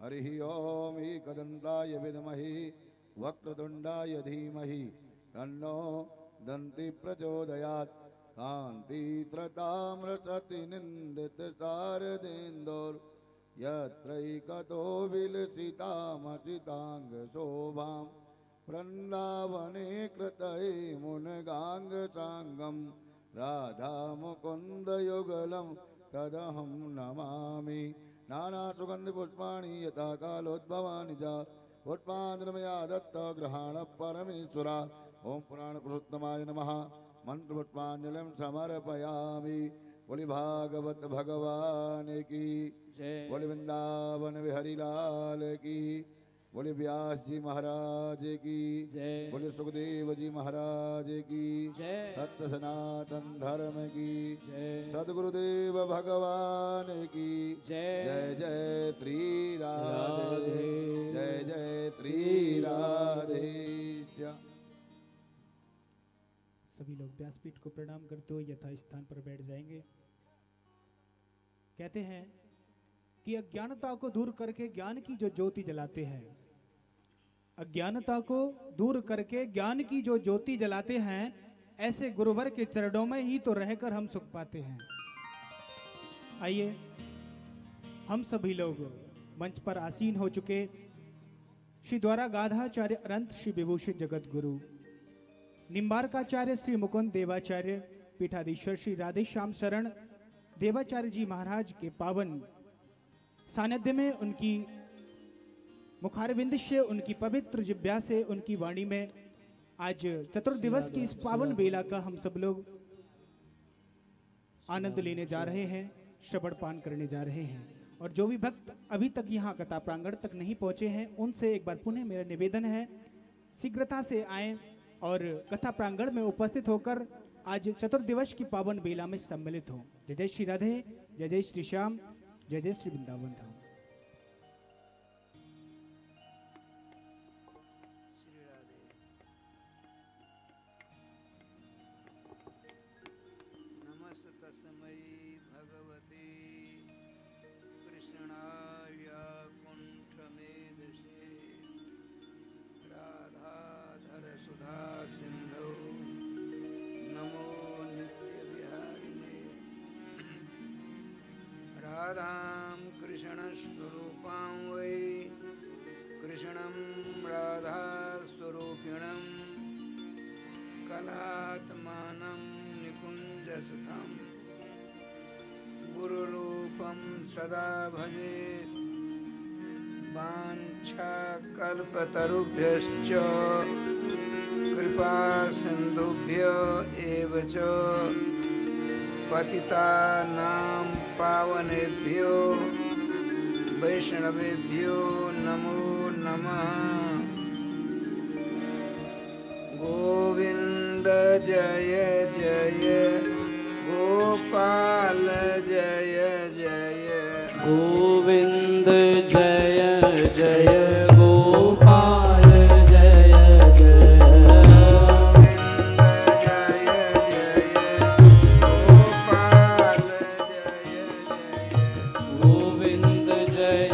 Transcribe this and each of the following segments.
हरिः ओम एकदन्ताय विद्महे वक्रतुण्डाय धीमहि तन्नो दन्ति प्रचोदयात्। कान्तित्रताम्रशतिनिन्दितशारदेन्दोर् यत्रैकतो विलसितामचिताङ्गशोभां वृन्दावने कृतये मुनगाङ्गसाङ्गं राधामुकुन्दयुगलं तदहं नमामि। नानासुगन्धिपुष्पाणि यथा कालोद्भवानि च पुष्पाञ्जलिमया दत्त गृहाण परमेश्वरा। ओम पुराणपुरुषोत्तमाय नमः। मंत्रपुष्पाञ्जलिं समर्पयामि। बोली भागवत भगवान की जय। बोली वृंदावन बिहारी लाल की। बोली व्यास जी महाराज की जय। बोली सुखदेव जी महाराज की जय। सत्य सनातन धर्म की जय। सद्गुरुदेव भगवान की जय। जय जय श्री राधे जय जय श्री राधे। सभी लोग व्यासपीठ को प्रणाम करते हुए यथा स्थान पर बैठ जाएंगे। कहते हैं कि अज्ञानता को दूर करके ज्ञान की जो ज्योति जलाते हैं, अज्ञानता को दूर करके ज्ञान की जो ज्योति जलाते हैं, ऐसे गुरुवर के चरणों में ही तो रहकर हम सुख पाते हैं। आइए हम सभी लोग मंच पर आसीन हो चुके श्री द्वारा गाधाचार्य अनंत श्री विभूषित जगत गुरु निम्बारकाचार्य श्री मुकुंद देवाचार्य पीठाधीश्वर श्री राधेश्याम शरण देवाचार्य जी महाराज के पावन सानिध्य में, उनकी मुखारविंद से, उनकी पवित्र जिब्या से, उनकी वाणी में आज चतुर्दिवस की इस पावन बेला का हम सब लोग आनंद लेने जा रहे हैं, श्रवण पान करने जा रहे हैं। और जो भी भक्त अभी तक यहाँ कथा प्रांगण तक नहीं पहुंचे हैं, उनसे एक बार पुनः मेरा निवेदन है, शीघ्रता से आए और कथा प्रांगण में उपस्थित होकर आज चतुर्दिवस की पावन बेला में सम्मिलित हो। जय जय श्री राधे, जय जय श्री श्याम, जय जय श्री वृंदावन धाम। राधां कृष्णस्वरूपां वै कृष्णं राधास्वरूपिणं कलात्मानं निकुञ्जसुतं गुरुरूपं सदा भजे। वाञ्छाकल्पतरुभ्यश्च कृपा सिन्धुभ्य एव च पतितानां पावनेभ्यो वैष्णवेभ्यो नमो नमः। गोविंद जय जय गोपाल जय जय गोविंद जय जय गोपाल जय जय गोविंद जय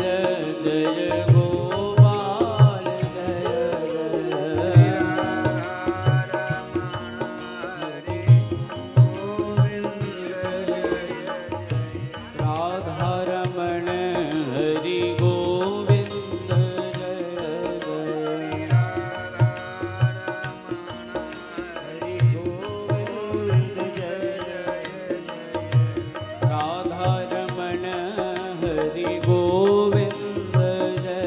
जय गोपाल जय जय राधा रमण हरि गोविंद जय जय हरि गोविंद जय राधा रमण हरि गोविंद जय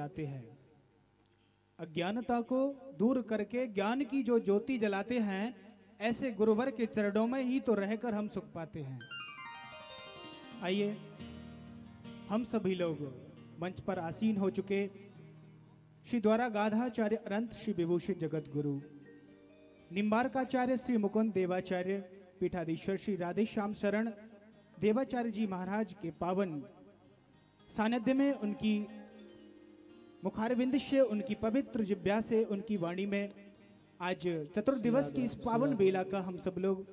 जलाते हैं। अज्ञानता को दूर करके ज्ञान की जो ज्योति जलाते हैं, ऐसे गुरुवर के चरणों में ही तो रहकर हम सुख पाते हैं। आइए हम सभी लोग मंच पर आसीन हो चुके श्री द्वारा गाधाचार्य अनंत श्री विभूषित जगत गुरु निम्बारकाचार्य श्री मुकुंद देवाचार्य पीठाधीश्वर श्री राधेश्याम शरण देवाचार्य जी महाराज के पावन सानिध्य में, उनकी मुखारविंद से, उनकी पवित्र जिब्या से, उनकी वाणी में आज चतुर्दिवस की इस पावन बेला का हम सब लोग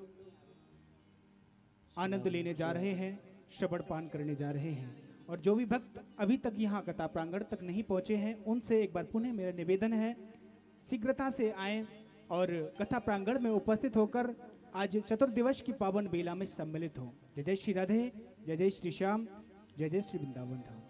आनंद लेने जा रहे हैं, श्रवण पान करने जा रहे हैं। और जो भी भक्त अभी तक यहाँ कथा प्रांगण तक नहीं पहुंचे हैं, उनसे एक बार पुनः मेरा निवेदन है, शीघ्रता से आएं और कथा प्रांगण में उपस्थित होकर आज चतुर्दिवस की पावन बेला में सम्मिलित हो। जय जय श्री राधे, जय जय श्री श्याम, जय जय श्री वृंदावन धाम।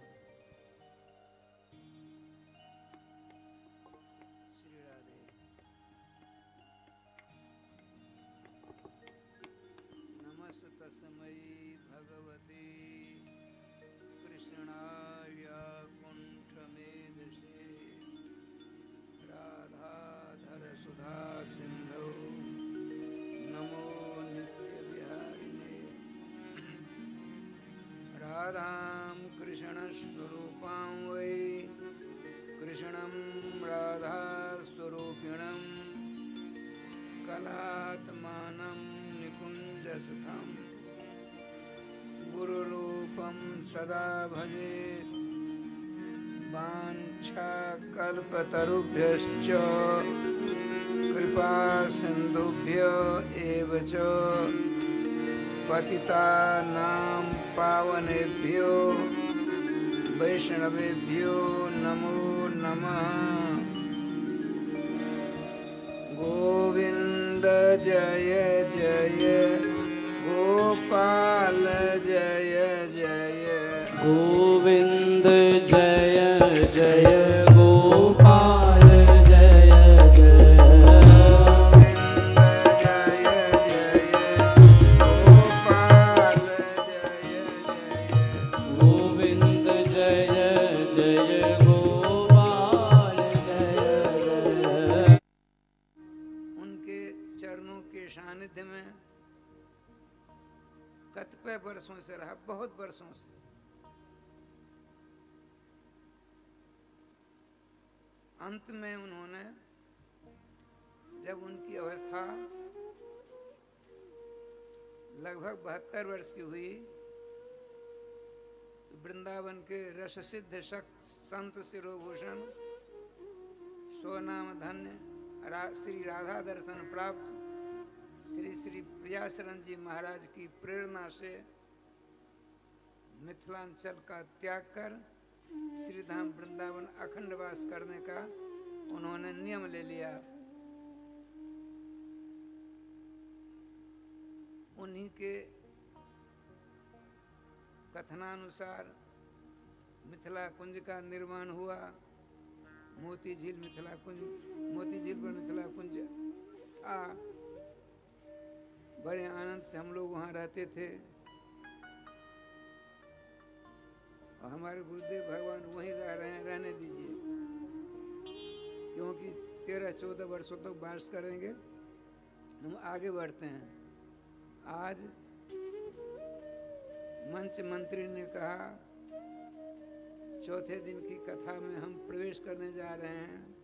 राधां कृष्णस्वरूपां वै कृष्णं राधास्वरूपिणं कलात्मानं निकुञ्जस्थं गुरुरूपं सदा भजे। वाञ्छाकल्पतरुभ्यश्च कृपा सिन्धुभ्य एव च पतितानां पावनेभ्यो वैष्णवेभ्यो नमो नमः। गोविंद जय जय गोपाल जय जय गोविंद जय जय गोपाल जय जय गोविंद जय जय गोपाल जय जय। उनके चरणों के सानिध्य में कतिपय वर्षों से रहा, बहुत वर्षों से। अंत में उन्होंने, जब उनकी अवस्था लगभग 72 वर्ष की हुई, तो वृंदावन के रस सिद्ध संत शिरोभूषण स्वनाम धन्य श्री राधा दर्शन प्राप्त श्री श्री प्रियाशरण जी महाराज की प्रेरणा से मिथिलांचल का त्याग कर श्रीधाम वृंदावन अखंड वास करने का उन्होंने नियम ले लिया। उन्हीं के कथनानुसार मिथिला कुंज का निर्माण हुआ। मोती झील मिथिला कुंज, मोती झील पर मिथिला कुंज था। बड़े आनंद से हम लोग वहाँ रहते थे और हमारे गुरुदेव भगवान वहीं रह रहे हैं, रहने दीजिए, क्योंकि 13-14 वर्षों तक वास करेंगे, हम आगे बढ़ते हैं। आज मंच मंत्री ने कहा चौथे दिन की कथा में हम प्रवेश करने जा रहे हैं।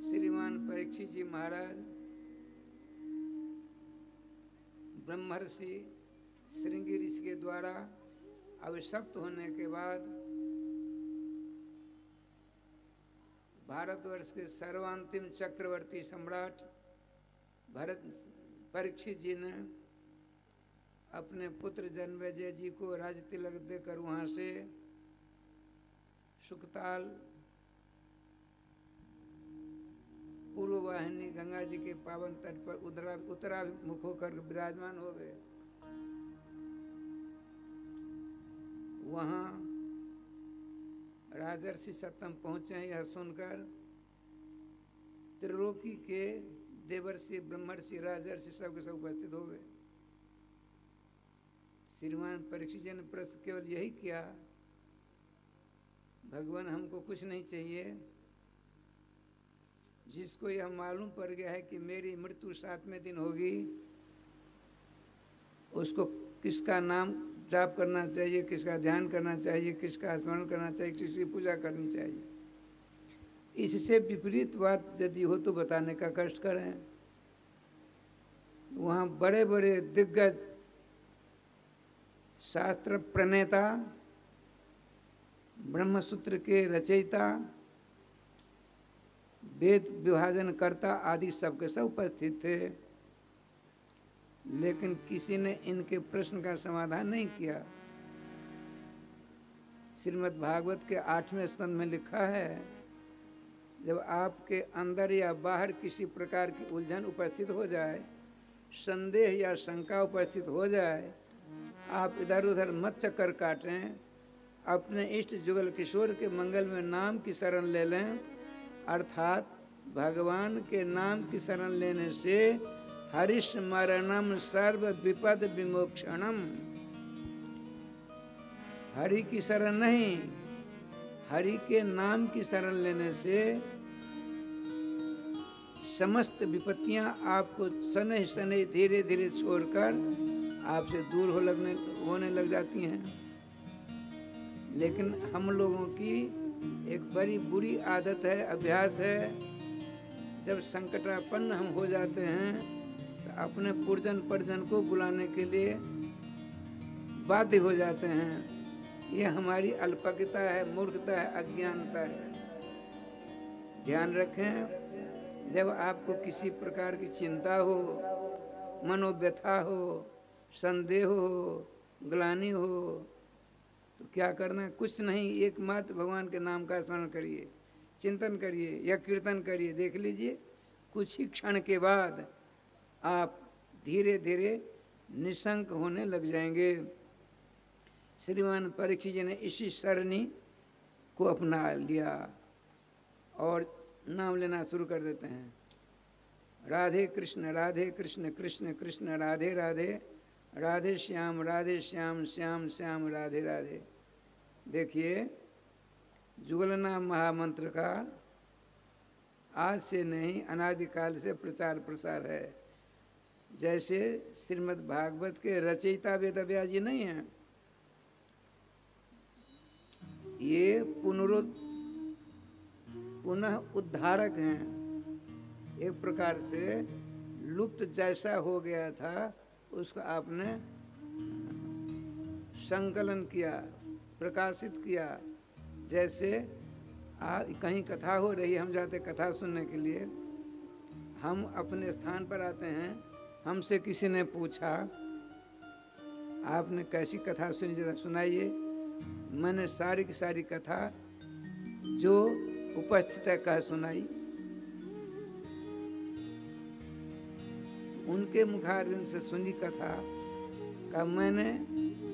श्रीमान परीक्षित जी महाराज ब्रह्मर्षि श्रृंगी ऋषि के द्वारा अभिशप्त होने के बाद भारतवर्ष के सर्वांतिम चक्रवर्ती सम्राट भरत परीक्षित जी ने अपने पुत्र जन्मेजय जी को राज तिलक देकर वहाँ से सुखताल पूर्व वाहिनी गंगा जी के पावन तट पर उत्तराभिमुख होकर विराजमान हो गए। वहाँ राजर्षि सप्तम पहुँचे हैं, यह सुनकर त्रिलोकी के देवर्षि ब्रह्मर्षि राजर्षि सब के सब उपस्थित हो गए। श्रीमान परीक्षित जी ने प्रश्न केवल यही किया, भगवान हमको कुछ नहीं चाहिए। जिसको यह मालूम पड़ गया है कि मेरी मृत्यु 7वें दिन होगी, उसको किसका नाम जाप करना चाहिए, किसका ध्यान करना चाहिए, किसका स्मरण करना चाहिए, किसकी पूजा करनी चाहिए। इससे विपरीत बात यदि हो तो बताने का कष्ट करें। वहाँ बड़े बड़े दिग्गज शास्त्र प्रणेता, ब्रह्मसूत्र के रचयिता, वेद विभाजन करता आदि सबके सब उपस्थित थे, लेकिन किसी ने इनके प्रश्न का समाधान नहीं किया। श्रीमद् भागवत के 8वें स्कंद में लिखा है, जब आपके अंदर या बाहर किसी प्रकार की उलझन उपस्थित हो जाए, संदेह या शंका उपस्थित हो जाए, आप इधर उधर मत चक्कर काटें, अपने इष्ट जुगल किशोर के मंगल में नाम की शरण ले लें। अर्थात भगवान के नाम की शरण लेने से हरिस्मरणम सर्व विपद विमोक्षणम। हरि की शरण नहीं, हरि के नाम की शरण लेने से समस्त विपत्तियां आपको शनै शनै धीरे धीरे छोड़कर आपसे दूर होने लग जाती हैं। लेकिन हम लोगों की एक बड़ी बुरी आदत है, अभ्यास है, जब संकटापन्न हम हो जाते हैं तो अपने पुरजन परिजन को बुलाने के लिए बाध्य हो जाते हैं। ये हमारी अल्पज्ञता है, मूर्खता है, अज्ञानता है। ध्यान रखें, जब आपको किसी प्रकार की चिंता हो, मनोव्यथा हो, संदेह हो, ग्लानि हो, तो क्या करना? कुछ नहीं, एकमात्र भगवान के नाम का स्मरण करिए, चिंतन करिए या कीर्तन करिए। देख लीजिए, कुछ ही क्षण के बाद आप धीरे धीरे निशंक होने लग जाएंगे। श्रीमान परीक्षित जी ने इसी सरणी को अपना लिया और नाम लेना शुरू कर देते हैं। राधे कृष्ण कृष्ण कृष्ण राधे राधे, राधे श्याम श्याम श्याम राधे राधे। देखिए, जुगलनाम महामंत्र का आज से नहीं, अनादिकाल से प्रचार प्रसार है। जैसे श्रीमद् भागवत के रचयिता वेदव्यास जी नहीं हैं, ये पुनः उद्धारक हैं। एक प्रकार से लुप्त जैसा हो गया था, उसको आपने संकलन किया, प्रकाशित किया। जैसे कहीं कथा हो रही है, हम जाते कथा सुनने के लिए, हम अपने स्थान पर आते हैं, हमसे किसी ने पूछा आपने कैसी कथा सुनी, जरा सुनाइए। मैंने सारी की सारी कथा जो उपस्थित है कह सुनाई। उनके मुखारविंद से सुनी कथा का मैंने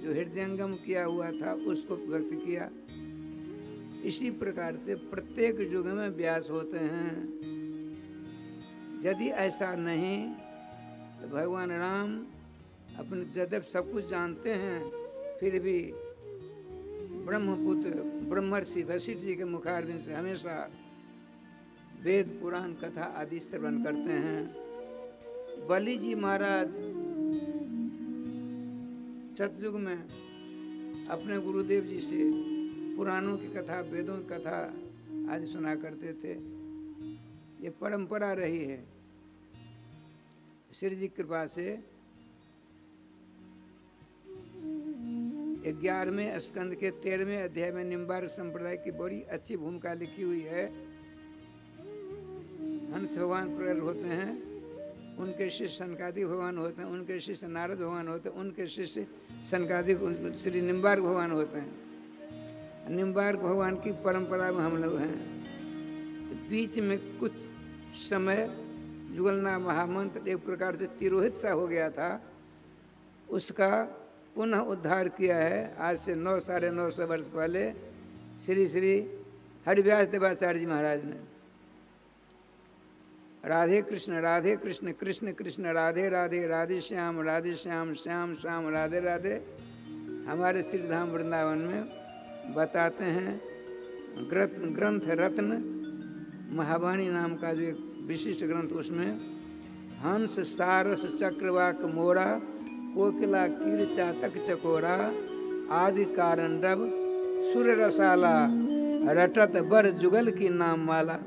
जो हृदयंगम किया हुआ था उसको व्यक्त किया। इसी प्रकार से प्रत्येक युग में व्यास होते हैं। यदि ऐसा नहीं तो भगवान राम अपने यद्यप सब कुछ जानते हैं, फिर भी ब्रह्मपुत्र ब्रह्मर्षि वशिष्ठ जी के मुखारविंद से हमेशा वेद पुराण कथा आदि श्रवण करते हैं। बलि जी महाराज सतयुग में अपने गुरुदेव जी से पुराणों की कथा, वेदों की कथा आदि सुना करते थे। ये परंपरा रही है। श्री जी की कृपा से 11वें स्कंद के 13वें अध्याय में निम्बार्क संप्रदाय की बड़ी अच्छी भूमिका लिखी हुई है। हंस भगवान प्रकट होते हैं, उनके शिष्य सनकादिक भगवान होते हैं, उनके शिष्य नारद भगवान होते हैं, उनके शिष्य सनकादिक श्री निम्बार्क भगवान होते हैं। निम्बार्क भगवान की परंपरा में हम लोग हैं। तो बीच में कुछ समय जुगलनाम महामंत्र एक प्रकार से तिरोहित सा हो गया था, उसका पुनः उद्धार किया है आज से 900-950 वर्ष पहले श्री श्री हरिव्यास देवाचार्य जी महाराज ने। राधे कृष्ण कृष्ण कृष्ण राधे राधे, राधे श्याम श्याम श्याम राधे राधे, हमारे श्री धाम वृंदावन में बताते हैं। ग्रंथ रत्न महावाणी नाम का जो एक विशिष्ट ग्रंथ, उसमें हंस सारस चक्रवाक मोरा कोकिला कीर चातक चकोरा आदि कारण रब सुर रसाला रटत बर जुगल की नाम माला।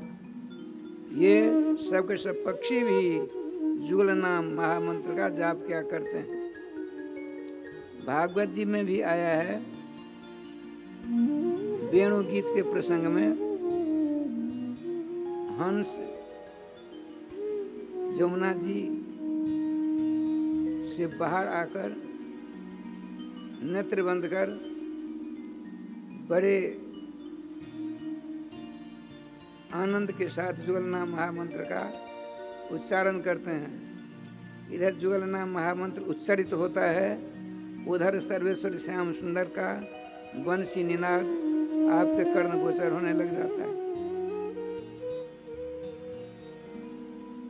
ये सब के सब पक्षी भी जुगल नाम महामंत्र का जाप क्या करते हैं। भागवत जी में भी आया है, वेणु गीत के प्रसंग में हंस जमुना जी से बाहर आकर नेत्र बंद कर बड़े आनंद के साथ जुगल नाम महामंत्र का उच्चारण करते हैं। इधर जुगल नाम महामंत्र उच्चारित होता है, उधर सर्वेश्वर श्याम सुंदर का वंशी निनाद आपके कर्ण गोचर होने लग जाता है।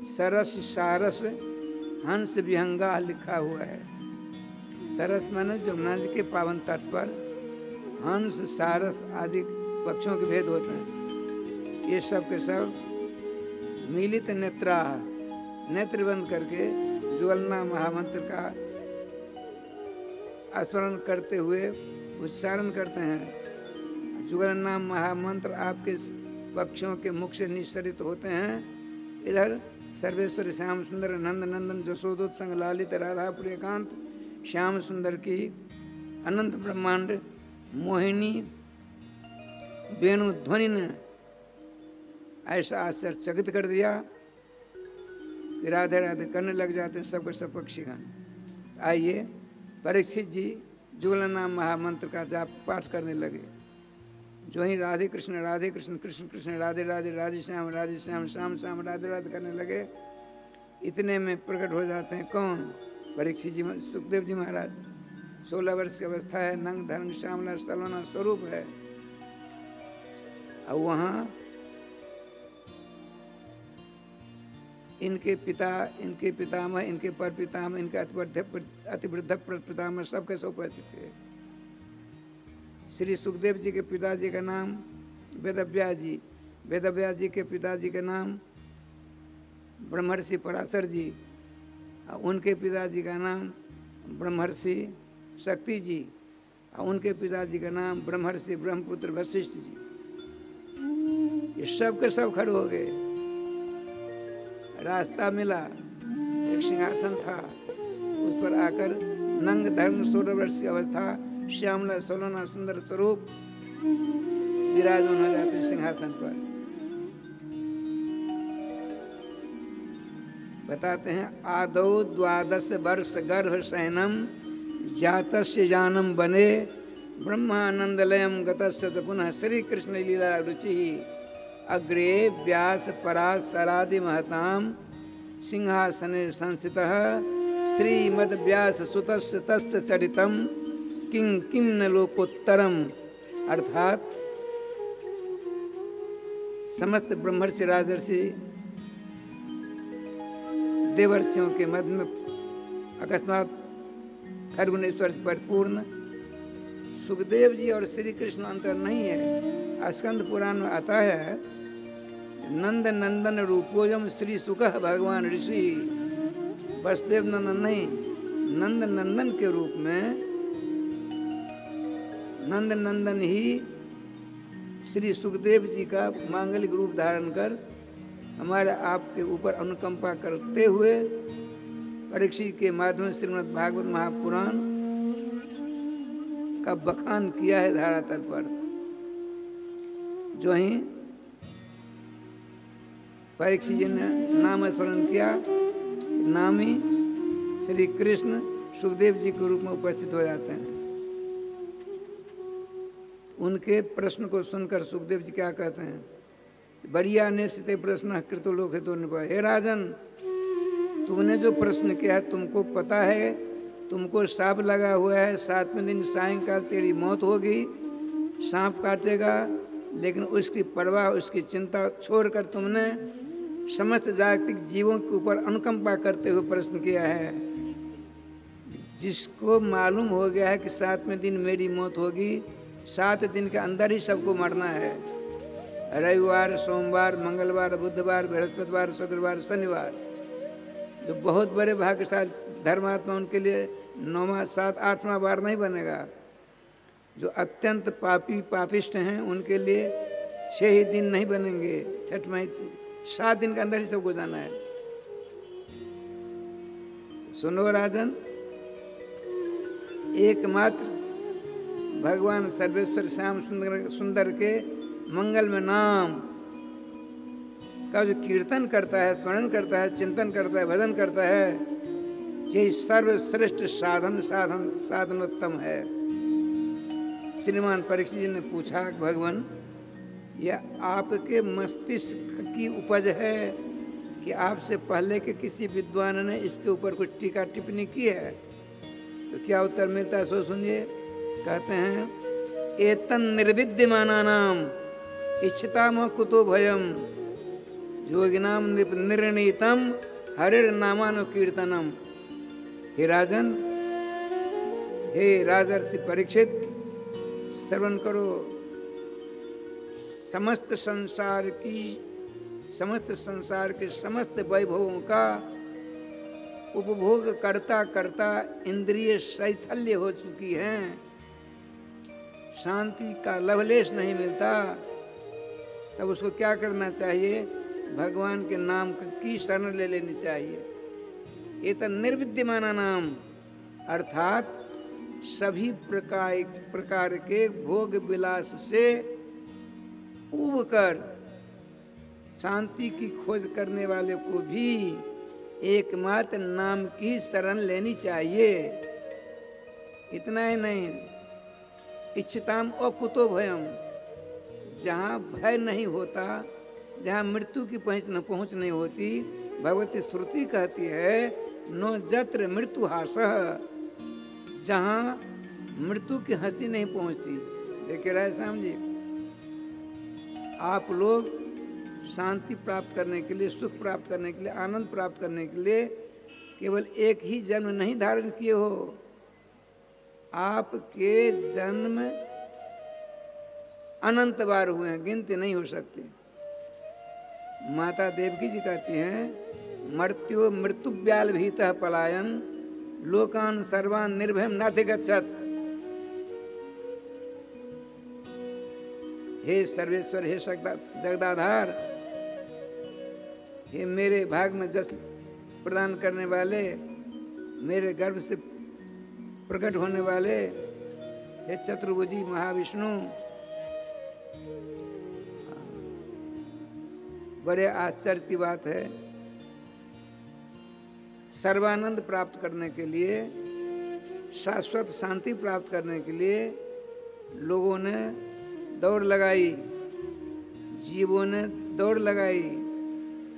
सरस सारस हंस विहंगा लिखा हुआ है। सरस माने जमुना जी के पावन तट पर हंस सारस आदि पक्षियों के भेद होते हैं। ये सब के सब मिलित नेत्रा नेत्र बंद करके जुगलना महामंत्र का स्मरण करते हुए उच्चारण करते हैं। जुगल नाम महामंत्र आपके पक्षियों के मुख से निस्सरित होते हैं। इधर सर्वेश्वर श्याम सुंदर नंद नंदन जसोदोत संग लालित राधा प्रियकांत श्याम सुंदर की अनंत ब्रह्मांड मोहिनी वेणु ध्वनि ने ऐसा आश्चर्यचकित कर दिया कि राधे राधे करने लग जाते हैं सबके सब पक्षीगण। आइए परीक्षित जी जुगल नाम महामंत्र का जाप पाठ करने लगे। जो ही राधे कृष्ण कृष्ण कृष्ण राधे राधे राधे श्याम श्याम श्याम राधे राधे करने लगे, इतने में प्रकट हो जाते हैं कौन? परीक्षित जी सुखदेव जी महाराज। 16 वर्ष की अवस्था है, नंग धर्म श्यामला सलोना स्वरूप है। अब वहाँ इनके पिता, इनके पितामह, इनके पर पितामह, इनके अतिवृद्ध पितामह सबके सब उपस्थित थे। श्री सुखदेव जी के पिताजी का नाम वेदव्यास जी, वेदव्यास जी के पिताजी का नाम ब्रह्मर्षि पराशर जी, उनके पिताजी का नाम ब्रह्मर्षि शक्ति जी, उनके पिताजी का नाम ब्रह्मर्षि ब्रह्मपुत्र वशिष्ठ जी। ये सब के सब खड़े हो गए। रास्ता मिला, एक सिंहासन था, उस पर आकर नंग धर्म 16 वर्ष की अवस्था श्यामला सोलना सुंदर स्वरूप विराजमान हो जाते सिंहासन पर। बताते हैं आदौ 12 वर्ष गर्भ शयनम जातस्य जानम बने ब्रह्मानंदलयम गतस्य च पुनः श्री कृष्ण लीला रुचि अग्रे व्यास परास सरादि महताम सिंहासने संस्थितः श्रीमद व्यास सुतस्य तस्य चरितम किं किं न लोकोत्तरम। अर्थात समस्त ब्रह्मर्षि राजर्षि देवर्षियों के मध्य में अकस्मात खरगुणेश्वर परिपूर्ण सुखदेव जी और श्री कृष्ण अंतर नहीं है। स्कंद पुराण में आता है नंद नंदन रूपोजम श्री सुखः भगवान ऋषि। वसुदेव नंदन नहीं, नंद नंदन के रूप में नंद नंदन ही श्री सुखदेव जी का मांगलिक रूप धारण कर हमारे आपके ऊपर अनुकंपा करते हुए परीक्षित के माध्यम से श्रीमद् भागवत महापुराण का बखान किया है धारा तल पर। जो ही परीक्षित जी ने नाम स्मरण किया, नामी श्री कृष्ण सुखदेव जी के रूप में उपस्थित हो जाते हैं। उनके प्रश्न को सुनकर सुखदेव जी क्या कहते हैं? बढ़िया निश्चित प्रश्न कृतो लोक हेतु निपाय। हे राजन, तुमने जो प्रश्न किया है तुमको पता है, तुमको सांप लगा हुआ है, 7वें दिन सायंकाल तेरी मौत होगी, सांप काटेगा, लेकिन उसकी परवाह उसकी चिंता छोड़कर तुमने समस्त जागतिक जीवों के ऊपर अनुकंपा करते हुए प्रश्न किया है। जिसको मालूम हो गया है कि 7वें दिन मेरी मौत होगी, 7 दिन के अंदर ही सबको मरना है। रविवार, सोमवार, मंगलवार, बुधवार, बृहस्पतिवार, शुक्रवार, शनिवार, जो बहुत बड़े भाग्यशाली धर्मात्मा उनके लिए 9वां, 7, 8वां बार नहीं बनेगा। जो अत्यंत पापी पापिष्ट हैं उनके लिए 6 ही दिन नहीं बनेंगे, 6वें 7 दिन के अंदर ही सबको जाना है। सुनो राजन, एकमात्र भगवान सर्वेश्वर श्याम सुंदर के मंगल में नाम का जो कीर्तन करता है, स्मरण करता है, चिंतन करता है, भजन करता है, यही सर्वश्रेष्ठ साधनोत्तम है। श्रीमान परीक्षित जी ने पूछा, भगवान यह आपके मस्तिष्क की उपज है कि आपसे पहले के किसी विद्वान ने इसके ऊपर कुछ टीका टिप्पणी की है? तो क्या उत्तर मिलता है, सो सुनिए। कहते हैं, एतन निर्विद्यमानानाम इच्छिताम कुतो भयम योगिनाम निर्णीतम हरिर नामानुकीर्तनम। हे राजन, हे राजर्षि परीक्षित, श्रवण करो। समस्त संसार के समस्त वैभवों का उपभोग करता करता इंद्रिय शैथल्य हो चुकी हैं, शांति का लवलेश नहीं मिलता, तब उसको क्या करना चाहिए? भगवान के नाम की शरण ले लेनी चाहिए। ये तो निर्विद्यमाना नाम, अर्थात सभी प्रकार के भोग विलास से उब कर शांति की खोज करने वाले को भी एकमात्र नाम की शरण लेनी चाहिए। इतना ही नहीं, इच्छिताम अकुतो भयम, जहाँ भय नहीं होता, जहाँ मृत्यु की पहुँच नहीं होती, भगवती श्रुति कहती है नो जत्र मृत्यु हासः, जहाँ मृत्यु की हंसी नहीं पहुँचती। देखिए राय श्याम जी, आप लोग शांति प्राप्त करने के लिए, सुख प्राप्त करने के लिए, आनंद प्राप्त करने के लिए केवल एक ही जन्म नहीं धारण किए हो, आपके जन्म अनंत बार हुए हैं, गिनती नहीं हो सकती। माता देवकी जी कहती हैं, मर्त्यो मृत्युव्याल भीतः पलायन लोकान सर्वान निर्भयम नाधिगच्छत। हे सर्वेश्वर, हे जगदाधार, हे मेरे भाग में जस प्रदान करने वाले, मेरे गर्भ से प्रकट होने वाले, हे चतुर्भुजी महाविष्णु, बड़े आश्चर्य की बात है। सर्वानंद प्राप्त करने के लिए, शाश्वत शांति प्राप्त करने के लिए लोगों ने दौड़ लगाई, जीवों ने दौड़ लगाई,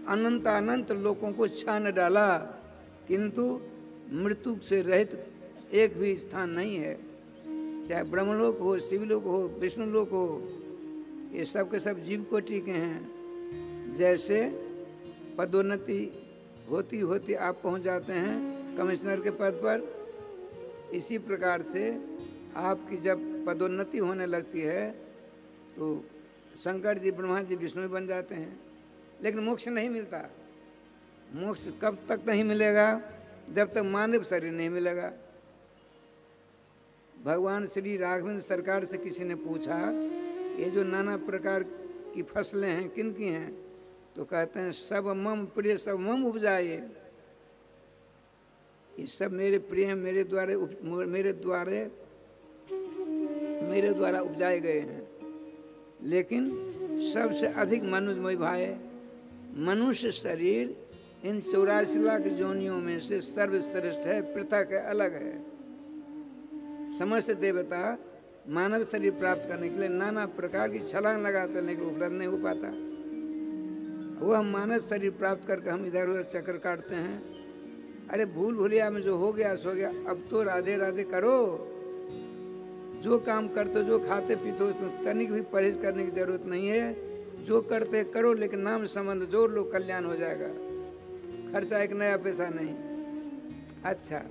अनंत अनंत लोगों को छान डाला, किंतु मृत्यु से रहित एक भी स्थान नहीं है। चाहे ब्रह्मलोक हो, शिवलोक हो, विष्णुलोक हो, ये सब के सब जीव कोटि के हैं। जैसे पदोन्नति होती होती आप पहुंच जाते हैं कमिश्नर के पद पर, इसी प्रकार से आपकी जब पदोन्नति होने लगती है तो शंकर जी, ब्रह्मा जी, विष्णु बन जाते हैं। लेकिन मोक्ष नहीं मिलता। मोक्ष कब तक नहीं मिलेगा? जब तक मानव शरीर नहीं मिलेगा। भगवान श्री राघवेंद्र सरकार से किसी ने पूछा, ये जो नाना प्रकार की फसलें हैं किन की हैं? तो कहते हैं सब मम प्रिय, सब मम उपजाए। ये सब मेरे प्रिय, मेरे द्वारा उपजाए गए हैं। लेकिन सबसे अधिक मनुष्यमय भाई, मनुष्य शरीर इन 84 लाख योनियों में से सर्वश्रेष्ठ है, पृथक है, अलग है। समस्त देवता मानव शरीर प्राप्त करने के लिए नाना प्रकार की छलांग लगाते हैं, लेकिन उपलब्ध नहीं हो पाता। वो हम मानव शरीर प्राप्त करके हम इधर उधर चक्कर काटते हैं। अरे भूल भुलिया में जो हो गया सो गया, अब तो राधे राधे करो। जो काम करते, जो खाते पीते, उसमें तनिक भी परहेज करने की जरूरत नहीं है। जो करते करो, लेकिन नाम संबंध जोड़ लो, कल्याण हो जाएगा। खर्चा एक नया पैसा नहीं। अच्छा,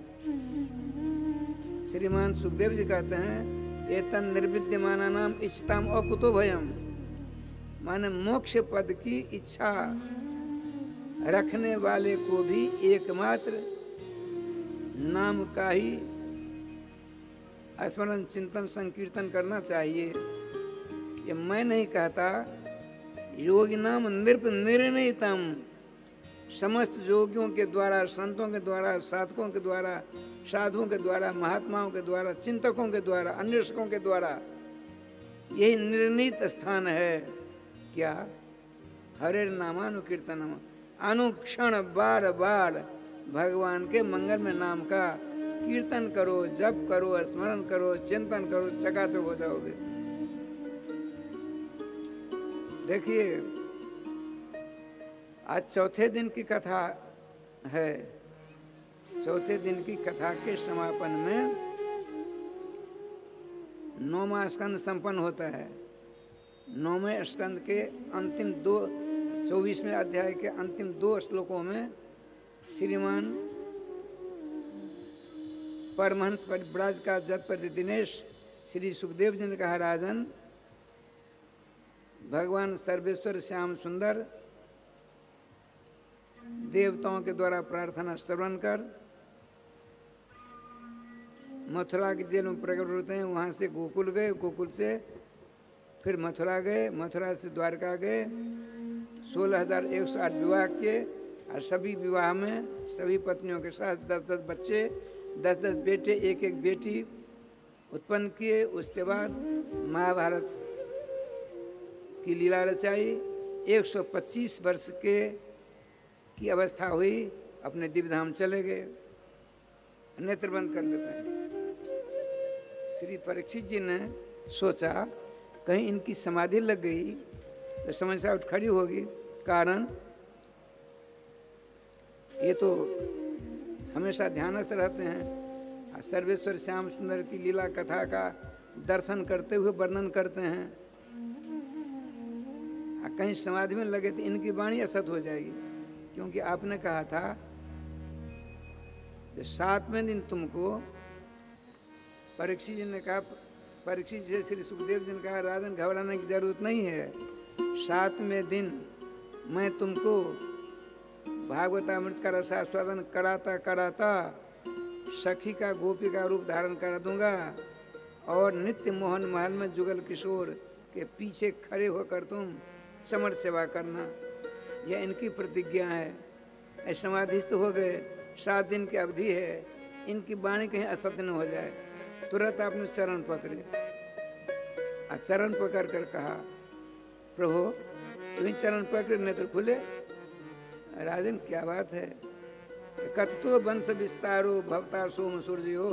श्रीमान सुखदेव जी कहते हैं एतन निर्विद्यमाना नाम इच्छताम अकुतो भयम, माने मोक्ष पद की इच्छा रखने वाले को भी एकमात्र नाम का ही स्मरण चिंतन संकीर्तन करना चाहिए। ये मैं नहीं कहता, योगी नाम निर्णयतम, समस्त योगियों के द्वारा, संतों के द्वारा, साधकों के द्वारा, साधुओं के द्वारा, महात्माओं के द्वारा, चिंतकों के द्वारा, अन्वेषकों के द्वारा यही निर्णीत स्थान है। क्या? हरे नामानुकीर्तनम, अनुक्षण बार बार भगवान के मंगल में नाम का कीर्तन करो, जप करो, स्मरण करो, चिंतन करो, चकाचक हो जाओगे। देखिए आज चौथे दिन की कथा है। चौथे दिन की कथा के समापन में 9वां स्कंद संपन्न होता है। 9वें स्कंद के अंतिम 24वें अध्याय के अंतिम 2 श्लोकों में श्रीमान परमहंस परिव्राज का जगपति दिनेश श्री सुखदेव जी ने कहा, राजन भगवान सर्वेश्वर श्याम सुंदर देवताओं के द्वारा प्रार्थना श्रवण कर मथुरा की जेल में प्रकट होते हैं। वहाँ से गोकुल गए, गोकुल से फिर मथुरा गए, मथुरा से द्वारका गए, 16,108 विवाह किए और सभी विवाह में सभी पत्नियों के साथ 10-10 बच्चे, 10-10 बेटे, एक बेटी उत्पन्न किए। उसके बाद महाभारत की लीला रचाई। 125 वर्ष की अवस्था हुई, अपने दिव्य धाम चले गए। नेत्र बंद कर लेते हैं। श्री परीक्षित जी ने सोचा कहीं इनकी समाधि लग गई तो समस्या उठ खड़ी होगी। कारण ये तो हमेशा ध्यानस्थ रहते हैं, सर्वेश्वर श्याम सुंदर की लीला कथा का दर्शन करते हुए वर्णन करते हैं। कहीं समाधि में लगे तो इनकी वाणी असत हो जाएगी, क्योंकि आपने कहा था 7वें दिन तुमको, परीक्षित जी ने कहा, परीक्षित जी श्री सुखदेव जी ने कहा, राजन घबराने की जरूरत नहीं है। 7वें दिन मैं तुमको भागवतामृत का रसास्वादन कराता कराता सखी का गोपी का रूप धारण करा दूंगा और नित्य मोहन महल में जुगल किशोर के पीछे खड़े होकर तुम समर सेवा करना। यह इनकी प्रतिज्ञा है। समाधिस्थ हो गए, 7 दिन की अवधि है, इनकी वाणी कहीं असत्य न हो जाए। तुरंत आपने चरण पकड़े और चरण पकड़ कर कहा, प्रभु तुम्हें चरण पकड़े नेत्र खुले। राजन क्या बात है? कथतो वंश विस्तारो भवता सोम सूर्यो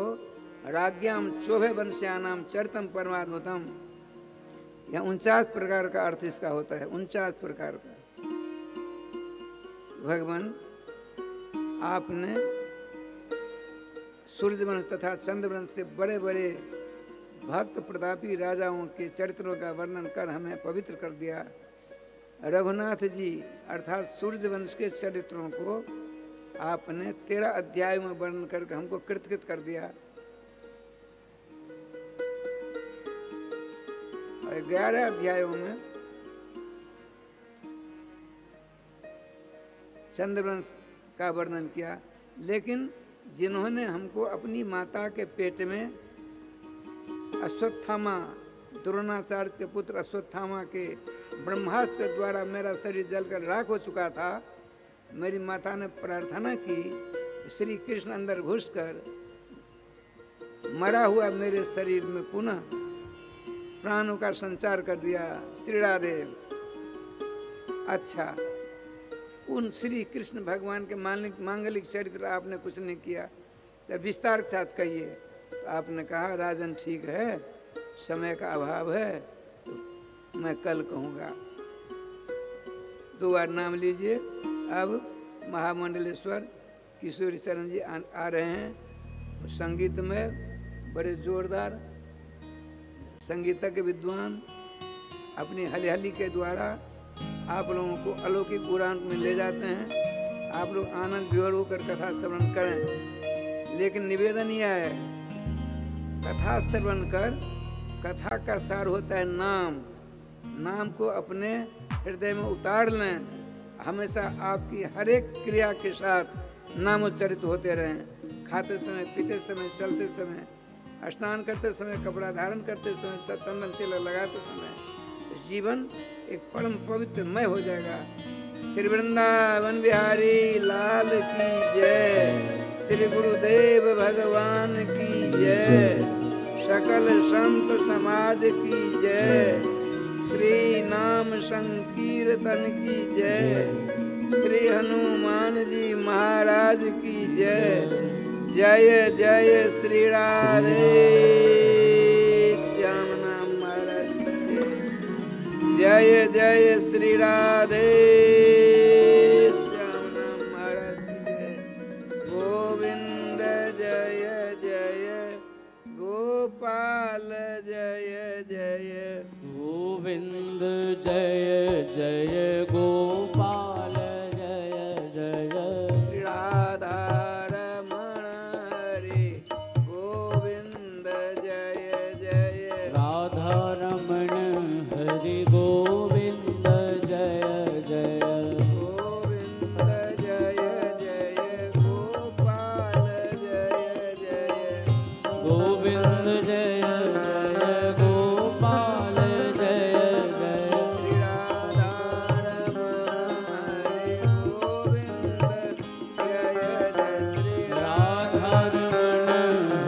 राज्ञाम चोभे वंश्यानाम चरितम परमात्मतम। यह 49 प्रकार का अर्थ इसका होता है, 49 प्रकार का। भगवान आपने सूर्य वंश तथा चंद्र वंश के बड़े बड़े भक्त प्रतापी राजाओं के चरित्रों का वर्णन कर हमें पवित्र कर दिया। रघुनाथ जी अर्थात सूर्य वंश के चरित्रों को आपने 13 अध्याय में वर्णन करके हमको कृतकृत कर दिया। और 11 अध्यायों में चंद्रवंश का वर्णन किया। लेकिन जिन्होंने हमको अपनी माता के पेट में अश्वत्थामा, द्रोणाचार्य के पुत्र अश्वत्थामा के ब्रह्मास्त्र द्वारा मेरा शरीर जलकर राख हो चुका था, मेरी माता ने प्रार्थना की, श्री कृष्ण अंदर घुसकर मरा हुआ मेरे शरीर में पुनः प्राणों का संचार कर दिया। श्री राधे। अच्छा, उन श्री कृष्ण भगवान के मांगलिक चरित्र आपने कुछ नहीं किया, तो विस्तार के साथ कहिए। तो आपने कहा, राजन ठीक है, समय का अभाव है, तो मैं कल कहूँगा। 2 बार नाम लीजिए। अब महामंडलेश्वर किशोरी चरण जी आ रहे हैं। संगीत में बड़े जोरदार संगीतज्ञ विद्वान अपनी हली के द्वारा आप लोगों को अलौकिक उड़ान में ले जाते हैं। आप लोग आनंद विभोर होकर कथा श्रवण करें। लेकिन निवेदन यह है, कथा श्रवण कर, कथा का सार होता है नाम। नाम को अपने हृदय में उतार लें। हमेशा आपकी हर एक क्रिया के साथ नाम उच्चरित होते रहें। खाते समय, पीते समय, चलते समय, स्नान करते समय, कपड़ा धारण करते समय, चंदन तिलक लगाते समय जीवन एक परम पवित्रमय हो जाएगा। श्री वृंदावन बिहारी लाल की जय। श्री गुरुदेव भगवान की जय। सकल संत समाज की जय। श्री नाम संकीर्तन की जय। श्री हनुमान जी महाराज की जय। जय जय श्री राधे श्याम नाम महाराज की जय। जय जय श्री राधे श्याम नाम महाराज की जय। गोविंद जय जय गोपाल जय जय। गोविंद जय जय गोपाल जय जय। श्री राधा रमण हरि गोविंद जय जय। राधा रमण हरि गोविंद जय जय। गोविंद जय जय गोपाल जय जय। गोविंद जय जय गोपाल जय जय। श्री राधा रमण हरि गोविंद जय जय। श्री राधा रमण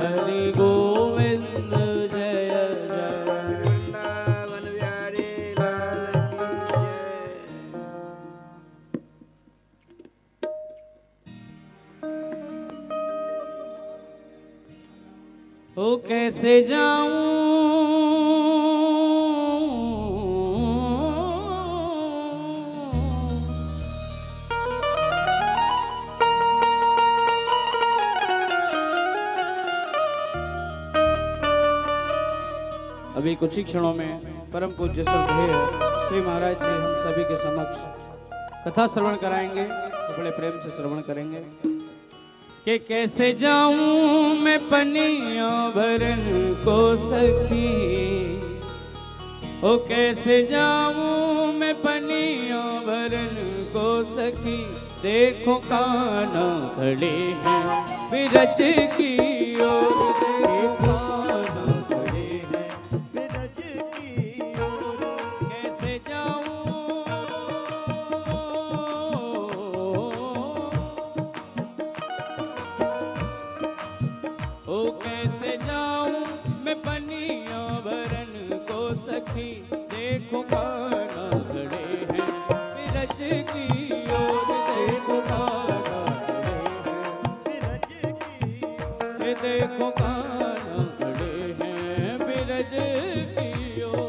हरि गोविंद जय जय। वृंदावन बिहारी लाल की जय। ओ कैसे जाऊं अभी कुछ ही क्षणों में परम पूज्य श्रद्धेय श्री महाराज जी हम सभी के समक्ष कथा श्रवण कराएंगे। तो बड़े प्रेम से श्रवण करेंगे कि कैसे जाऊं मैं पनिया भरन को सखी। ओ कैसे जाऊं मैं पनिया भरन को सखी। देखो कान्हा खड़े हैं बिरज की ओर। देखो कान्हा खड़े हैं बिरज की ओर। कैसे जाऊं ओ कैसे जाऊं मैं पनिया भरन को सखी। देखो कान्हा खड़े हैं बिरज की ओर। देखो कान्हा खड़े हैं बिरज की ओर। देखो कान्हा खड़े हैं बिरज की ओर।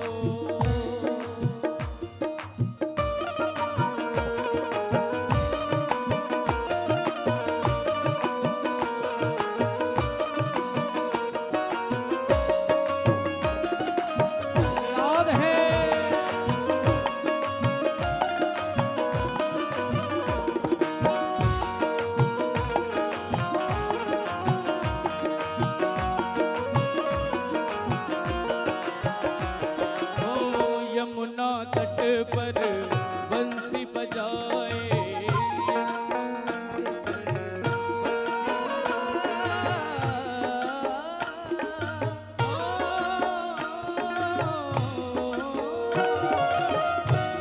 याद है ओ यमुना तट पर बंसी बजाए।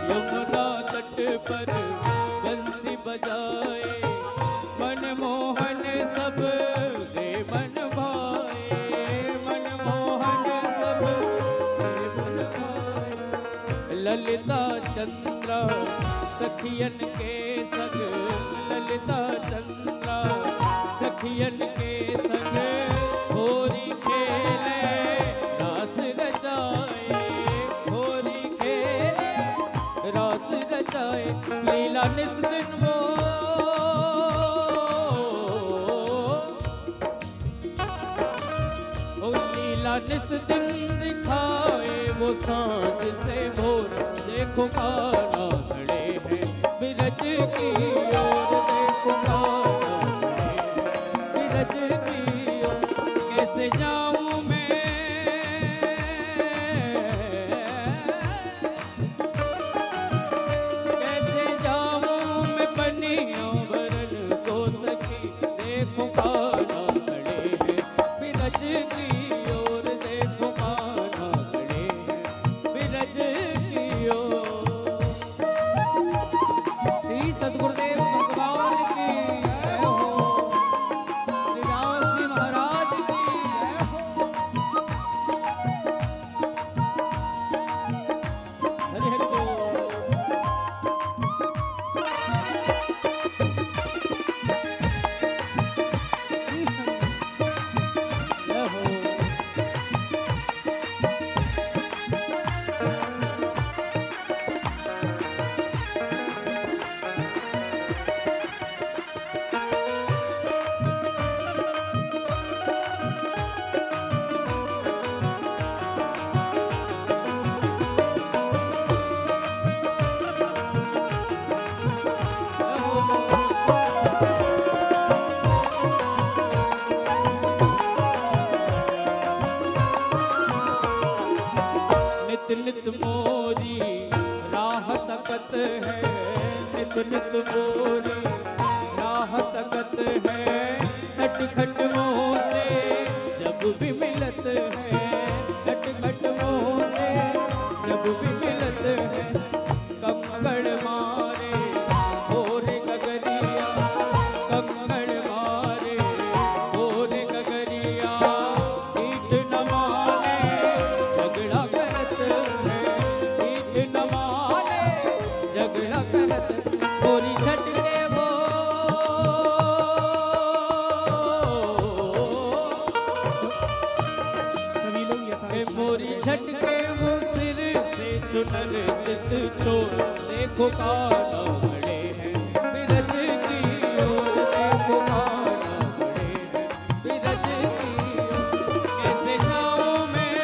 यमुना तट पर बंसी बजाए। मनमोहन सब दे मन भाए। मनमोहन सब दे मन भाए। ललिता चंद्रा सखियन के संग। ललिता चंद्रा सखियन के संग होरी खेले रास रचाए। होरी खेले रास रचाए। लीला निस दिन वो ओ लीला निस दिन दिखाए वो सांझ से भोर। देखो कान्हा खड़े हैं बिरज की ओर। देखो कान्हा खड़े हैं बिरज की ओर। कैसे जाऊं मैं ताकत है, नित नित मोरी राह तकत है, नटखट मोह से जब भी मिलत है, नटखट मोह से जब भी मिलत है, कंकड़ मारे भोरे गगरिया, कंकड़ मारे भोरे गगरिया, ईट न माने झगड़ा करत है, ईट न माने झगड़ा करत, मोरी झटके वो सभी लोग यथावत मोरी झटके वो सिर से चुनर चित चोर, देखो काना बड़े हैं बिरज की ओर, देखो काना बड़े हैं बिरज की ओर, कैसे जाऊं मैं,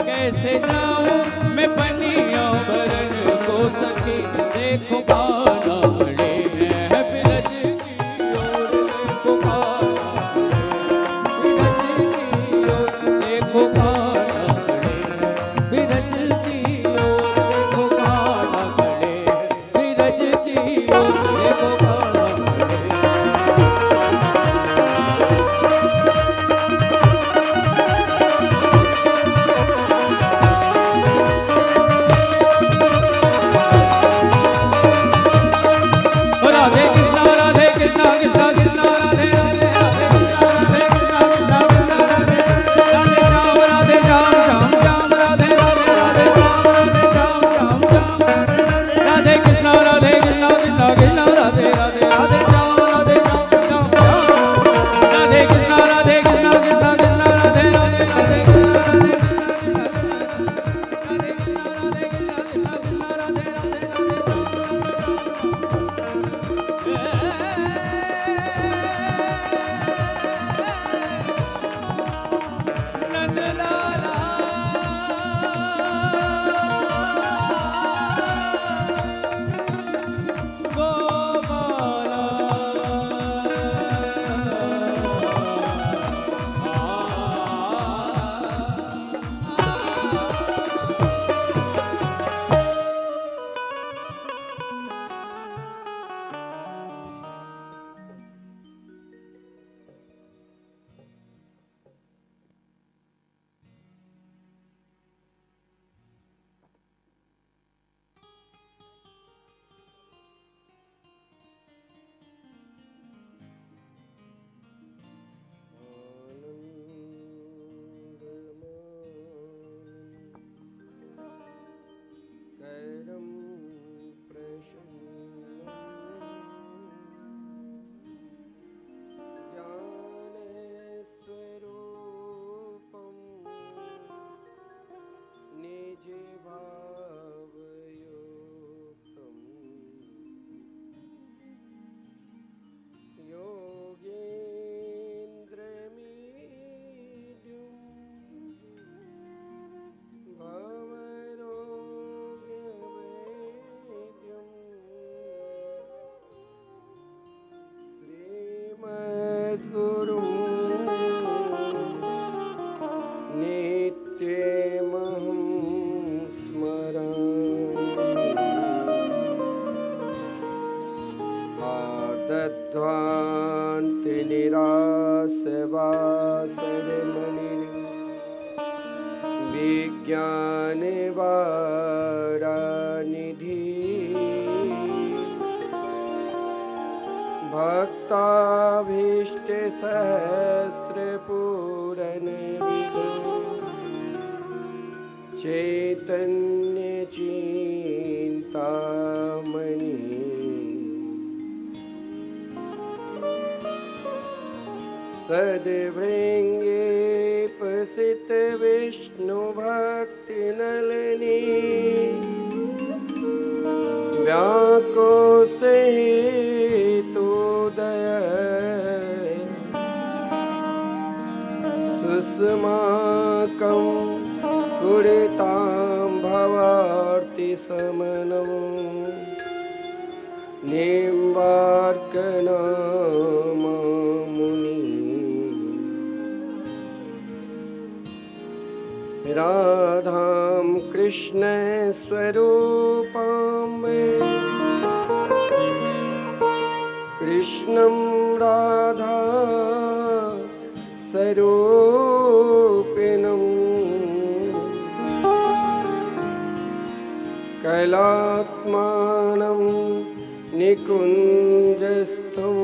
कैसे जाऊं मैं बनिया भरन को सखी, देखो काना बड़े हैं बिरज की ओर, देखो काना बिरज की ओर, देखो काना बड़े बिरज की ओर, देखो काना बड़े बिरज की ओर, देखो काना बड़े। राधे कृष्णा राधे कृष्णा कृष्णा कृष्णा राधे राधे राधे कृष्णा राधे कृष्णा कृष्णा कृष्णा राधे राधे श्याम श्याम राधे राधे राधे श्याम राधे श्याम राधे कृष्णा कृष्णा कृष्णा कृष्णा राधे राधे राधे श्याम राधे श्याम राधे कृष्णा कृष्णा कृष्णा कृष्णा राधे राधे राधे भक्ताभीष्ट सहस्र पूरन विधो चैतन्य चिंतामणि सद्भृंगे प्रसित विष्णु भक्ति नलिनी व्याको सहितोदय सुषमाकं कुरुतां भवार्ति समनो निम्बार्कनामा मुनि राधां कृष्ण स्वरूपां कृष्णं राधा स्वरूपिणं कैलात्मानं निकुञ्जस्थं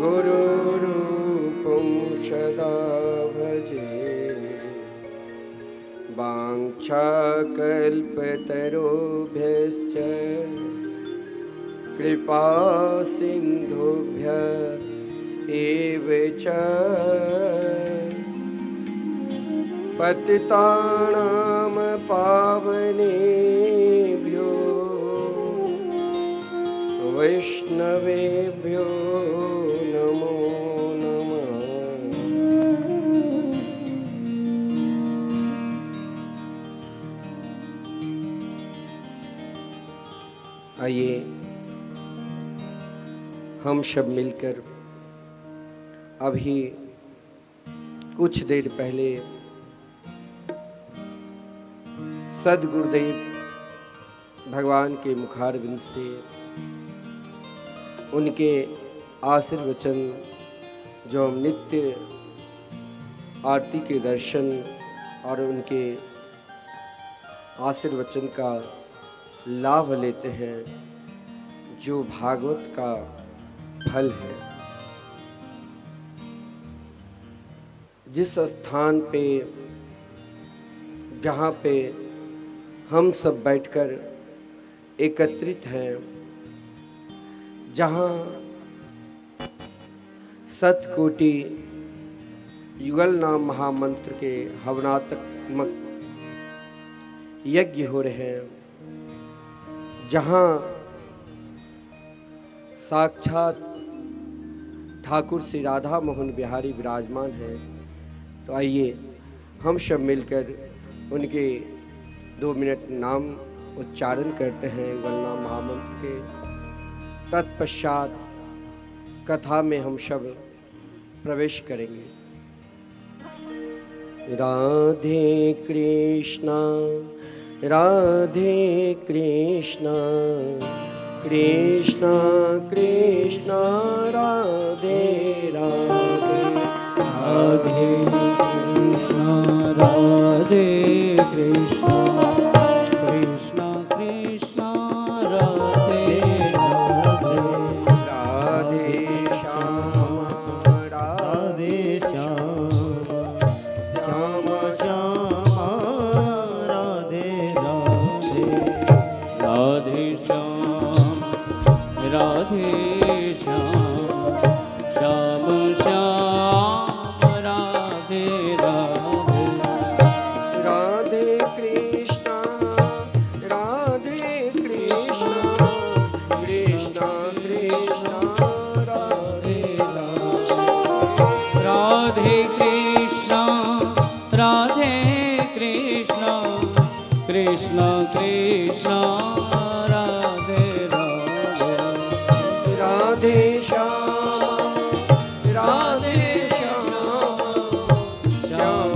गुरुरूपं सदा भजे वाञ्छाकल्पतरुभ्यश्च कृपा सिन्धुभ्य एव च पतितानां पावनेभ्यो वैष्णवेभ्यो नमो नमः। आइए हम सब मिलकर अभी कुछ देर पहले सद्गुरुदेव भगवान के मुखारविंद से उनके आशीर्वचन जो हम नित्य आरती के दर्शन और उनके आशीर्वचन का लाभ लेते हैं, जो भागवत का फल है। जिस स्थान पे जहाँ पे हम सब बैठकर एकत्रित हैं, जहाँ सतकोटि युगल नाम महामंत्र के हवनात्मक यज्ञ हो रहे हैं, जहाँ साक्षात ठाकुर श्री राधा मोहन बिहारी विराजमान हैं, तो आइए हम सब मिलकर उनके 2 मिनट नाम उच्चारण करते हैं युगल नाम महामंत्र के। तत्पश्चात कथा में हम सब प्रवेश करेंगे। राधे कृष्णा कृष्णा कृष्णा राधे राधे राधे कृष्णा राधे कृष्णा कृष्णा कृष्णा राधे राधे राधे श्याम राधे श्याम श्याम श्याम राधे राधे राधे श्याम राधे श्याम श्याम श्याम राधे राधे राधे कृष्णा कृष्णा कृष्णा कृष्णा राधे राधे कृष्णा कृष्णा कृष्णा कृष्णा राधे राधे राधे श्याम राधे श्याम श्याम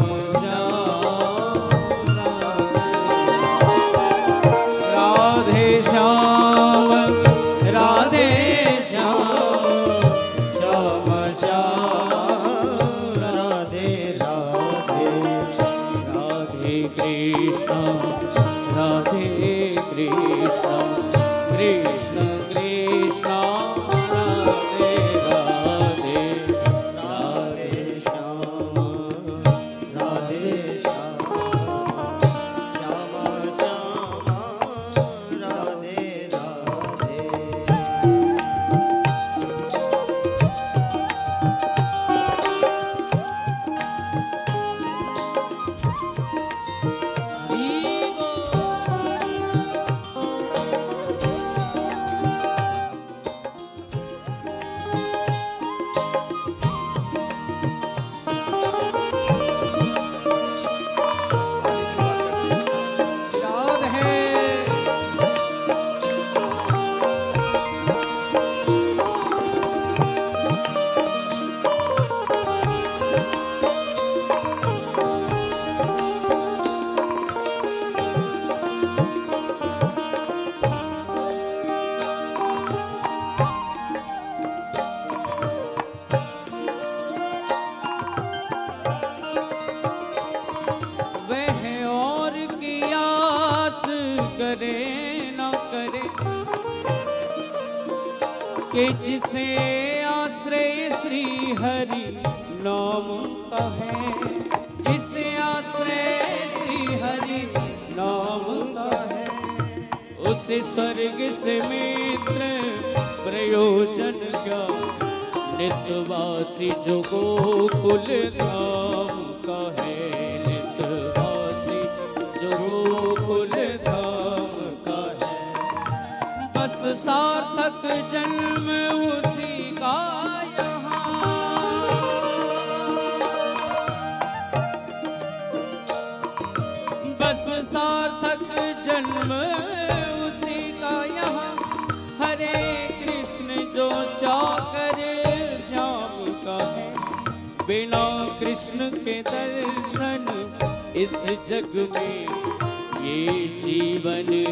राधे श्याम राधे श्याम श्याम श्याम राधे राधे राधे कृष्णा राधे कृष्णा कृष्ण कृष्णा राधे राधे राधे श्याम राधे श्याम श्याम श्याम राधे राधे करे न करे, कि जिसे आश्रय श्री हरि नाम का है, जिसे आश्रय श्री हरि नाम का है, उसे स्वर्ग से मित्र प्रयोजन क्या, नित्यवासी जो गोकुल धाम का है, नित्यवासी जो गोकुल धाम का है। बस सार्थक जन्म उसी का यहाँ, बस सार्थक जन्म उसी का यहाँ, हरे कृष्ण जो चाकर श्याम का है, बिना कृष्ण के दर्शन इस जग में ये जीवन ही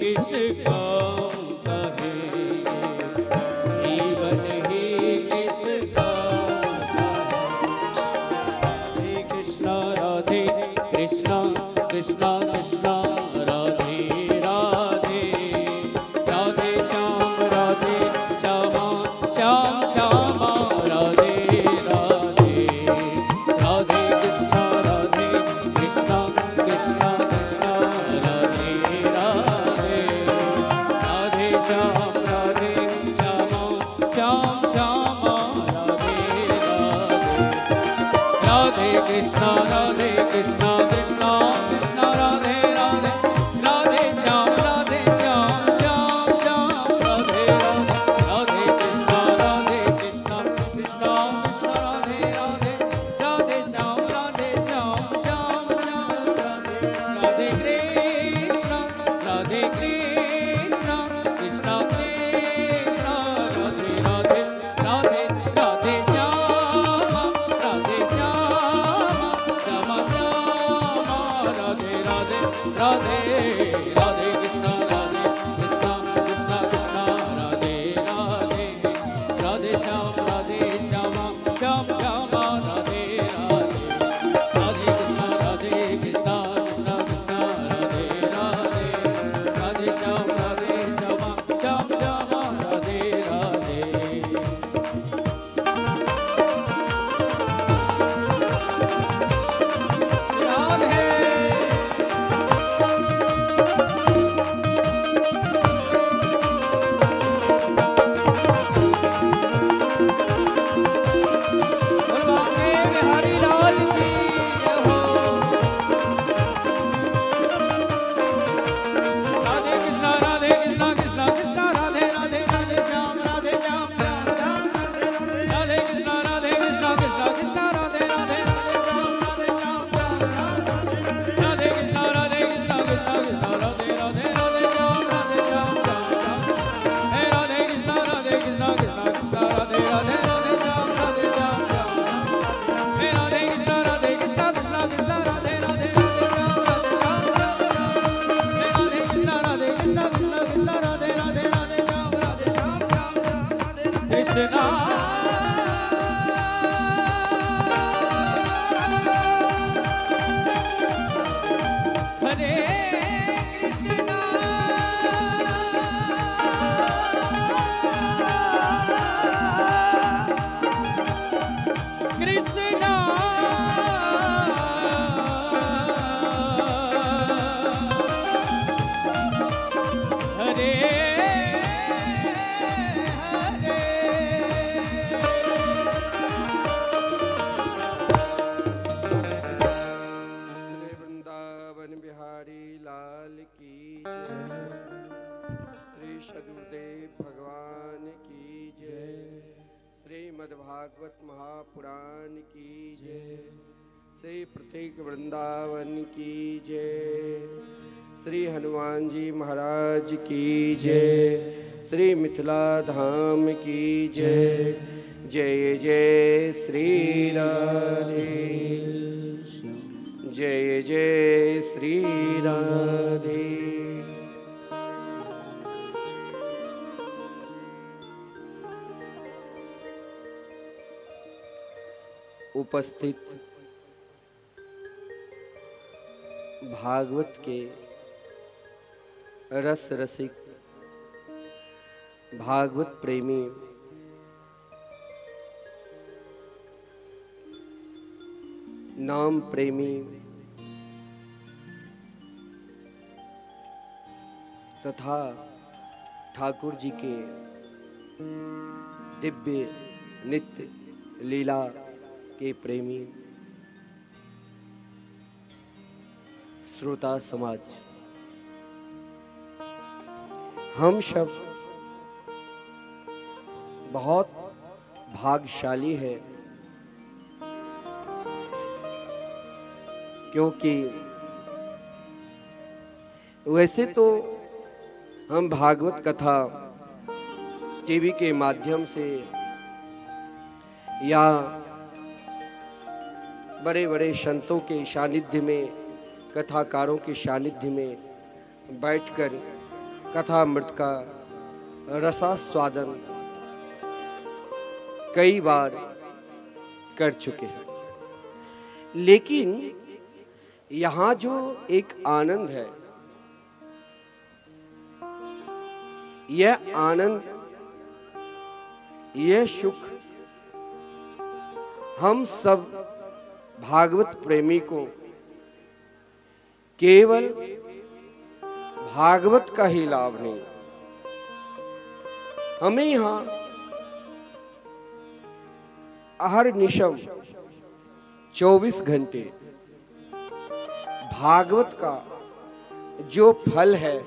किस काम का है, जीवन ही किस काम का है। राधे कृष्णा राधे कृष्णा कृष्णा कृष्णा राधे राधे, राधे श्याम राधे श्यामा श्याम श्यामा राधे राधे, राधे कृष्णा कृष्णा कृष्णा कृष्णा राधे राधे, राधे श्याम राधे श्यामा श्याम श्यामा राधे राधे, राधे कृष्णा कृष्णा कृष्णा कृष्णा राधे राधे, राधे श्याम श्याम श्याम राधे राधे, राधे कृष्णा कृष्णा कृष्णा राधे राधे, राधे श्याम श्याम श्याम राधे राधे, राधे कृष्णा कृष्णा कृष्णा राधे राधे, राधे राधे श्याम राधे श्याम श्याम श्याम राधे राधे, राधे राधे कृष्णा कृष्णा कृष्णा कृष्णा राधे राधे, राधे श्याम श्यामा श्याम श्यामा राधे राधे, राधे कृष्णा कृष्णा कृष्णा राधे राधे, राधे श्याम श्यामा श्याम श्यामा राधे राधे। भागवत महापुराण की जय, श्री प्रत्येक वृंदावन की जय, श्री हनुमान जी महाराज की जय, श्री मिथिला धाम की जय, जय जय श्री राधे, जय जय श्री राधे। उपस्थित भागवत के रस रसिक, भागवत प्रेमी, नाम प्रेमी तथा ठाकुर जी के दिव्य नित्य लीला के प्रेमी श्रोता समाज, हम सब बहुत भाग्यशाली है, क्योंकि वैसे तो हम भागवत कथा टीवी के माध्यम से या बड़े बड़े संतों के सानिध्य में, कथाकारों के सानिध्य में बैठकर कथामृत का रसास्वादन कई बार कर चुके हैं, लेकिन यहाँ जो एक आनंद है, यह आनंद, यह सुख हम सब भागवत प्रेमी को केवल भागवत का ही लाभ नहीं, हमें यहां हर निशम 24 घंटे भागवत का जो फल है,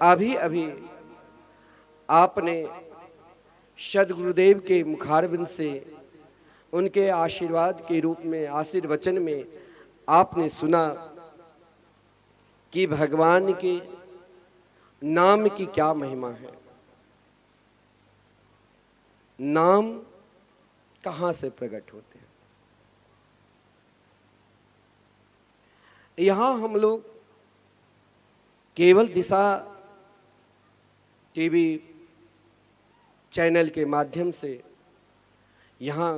अभी अभी आपने सद्गुरुदेव के मुखारबिंद से उनके आशीर्वाद के रूप में, आशीर्वचन में आपने सुना कि भगवान के नाम की क्या महिमा है, नाम कहां से प्रकट होते हैं। यहां हम लोग केवल दिशा टीवी चैनल के माध्यम से यहाँ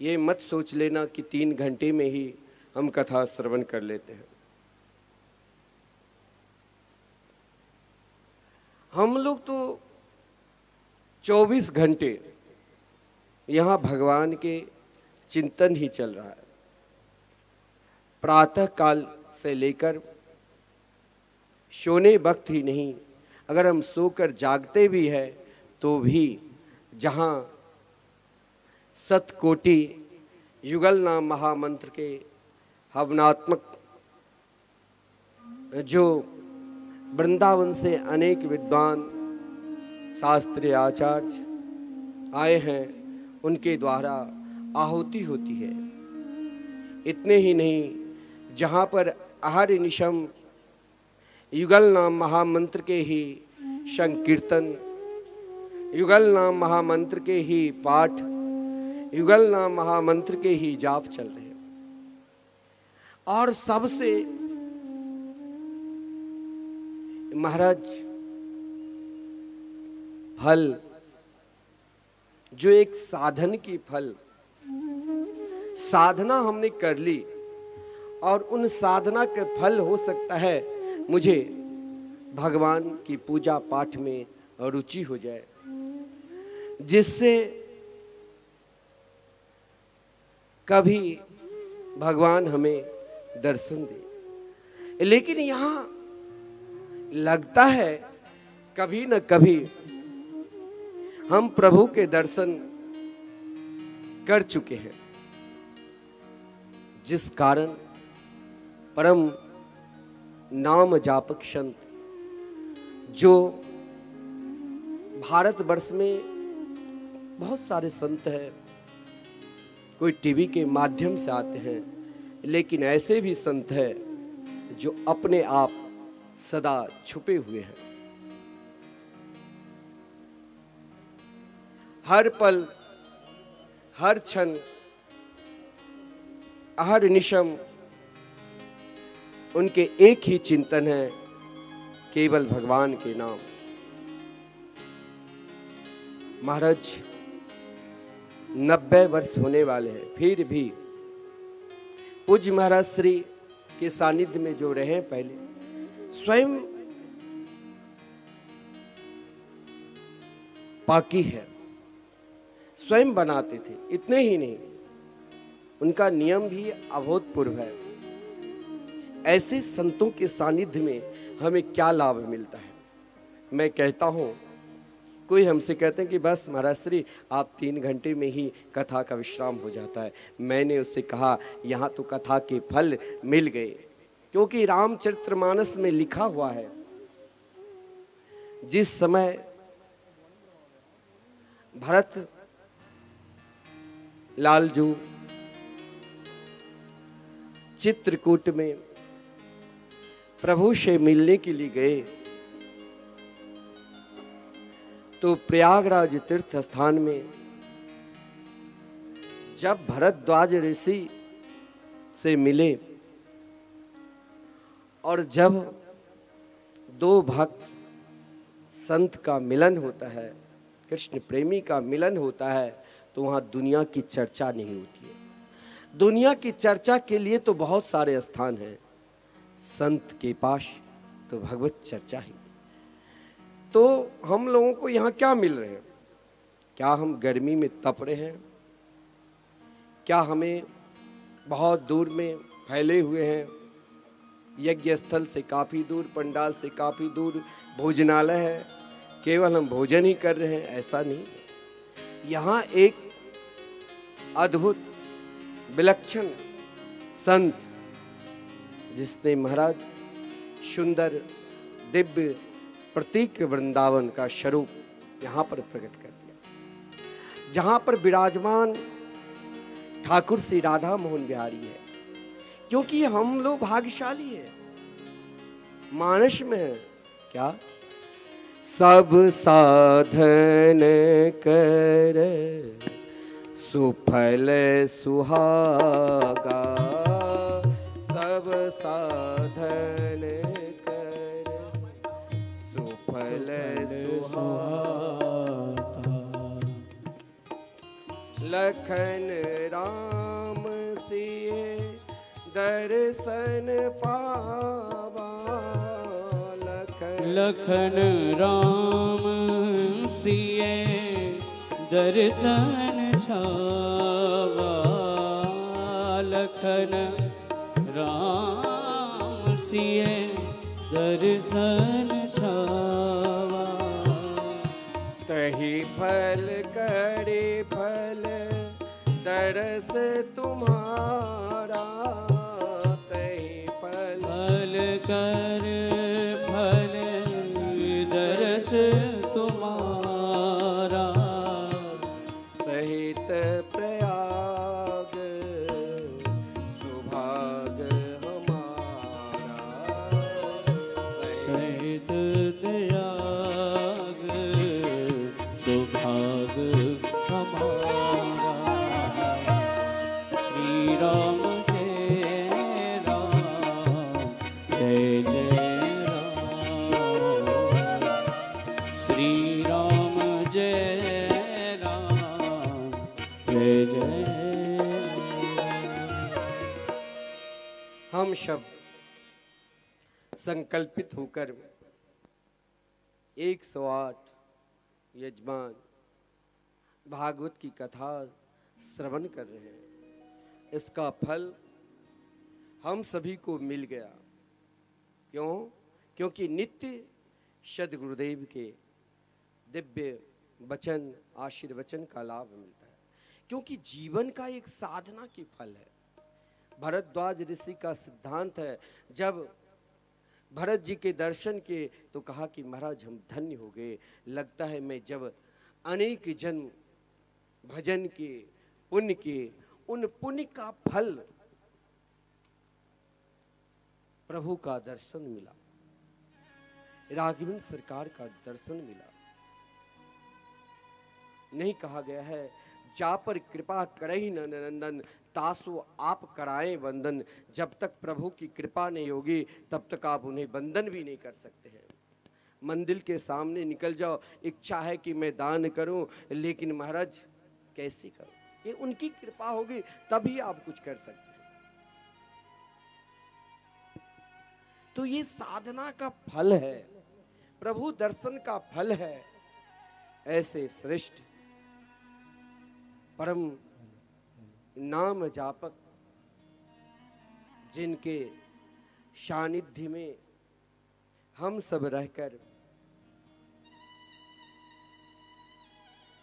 ये मत सोच लेना कि 3 घंटे में ही हम कथा श्रवण कर लेते हैं। हम लोग तो 24 घंटे यहाँ भगवान के चिंतन ही चल रहा है। प्रातः काल से लेकर सोने वक्त ही नहीं, अगर हम सोकर जागते भी हैं तो भी जहाँ सतकोटि युगल नाम महामंत्र के हवनात्मक जो वृंदावन से अनेक विद्वान शास्त्रीय आचार्य आए हैं, उनके द्वारा आहुति होती है। इतने ही नहीं, जहाँ पर आहर निशम युगल नाम महामंत्र के ही संकीर्तन, युगल नाम महामंत्र के ही पाठ, युगल नाम महामंत्र के ही जाप चल रहे हैं। और सबसे महाराज फल, जो एक साधन की फल, साधना हमने कर ली और उन साधना के फल हो सकता है मुझे भगवान की पूजा पाठ में रुचि हो जाए, जिससे कभी भगवान हमें दर्शन दे। लेकिन यहाँ लगता है कभी न कभी हम प्रभु के दर्शन कर चुके हैं, जिस कारण परम नाम जापक संत जो भारतवर्ष में बहुत सारे संत हैं, कोई टीवी के माध्यम से आते हैं, लेकिन ऐसे भी संत हैं जो अपने आप सदा छुपे हुए हैं। हर पल, हर क्षण, हर निशम उनके एक ही चिंतन है, केवल भगवान के नाम। महाराज 90 वर्ष होने वाले हैं, फिर भी पूज्य महाराज श्री के सानिध्य में जो रहे, पहले स्वयं पाकी है, स्वयं बनाते थे। इतने ही नहीं, उनका नियम भी अभूतपूर्व है। ऐसे संतों के सानिध्य में हमें क्या लाभ मिलता है? मैं कहता हूं, कोई हमसे कहते हैं कि बस महाराज श्री आप 3 घंटे में ही कथा का विश्राम हो जाता है। मैंने उससे कहा यहाँ तो कथा के फल मिल गए, क्योंकि रामचरितमानस में लिखा हुआ है, जिस समय भरत लालजू चित्रकूट में प्रभु से मिलने के लिए गए, तो प्रयागराज तीर्थ स्थान में जब भरद्वाज ऋषि से मिले और जब 2 भक्त संत का मिलन होता है, कृष्ण प्रेमी का मिलन होता है, तो वहां दुनिया की चर्चा नहीं होती है। दुनिया की चर्चा के लिए तो बहुत सारे स्थान हैं, संत के पास तो भगवत चर्चा ही। तो हम लोगों को यहाँ क्या मिल रहे हैं? क्या हम गर्मी में तप रहे हैं? क्या हमें बहुत दूर में फैले हुए हैं, यज्ञ स्थल से काफी दूर, पंडाल से काफी दूर भोजनालय है, केवल हम भोजन ही कर रहे हैं? ऐसा नहीं। यहाँ एक अद्भुत विलक्षण संत, जिसने महाराज सुंदर दिव्य प्रतीक वृंदावन का स्वरूप यहाँ पर प्रकट कर दिया, जहाँ पर विराजमान ठाकुर श्री राधा मोहन बिहारी है। क्योंकि हम लोग भाग्यशाली है, मानस में है क्या? सब साधन कर सुफल सुहागा, सब साधन कर सुफल सुहागा। लखन राम सिए दर्शन पावा, लखन राम सिए दर्शन छावा, लखन राम सिए दर्शन छावा। तही फल करे फल दरस तुम्हारा, तही फल कर फल दरस तुम्हारा। सहित प्रयाग सुभाग हमारा, सहित त्याग सुभाग हमारा। श्री राम जय राम, जय जय राम। श्री राम जय राम, जय जय राम। हम शब्द संकल्पित होकर 108 यजमान भागवत की कथा श्रवण कर रहे हैं। इसका फल हम सभी को मिल गया। क्यों? क्योंकि नित्य सद्गुरुदेव के दिव्य वचन, आशीर्वचन का लाभ मिलता है। क्योंकि जीवन का एक साधना की फल है। भरद्वाज ऋषि का सिद्धांत है, जब भरत जी के दर्शन के तो कहा कि महाराज हम धन्य हो गए। लगता है मैं जब अनेक जन्म भजन के, पुण्य के, उन पुण्य का फल प्रभु का दर्शन मिला, राघवेंद्र सरकार का दर्शन मिला। नहीं कहा गया है जा पर कृपा करहि नंदन, तासो आप कराएं वंदन। जब तक प्रभु की कृपा नहीं होगी तब तक आप उन्हें वंदन भी नहीं कर सकते हैं। मंदिर के सामने निकल जाओ, इच्छा है कि मैं दान करूं, लेकिन महाराज कैसे करूं? ये उनकी कृपा होगी तभी आप कुछ कर सकते हैं। तो ये साधना का फल है, प्रभु दर्शन का फल है। ऐसे श्रेष्ठ परम नाम जापक जिनके सानिध्य में हम सब रहकर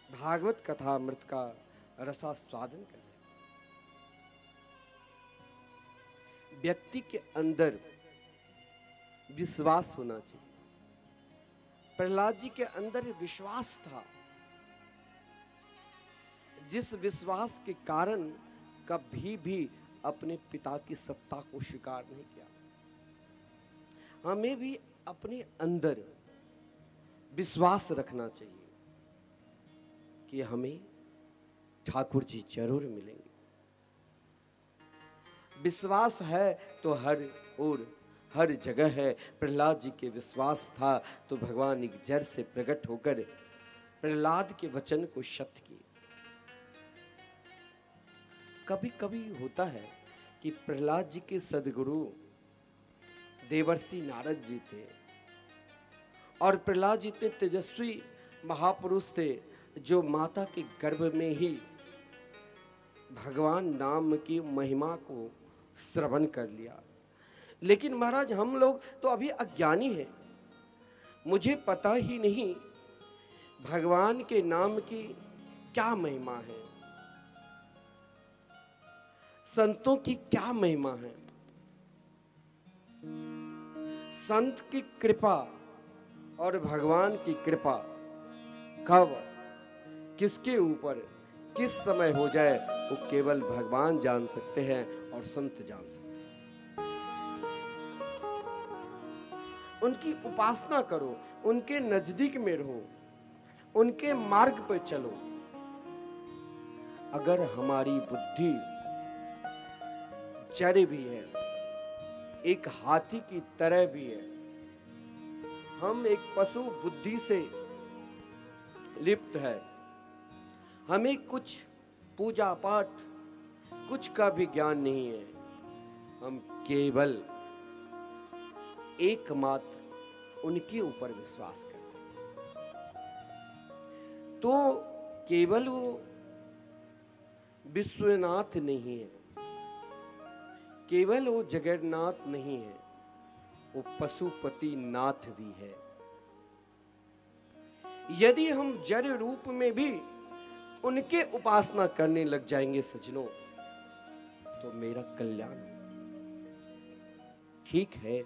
भागवत कथा अमृत का रसास्वादन कर रहे हैं। व्यक्ति के अंदर विश्वास होना चाहिए। प्रहलाद जी के अंदर विश्वास था, जिस विश्वास के कारण कभी भी अपने पिता की सत्ता को स्वीकार नहीं किया। हमें भी अपने अंदर विश्वास रखना चाहिए कि हमें ठाकुर जी जरूर मिलेंगे। विश्वास है तो हर ओर हर जगह है। प्रहलाद जी के विश्वास था तो भगवान एक जड़ से प्रकट होकर प्रहलाद के वचन को सत्य किए। कभी कभी होता है कि प्रहलाद जी के सदगुरु देवर्षि नारद जी थे और प्रहलाद जी इतने तेजस्वी महापुरुष थे जो माता के गर्भ में ही भगवान नाम की महिमा को श्रवण कर लिया। लेकिन महाराज हम लोग तो अभी अज्ञानी हैं, मुझे पता ही नहीं भगवान के नाम की क्या महिमा है, संतों की क्या महिमा है। संत की कृपा और भगवान की कृपा कब किसके ऊपर किस समय हो जाए वो केवल भगवान जान सकते हैं और संत जान सकते हैं। उनकी उपासना करो, उनके नजदीक में रहो, उनके मार्ग पर चलो। अगर हमारी बुद्धि जड़ भी है, एक हाथी की तरह भी है, हम एक पशु बुद्धि से लिप्त है, हमें कुछ पूजा पाठ कुछ का भी ज्ञान नहीं है, हम केवल एकमात्र उनके ऊपर विश्वास करते हैं, तो केवल वो विश्वनाथ नहीं है, केवल वो जगन्नाथ नहीं है, वो पशुपति नाथ भी है। यदि हम जड़ रूप में भी उनके उपासना करने लग जाएंगे सज्जनों, तो मेरा कल्याण। ठीक है,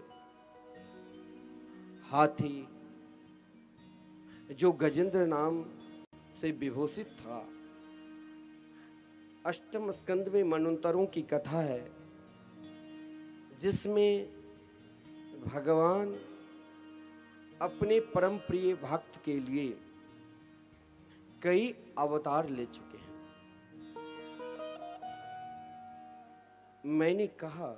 हाथी जो गजेंद्र नाम से विभूषित था, अष्टम स्कंद में मनवंतरों की कथा है जिसमें भगवान अपने परम प्रिय भक्त के लिए कई अवतार ले चुके हैं। मैंने कहा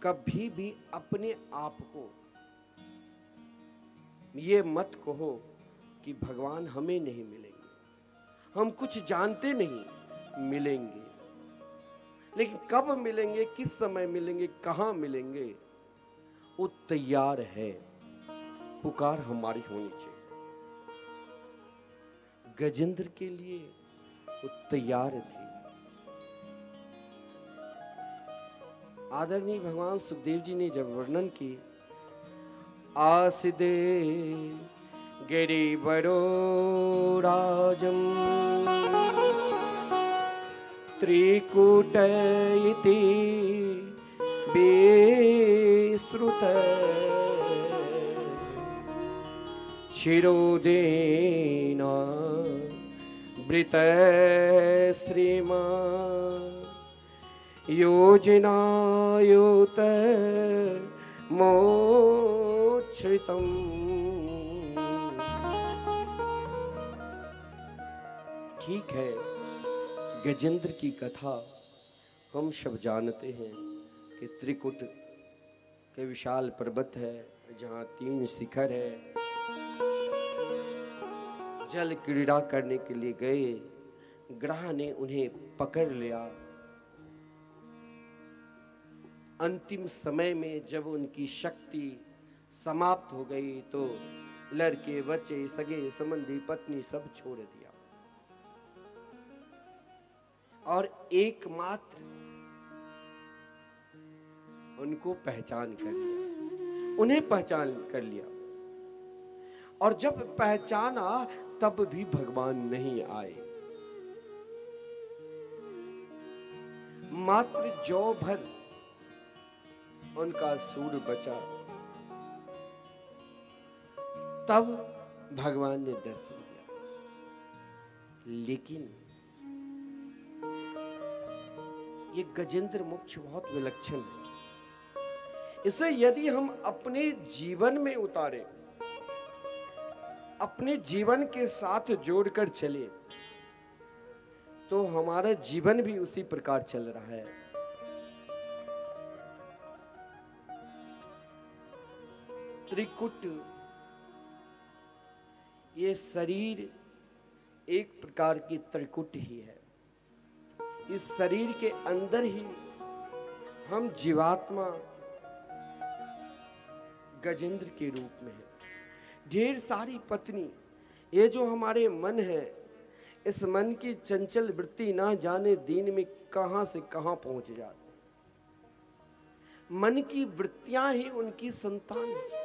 कभी भी अपने आप को ये मत कहो कि भगवान हमें नहीं मिलेंगे, हम कुछ जानते नहीं, मिलेंगे। लेकिन कब मिलेंगे, किस समय मिलेंगे, कहां मिलेंगे, वो तैयार है। पुकार हमारी होनी चाहिए। गजेंद्र के लिए वो तैयार थी। आदरणीय भगवान सुखदेव जी ने जब वर्णन की, आसिदे गिरिवरो राजम त्रिकूट इति विश्रुत शिरोदेन वृत श्रीमा योजनायुत मोच्छ्रितम्। ठीक है, गजेंद्र की कथा हम सब जानते हैं कि त्रिकुट के विशाल पर्वत है जहाँ 3 शिखर है। जल क्रीड़ा करने के लिए गए, ग्रह ने उन्हें पकड़ लिया। अंतिम समय में जब उनकी शक्ति समाप्त हो गई तो लड़के बच्चे सगे संबंधी पत्नी सब छोड़ दिया और एकमात्र उनको पहचान कर लिया, उन्हें पहचान कर लिया। और जब पहचाना तब भी भगवान नहीं आए। मात्र जौ भर उनका सूर बचा, तब भगवान ने दर्शन दिया। लेकिन ये गजेंद्र मोक्ष बहुत विलक्षण है। इसे यदि हम अपने जीवन में उतारें, अपने जीवन के साथ जोड़कर चले, तो हमारा जीवन भी उसी प्रकार चल रहा है। त्रिकुट, ये शरीर एक प्रकार की त्रिकुट ही है। इस शरीर के अंदर ही हम जीवात्मा गजेंद्र के रूप में है। ढेर सारी पत्नी, ये जो हमारे मन है, इस मन की चंचल वृत्ति ना जाने दिन में कहां से कहां पहुंच जाती। मन की वृत्तियां ही उनकी संतान है।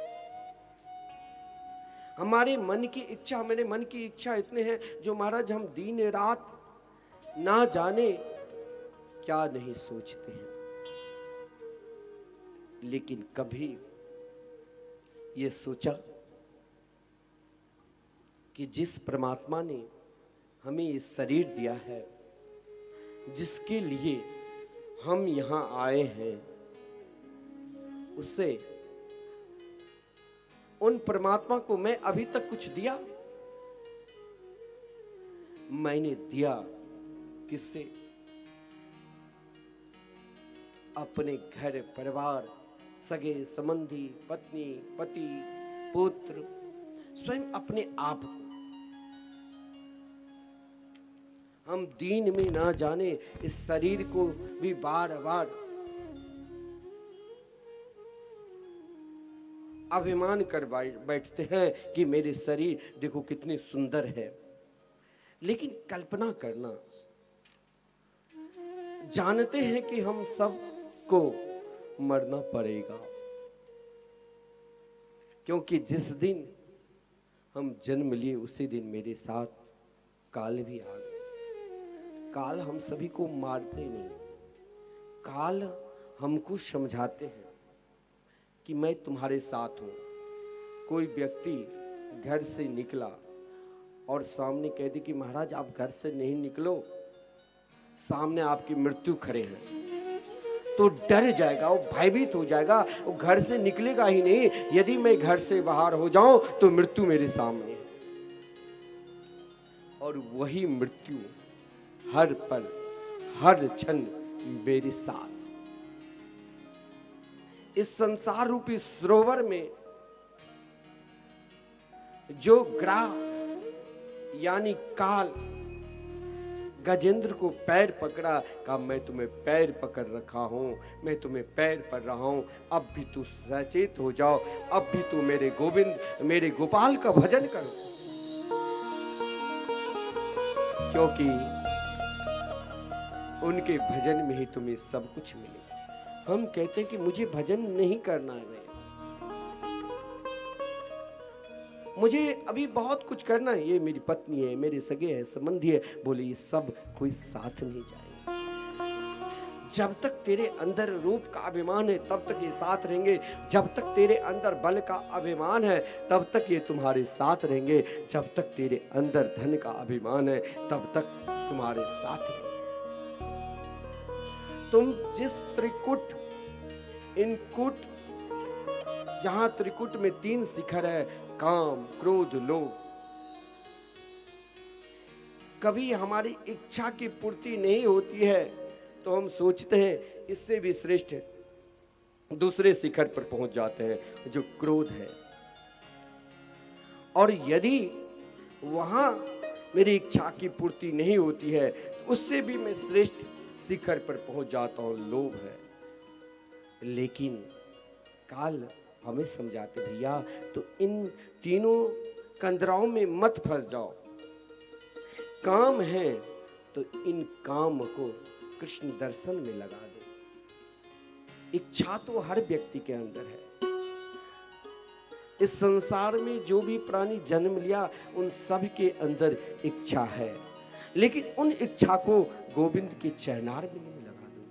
हमारे मन की इच्छा, मेरे मन की इच्छा इतने हैं जो महाराज हम दिन रात ना जाने क्या नहीं सोचते हैं। लेकिन कभी ये सोचा कि जिस परमात्मा ने हमें ये शरीर दिया है, जिसके लिए हम यहां आए हैं, उससे उन परमात्मा को मैं अभी तक कुछ दिया? मैंने दिया किससे? अपने घर परिवार, सगे संबंधी, पत्नी, पति, पुत्र, स्वयं अपने आप को। हम दीन में ना जाने इस शरीर को भी बार बार अभिमान कर बैठते हैं कि मेरे शरीर देखो कितने सुंदर है। लेकिन कल्पना करना, जानते हैं कि हम सबको मरना पड़ेगा, क्योंकि जिस दिन हम जन्म लिए उसी दिन मेरे साथ काल भी आ गया। काल हम सभी को मारते नहीं, काल हमको समझाते हैं कि मैं तुम्हारे साथ हूं। कोई व्यक्ति घर से निकला और सामने कह दी कि महाराज आप घर से नहीं निकलो, सामने आपकी मृत्यु खड़े हैं, तो डर जाएगा, वो भयभीत हो जाएगा, वो घर से निकलेगा ही नहीं। यदि मैं घर से बाहर हो जाऊं तो मृत्यु मेरे सामने है। और वही मृत्यु हर पल हर क्षण मेरे साथ। इस संसार रूपी सरोवर में जो ग्रह यानी काल गजेंद्र को पैर पकड़ा, कहा मैं तुम्हें पैर पकड़ रखा हूं, मैं तुम्हें पैर पकड़ रहा हूं, अब भी तू सचेत हो जाओ, अब भी तू मेरे गोविंद मेरे गोपाल का भजन करो, क्योंकि उनके भजन में ही तुम्हें सब कुछ मिलेगा। हम कहते हैं कि मुझे भजन नहीं करना है, मुझे अभी बहुत कुछ करना है, ये मेरी पत्नी है, मेरे सगे है, संबंधी है, बोले ये सब कोई साथ नहीं जाएगा। जब तक तेरे अंदर रूप का अभिमान है तब तक ये साथ रहेंगे, जब तक तेरे अंदर बल का अभिमान है तब तक ये तुम्हारे साथ रहेंगे, जब तक तेरे अंदर धन का अभिमान है तब तक तुम्हारे साथ रहेंगे। तुम जिस त्रिकुट, इनकुट, जहां त्रिकुट में 3 शिखर है, काम, क्रोध, लोभ, कभी हमारी इच्छा की पूर्ति नहीं होती है तो हम सोचते हैं इससे भी श्रेष्ठ दूसरे शिखर पर पहुंच जाते हैं जो क्रोध है। और यदि वहां मेरी इच्छा की पूर्ति नहीं होती है उससे भी मैं श्रेष्ठ शिखर पर पहुंच जाता हूं, लोभ है। लेकिन काल हमें समझाते भैया तो इन तीनों कंदराओं में मत फंस जाओ। काम है तो इन काम को कृष्ण दर्शन में लगा दो। इच्छा तो हर व्यक्ति के अंदर है। इस संसार में जो भी प्राणी जन्म लिया उन सब के अंदर इच्छा है, लेकिन उन इच्छा को गोविंद के चरणार में लगा दो।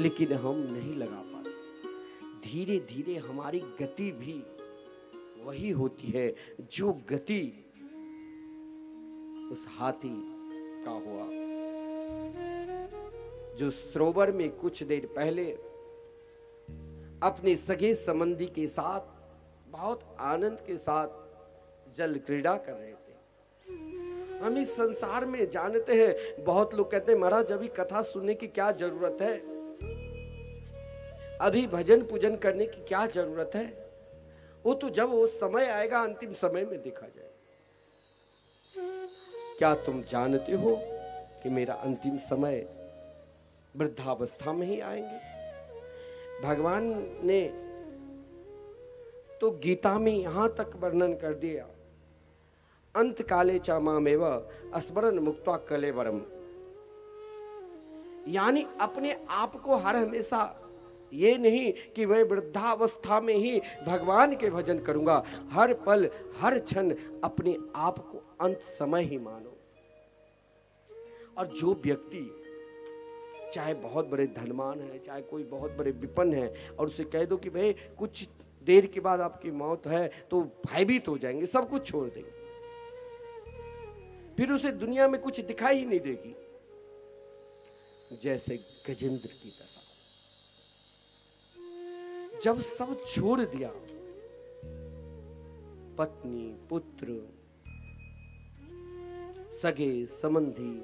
लेकिन हम नहीं लगा पाते। धीरे धीरे हमारी गति भी वही होती है जो गति उस हाथी का हुआ, जो सरोवर में कुछ देर पहले अपने सगे संबंधी के साथ बहुत आनंद के साथ जल क्रीड़ा कर रहे थे। हम इस संसार में जानते हैं, बहुत लोग कहते हैं महाराज अभी कथा सुनने की क्या जरूरत है, अभी भजन पूजन करने की क्या जरूरत है, वो तो जब वो समय आएगा अंतिम समय में देखा जाए। क्या तुम जानते हो कि मेरा अंतिम समय वृद्धावस्था में ही आएंगे? भगवान ने तो गीता में यहां तक वर्णन कर दिया, अंत काले च मामेव स्मरण मुक्त्वा कलेवरम, यानी अपने आप को हर हमेशा ये नहीं कि मैं वृद्धावस्था में ही भगवान के भजन करूंगा, हर पल हर क्षण अपने आप को अंत समय ही मानो। और जो व्यक्ति चाहे बहुत बड़े धनवान है, चाहे कोई बहुत बड़े विपन्न है, और उसे कह दो कि भाई कुछ देर के बाद आपकी मौत है, तो भयभीत हो जाएंगे, सब कुछ छोड़ देंगे, फिर उसे दुनिया में कुछ दिखाई ही नहीं देगी। जैसे गजेंद्र की दशा, जब सब छोड़ दिया, पत्नी पुत्र सगे संबंधी,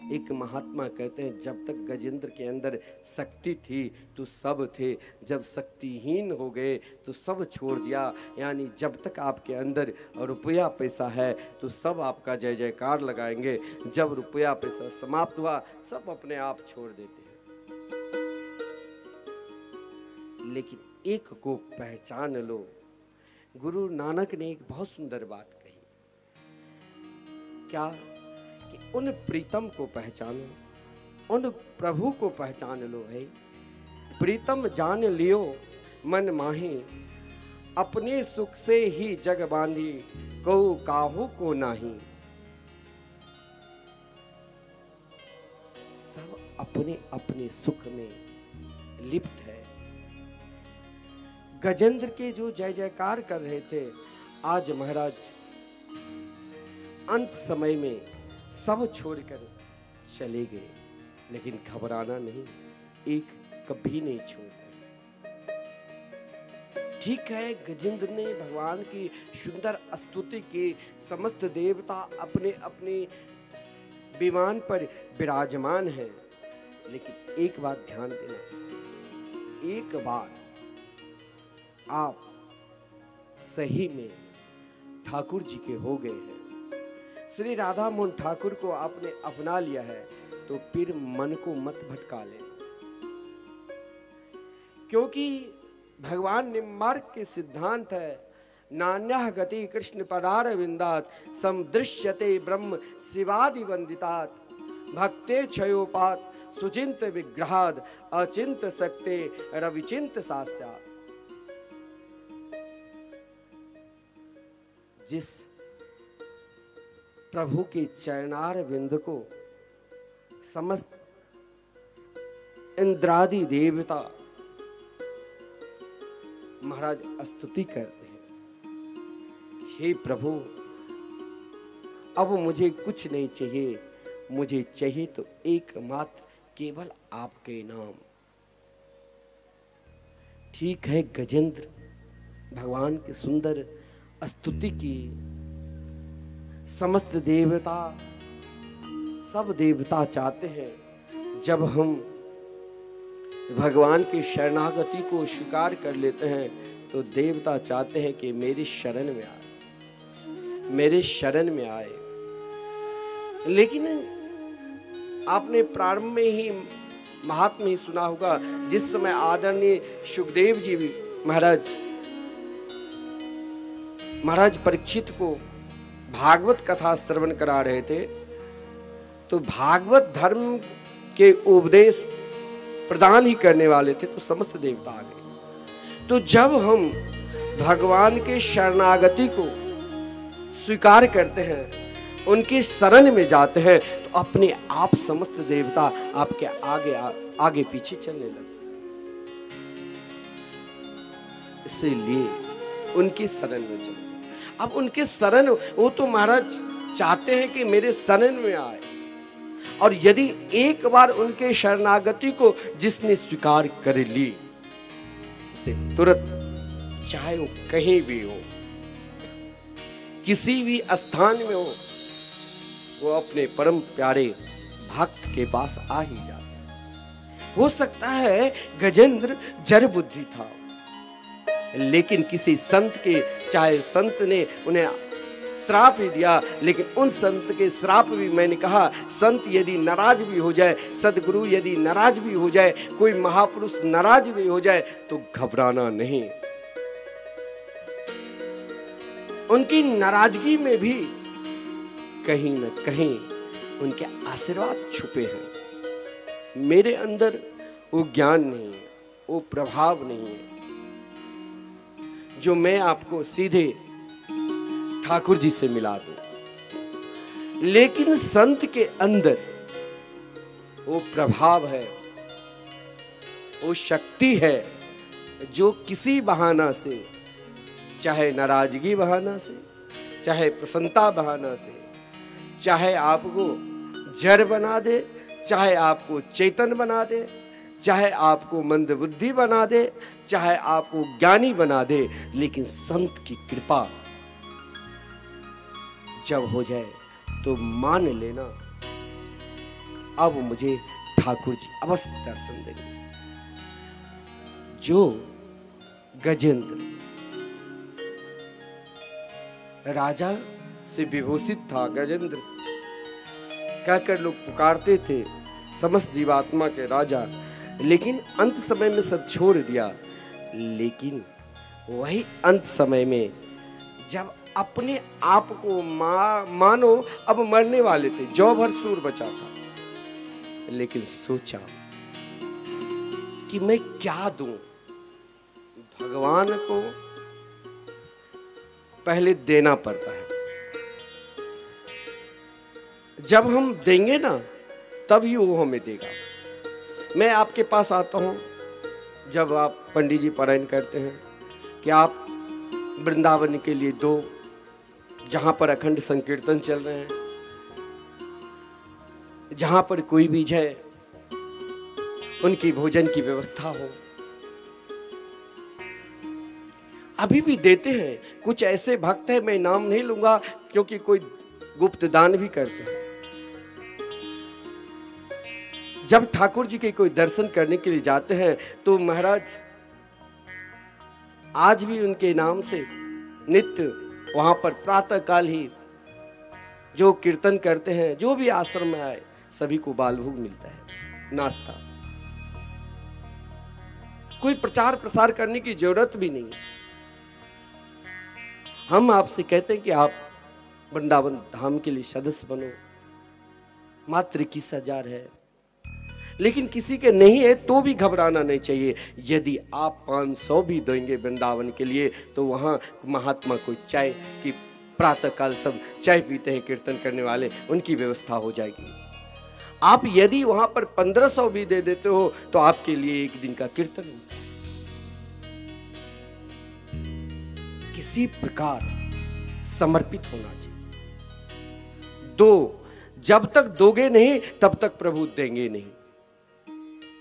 एक महात्मा कहते हैं जब तक गजेंद्र के अंदर शक्ति थी तो सब थे, जब शक्तिहीन हो गए तो सब छोड़ दिया। यानी जब तक आपके अंदर रुपया पैसा है तो सब आपका जय जयकार लगाएंगे, जब रुपया पैसा समाप्त हुआ सब अपने आप छोड़ देते हैं। लेकिन एक को पहचान लो। गुरु नानक ने एक बहुत सुंदर बात कही, क्या कि उन प्रीतम को पहचानो, उन प्रभु को पहचान लो। है प्रीतम जान लियो मन माही, अपने सुख से ही जग बांधी, कहू काहू को नाही। सब अपने अपने सुख में लिप्त है। गजेंद्र के जो जय जयकार कर रहे थे, आज महाराज अंत समय में सब छोड़कर चले गए, लेकिन घबराना नहीं, एक कभी नहीं छोड़ते। ठीक है, गजेंद्र ने भगवान की सुंदर स्तुति की, समस्त देवता अपने अपने विमान पर विराजमान हैं, लेकिन एक बात ध्यान देना, एक बार आप सही में ठाकुर जी के हो गए हैं, श्री राधा मोहन ठाकुर को आपने अपना लिया है, तो फिर मन को मत भटका ले, क्योंकि भगवान निम्बार्क के सिद्धांत है, नान्यः गति कृष्ण पदार विंदात समदृश्यते ब्रह्म शिवादि वंदितात, भक्ते क्षयोपात सुचिंत विग्रहाद अचिंत सक्ते रविचिंत सास्यात्। जिस प्रभु के चरणार विंद को समस्त इंद्रादि देवता महाराज स्तुति करते हैं, हे प्रभु अब मुझे कुछ नहीं चाहिए, मुझे चाहिए तो एकमात्र केवल आपके नाम। ठीक है, गजेंद्र भगवान की सुंदर स्तुति की, समस्त देवता सब देवता चाहते हैं जब हम भगवान की शरणागति को स्वीकार कर लेते हैं तो देवता चाहते हैं कि मेरी शरण में आए, मेरे शरण में आए। लेकिन आपने प्रारंभ में ही महात्मा ही सुना होगा, जिस समय आदरणीय सुखदेव जी भी महाराज परीक्षित को भागवत कथा श्रवण करा रहे थे, तो भागवत धर्म के उपदेश प्रदान ही करने वाले थे, तो समस्त देवता आ गए। तो जब हम भगवान के शरणागति को स्वीकार करते हैं, उनके शरण में जाते हैं, तो अपने आप समस्त देवता आपके आगे पीछे चलने लगे। इसीलिए उनकी शरण में चलो। अब उनके शरण, वो तो महाराज चाहते हैं कि मेरे शरण में आए, और यदि एक बार उनके शरणागति को जिसने स्वीकार कर ली, उसे तुरंत, चाहे वो कहीं भी हो, किसी भी स्थान में हो, वो अपने परम प्यारे भक्त के पास आ ही जाता है। हो सकता है गजेंद्र जड़ बुद्धि था, लेकिन किसी संत के, चाहे संत ने उन्हें श्राप ही दिया, लेकिन उन संत के श्राप भी, मैंने कहा, संत यदि नाराज भी हो जाए, सदगुरु यदि नाराज भी हो जाए, कोई महापुरुष नाराज भी हो जाए, तो घबराना नहीं। उनकी नाराजगी में भी कहीं न कहीं उनके आशीर्वाद छुपे हैं। मेरे अंदर वो ज्ञान नहीं है, वो प्रभाव नहीं है जो मैं आपको सीधे ठाकुर जी से मिला दूं, लेकिन संत के अंदर वो प्रभाव है, वो शक्ति है, जो किसी बहाना से, चाहे नाराजगी बहाना से, चाहे प्रसन्नता बहाना से, चाहे आपको जड़ बना दे, चाहे आपको चेतन बना दे, चाहे आपको मंद बुद्धि बना दे, चाहे आपको ज्ञानी बना दे, लेकिन संत की कृपा जब हो जाए तो मान लेना, अब मुझे ठाकुर जी अवश्य दर्शन देंगे। जो गजेंद्र राजा से विभूषित था, गजेंद्र कहकर लोग पुकारते थे, समस्त जीवात्मा के राजा, लेकिन अंत समय में सब छोड़ दिया। लेकिन वही अंत समय में जब अपने आप को मानो अब मरने वाले थे, जौ भर सूर बचा था, लेकिन सोचा कि मैं क्या दूं भगवान को, पहले देना पड़ता है। जब हम देंगे ना, तभी वो हमें देगा। मैं आपके पास आता हूं, जब आप पंडित जी पारायण करते हैं कि आप वृंदावन के लिए दो, जहां पर अखंड संकीर्तन चल रहे हैं, जहां पर कोई भी है उनकी भोजन की व्यवस्था हो, अभी भी देते हैं। कुछ ऐसे भक्त हैं, मैं नाम नहीं लूंगा क्योंकि कोई गुप्त दान भी करते हैं। जब ठाकुर जी के कोई दर्शन करने के लिए जाते हैं, तो महाराज आज भी उनके नाम से नित्य वहां पर प्रातः काल ही जो कीर्तन करते हैं, जो भी आश्रम में आए, सभी को बाल भोग मिलता है, नाश्ता। कोई प्रचार प्रसार करने की जरूरत भी नहीं। हम आपसे कहते हैं कि आप वृंदावन धाम के लिए सदस्य बनो, मात्र 21,000 है, लेकिन किसी के नहीं है तो भी घबराना नहीं चाहिए। यदि आप 500 भी देंगे वृंदावन के लिए, तो वहां महात्मा को चाय की, प्रातः काल सब चाय पीते हैं कीर्तन करने वाले, उनकी व्यवस्था हो जाएगी। आप यदि वहां पर 1500 भी दे देते हो, तो आपके लिए एक दिन का कीर्तन होता है। किसी प्रकार समर्पित होना चाहिए। दो, जब तक दोगे नहीं तब तक प्रभु देंगे नहीं।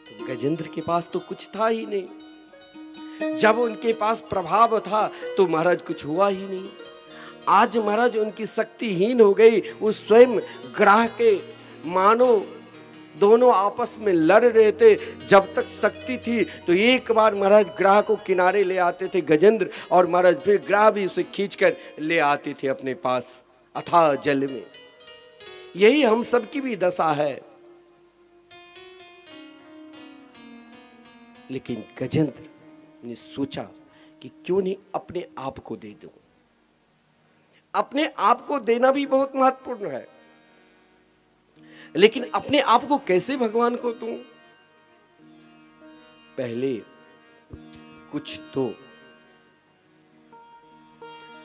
तो गजेंद्र के पास तो कुछ था ही नहीं। जब उनके पास प्रभाव था तो महाराज कुछ हुआ ही नहीं। आज महाराज उनकी शक्तिहीन हो गई। वो स्वयं ग्राह के मानो दोनों आपस में लड़ रहे थे। जब तक शक्ति थी तो एक बार महाराज ग्राह को किनारे ले आते थे गजेंद्र, और महाराज फिर ग्राह भी उसे खींचकर ले आते थे अपने पास अथाह जल में। यही हम सबकी भी दशा है। लेकिन गजेंद्र ने सोचा कि क्यों नहीं अपने आप को दे दूं। अपने आप को देना भी बहुत महत्वपूर्ण है, लेकिन अपने आप को कैसे भगवान को दूं? पहले कुछ दो।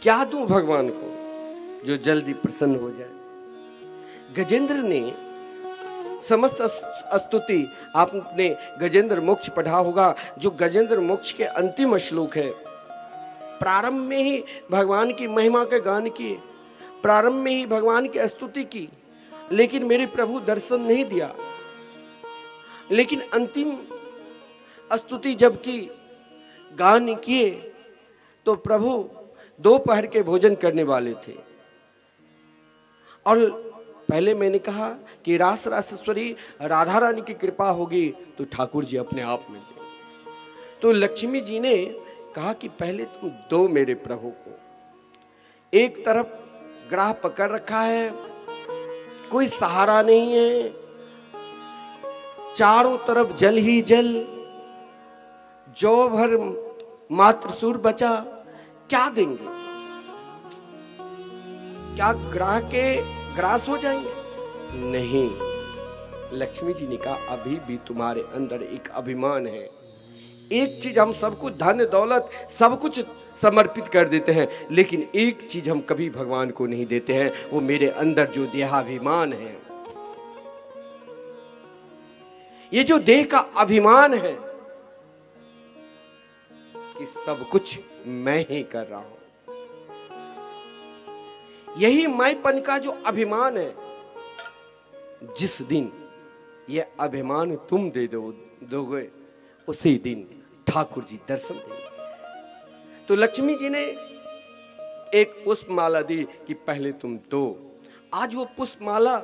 क्या दूं भगवान को जो जल्दी प्रसन्न हो जाए? गजेंद्र ने समस्त स्तुति, आपने गजेंद्र मोक्ष पढ़ा होगा, जो गजेंद्र मोक्ष के अंतिम श्लोक है। प्रारंभ में ही भगवान की महिमा के गान किए, प्रारंभ में ही भगवान की स्तुति की, लेकिन मेरे प्रभु दर्शन नहीं दिया। लेकिन अंतिम स्तुति जब की, गान किए, तो प्रभु दोपहर के भोजन करने वाले थे। और पहले मैंने कहा कि रास रासेश्वरी राधा रानी की कृपा होगी तो ठाकुर जी अपने आप मिल जाएंगे। तो लक्ष्मी जी ने कहा कि पहले तुम दो मेरे प्रभु को। एक तरफ ग्राह पकड़ रखा है, कोई सहारा नहीं है, चारों तरफ जल ही जल, जो भर मात्र सूर बचा, क्या देंगे? क्या ग्राह के ग्रास हो जाएंगे? नहीं। लक्ष्मी जी ने कहा अभी भी तुम्हारे अंदर एक अभिमान है। एक चीज हम सब कुछ, धन दौलत सब कुछ समर्पित कर देते हैं, लेकिन एक चीज हम कभी भगवान को नहीं देते हैं, वो मेरे अंदर जो देहाभिमान है। ये जो देह का अभिमान है कि सब कुछ मैं ही कर रहा हूं, यही मैंपन का जो अभिमान है, जिस दिन ये अभिमान तुम दे दोगे, उसी दिन ठाकुर जी दर्शन देंगे। तो लक्ष्मी जी ने एक पुष्पमाला दी कि पहले तुम दो। आज वो पुष्पमाला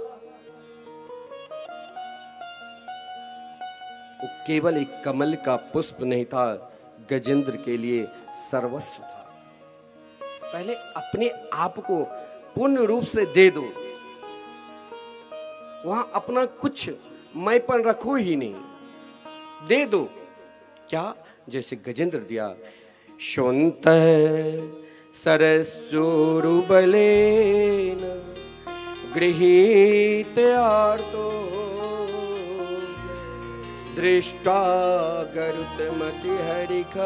वो केवल एक कमल का पुष्प नहीं था, गजेंद्र के लिए सर्वस्व था। पहले अपने आप को पूर्ण रूप से दे दो, वहां अपना कुछ मैंपन रखो ही नहीं, दे दो। क्या? जैसे गजेंद्र दिया, शोन्त सरस्वरूबलेन गृहीत आर्तो दृष्टा गरुतमति हरिख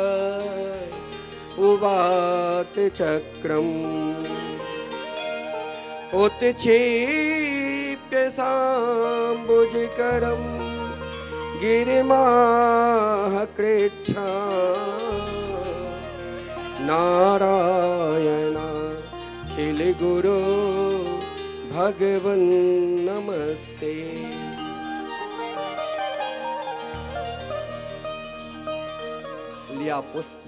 उवात चक्रम उत्क्षेप्य सांबुजकरम गिरिमाह कृच्छा नारायण खिल गुरु भगवन नमस्ते। लिया पुष्प,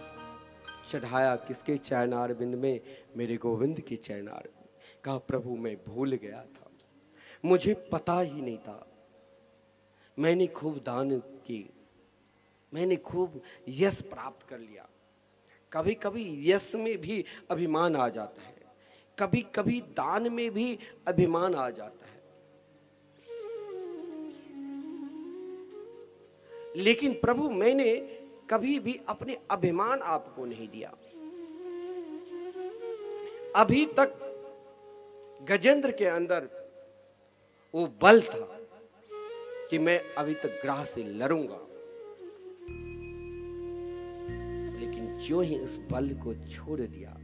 चढ़ाया किसके चरणारविंद में? मेरे गोविंद के चरणारविंद। कहा प्रभु मैं भूल गया था, मुझे पता ही नहीं था। मैंने खूब दान की, मैंने खूब यश प्राप्त कर लिया। कभी कभी यश में भी अभिमान आ जाता है, कभी कभी दान में भी अभिमान आ जाता है। लेकिन प्रभु मैंने कभी भी अपने अभिमान आपको नहीं दिया। अभी तक गजेंद्र के अंदर वो बल था कि मैं अभी तक ग्राह से लड़ूंगा, लेकिन जो ही उस बल को छोड़ दिया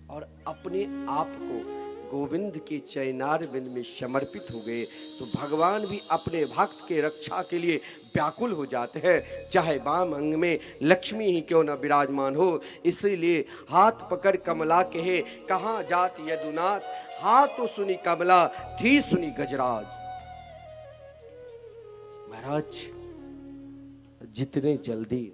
और अपने आप को गोविंद के चरणारविंद में समर्पित हो गए, तो भगवान भी अपने भक्त के रक्षा के लिए व्याकुल हो जाते हैं, चाहे वाम अंग में लक्ष्मी ही क्यों न विराजमान हो। इसीलिए हाथ पकड़ कमला कहे, कहाँ जात यदुनाथ, हाथ तो सुनी कमला थी सुनी गजराज। महाराज, जितने जल्दी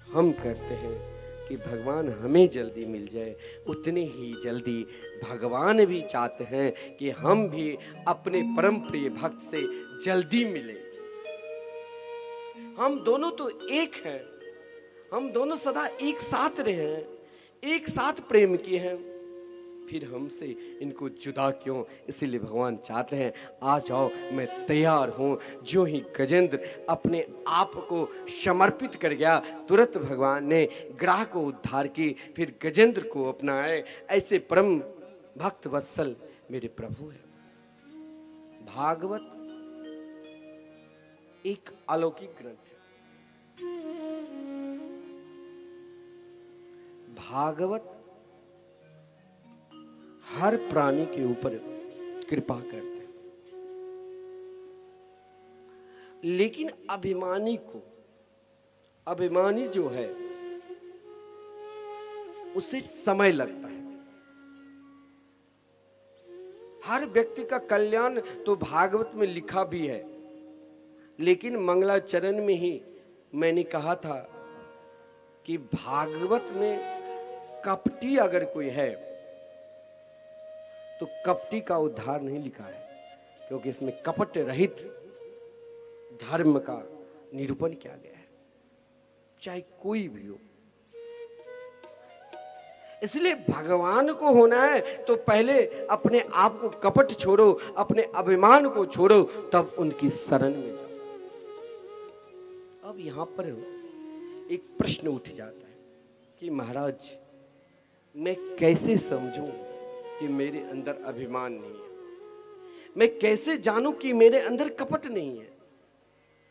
हम करते हैं कि भगवान हमें जल्दी मिल जाए, उतने ही जल्दी भगवान भी चाहते हैं कि हम भी अपने परम प्रिय भक्त से जल्दी मिले। हम दोनों तो एक हैं, हम दोनों सदा एक साथ रहे हैं, एक साथ प्रेम किए हैं, फिर हमसे इनको जुदा क्यों? इसीलिए भगवान चाहते हैं आ जाओ, मैं तैयार हूँ। जो ही गजेंद्र अपने आप को समर्पित कर गया, तुरंत भगवान ने ग्राह को उद्धार की, फिर गजेंद्र को अपनाए। ऐसे परम भक्त वत्सल मेरे प्रभु है। भागवत एक अलौकिक ग्रंथ है। भागवत हर प्राणी के ऊपर कृपा करते हैं, लेकिन अभिमानी जो है उसे समय लगता है। हर व्यक्ति का कल्याण तो भागवत में लिखा भी है, लेकिन मंगलाचरण में ही मैंने कहा था कि भागवत में कपटी अगर कोई है तो कपटी का उद्धार नहीं लिखा है, क्योंकि इसमें कपट रहित धर्म का निरूपण किया गया है, चाहे कोई भी हो। इसलिए भगवान को होना है तो पहले अपने आप को कपट छोड़ो, अपने अभिमान को छोड़ो, तब उनकी शरण में जाओ। अब यहां पर एक प्रश्न उठ जाता है कि महाराज मैं कैसे समझूं कि मेरे अंदर अभिमान नहीं है? मैं कैसे जानूं कि मेरे अंदर कपट नहीं है?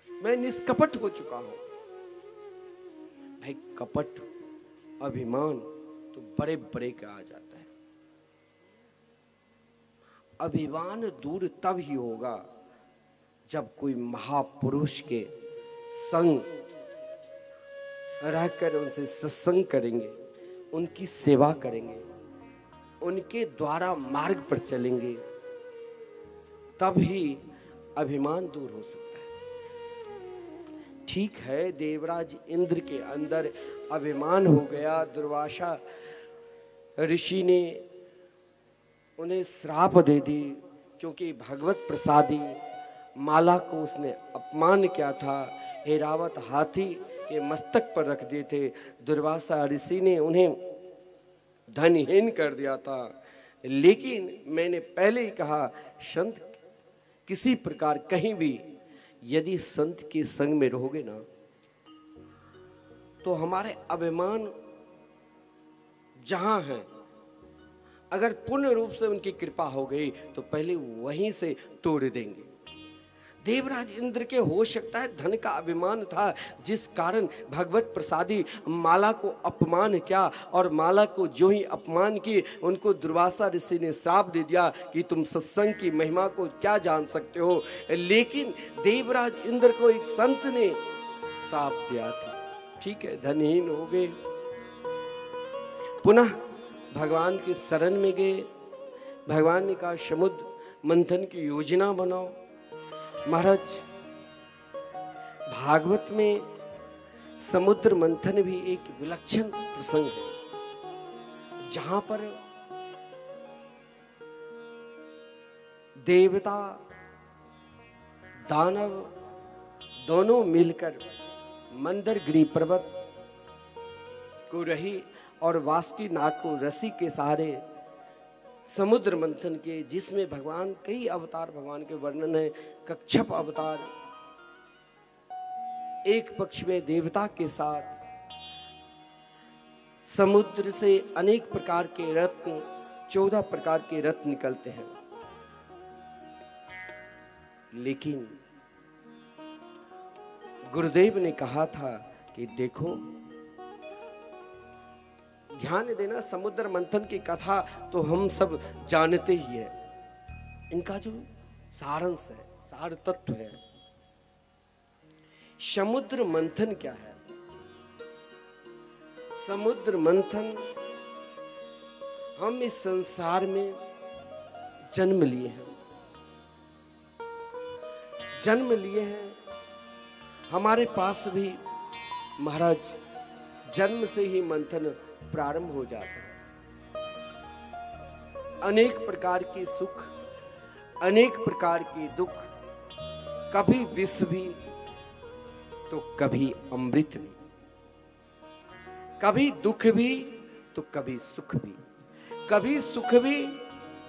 मैं निष्कपट हो चुका हूं। भाई कपट अभिमान तो बड़े बड़े का आ जाता है। अभिमान दूर तब ही होगा जब कोई महापुरुष के संग रहकर उनसे सत्संग करेंगे, उनकी सेवा करेंगे, उनके द्वारा मार्ग पर चलेंगे, तब ही अभिमान दूर हो सकता है। ठीक है, देवराज इंद्र के अंदर अभिमान हो गया, दुर्वासा ऋषि ने उन्हें श्राप दे दी, क्योंकि भगवत प्रसादी माला को उसने अपमान किया था। ऐरावत हाथी के मस्तक पर रख दिए थे। दुर्वासा ऋषि ने उन्हें धनहीन कर दिया था। लेकिन मैंने पहले ही कहा, संत किसी प्रकार कहीं भी यदि संत के संग में रहोगे ना, तो हमारे अभिमान जहां है, अगर पूर्ण रूप से उनकी कृपा हो गई तो पहले वहीं से तोड़ देंगे। देवराज इंद्र के हो सकता है धन का अभिमान था, जिस कारण भगवत प्रसादी माला को अपमान किया, और माला को जो ही अपमान की, उनको दुर्वासा ऋषि ने श्राप दे दिया कि तुम सत्संग की महिमा को क्या जान सकते हो। लेकिन देवराज इंद्र को एक संत ने श्राप दिया था। ठीक है, धनहीन हो गए, पुनः भगवान की शरण में गए। भगवान ने कहा समुद्र मंथन की योजना बनाओ। महाराज भागवत में समुद्र मंथन भी एक विलक्षण प्रसंग है, जहां पर देवता दानव दोनों मिलकर मंदरगिरी पर्वत को रही और वासुकी नाग को रस्सी के सहारे समुद्र मंथन के, जिसमें भगवान कई अवतार भगवान के वर्णन है। कच्छप अवतार, एक पक्ष में देवता के साथ समुद्र से अनेक प्रकार के रत्न, 14 प्रकार के रत्न निकलते हैं। लेकिन गुरुदेव ने कहा था कि देखो, ध्यान देना, समुद्र मंथन की कथा तो हम सब जानते ही है। इनका जो सारांश है, सार तत्व है, समुद्र मंथन क्या है? समुद्र मंथन, हम इस संसार में जन्म लिए हैं, हमारे पास भी महाराज जन्म से ही मंथन प्रारंभ हो जाता है। अनेक प्रकार के सुख, अनेक प्रकार के दुख, कभी विष भी तो कभी अमृत भी, कभी दुख भी तो कभी सुख भी। कभी सुख भी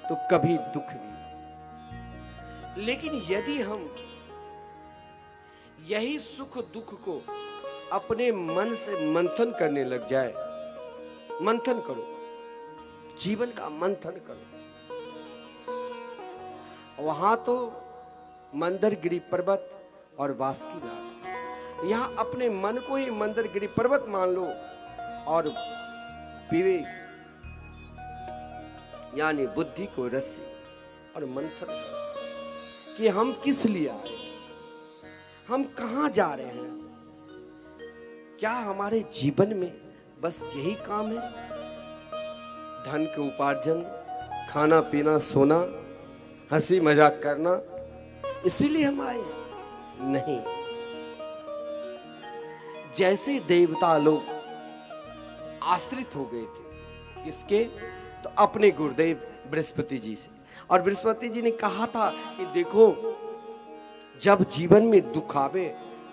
तो कभी दुख भी। लेकिन यदि हम यही सुख दुख को अपने मन से मंथन करने लग जाए, मंथन करो, जीवन का मंथन करो, वहां तो मंदरगिरी पर्वत और बासुकी नाथ, यहां अपने मन को ही मंदरगिरी पर्वत मान लो और विवेक यानी बुद्धि को रस्सी और मंथन करो कि हम किस लिए आए, हम कहां जा रहे हैं, क्या हमारे जीवन में बस यही काम है, धन के उपार्जन, खाना पीना सोना, हंसी मजाक करना, इसीलिए हम आए? नहीं। जैसे देवता लोग आश्रित हो गए थे किसके, तो अपने गुरुदेव बृहस्पति जी से, और बृहस्पति जी ने कहा था कि देखो जब जीवन में दुख आवे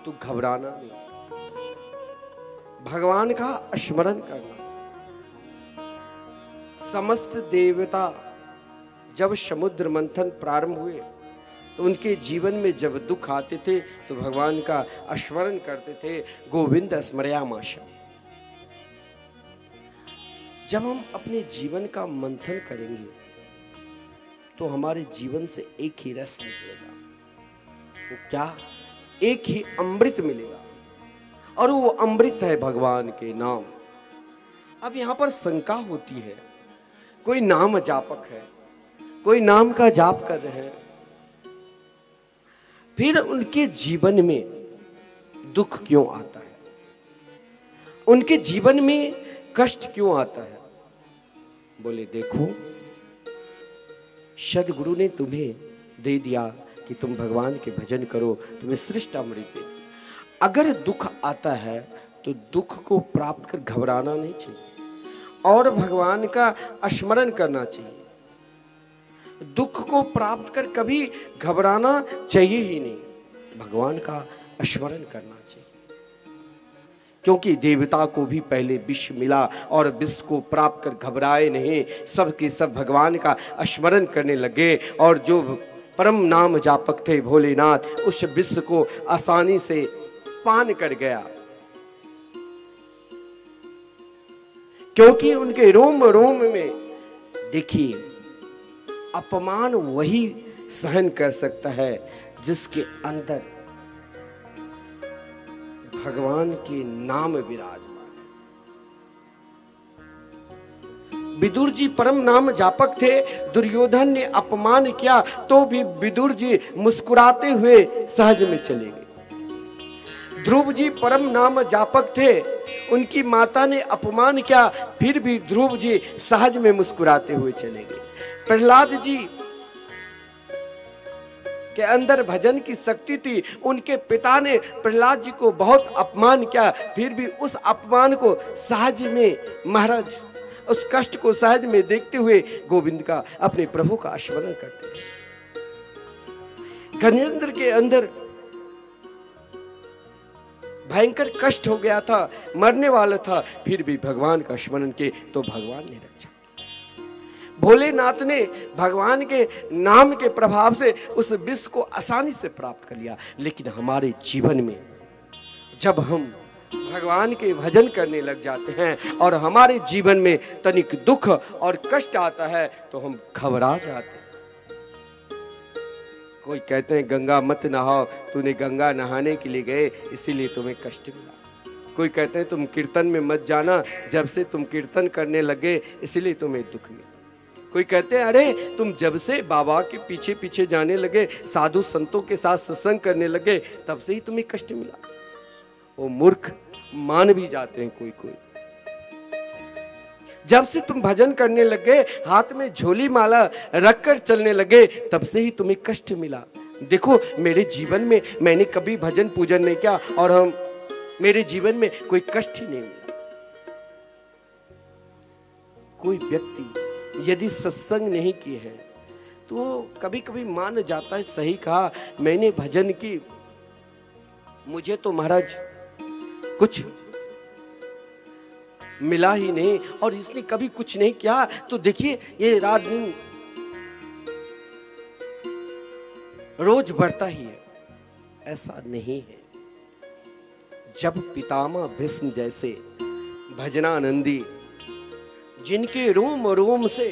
तो घबराना नहीं, भगवान का स्मरण करना। समस्त देवता जब समुद्र मंथन प्रारंभ हुए तो उनके जीवन में जब दुख आते थे तो भगवान का स्मरण करते थे, गोविंद स्मरयामाशम्। जब हम अपने जीवन का मंथन करेंगे तो हमारे जीवन से एक ही रस निकलेगा, वो क्या, एक ही अमृत मिलेगा, और वो अमृत है भगवान के नाम। अब यहां पर शंका होती है, कोई नाम जापक है, कोई नाम का जाप कर रहे हैं, फिर उनके जीवन में दुख क्यों आता है, उनके जीवन में कष्ट क्यों आता है? बोले देखो, सदगुरु ने तुम्हें दे दिया कि तुम भगवान के भजन करो, तुम्हें श्रेष्ठ अमृत दे। अगर दुख आता है तो दुख को प्राप्त कर घबराना नहीं चाहिए और भगवान का स्मरण करना चाहिए। दुख को प्राप्त कर कभी घबराना चाहिए ही नहीं, भगवान का स्मरण करना चाहिए। क्योंकि देवता को भी पहले विष मिला और विष को प्राप्त कर घबराए नहीं, सब के सब भगवान का स्मरण करने लगे, और जो परम नाम जापक थे भोलेनाथ, उस विष को आसानी से पान कर गया, क्योंकि उनके रोम रोम में, देखिए, अपमान वही सहन कर सकता है जिसके अंदर भगवान के नाम विराजमान है। विदुर जी परम नाम जापक थे, दुर्योधन ने अपमान किया तो भी विदुर जी मुस्कुराते हुए सहज में चले गए। ध्रुव जी परम नाम जापक थे, उनकी माता ने अपमान किया फिर भी ध्रुव जी सहज में मुस्कुराते हुए चले गए। प्रहलाद जी के अंदर भजन की शक्ति थी, उनके पिता ने प्रहलाद जी को बहुत अपमान किया, फिर भी उस अपमान को सहज में, महाराज उस कष्ट को सहज में देखते हुए गोविंद का, अपने प्रभु का स्मरण करते थे। गजेंद्र के अंदर भयंकर कष्ट हो गया था, मरने वाला था, फिर भी भगवान का स्मरण किए तो भगवान ने रक्षा। भोलेनाथ ने भगवान के नाम के प्रभाव से उस विष को आसानी से प्राप्त कर लिया। लेकिन हमारे जीवन में जब हम भगवान के भजन करने लग जाते हैं और हमारे जीवन में तनिक दुख और कष्ट आता है तो हम घबरा जाते हैं। कोई कहते हैं गंगा मत नहाओ, तूने गंगा नहाने के लिए गए इसीलिए तुम्हें कष्ट मिला। कोई कहते हैं तुम कीर्तन में मत जाना, जब से तुम कीर्तन करने लगे इसलिए तुम्हें दुख मिला। कोई कहते हैं अरे तुम जब से बाबा के पीछे पीछे जाने लगे, साधु संतों के साथ सत्संग करने लगे, तब से ही तुम्हें कष्ट मिला। वो मूर्ख मान भी जाते हैं कोई कोई। जब से तुम भजन करने लगे, हाथ में झोली माला रखकर चलने लगे, तब से ही तुम्हें कष्ट मिला। देखो मेरे जीवन में मैंने कभी भजन पूजन नहीं किया और मेरे जीवन में कोई कष्ट ही नहीं मिला। कोई व्यक्ति यदि सत्संग नहीं किए हैं तो कभी कभी मान जाता है, सही कहा मैंने भजन की, मुझे तो महाराज कुछ मिला ही नहीं और इसने कभी कुछ नहीं किया, तो देखिए ये रात दिन रोज बढ़ता ही है, ऐसा नहीं है। जब पितामह भीष्म जैसे भजनानंदी, जिनके रोम रोम से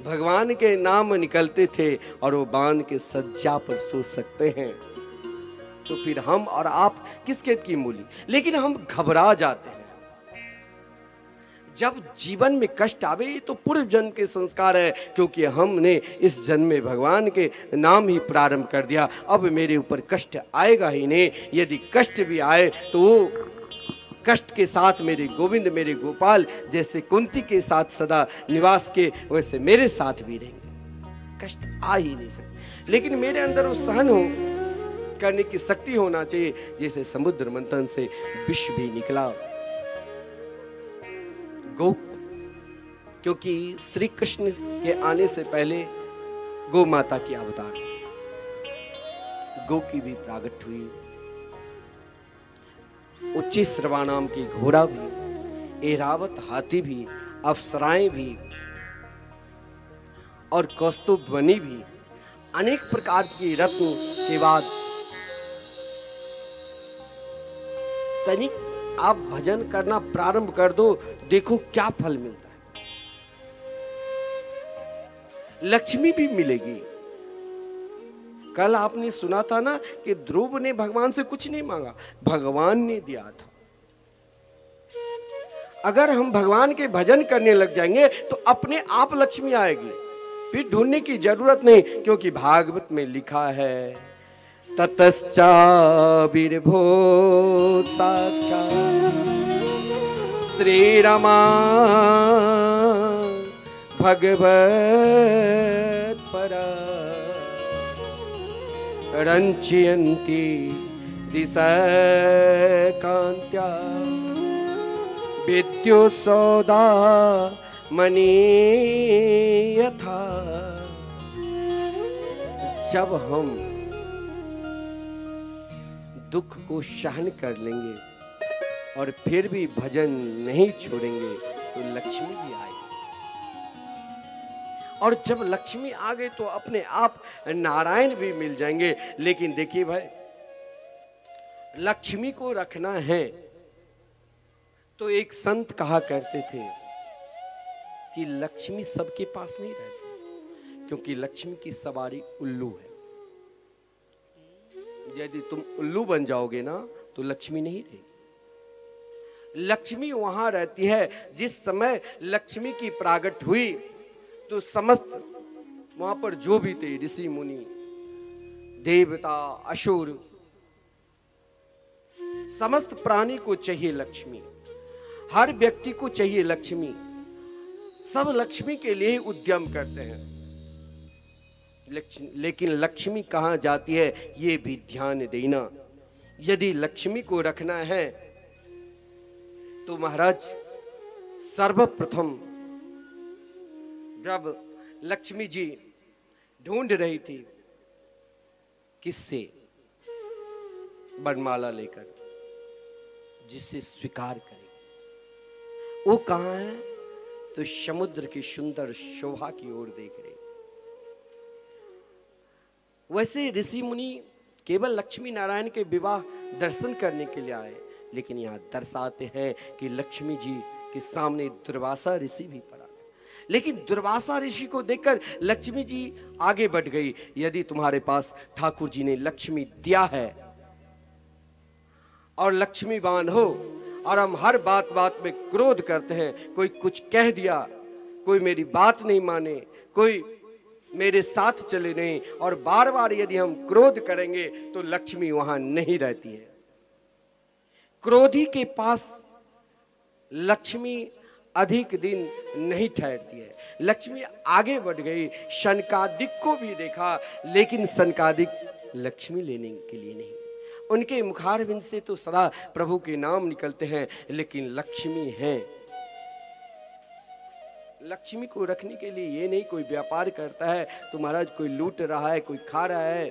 भगवान के नाम निकलते थे और वो बांध के सज्जा पर सो सकते हैं, तो फिर हम और आप किसके की मूली। लेकिन हम घबरा जाते हैं जब जीवन में कष्ट आवे, तो पूर्व जन्म के संस्कार है, क्योंकि हमने इस जन्म में भगवान के नाम ही प्रारंभ कर दिया। अब मेरे ऊपर कष्ट आएगा ही नहीं, यदि कष्ट भी आए तो वो कष्ट के साथ मेरे गोविंद, मेरे गोपाल जैसे कुंती के साथ सदा निवास के, वैसे मेरे साथ भी रहेंगे। कष्ट आ ही नहीं सकते, लेकिन मेरे अंदर वो सहन हो करने की शक्ति होना चाहिए, जैसे समुद्र मंथन से विष भी निकला। गौ, क्योंकि श्री कृष्ण के आने से पहले गौ माता की अवतार, गौ की भी प्रागट हुई। उच्ची श्रवा नाम की घोड़ा भी, एरावत हाथी भी, अप्सराएं भी और कौस्तुभ बनी भी, अनेक प्रकार की रत्न के बाद तनिक आप भजन करना प्रारंभ कर दो, देखो क्या फल मिलता है। लक्ष्मी भी मिलेगी। कल आपने सुना था ना कि ध्रुव ने भगवान से कुछ नहीं मांगा, भगवान ने दिया था। अगर हम भगवान के भजन करने लग जाएंगे तो अपने आप लक्ष्मी आएगी, फिर ढूंढने की जरूरत नहीं, क्योंकि भागवत में लिखा है ततश्चाविर्भूत साक्षात् श्री रमा भगवत परा रंचयन्ति दिशकान्त्या विद्युत् सौदा मणि यथा। जब हम दुख को सहन कर लेंगे और फिर भी भजन नहीं छोड़ेंगे तो लक्ष्मी भी आएगी, और जब लक्ष्मी आ गई तो अपने आप नारायण भी मिल जाएंगे। लेकिन देखिए भाई, लक्ष्मी को रखना है तो एक संत कहा करते थे कि लक्ष्मी सबके पास नहीं रहती, क्योंकि लक्ष्मी की सवारी उल्लू है। यदि तुम उल्लू बन जाओगे ना तो लक्ष्मी नहीं रहेगी। लक्ष्मी वहां रहती है जिस समय लक्ष्मी की प्रागट हुई तो समस्त वहां पर जो भी थे, ऋषि मुनि, देवता, असुर, समस्त प्राणी को चाहिए लक्ष्मी, हर व्यक्ति को चाहिए लक्ष्मी। सब लक्ष्मी के लिए उद्यम करते हैं, लेकिन लक्ष्मी कहां जाती है ये भी ध्यान देना। यदि लक्ष्मी को रखना है तो महाराज सर्वप्रथम जब लक्ष्मी जी ढूंढ रही थी किससे, वरमाला लेकर, जिससे स्वीकार करेगी। वो कहां है तो समुद्र की सुंदर शोभा की ओर देख रही। वैसे ऋषि मुनि केवल लक्ष्मी नारायण के विवाह दर्शन करने के लिए आए, लेकिन यहाँ दर्शाते हैं कि लक्ष्मी जी के सामने दुर्वासा ऋषि भी पड़ा, लेकिन दुर्वासा ऋषि को देखकर लक्ष्मी जी आगे बढ़ गई। यदि तुम्हारे पास ठाकुर जी ने लक्ष्मी दिया है और लक्ष्मीवान हो, और हम हर बात बात में क्रोध करते हैं, कोई कुछ कह दिया, कोई मेरी बात नहीं माने, कोई मेरे साथ चले नहीं, और बार बार यदि हम क्रोध करेंगे तो लक्ष्मी वहां नहीं रहती है। क्रोधी के पास लक्ष्मी अधिक दिन नहीं ठहरती है। लक्ष्मी आगे बढ़ गई, शनकादिक को भी देखा, लेकिन शनकादिक लक्ष्मी लेने के लिए नहीं। उनके मुखारविंद से तो सदा प्रभु के नाम निकलते हैं, लेकिन लक्ष्मी है। लक्ष्मी को रखने के लिए ये नहीं कोई व्यापार करता है तो महाराज कोई लूट रहा है, कोई खा रहा है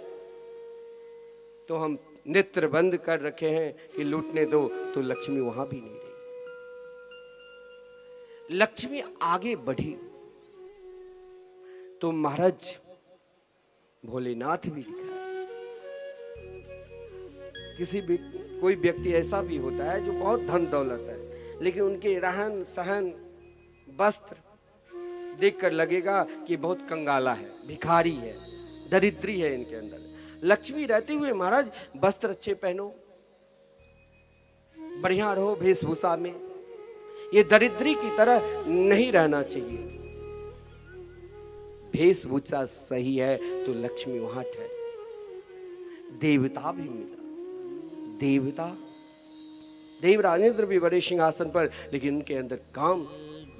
तो हम नेत्र बंद कर रखे हैं कि लूटने दो, तो लक्ष्मी वहां भी नहीं रही। लक्ष्मी आगे बढ़ी तो महाराज भोलेनाथ भी दिखा। कोई व्यक्ति ऐसा भी होता है जो बहुत धन दौलत है, लेकिन उनके रहन सहन वस्त्र देखकर लगेगा कि बहुत कंगाला है, भिखारी है, दरिद्री है इनके अंदर। लक्ष्मी रहते हुए महाराज वस्त्र अच्छे पहनो, बढ़िया रहो वेशभूषा में, ये दरिद्री की तरह नहीं रहना चाहिए। वेशभूषा सही है तो लक्ष्मी वहां ठहरे। देवता भी मिला, देवराजेंद्र भी बड़े सिंहासन पर, लेकिन उनके अंदर काम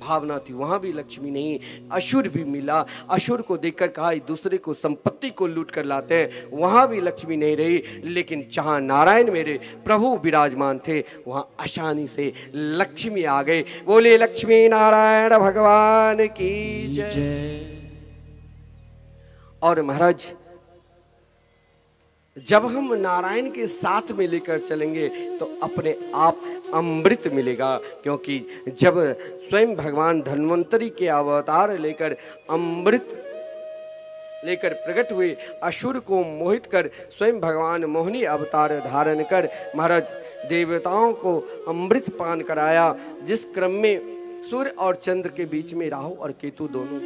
भावना थी, वहां भी लक्ष्मी नहीं। असुर भी मिला, असुर को देखकर कहा दूसरे को संपत्ति को लूट कर लाते हैं, वहां भी लक्ष्मी नहीं रही। लेकिन जहां नारायण मेरे प्रभु विराजमान थे वहां आसानी से लक्ष्मी आ गए। बोले लक्ष्मी नारायण भगवान की जय। और महाराज जब हम नारायण के साथ में लेकर चलेंगे तो अपने आप अमृत मिलेगा, क्योंकि जब स्वयं भगवान धन्वंतरी के अवतार लेकर अमृत लेकर प्रकट हुए, असुर को मोहित कर स्वयं भगवान मोहिनी अवतार धारण कर महाराज देवताओं को अमृत पान कराया, जिस क्रम में सूर्य और चंद्र के बीच में राहु और केतु दोनों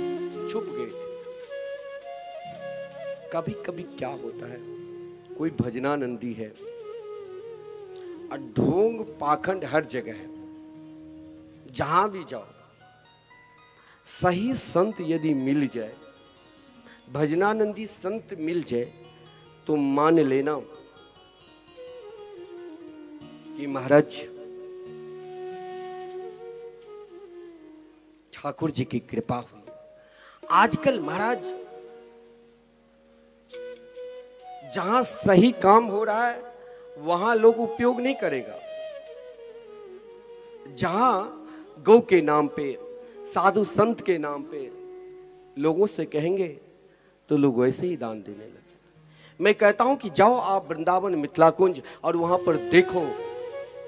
छुप गए थे। कभी कभी क्या होता है, कोई भजनानंदी है और ढोंग पाखंड हर जगह है, जहां भी जाओ सही संत यदि मिल जाए, भजनानंदी संत मिल जाए तो मान लेना कि महाराज ठाकुर जी की कृपा हुई। आजकल महाराज जहां सही काम हो रहा है वहां लोग उपयोग नहीं करेगा। जहां गौ के नाम पे, साधु संत के नाम पे लोगों से कहेंगे तो लोग वैसे ही दान देने लगे। मैं कहता हूं कि जाओ आप वृंदावन मिथिला कुंज और वहां पर देखो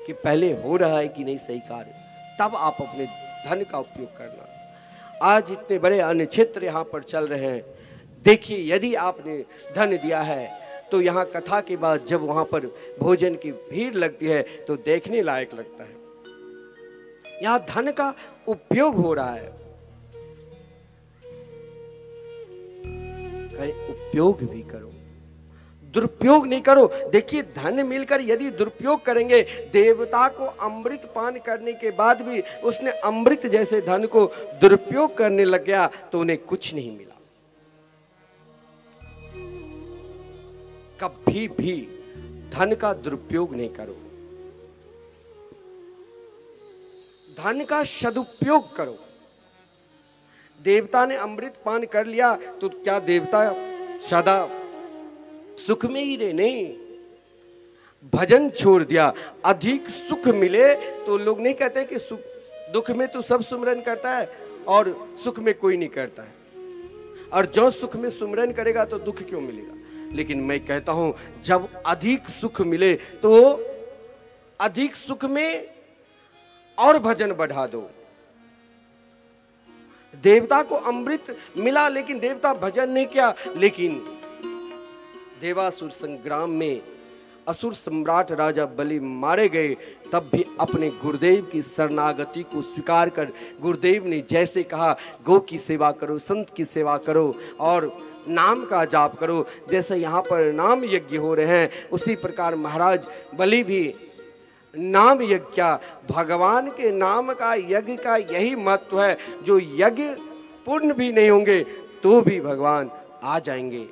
कि पहले हो रहा है कि नहीं सही कार्य, तब आप अपने धन का उपयोग करना। आज इतने बड़े अन्य क्षेत्र यहां पर चल रहे हैं, देखिए यदि आपने धन दिया है तो यहाँ कथा के बाद जब वहां पर भोजन की भीड़ लगती है तो देखने लायक लगता है। यहाँ धन का उपयोग हो रहा है, कहीं उपयोग भी करो, दुरुपयोग नहीं करो। देखिए धन मिलकर यदि दुरुपयोग करेंगे, देवता को अमृत पान करने के बाद भी उसने अमृत जैसे धन को दुरुपयोग करने लग गया तो उन्हें कुछ नहीं मिला। कभी भी धन का दुरुपयोग नहीं करो, धन का सदुपयोग करो। देवता ने अमृत पान कर लिया तो क्या देवता सदा सुख में ही रहे? नहीं, भजन छोड़ दिया, अधिक सुख मिले तो लोग नहीं कहते कि सुख दुख में तो सब सुमरन करता है और सुख में कोई नहीं करता है, और जो सुख में सुमरन करेगा तो दुख क्यों मिलेगा। लेकिन मैं कहता हूं जब अधिक सुख मिले तो अधिक सुख में और भजन बढ़ा दो। देवता को अमृत मिला लेकिन देवता भजन नहीं किया, लेकिन देवासुर संग्राम में असुर सम्राट राजा बलि मारे गए, तब भी अपने गुरुदेव की शरणागति को स्वीकार कर गुरुदेव ने जैसे कहा गौ की सेवा करो, संत की सेवा करो और नाम का जाप करो, जैसे यहाँ पर नाम यज्ञ हो रहे हैं उसी प्रकार महाराज बलि भी नाम यज्ञ क्या, भगवान के नाम का यज्ञ का यही महत्व है। जो यज्ञ पूर्ण भी नहीं होंगे तो भी भगवान आ जाएंगे।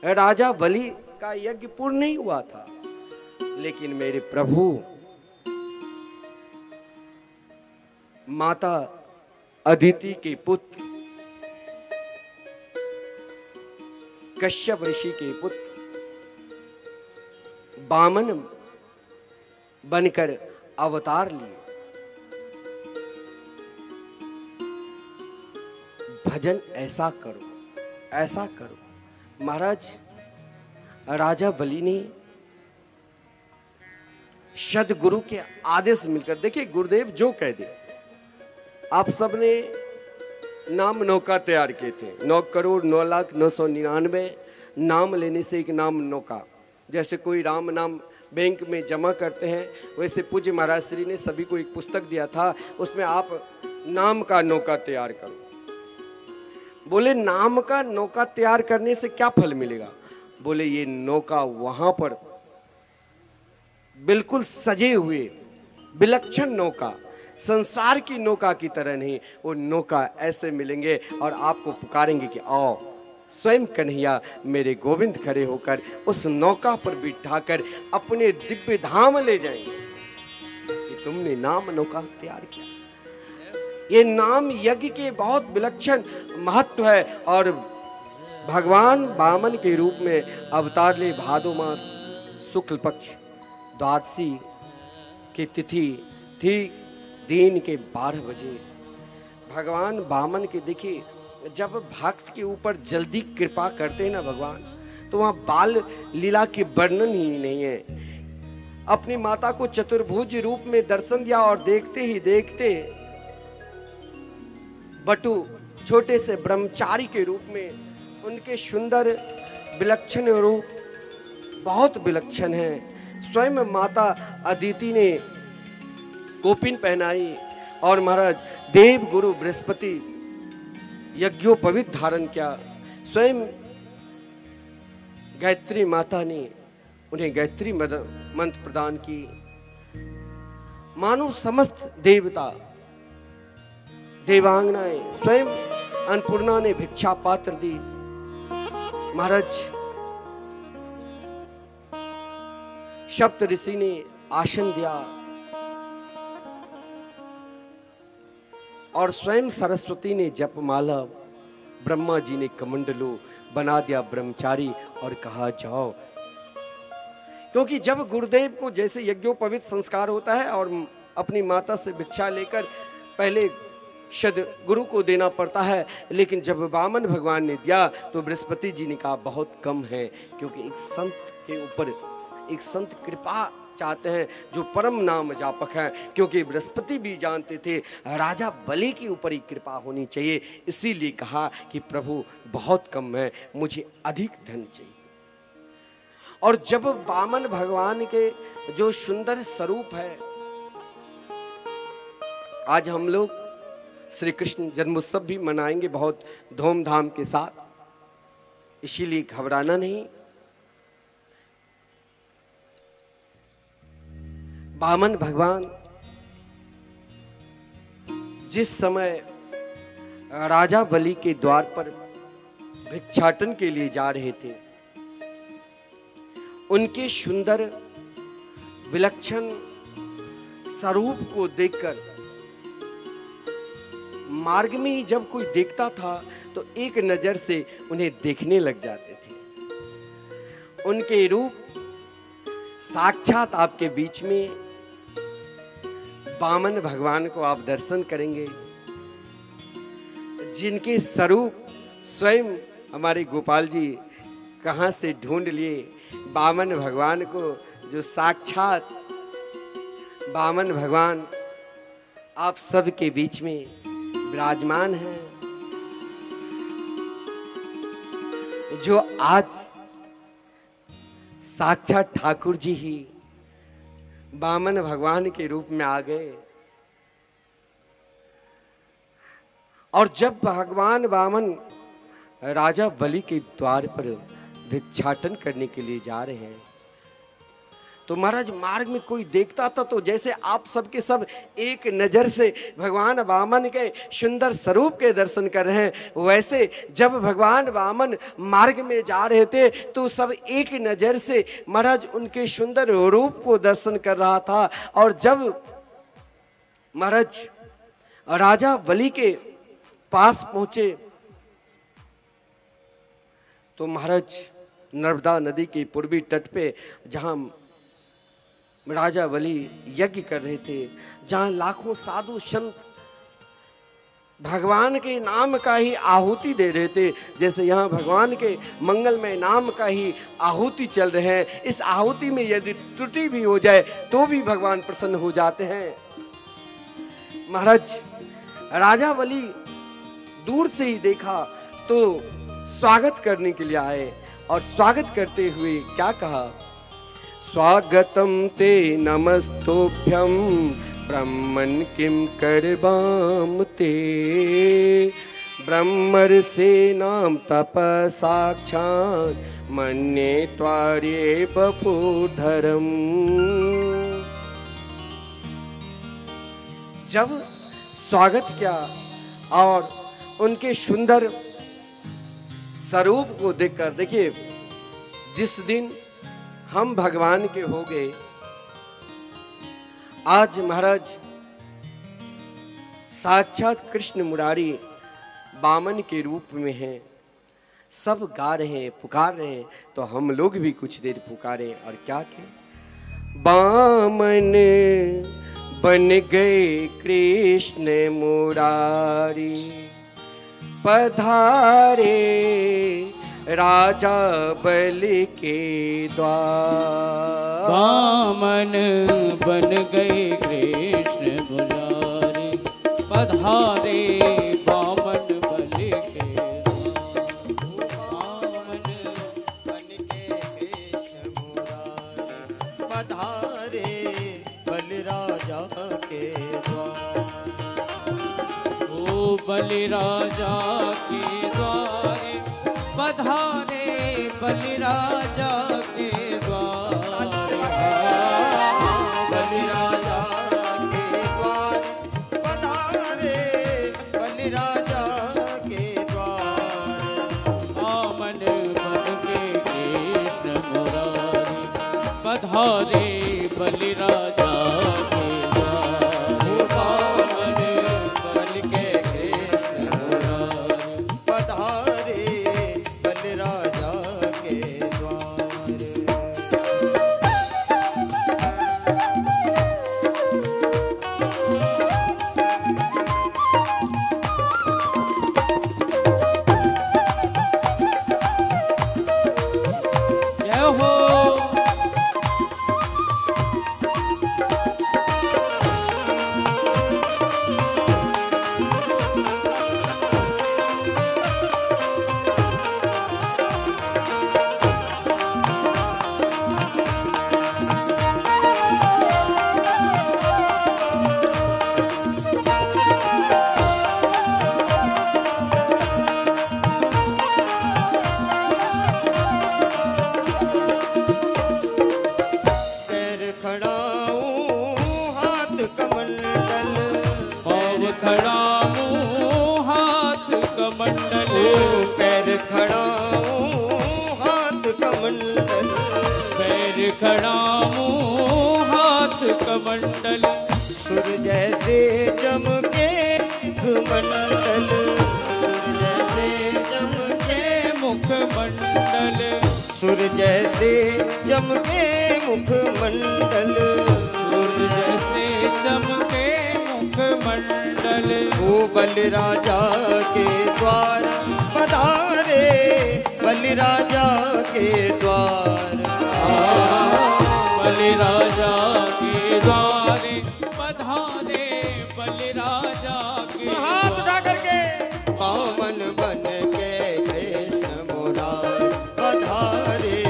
राजा बलि का यज्ञ पूर्ण नहीं हुआ था, लेकिन मेरे प्रभु माता अदिति के पुत्र कश्यप ऋषि के पुत्र वामन बनकर अवतार लिए। भजन ऐसा करो, ऐसा करो। महाराज राजा बलि ने सदगुरु के आदेश मिलकर, देखिए गुरुदेव जो कह दे, आप सबने नाम नौका तैयार किए थे। 9,09,09,99 नाम लेने से एक नाम नौका। जैसे कोई राम नाम बैंक में जमा करते हैं, वैसे पूज्य महाराज श्री ने सभी को एक पुस्तक दिया था, उसमें आप नाम का नौका तैयार करो। बोले नाम का नौका तैयार करने से क्या फल मिलेगा? बोले ये नौका वहां पर बिल्कुल सजे हुए विलक्षण नौका, संसार की नौका की तरह नहीं, वो नौका ऐसे मिलेंगे और आपको पुकारेंगे कि आओ। स्वयं कन्हैया मेरे गोविंद खड़े होकर उस नौका पर बिठाकर अपने दिव्य धाम ले जाएंगे कि तुमने नाम नौका तैयार किया। ये नाम यज्ञ के बहुत विलक्षण महत्व है। और भगवान वामन के रूप में अवतार ले भादो मास शुक्ल पक्ष द्वादशी की तिथि थी, दिन के 12 बजे भगवान वामन के देखिए, जब भक्त के ऊपर जल्दी कृपा करते हैं ना भगवान, तो वहां बाल लीला के वर्णन ही नहीं है। अपनी माता को चतुर्भुज रूप में दर्शन दिया और देखते ही देखते बटु छोटे से ब्रह्मचारी के रूप में उनके सुंदर विलक्षण रूप बहुत विलक्षण है। स्वयं माता अदिति ने कोपिन पहनाई और महाराज देव गुरु बृहस्पति यज्ञोपवीत धारण किया। स्वयं गायत्री माता ने उन्हें गायत्री मंत्र प्रदान की। मानो समस्त देवता देवांगनाएं, स्वयं अन्नपूर्णा ने भिक्षा पात्र दी। महाराज सप्त ऋषि ने आसन दिया और स्वयं सरस्वती ने जपमाला, ब्रह्मा जी ने कमंडलो बना दिया ब्रह्मचारी और कहा जाओ। क्योंकि जब गुरुदेव को जैसे यज्ञोपवीत संस्कार होता है और अपनी माता से भिक्षा लेकर पहले शद गुरु को देना पड़ता है, लेकिन जब वामन भगवान ने दिया तो बृहस्पति जी ने कहा बहुत कम है, क्योंकि एक संत के ऊपर एक संत कृपा चाहते हैं जो परम नाम जापक है। क्योंकि बृहस्पति भी जानते थे राजा बलि के ऊपर ही कृपा होनी चाहिए, इसीलिए कहा कि प्रभु बहुत कम है, मुझे अधिक धन चाहिए। और जब वामन भगवान के जो सुंदर स्वरूप है, आज हम लोग श्री कृष्ण जन्मोत्सव भी मनाएंगे बहुत धूमधाम के साथ, इसीलिए घबराना नहीं। वामन भगवान जिस समय राजा बलि के द्वार पर भिक्षाटन के लिए जा रहे थे, उनके सुंदर विलक्षण स्वरूप को देखकर मार्ग में जब कोई देखता था तो एक नजर से उन्हें देखने लग जाते थे। उनके रूप साक्षात आपके बीच में वामन भगवान को आप दर्शन करेंगे, जिनके स्वरूप स्वयं हमारे गोपाल जी कहां से ढूंढ लिए। वामन भगवान को जो साक्षात वामन भगवान आप सब के बीच में विराजमान है, जो आज साक्षात ठाकुर जी ही वामन भगवान के रूप में आ गए। और जब भगवान वामन राजा बलि के द्वार पर भिक्षाटन करने के लिए जा रहे हैं, तो महाराज मार्ग में कोई देखता था तो जैसे आप सब के सब एक नजर से भगवान वामन के सुंदर स्वरूप के दर्शन कर रहे हैं, वैसे जब भगवान वामन मार्ग में जा रहे थे तो सब एक नजर से महाराज उनके सुंदर रूप को दर्शन कर रहा था। और जब महाराज राजा बलि के पास पहुंचे तो महाराज नर्मदा नदी के पूर्वी तट पे जहां राजा बलि यज्ञ कर रहे थे, जहां लाखों साधु संत भगवान के नाम का ही आहुति दे रहे थे, जैसे यहाँ भगवान के मंगलमय नाम का ही आहुति चल रहे हैं। इस आहुति में यदि त्रुटि भी हो जाए तो भी भगवान प्रसन्न हो जाते हैं। महाराज राजा बलि दूर से ही देखा तो स्वागत करने के लिए आए और स्वागत करते हुए क्या कहा, स्वागतम ते नमस्तोभ्यम ब्रह्मन् किं करवाम ते, ब्रह्मर्षीणां तपसाक्षात् मन्ये त्वारे वपुधरम्। जब स्वागत किया और उनके सुंदर स्वरूप को देखकर, देखिए जिस दिन हम भगवान के हो गए, आज महाराज साक्षात कृष्ण मुरारी बामन के रूप में हैं, सब गा रहे हैं, पुकार रहे हैं, तो हम लोग भी कुछ देर पुकारे और क्या कहें, बामन बन गए कृष्ण मुरारी, पधारे राजा बलि के द्वार। बामन बन गए कृष्ण मुरारी, पधारे बामन बलि के द्वार। बामन बन गए कृष्ण मुरारी, पधारे बलि राजा के द्वार। ओ बलि राजा के द्वार, पधारे बलि राजा के द्वार। बलि राजा के द्वार, पधारे बलि राजा के द्वार। बामन बन के कृष्ण मुरारी, पधारे बलि राजा के द्वार। बामन बन के कृष्ण मुरारी, पधारे बलि राजा के द्वार। जय हो। पैर खड़ाऊं हाथ कमंडल, पैर खड़ाऊं हाथ कमंडल, पैर खड़ाऊं हाथ कमंडल, पैर खड़ाऊं हाथ कमंडल। सुर जैसे चमके मुखमंडल, सुर जैसे चमके मुखमंडल, सुर जैसे चमके मुखमंडल, सुर जैसे चमके मुखमंडल। ओ बलि राजा के द्वार, पधारे बलि राजा के द्वार। बलि राजा के द्वार, पधारे बलि राजा के हाथ द्वार। उठा करके बामन बन के कृष्ण मुरारी, पधारे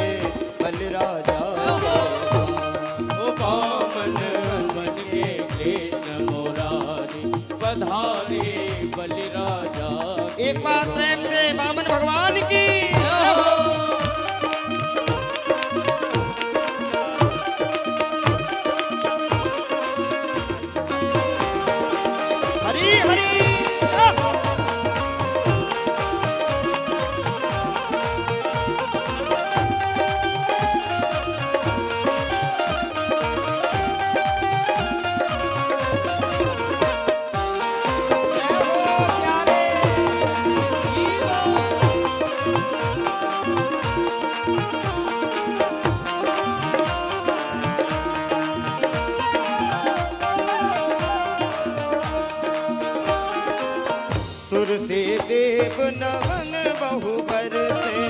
बलि राजा ओ बामन बन के कृष्ण मुरारी, पधारे बलि राजा के एक बार प्रेम से बामन भगवान की। हरी हरी सुर से देव नवन बहुबर से,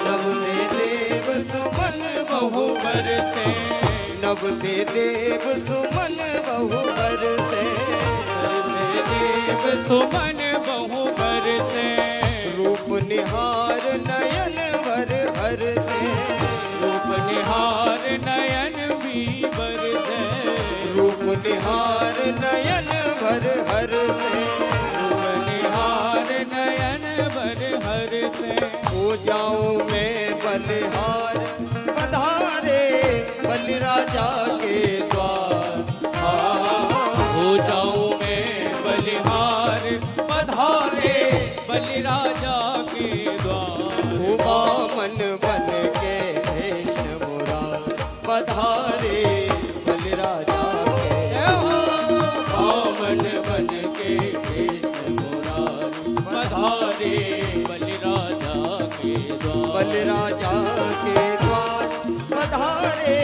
नभ से देव सुमन बहुबर से, नभ से देव सुमन बहुबर से, देव सुमन बहु बर से, रूप निहार नयन भर हर से, रूप निहार नयन भी बर से, रूप निहार नयन भर हर से, रूप निहार नयन भर हर से। हो जाऊं मैं बलिहार पधारे बलि राजा के द्वार, हो जाऊं मैं बलिहार पधारे बलि राजा के द्वार। हो बामन बन के भेष मोरा पधारे बलि राजा के, बामन बन के भेष मोरा पधारे बलि राजा के द्वार। बलि राजा के द्वार पधारे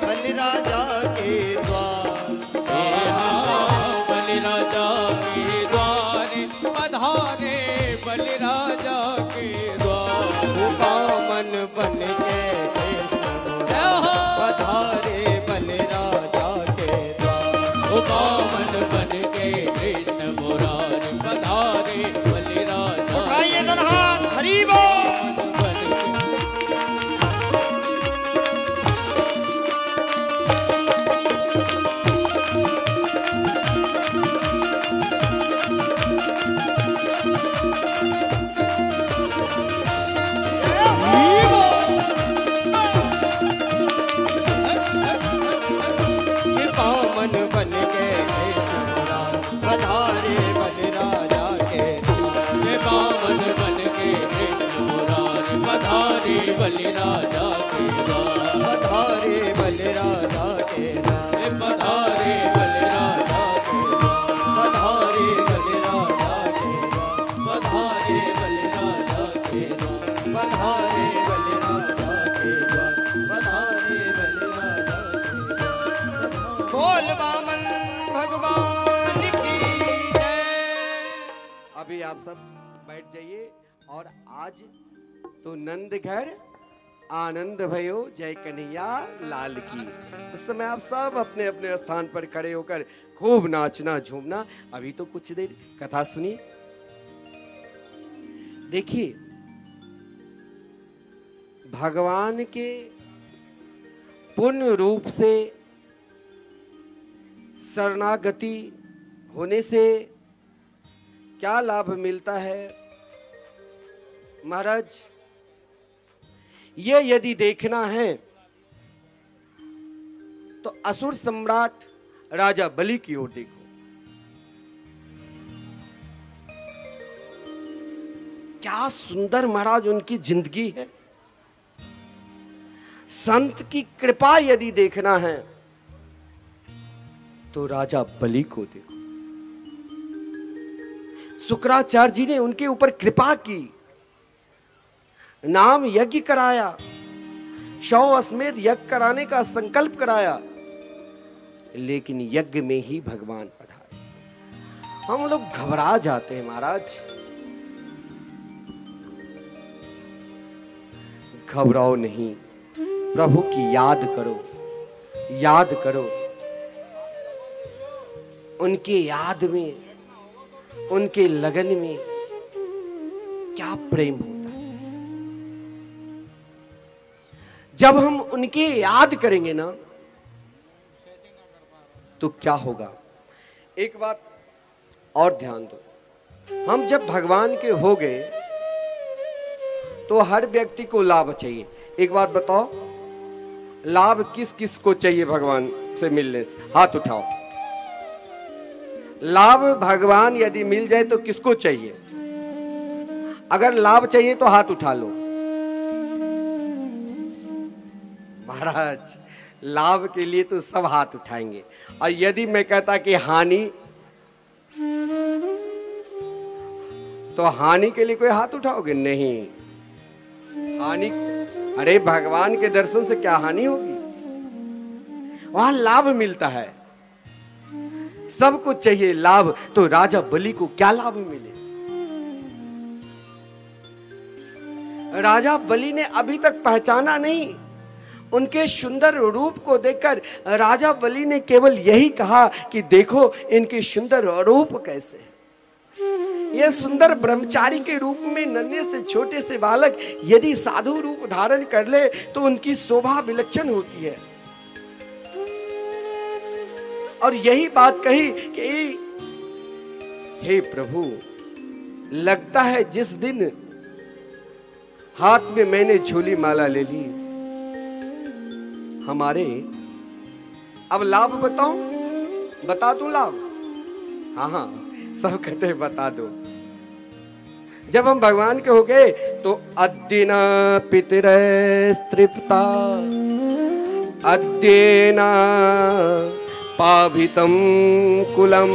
बलि राजा के द्वार, बलि राजा के द्वार पधारे बलि राजा के द्वार। हो बामन बन के भेष मोरा पधारे बलि राजा के द्वार। ओ बामन बन के कृष्ण मुरारी पधारे बलि राजा उठाइए दोनों हाथ, हरि बोल। बन के। ये बामन बन के कृष्ण मुरारी पधारे बलि राजा के द्वार। ये बामन बन के कृष्ण मुरारी पधारे बलि राजा के द्वार। पधारे बलि राजा के द्वार। ये पधारे बलि राजा के द्वार। पधारे बलि राजा के द्वार। पधारे बलि राजा के द्वार। पधारे बलि राजा के द्वार। पधारे बलि राजा के द्वार। बोल वामन भगवान की जय। अभी आप सब बैठ जाइए और आज तो नंद घर आनंद भयो जय कन्हैया लाल की। उस समय आप सब अपने अपने स्थान पर खड़े होकर खूब नाचना झूमना। अभी तो कुछ देर कथा सुनिए। देखिए, भगवान के पूर्ण रूप से शरणागति होने से क्या लाभ मिलता है महाराज? ये यदि देखना है तो असुर सम्राट राजा बलि की ओर देखो। क्या सुंदर महाराज उनकी जिंदगी है। संत की कृपा यदि देखना है तो राजा बलि को देखो। शुक्राचार्य जी ने उनके ऊपर कृपा की, नाम यज्ञ कराया, 100 अश्वमेध यज्ञ कराने का संकल्प कराया, लेकिन यज्ञ में ही भगवान पधारे। हम लोग घबरा जाते हैं महाराज। घबराओ नहीं, प्रभु की याद करो, याद करो। उनके याद में, उनके लगन में क्या प्रेम होता है। जब हम उनके याद करेंगे ना तो क्या होगा। एक बात और ध्यान दो, हम जब भगवान के हो गए तो हर व्यक्ति को लाभ चाहिए। एक बात बताओ, लाभ किस किस को चाहिए भगवान से मिलने से? हाथ उठाओ। लाभ भगवान यदि मिल जाए तो किसको चाहिए? अगर लाभ चाहिए तो हाथ उठा लो। महाराज, लाभ के लिए तो सब हाथ उठाएंगे। और यदि मैं कहता कि हानि, तो हानि के लिए कोई हाथ उठाओगे? नहीं। हानि, अरे भगवान के दर्शन से क्या हानि होगी? वहां लाभ मिलता है, सब कुछ चाहिए लाभ। तो राजा बलि को क्या लाभ मिले? राजा बलि ने अभी तक पहचाना नहीं। उनके सुंदर रूप को देखकर राजा बलि ने केवल यही कहा कि देखो इनके सुंदर रूप कैसे है। यह सुंदर ब्रह्मचारी के रूप में नन्हे से छोटे से बालक यदि साधु रूप धारण कर ले तो उनकी शोभा विलक्षण होती है। और यही बात कही कि हे प्रभु, लगता है जिस दिन हाथ में मैंने झोली माला ले ली, हमारे अब लाभ बताऊं, बता दूं लाभ? हाँ हाँ, सब कहते हैं बता दो। जब हम भगवान के हो गए तो अद्येन पितरस्तृप्ता अद्येन पावितं कुलम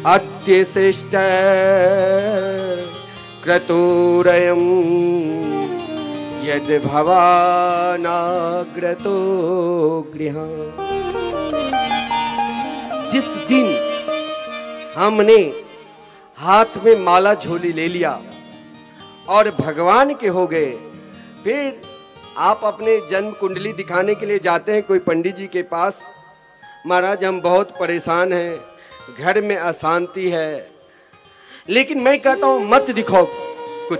अद्य श्रेष्ठ क्रतुरयं यद भवानाग्रतो गृहम्। जिस दिन हमने हाथ में माला झोली ले लिया और भगवान के हो गए, फिर आप अपने जन्म कुंडली दिखाने के लिए जाते हैं कोई पंडित जी के पास, महाराज हम बहुत परेशान हैं, घर में अशांति है, लेकिन मैं कहता हूं मत दिखाओ कुछ,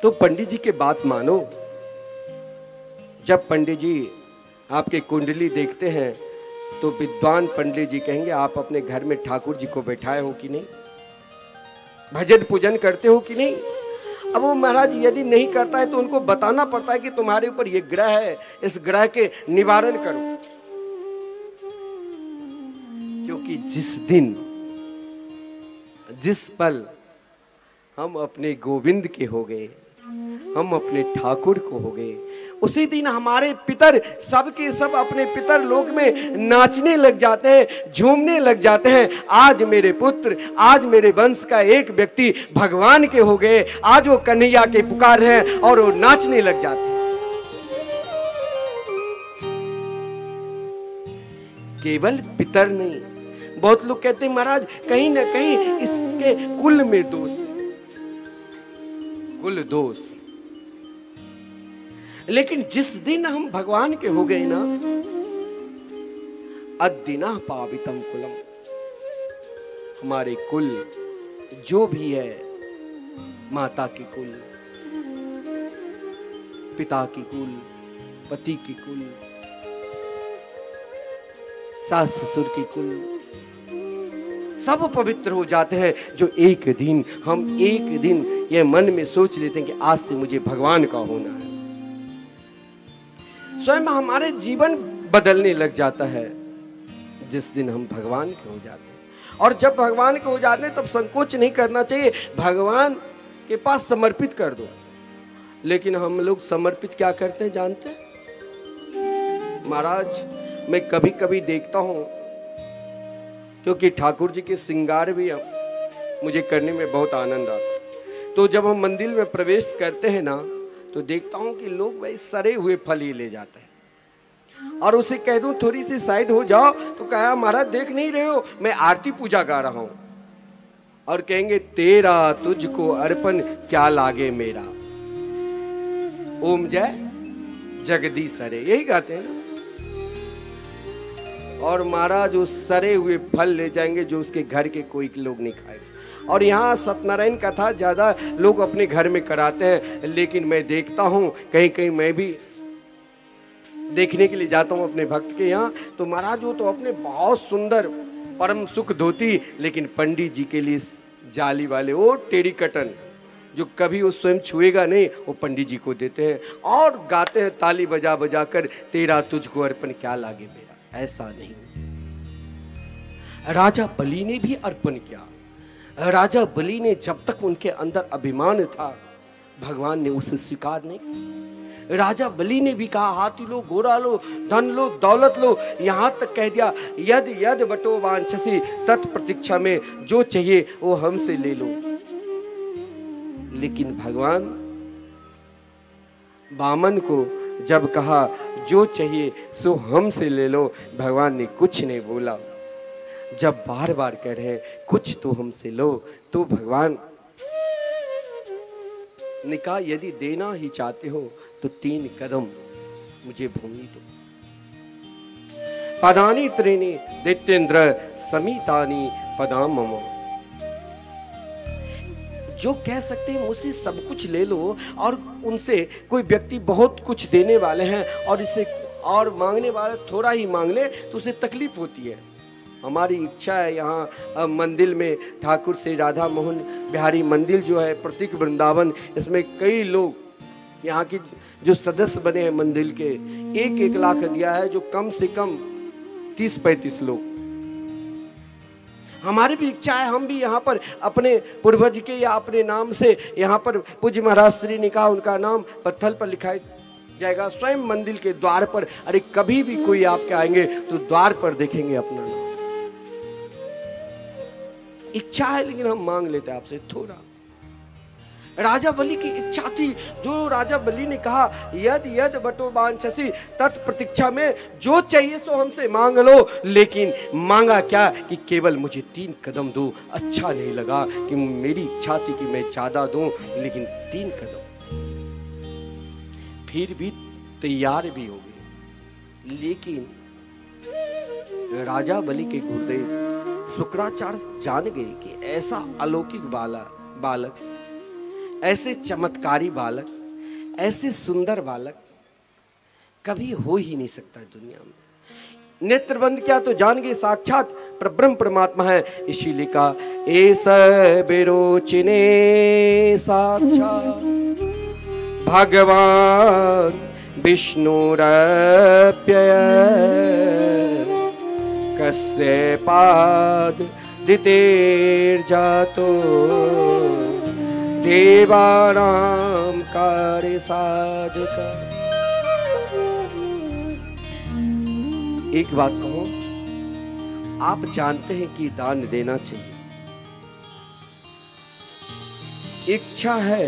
तो पंडित जी की बात मानो। जब पंडित जी आपके कुंडली देखते हैं तो विद्वान पंडित जी कहेंगे आप अपने घर में ठाकुर जी को बैठाए हो कि नहीं, भजन पूजन करते हो कि नहीं। अब वो महाराज यदि नहीं करता है तो उनको बताना पड़ता है कि तुम्हारे ऊपर ये ग्रह है, इस ग्रह के निवारण करो। क्योंकि जिस दिन जिस पल हम अपने गोविंद के हो गए, हम अपने ठाकुर को हो गए, उसी दिन हमारे पितर सब के सब अपने पितर लोक में नाचने लग जाते हैं, झूमने लग जाते हैं। आज मेरे पुत्र, आज मेरे वंश का एक व्यक्ति भगवान के हो गए, आज वो कन्हैया के पुकार रहे हैं और वो नाचने लग जाते हैं। केवल पितर नहीं, बहुत लोग कहते हैं महाराज कहीं ना कहीं इसके कुल में दोष, कुल दोष। लेकिन जिस दिन हम भगवान के हो गए ना, अद्दिना पावितम कुलम, हमारे कुल जो भी है, माता की कुल, पिता की कुल, पति की कुल, सास ससुर की कुल, सब पवित्र हो जाते हैं। जो एक दिन हम एक दिन ये मन में सोच लेते हैं कि आज से मुझे भगवान का होना है, स्वयं हमारे जीवन बदलने लग जाता है जिस दिन हम भगवान के हो जाते हैं। और जब भगवान के हो जाते हैं तब संकोच नहीं करना चाहिए, भगवान के पास समर्पित कर दो। लेकिन हम लोग समर्पित क्या करते हैं जानते हैं महाराज? मैं कभी कभी देखता हूं, क्योंकि ठाकुर जी के श्रृंगार भी मुझे करने में बहुत आनंद आता है, तो जब हम मंदिर में प्रवेश करते हैं ना तो देखता हूं कि लोग भाई सड़े हुए फल ही ले जाते हैं, और उसे कह दूं थोड़ी सी साइड हो जाओ तो कहा महाराज देख नहीं रहे हो मैं आरती पूजा गा रहा हूं, और कहेंगे तेरा तुझको अर्पण क्या लागे मेरा, ओम जय जगदीश हरे, यही गाते हैं ना। और महाराज उस सड़े हुए फल ले जाएंगे जो उसके घर के कोई लोग नहीं खाएंगे। और यहाँ सत्यनारायण कथा ज्यादा लोग अपने घर में कराते हैं, लेकिन मैं देखता हूँ कहीं कहीं मैं भी देखने के लिए जाता हूँ अपने भक्त के यहाँ, तो महाराज वो तो अपने बहुत सुंदर परम सुख धोती, लेकिन पंडित जी के लिए जाली वाले वो टेढ़ी कटन जो कभी वो स्वयं छुएगा नहीं, वो पंडित जी को देते हैं और गाते हैं ताली बजा बजा कर तेरा तुझको अर्पण क्या लागे मेरा। ऐसा नहीं, राजा बलि ने भी अर्पण किया। राजा बलि ने जब तक उनके अंदर अभिमान था, भगवान ने उसे स्वीकार नहीं। राजा बलि ने भी कहा हाथी लो, घोड़ा लो, धन लो, दौलत लो, यहां तक कह दिया यद यद बटो वांछसी तत्प्रतीक्षा में, जो चाहिए वो हमसे ले लो। लेकिन भगवान वामन को जब कहा जो चाहिए सो हमसे ले लो, भगवान ने कुछ नहीं बोला। जब बार बार कह रहे हैं कुछ तो हमसे लो, तो भगवान ने कहा यदि देना ही चाहते हो तो 3 कदम मुझे भूमि दो। पदानी त्रीणि दैत्येन्द्र समीतानि पदाम मम। जो कह सकते हैं मुझसे सब कुछ ले लो, और उनसे कोई व्यक्ति बहुत कुछ देने वाले हैं और इससे और मांगने वाले थोड़ा ही मांग ले तो उसे तकलीफ होती है। हमारी इच्छा है यहाँ मंदिर में ठाकुर श्री राधा मोहन बिहारी मंदिर जो है प्रतीक वृंदावन, इसमें कई लोग यहाँ की जो सदस्य बने हैं मंदिर के 1-1 लाख दिया है, जो कम से कम 30-35 लोग। हमारी भी इच्छा है हम भी यहाँ पर अपने पूर्वज के या अपने नाम से यहाँ पर पूज्य महाराज श्री ने कहा उनका नाम पत्थर पर लिखा जाएगा स्वयं मंदिर के द्वार पर। अरे कभी भी कोई आपके आएंगे तो द्वार पर देखेंगे अपना नाम। इच्छा है लेकिन हम मांग लेते हैं आपसे थोड़ा। राजा बलि की इच्छा थी, जो राजा बलि ने कहा यद यद बटो वांछसि तत् प्रतीक्षा में, जो चाहिए सो हमसे मांग लो। लेकिन मांगा क्या कि केवल मुझे 3 कदम दो। अच्छा नहीं लगा कि मेरी इच्छा थी कि मैं ज्यादा दूं, लेकिन 3 कदम। फिर भी तैयार भी हो गए। लेकिन राजा बलि के गुरुदेव शुक्राचार्य जान गए कि ऐसा अलौकिक बालक, ऐसे चमत्कारी बालक, ऐसे सुंदर बालक कभी हो ही नहीं सकता दुनिया में। नेत्रबंद क्या तो जान गए साक्षात परब्रह्म परमात्मा है। इसीलिए कहा एस विरोचिने साक्षात भगवान विष्णुरप्यय कस्य पाद दितेर्जातो देवानां कार्य साधका। एक बात कहूं, आप जानते हैं कि दान देना चाहिए, इच्छा है,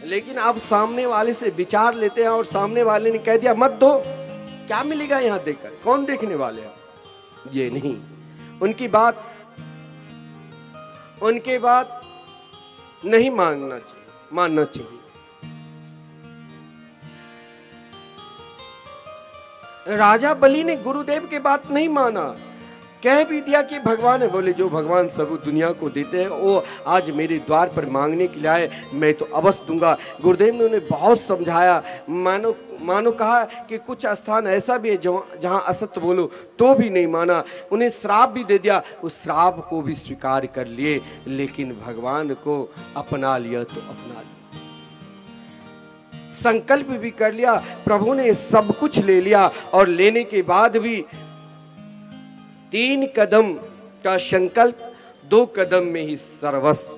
लेकिन आप सामने वाले से विचार लेते हैं और सामने वाले ने कह दिया मत दो, क्या मिलेगा यहां देकर, कौन देखने वाले हैं? ये नहीं, उनकी बात नहीं मानना चाहिए, मानना चाहिए। राजा बलि ने गुरुदेव की बात नहीं माना, कह भी दिया कि भगवान है। बोले जो भगवान सब दुनिया को देते हैं वो आज मेरे द्वार पर मांगने के लिए आए, मैं तो अवश्य दूंगा। गुरुदेव ने उन्हें बहुत समझाया, मानो कहा कि कुछ स्थान ऐसा भी है जहां असत्य बोलो तो भी नहीं माना। उन्हें श्राप भी दे दिया, उस श्राप को भी स्वीकार कर लिए, लेकिन भगवान को अपना लिया तो अपना लिया। संकल्प भी कर लिया, प्रभु ने सब कुछ ले लिया, और लेने के बाद भी 3 कदम का संकल्प, 2 कदम में ही सर्वस्व।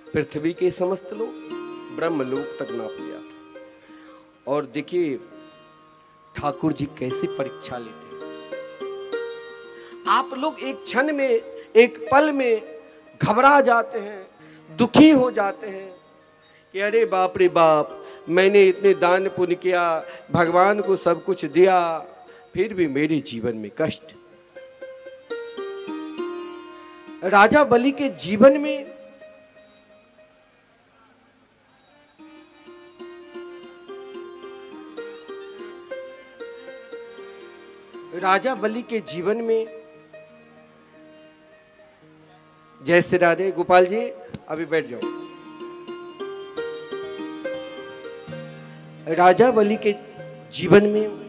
पृथ्वी के समस्त लोग ब्रह्मलोक तक नाप लिया था। और देखिए ठाकुर जी कैसे परीक्षा लेते हैं। आप लोग एक क्षण में, एक पल में घबरा जाते हैं, दुखी हो जाते हैं कि अरे बाप रे बाप, मैंने इतने दान पुण्य किया, भगवान को सब कुछ दिया, फिर भी मेरे जीवन में कष्ट। राजा बलि के जीवन में जय श्री राधे। गोपाल जी अभी बैठ जाओ। राजा बलि के जीवन में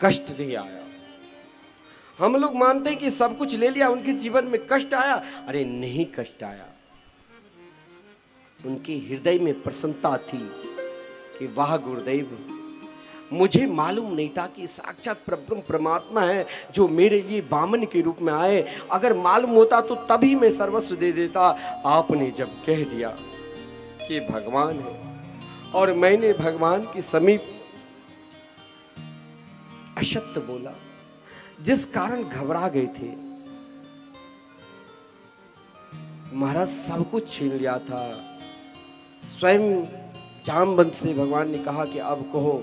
कष्ट नहीं आया। हम लोग मानते हैं कि सब कुछ ले लिया, उनके जीवन में कष्ट आया। अरे नहीं, कष्ट आया। उनके हृदय में प्रसन्नता थी कि वाह गुरुदेव, मुझे मालूम नहीं था कि साक्षात परब्रह्म परमात्मा है जो मेरे लिए बामन के रूप में आए। अगर मालूम होता तो तभी मैं सर्वस्व दे देता। आपने जब कह दिया कि भगवान है और मैंने भगवान के समीप असत्य बोला, जिस कारण घबरा गए थे। महाराज सब कुछ छीन लिया था। स्वयं जामवंत से भगवान ने कहा कि अब कहो,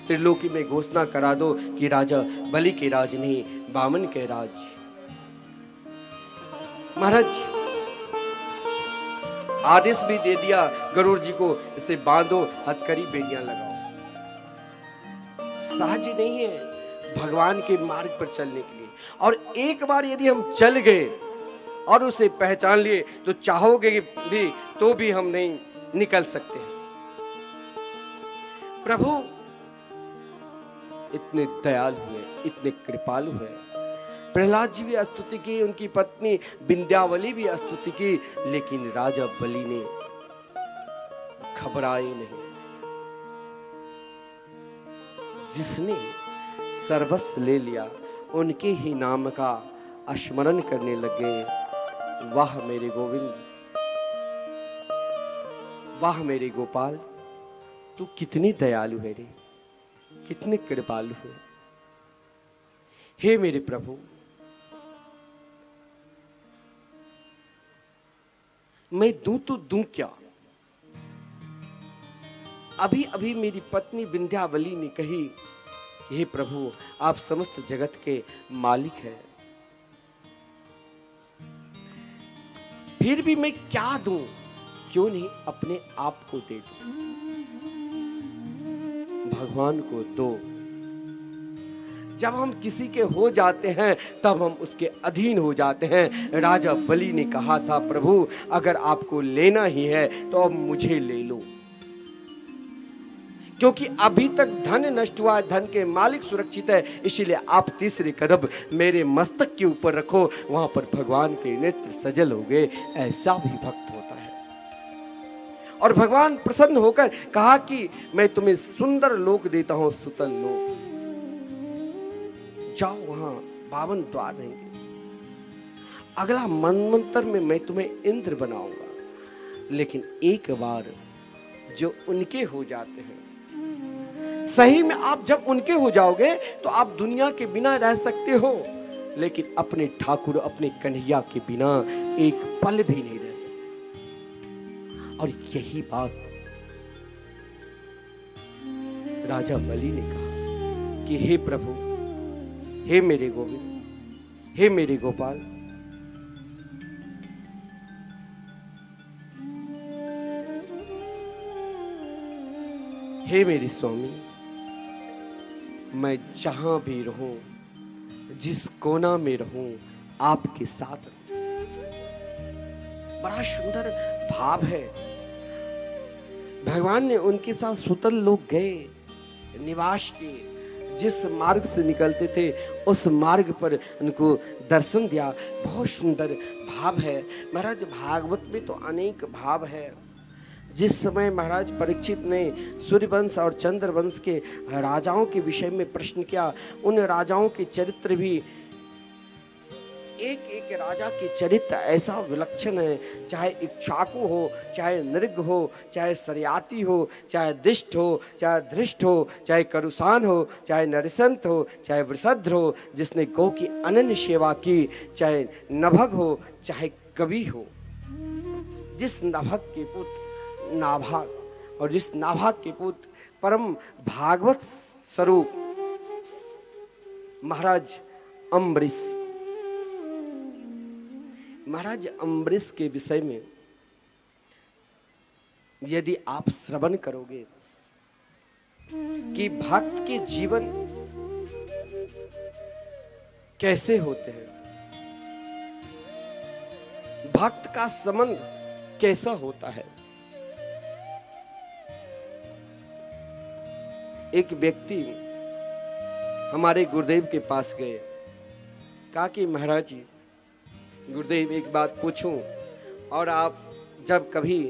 त्रिलोकी में घोषणा करा दो कि राजा बलि के राज नहीं, बामन के राज। महाराज आदेश भी दे दिया गरुड़ जी को, इसे बांधो, हथकड़ी बेड़ियां लगाओ। सहज नहीं है भगवान के मार्ग पर चलने के लिए। और एक बार यदि हम चल गए और उसे पहचान लिए तो चाहोगे भी तो भी हम नहीं निकल सकते हैं। प्रभु इतने दयालु हैं, इतने कृपालु हैं। प्रहलाद जी भी स्तुति की, उनकी पत्नी विंध्यावली भी स्तुति की, लेकिन राजा बलि ने घबराए नहीं। जिसने सर्वस्व ले लिया उनके ही नाम का स्मरण करने लगे। वाह मेरे गोविंद, वाह मेरे गोपाल, तू कितनी दयालु है रे, कितने कृपालु है। हे मेरे प्रभु, मैं दूं तो दूं क्या। अभी अभी मेरी पत्नी विंध्यावली ने कही, हे प्रभु आप समस्त जगत के मालिक हैं, फिर भी मैं क्या दूं, क्यों नहीं अपने आप को दे दूं, भगवान को दो। जब हम किसी के हो जाते हैं तब हम उसके अधीन हो जाते हैं। राजा बलि ने कहा था, प्रभु अगर आपको लेना ही है तो अब मुझे ले लो, क्योंकि अभी तक धन नष्ट हुआ है, धन के मालिक सुरक्षित है, इसीलिए आप तीसरे कदम मेरे मस्तक के ऊपर रखो। वहां पर भगवान के नेत्र सजल हो गए। ऐसा भी भक्त होता है। और भगवान प्रसन्न होकर कहा कि मैं तुम्हें सुंदर लोक देता हूं, सुतल लोक, जाओ वहां 52 द्वार रहेंगे। अगला मनमंत्र में मैं तुम्हें इंद्र बनाऊंगा। लेकिन एक बार जो उनके हो जाते हैं, सही में आप जब उनके हो जाओगे तो आप दुनिया के बिना रह सकते हो, लेकिन अपने ठाकुर अपने कन्हैया के बिना एक पल भी नहीं रह सकते। और यही बात राजा बलि ने कहा कि हे प्रभु, हे मेरे गोविंद, हे मेरे गोपाल, हे मेरे स्वामी, मैं जहां भी रहूं, जिस कोना में रहूं, आपके साथ रहूं। बड़ा सुंदर भाव है। भगवान ने उनके साथ सुतल लोग गए, निवास किए, जिस मार्ग से निकलते थे उस मार्ग पर उनको दर्शन दिया। बहुत सुंदर भाव है महाराज। भागवत में तो अनेक भाव है। जिस समय महाराज परीक्षित ने सूर्यवंश और चंद्रवंश के राजाओं के विषय में प्रश्न किया, उन राजाओं के चरित्र भी, एक एक राजा के चरित्र ऐसा विलक्षण है, चाहे इक्ष्वाकु हो, चाहे नृग हो, चाहे सरयाति हो, चाहे दिष्ट हो, चाहे धृष्ट हो, चाहे करुसान हो, चाहे नरसंत हो, चाहे वृषध्र हो, जिसने गौ की अनन्य सेवा की, चाहे नभग हो, चाहे कवि हो। जिस नभग के पुत्र नाभाग और जिस नाभाग के पुत्र परम भागवत स्वरूप महाराज अम्बरीश, महाराज अम्बरीश के विषय में यदि आप श्रवण करोगे कि भक्त के जीवन कैसे होते हैं, भक्त का संबंध कैसा होता है। एक व्यक्ति हमारे गुरुदेव के पास गए, कहा कि महाराज जी, गुरुदेव एक बात पूछूं, और आप जब कभी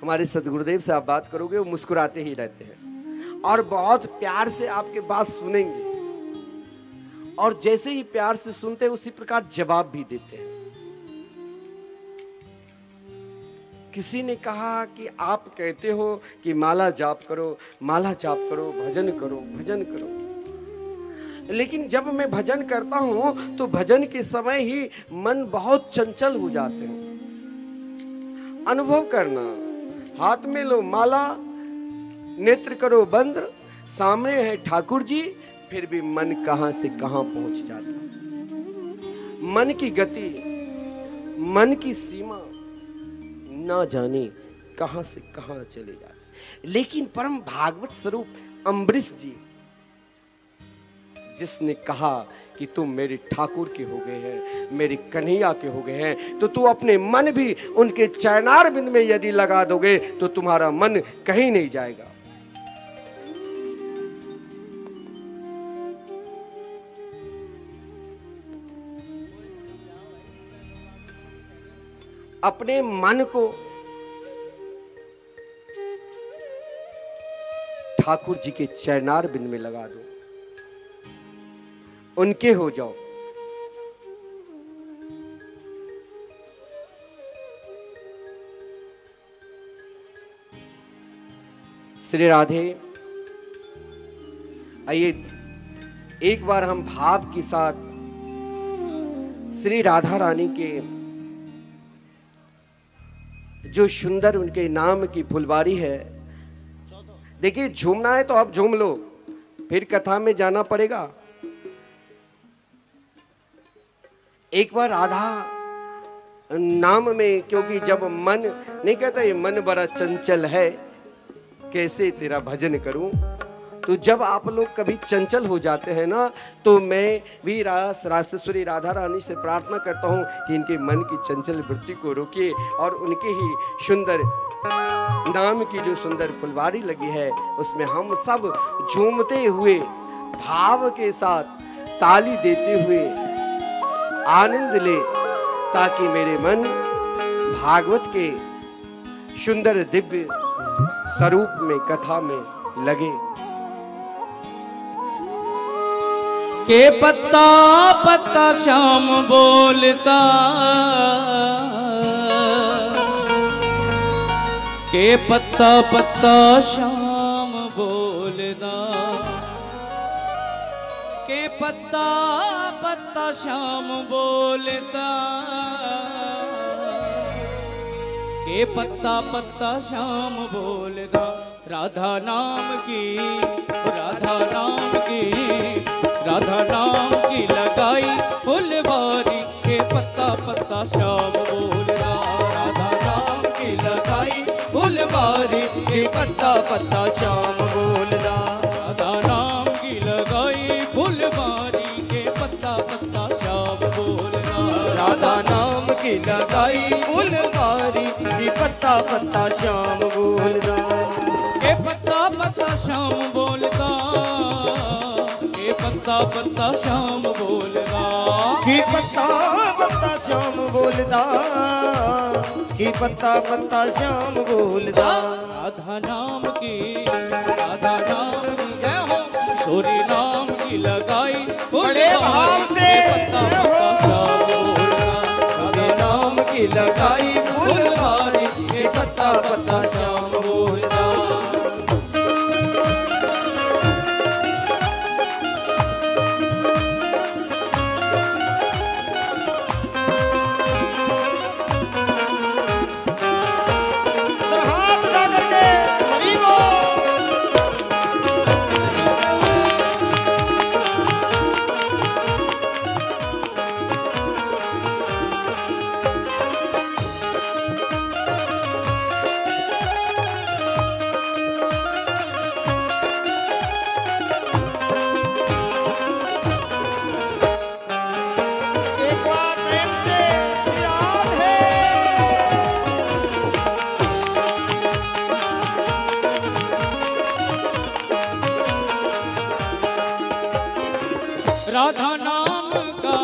हमारे सदगुरुदेव से आप बात करोगे वो मुस्कुराते ही रहते हैं और बहुत प्यार से आपके बात सुनेंगे, और जैसे ही प्यार से सुनते हैं उसी प्रकार जवाब भी देते हैं। किसी ने कहा कि आप कहते हो कि माला जाप करो, माला जाप करो, भजन करो, भजन करो, लेकिन जब मैं भजन करता हूं तो भजन के समय ही मन बहुत चंचल हो जाते हैं। अनुभव करना, हाथ में लो माला, नेत्र करो बंद, सामने है ठाकुर जी, फिर भी मन कहां से कहां पहुंच जाता है। मन की गति, मन की सीमा ना जाने कहां से कहां चले जाते। लेकिन परम भागवत स्वरूप अम्बरीश जी, जिसने कहा कि तुम मेरे ठाकुर के हो गए हैं, मेरे कन्हैया के हो गए हैं, तो तू अपने मन भी उनके चरणार बिंद में यदि लगा दोगे तो तुम्हारा मन कहीं नहीं जाएगा। अपने मन को ठाकुर जी के चरणार बिंद में लगा दो, उनके हो जाओ। श्री राधे, आइए एक बार हम भाव के साथ श्री राधा रानी के जो सुंदर उनके नाम की फुलवारी है, देखिए झूमना है तो आप झूम लो, फिर कथा में जाना पड़ेगा। एक बार राधा नाम में, क्योंकि जब मन नहीं कहता ये मन बड़ा चंचल है, कैसे तेरा भजन करूं, तो जब आप लोग कभी चंचल हो जाते हैं ना, तो मैं भी रासेश्वरी राधा रानी से प्रार्थना करता हूं कि इनके मन की चंचल वृत्ति को रोकिए और उनके ही सुंदर नाम की जो सुंदर फुलवारी लगी है उसमें हम सब झूमते हुए भाव के साथ ताली देते हुए आनंद ले, ताकि मेरे मन भागवत के सुंदर दिव्य स्वरूप में कथा में लगे। के पत्ता पत्ता श्याम बोलता, के पत्ता पत्ता श्याम बोलता, के पत्ता पत्ता श्याम बोलता, के पत्ता पत्ता श्याम बोलता। राधा नाम की, राधा नाम की, राधा नाम की लगाई फुलवारी, के पत्ता पत्ता श्याम बोलता। राधा नाम की लगाई फुलवारी, के पत्ता पत्ता श्याम बोलता। राधा नाम की लगाई फुलवारी, के पत्ता पत्ता श्याम बोलता। राधा नाम की लगाई फुलवारी, के पत्ता पत्ता श्याम बोलता। के पत्ता पत्ता श्याम बोलता, के पत्ता पत्ता श्याम बोलता, के पत्ता पत्ता श्याम बोलता, के पत्ता पत्ता श्याम बोलता। राधा नाम की, राधा नाम की जय हो, किशोरी नाम की लगाई बड़े भाव से, पत्ता पत्ता श्याम बोलता। राधा नाम की लगाई फुलवारी, के पत्ता पत्ता श्याम बोलता। राधा नाम का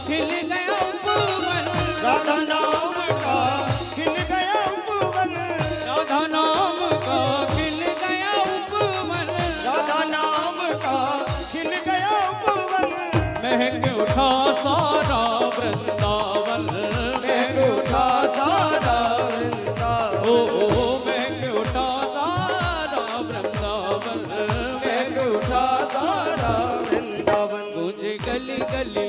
खिल गया उपवन, राधा नाम का खिल गया उपवन, राधा नाम का खिल गया उपवन, राधा नाम का खिल गया उपवन। महक उठा सारा वृंदावन, महक उठा सारा वृंदावन, ओ महक उठा सारा वृंदावन, महक उठा सारा वृंदावन। तुझे गली गली,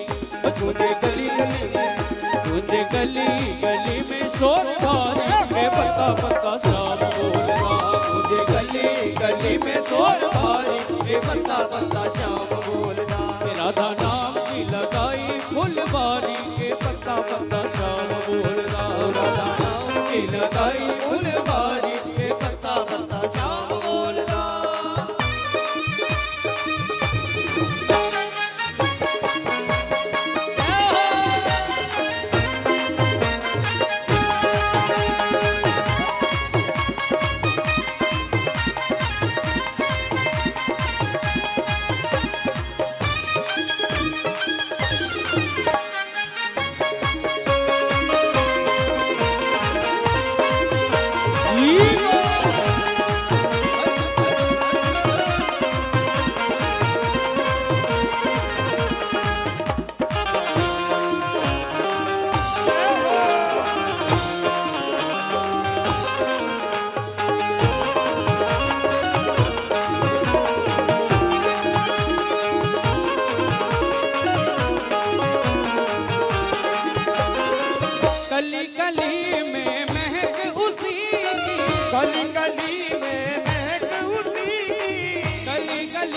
तुझे गली गली में, तुझे गली गली में शोर भारी, के पत्ता पत्ता श्याम बोलता। तुझे गली गली में शोर भारी, के पत्ता पत्ता श्याम बोलता। राधा नाम की लगाई फुलवारी, के पत्ता पत्ता श्याम बोलता। राधा नाम की लगाई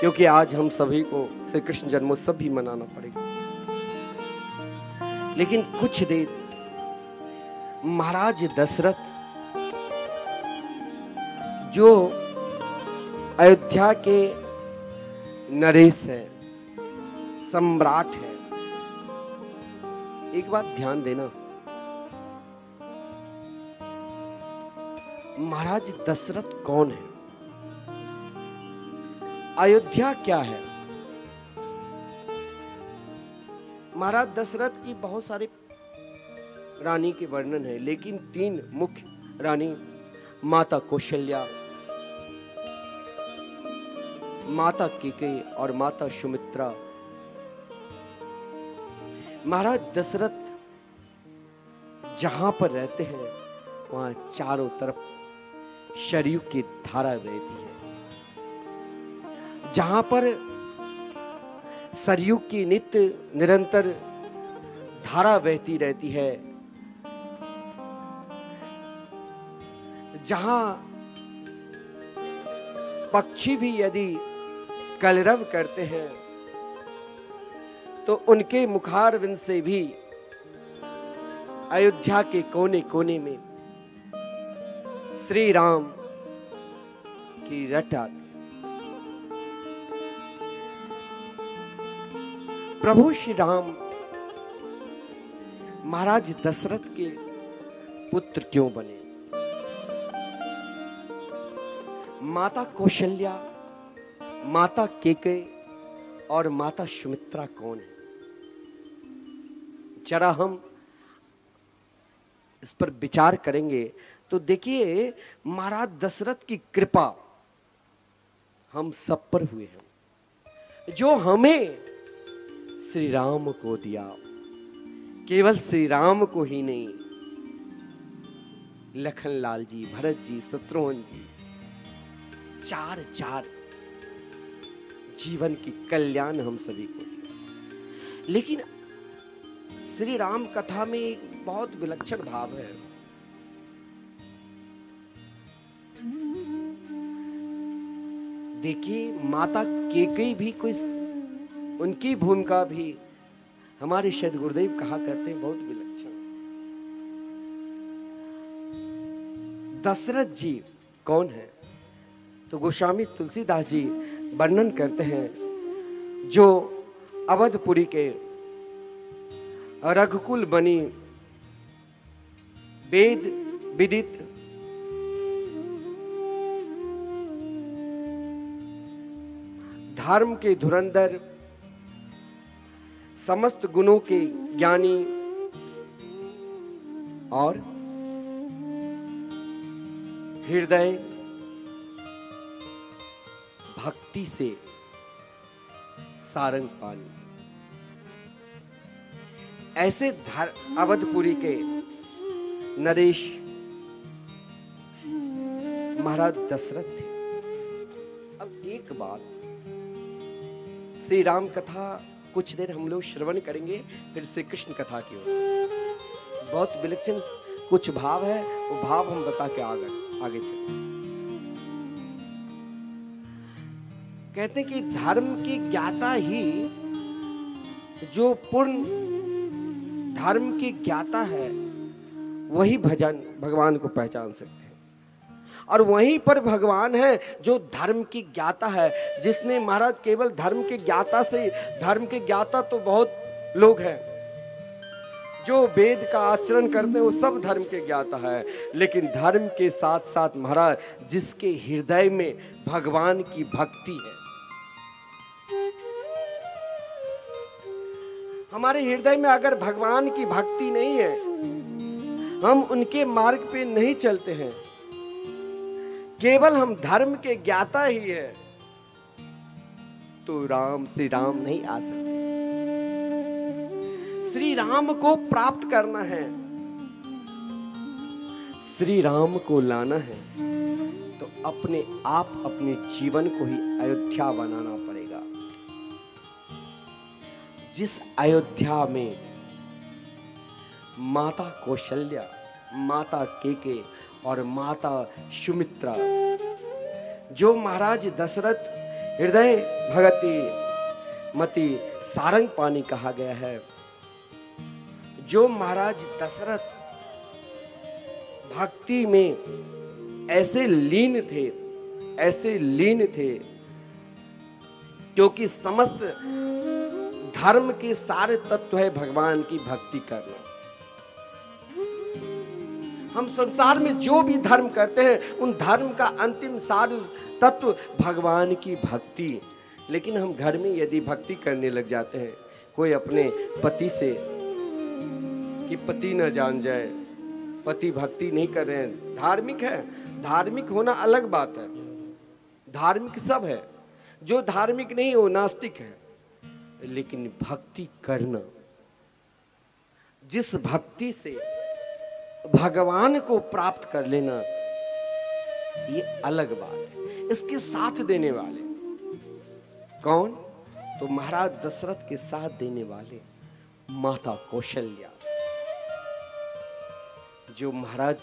क्योंकि आज हम सभी को श्री कृष्ण जन्मोत्सव भी मनाना पड़ेगा। लेकिन कुछ देर महाराज दशरथ जो अयोध्या के नरेश है, सम्राट है, एक बात ध्यान देना, महाराज दशरथ कौन है, अयोध्या क्या है। महाराज दशरथ की बहुत सारे रानी के वर्णन है, लेकिन 3 मुख्य रानी, माता कौशल्या, माता कैकेयी और माता सुमित्रा। महाराज दशरथ जहां पर रहते हैं वहां चारों तरफ सरयू की धारा बहती है। जहां पर सरयू की नित्य निरंतर धारा बहती रहती है, जहां पक्षी भी यदि कलरव करते हैं तो उनके मुखारविंद से भी अयोध्या के कोने कोने में श्री राम की रट आती। प्रभु श्री राम महाराज दशरथ के पुत्र क्यों बने? माता कौशल्या, माता कैकेयी और माता सुमित्रा कौन है? जरा हम इस पर विचार करेंगे तो देखिए, महाराज दशरथ की कृपा हम सब पर हुए हैं, जो हमें श्री राम को दिया। केवल श्री राम को ही नहीं, लखन लाल जी, भरत जी, शत्रुघ्न जी, 4 जीवन की कल्याण हम सभी को दिया। लेकिन श्री राम कथा में एक बहुत विलक्षण भाव है। देखिए, माता कैकेयी भी कोई, उनकी भूमिका भी हमारे शायद गुरुदेव कहा करते हैं बहुत विलक्षण। दशरथ जी कौन है? तो गोस्वामी तुलसीदास जी वर्णन करते हैं, जो अवधपुरी के रघुकुल बनी वेद विदित धर्म के धुरंधर, समस्त गुणों के ज्ञानी और हृदय भक्ति से सारंग पानी, ऐसे अवधपुरी के नरेश महाराज दशरथ थे। अब एक बात, श्री राम कथा कुछ देर हम लोग श्रवण करेंगे, फिर श्री कृष्ण कथा की ओर बहुत विलक्षण कुछ भाव है, वो भाव हम बता के आगे चलते। कहते कि धर्म की ज्ञाता ही, जो पूर्ण धर्म की ज्ञाता है, वही भगवान को पहचान सकते हैं। और वहीं पर भगवान है जो धर्म की ज्ञाता है, जिसने महाराज केवल धर्म के ज्ञाता से, धर्म के ज्ञाता तो बहुत लोग हैं जो वेद का आचरण करते हैं, वो सब धर्म के ज्ञाता है, लेकिन धर्म के साथ साथ महाराज जिसके हृदय में भगवान की भक्ति है, हमारे हृदय में अगर भगवान की भक्ति नहीं है, हम उनके मार्ग पे नहीं चलते हैं, केवल हम धर्म के ज्ञाता ही है, तो राम श्री राम नहीं आ सकते। श्री राम को प्राप्त करना है, श्री राम को लाना है, तो अपने आप अपने जीवन को ही अयोध्या बनाना पड़ेगा। जिस अयोध्या में माता कौशल्या, माता कैकेयी और माता सुमित्रा, जो महाराज दशरथ हृदय भगति मति सारंग पानी कहा गया है। जो महाराज दशरथ भक्ति में ऐसे लीन थे क्योंकि समस्त धर्म के सारे तत्व है भगवान की भक्ति करना। हम संसार में जो भी धर्म करते हैं उन धर्म का अंतिम सार तत्व भगवान की भक्ति। लेकिन हम घर में यदि भक्ति करने लग जाते हैं, कोई अपने पति से कि पति न जान जाए, पति भक्ति नहीं कर रहे हैं, धार्मिक है, धार्मिक होना अलग बात है, धार्मिक सब है, जो धार्मिक नहीं वो नास्तिक है। लेकिन भक्ति करना, जिस भक्ति से भगवान को प्राप्त कर लेना, ये अलग बात है। इसके साथ देने वाले कौन? तो महाराज दशरथ के साथ देने वाले माता कौशल्या, जो महाराज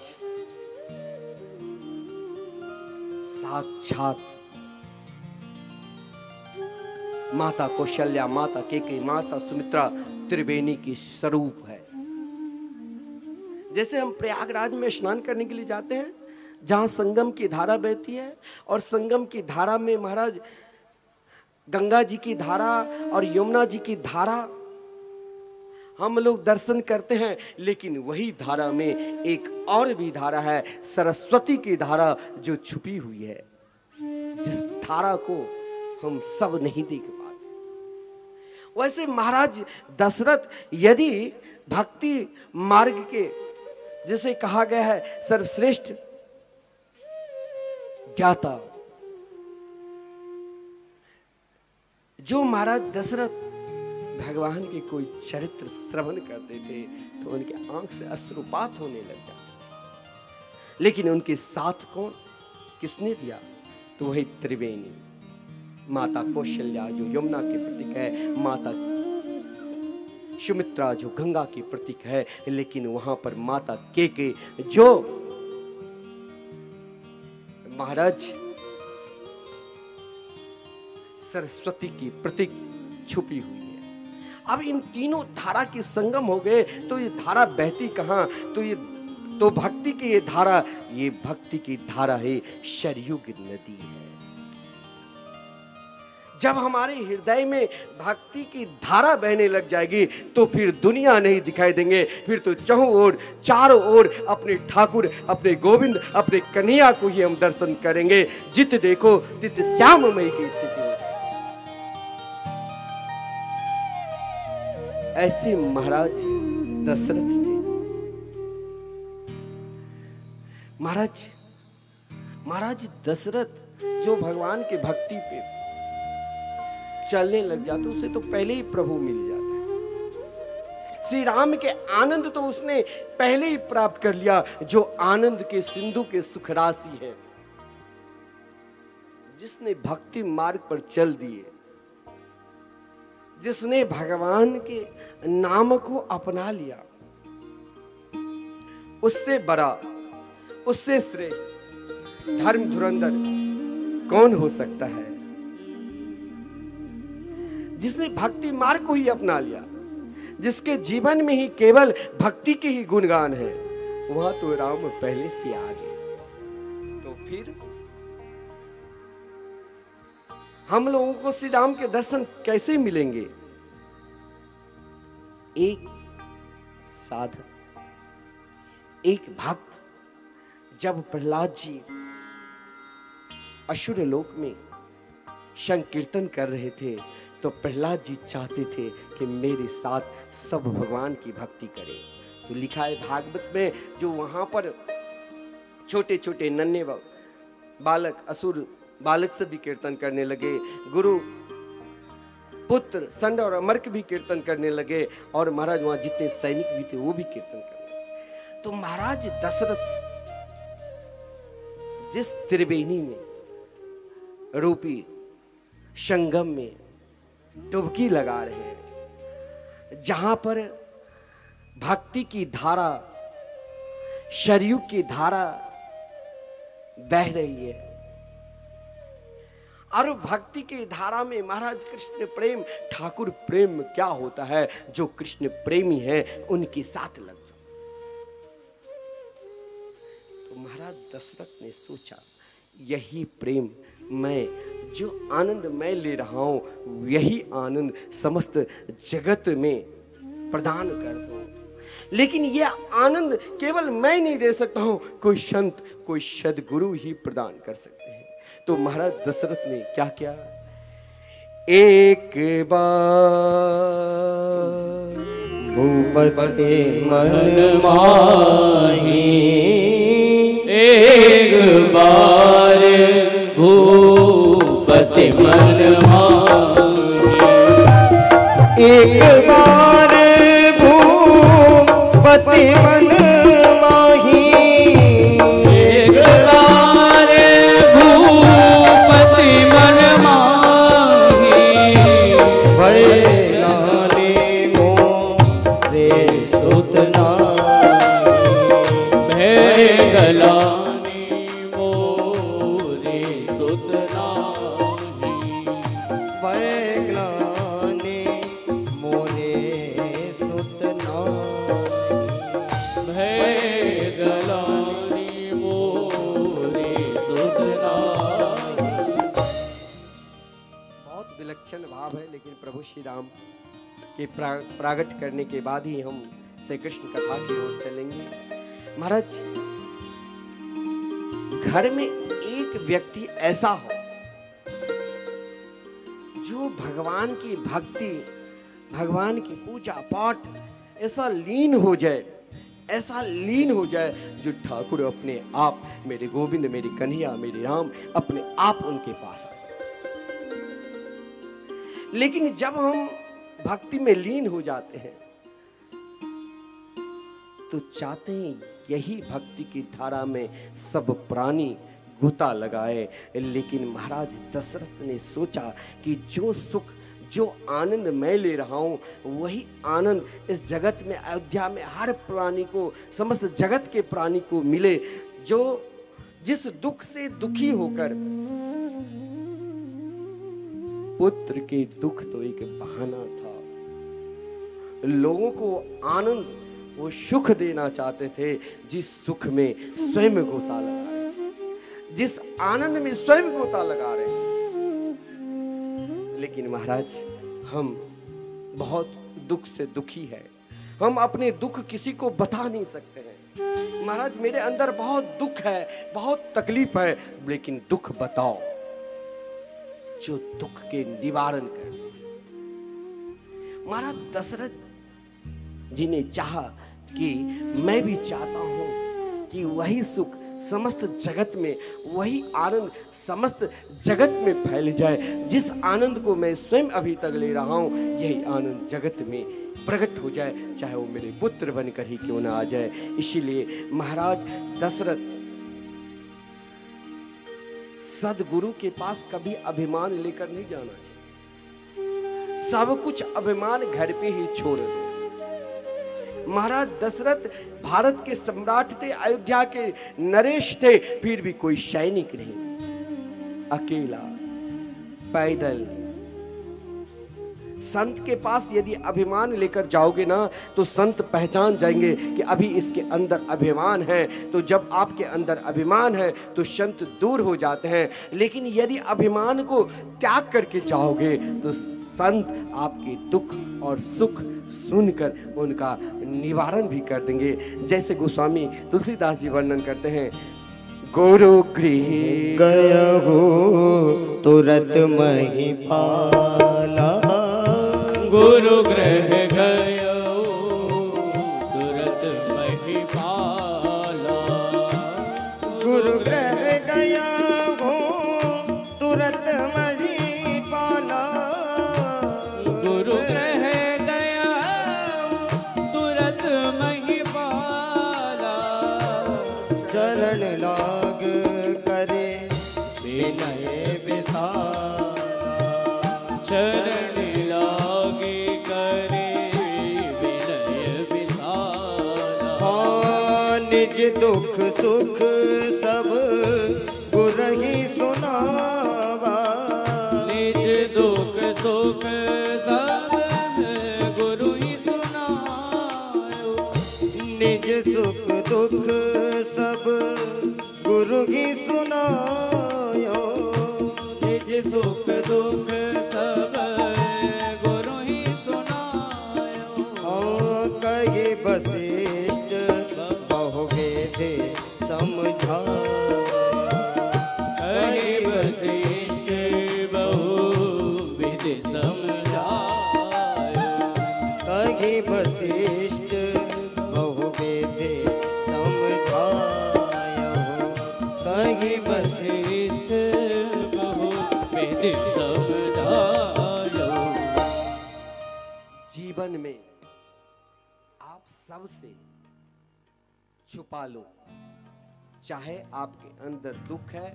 साक्षात माता कौशल्या, माता केकई, माता सुमित्रा त्रिवेणी की स्वरूप है। जैसे हम प्रयागराज में स्नान करने के लिए जाते हैं, जहां संगम की धारा बहती है, और संगम की धारा में महाराज गंगा जी की धारा और यमुना जी की धारा हम लोग दर्शन करते हैं। लेकिन वही धारा में एक और भी धारा है, सरस्वती की धारा, जो छुपी हुई है, जिस धारा को हम सब नहीं देख पाते। वैसे महाराज दशरथ यदि भक्ति मार्ग के, जिसे कहा गया है सर्वश्रेष्ठ ज्ञाता, जो महाराज दशरथ भगवान के कोई चरित्र श्रवण करते थे तो उनके आंख से अश्रुपात होने लग जाते। लेकिन उनके साथ कौन, किसने दिया? तो वही त्रिवेणी माता कौशल्या, जो यमुना के प्रतीक है, माता सुमित्रा, जो गंगा की प्रतीक है। लेकिन वहां पर माता केके, जो महाराज सरस्वती की प्रतीक छुपी हुई है। अब इन तीनों धारा के संगम हो गए तो ये धारा बहती कहां? तो भक्ति की ये धारा, ये भक्ति की धारा है सरयू की नदी है। जब हमारे हृदय में भक्ति की धारा बहने लग जाएगी तो फिर दुनिया नहीं दिखाई देंगे, फिर तो चारों ओर अपने ठाकुर, अपने गोविंद, अपने कन्हैया को ही हम दर्शन करेंगे। जित देखो तित श्याममयी की स्थिति हो। ऐसे महाराज दशरथ थे। महाराज दशरथ जो भगवान के भक्ति पे चलने लग जाते, उसे तो पहले ही प्रभु मिल जाता है। श्री राम के आनंद तो उसने पहले ही प्राप्त कर लिया, जो आनंद के सिंधु के सुख राशि है। जिसने भक्ति मार्ग पर चल दिए, जिसने भगवान के नाम को अपना लिया, उससे बड़ा, उससे श्रेष्ठ धर्म धुरंधर कौन हो सकता है? जिसने भक्ति मार्ग को ही अपना लिया, जिसके जीवन में ही केवल भक्ति के ही गुणगान है, वहां तो राम पहले से आ गए। तो फिर हम लोगों को श्री राम के दर्शन कैसे मिलेंगे? एक साधक, एक भक्त, जब प्रहलाद जी असुर लोक में संकीर्तन कर रहे थे तो प्रहलाद जी चाहते थे कि मेरे साथ सब भगवान की भक्ति करें। तो लिखा है भागवत में, जो वहां पर छोटे छोटे नन्हे बालक, असुर बालक से भी कीर्तन करने लगे, गुरु पुत्र संड और अमर्क भी कीर्तन करने लगे, और महाराज वहां जितने सैनिक भी थे वो भी कीर्तन करने लगे। तो महाराज दशरथ जिस त्रिवेणी में रूपी संगम में डुबकी लगा रहे हैं, जहां पर भक्ति की धारा, सरयू की धारा बह रही है, और भक्ति की धारा में महाराज कृष्ण प्रेम, ठाकुर प्रेम क्या होता है? जो कृष्ण प्रेमी है उनके साथ लग जाओ। तो महाराज दशरथ ने सोचा यही प्रेम मैं, जो आनंद मैं ले रहा हूं यही आनंद समस्त जगत में प्रदान कर दूं। लेकिन यह आनंद केवल मैं नहीं दे सकता हूं, कोई संत, कोई सद्गुरु ही प्रदान कर सकते हैं। तो महाराज दशरथ ने क्या किया? एक बार भूपति मन माही, एक बार भूपति मन माही, एक बार भूपति मन माही, एक बार भूपति मन माही, भय लाने मोरे सुत नाही, भय गलाने मोरे सुत नाही, भय गलाने मोरे सुत नाही, भय गलाने मोरे सुत नाही। बहुत विलक्षण भाव है, लेकिन प्रभु श्री राम के प्रागट करने के बाद ही हम श्री कृष्ण कथा की ओर चलेंगे। महाराज, घर में एक व्यक्ति ऐसा हो जो भगवान की भक्ति, भगवान की पूजा पाठ ऐसा लीन हो जाए, ऐसा लीन हो जाए जो ठाकुर अपने आप, मेरे गोविंद, मेरे कन्हैया, मेरे राम अपने आप उनके पास आ जाए। लेकिन जब हम भक्ति में लीन हो जाते हैं तो चाहते हैं यही भक्ति की धारा में सब प्राणी गोता लगाए। लेकिन महाराज दशरथ ने सोचा कि जो सुख, जो आनंद मैं ले रहा हूं वही आनंद इस जगत में, अयोध्या में हर प्राणी को, समस्त जगत के प्राणी को मिले। जो जिस दुख से दुखी होकर, पुत्र के दुख तो एक बहाना था, लोगों को आनंद, वो सुख देना चाहते थे जिस सुख में स्वयं गोता लगा रहे, जिस आनंद में स्वयं गोता लगा रहे। लेकिन महाराज हम बहुत दुख से दुखी है, हम अपने दुख किसी को बता नहीं सकते हैं। महाराज मेरे अंदर बहुत दुख है, बहुत तकलीफ है, लेकिन दुख बताओ जो दुख के निवारण कर। महाराज दशरथ जी ने चाहा कि मैं भी चाहता हूं कि वही सुख समस्त जगत में, वही आनंद समस्त जगत में फैल जाए। जिस आनंद को मैं स्वयं अभी तक ले रहा हूं यही आनंद जगत में प्रकट हो जाए, चाहे वो मेरे पुत्र बनकर ही क्यों ना आ जाए। इसीलिए महाराज दशरथ सदगुरु के पास कभी अभिमान लेकर नहीं जाना चाहिए। सब कुछ अभिमान घर पे ही छोड़ दो। महाराज दशरथ भारत के सम्राट थे, अयोध्या के नरेश थे, फिर भी कोई सैनिक नहीं, अकेला पैदल। संत के पास यदि अभिमान लेकर जाओगे ना तो संत पहचान जाएंगे कि अभी इसके अंदर अभिमान है। तो जब आपके अंदर अभिमान है तो संत दूर हो जाते हैं। लेकिन यदि अभिमान को त्याग करके जाओगे तो संत आपके दुख और सुख सुनकर उनका निवारण भी कर देंगे। जैसे गोस्वामी तुलसीदास जी वर्णन करते हैं, गुरु गृह गया हो तुरत महिपाला, गुरु गृह गया तुरत महिपाला, गुरु गृह गया हो तुरत महिपाला, गुरु गृह गया तुरत महिपाला, चरण लाग करे विनय विसाला, चरण लागे करे विनय विसाला, निज दुख सुख सब गुरहि सुनावा, दुख सब गुरु ही सुनायो। निज सुख दुख सब गुरु ही सुनायो। निज सुख दुख सब गुरु ही सुनायो। कहे वशिष्ठ बहुवेद समझायो। कहे वशिष्ठ बहुविध समझायो। कहे वशिष्ठ बहुवेद समझायो। कहे वशिष्ठ बहुविध समझायो। जीवन में आप सबसे छुपा लो, चाहे आपके अंदर दुख है,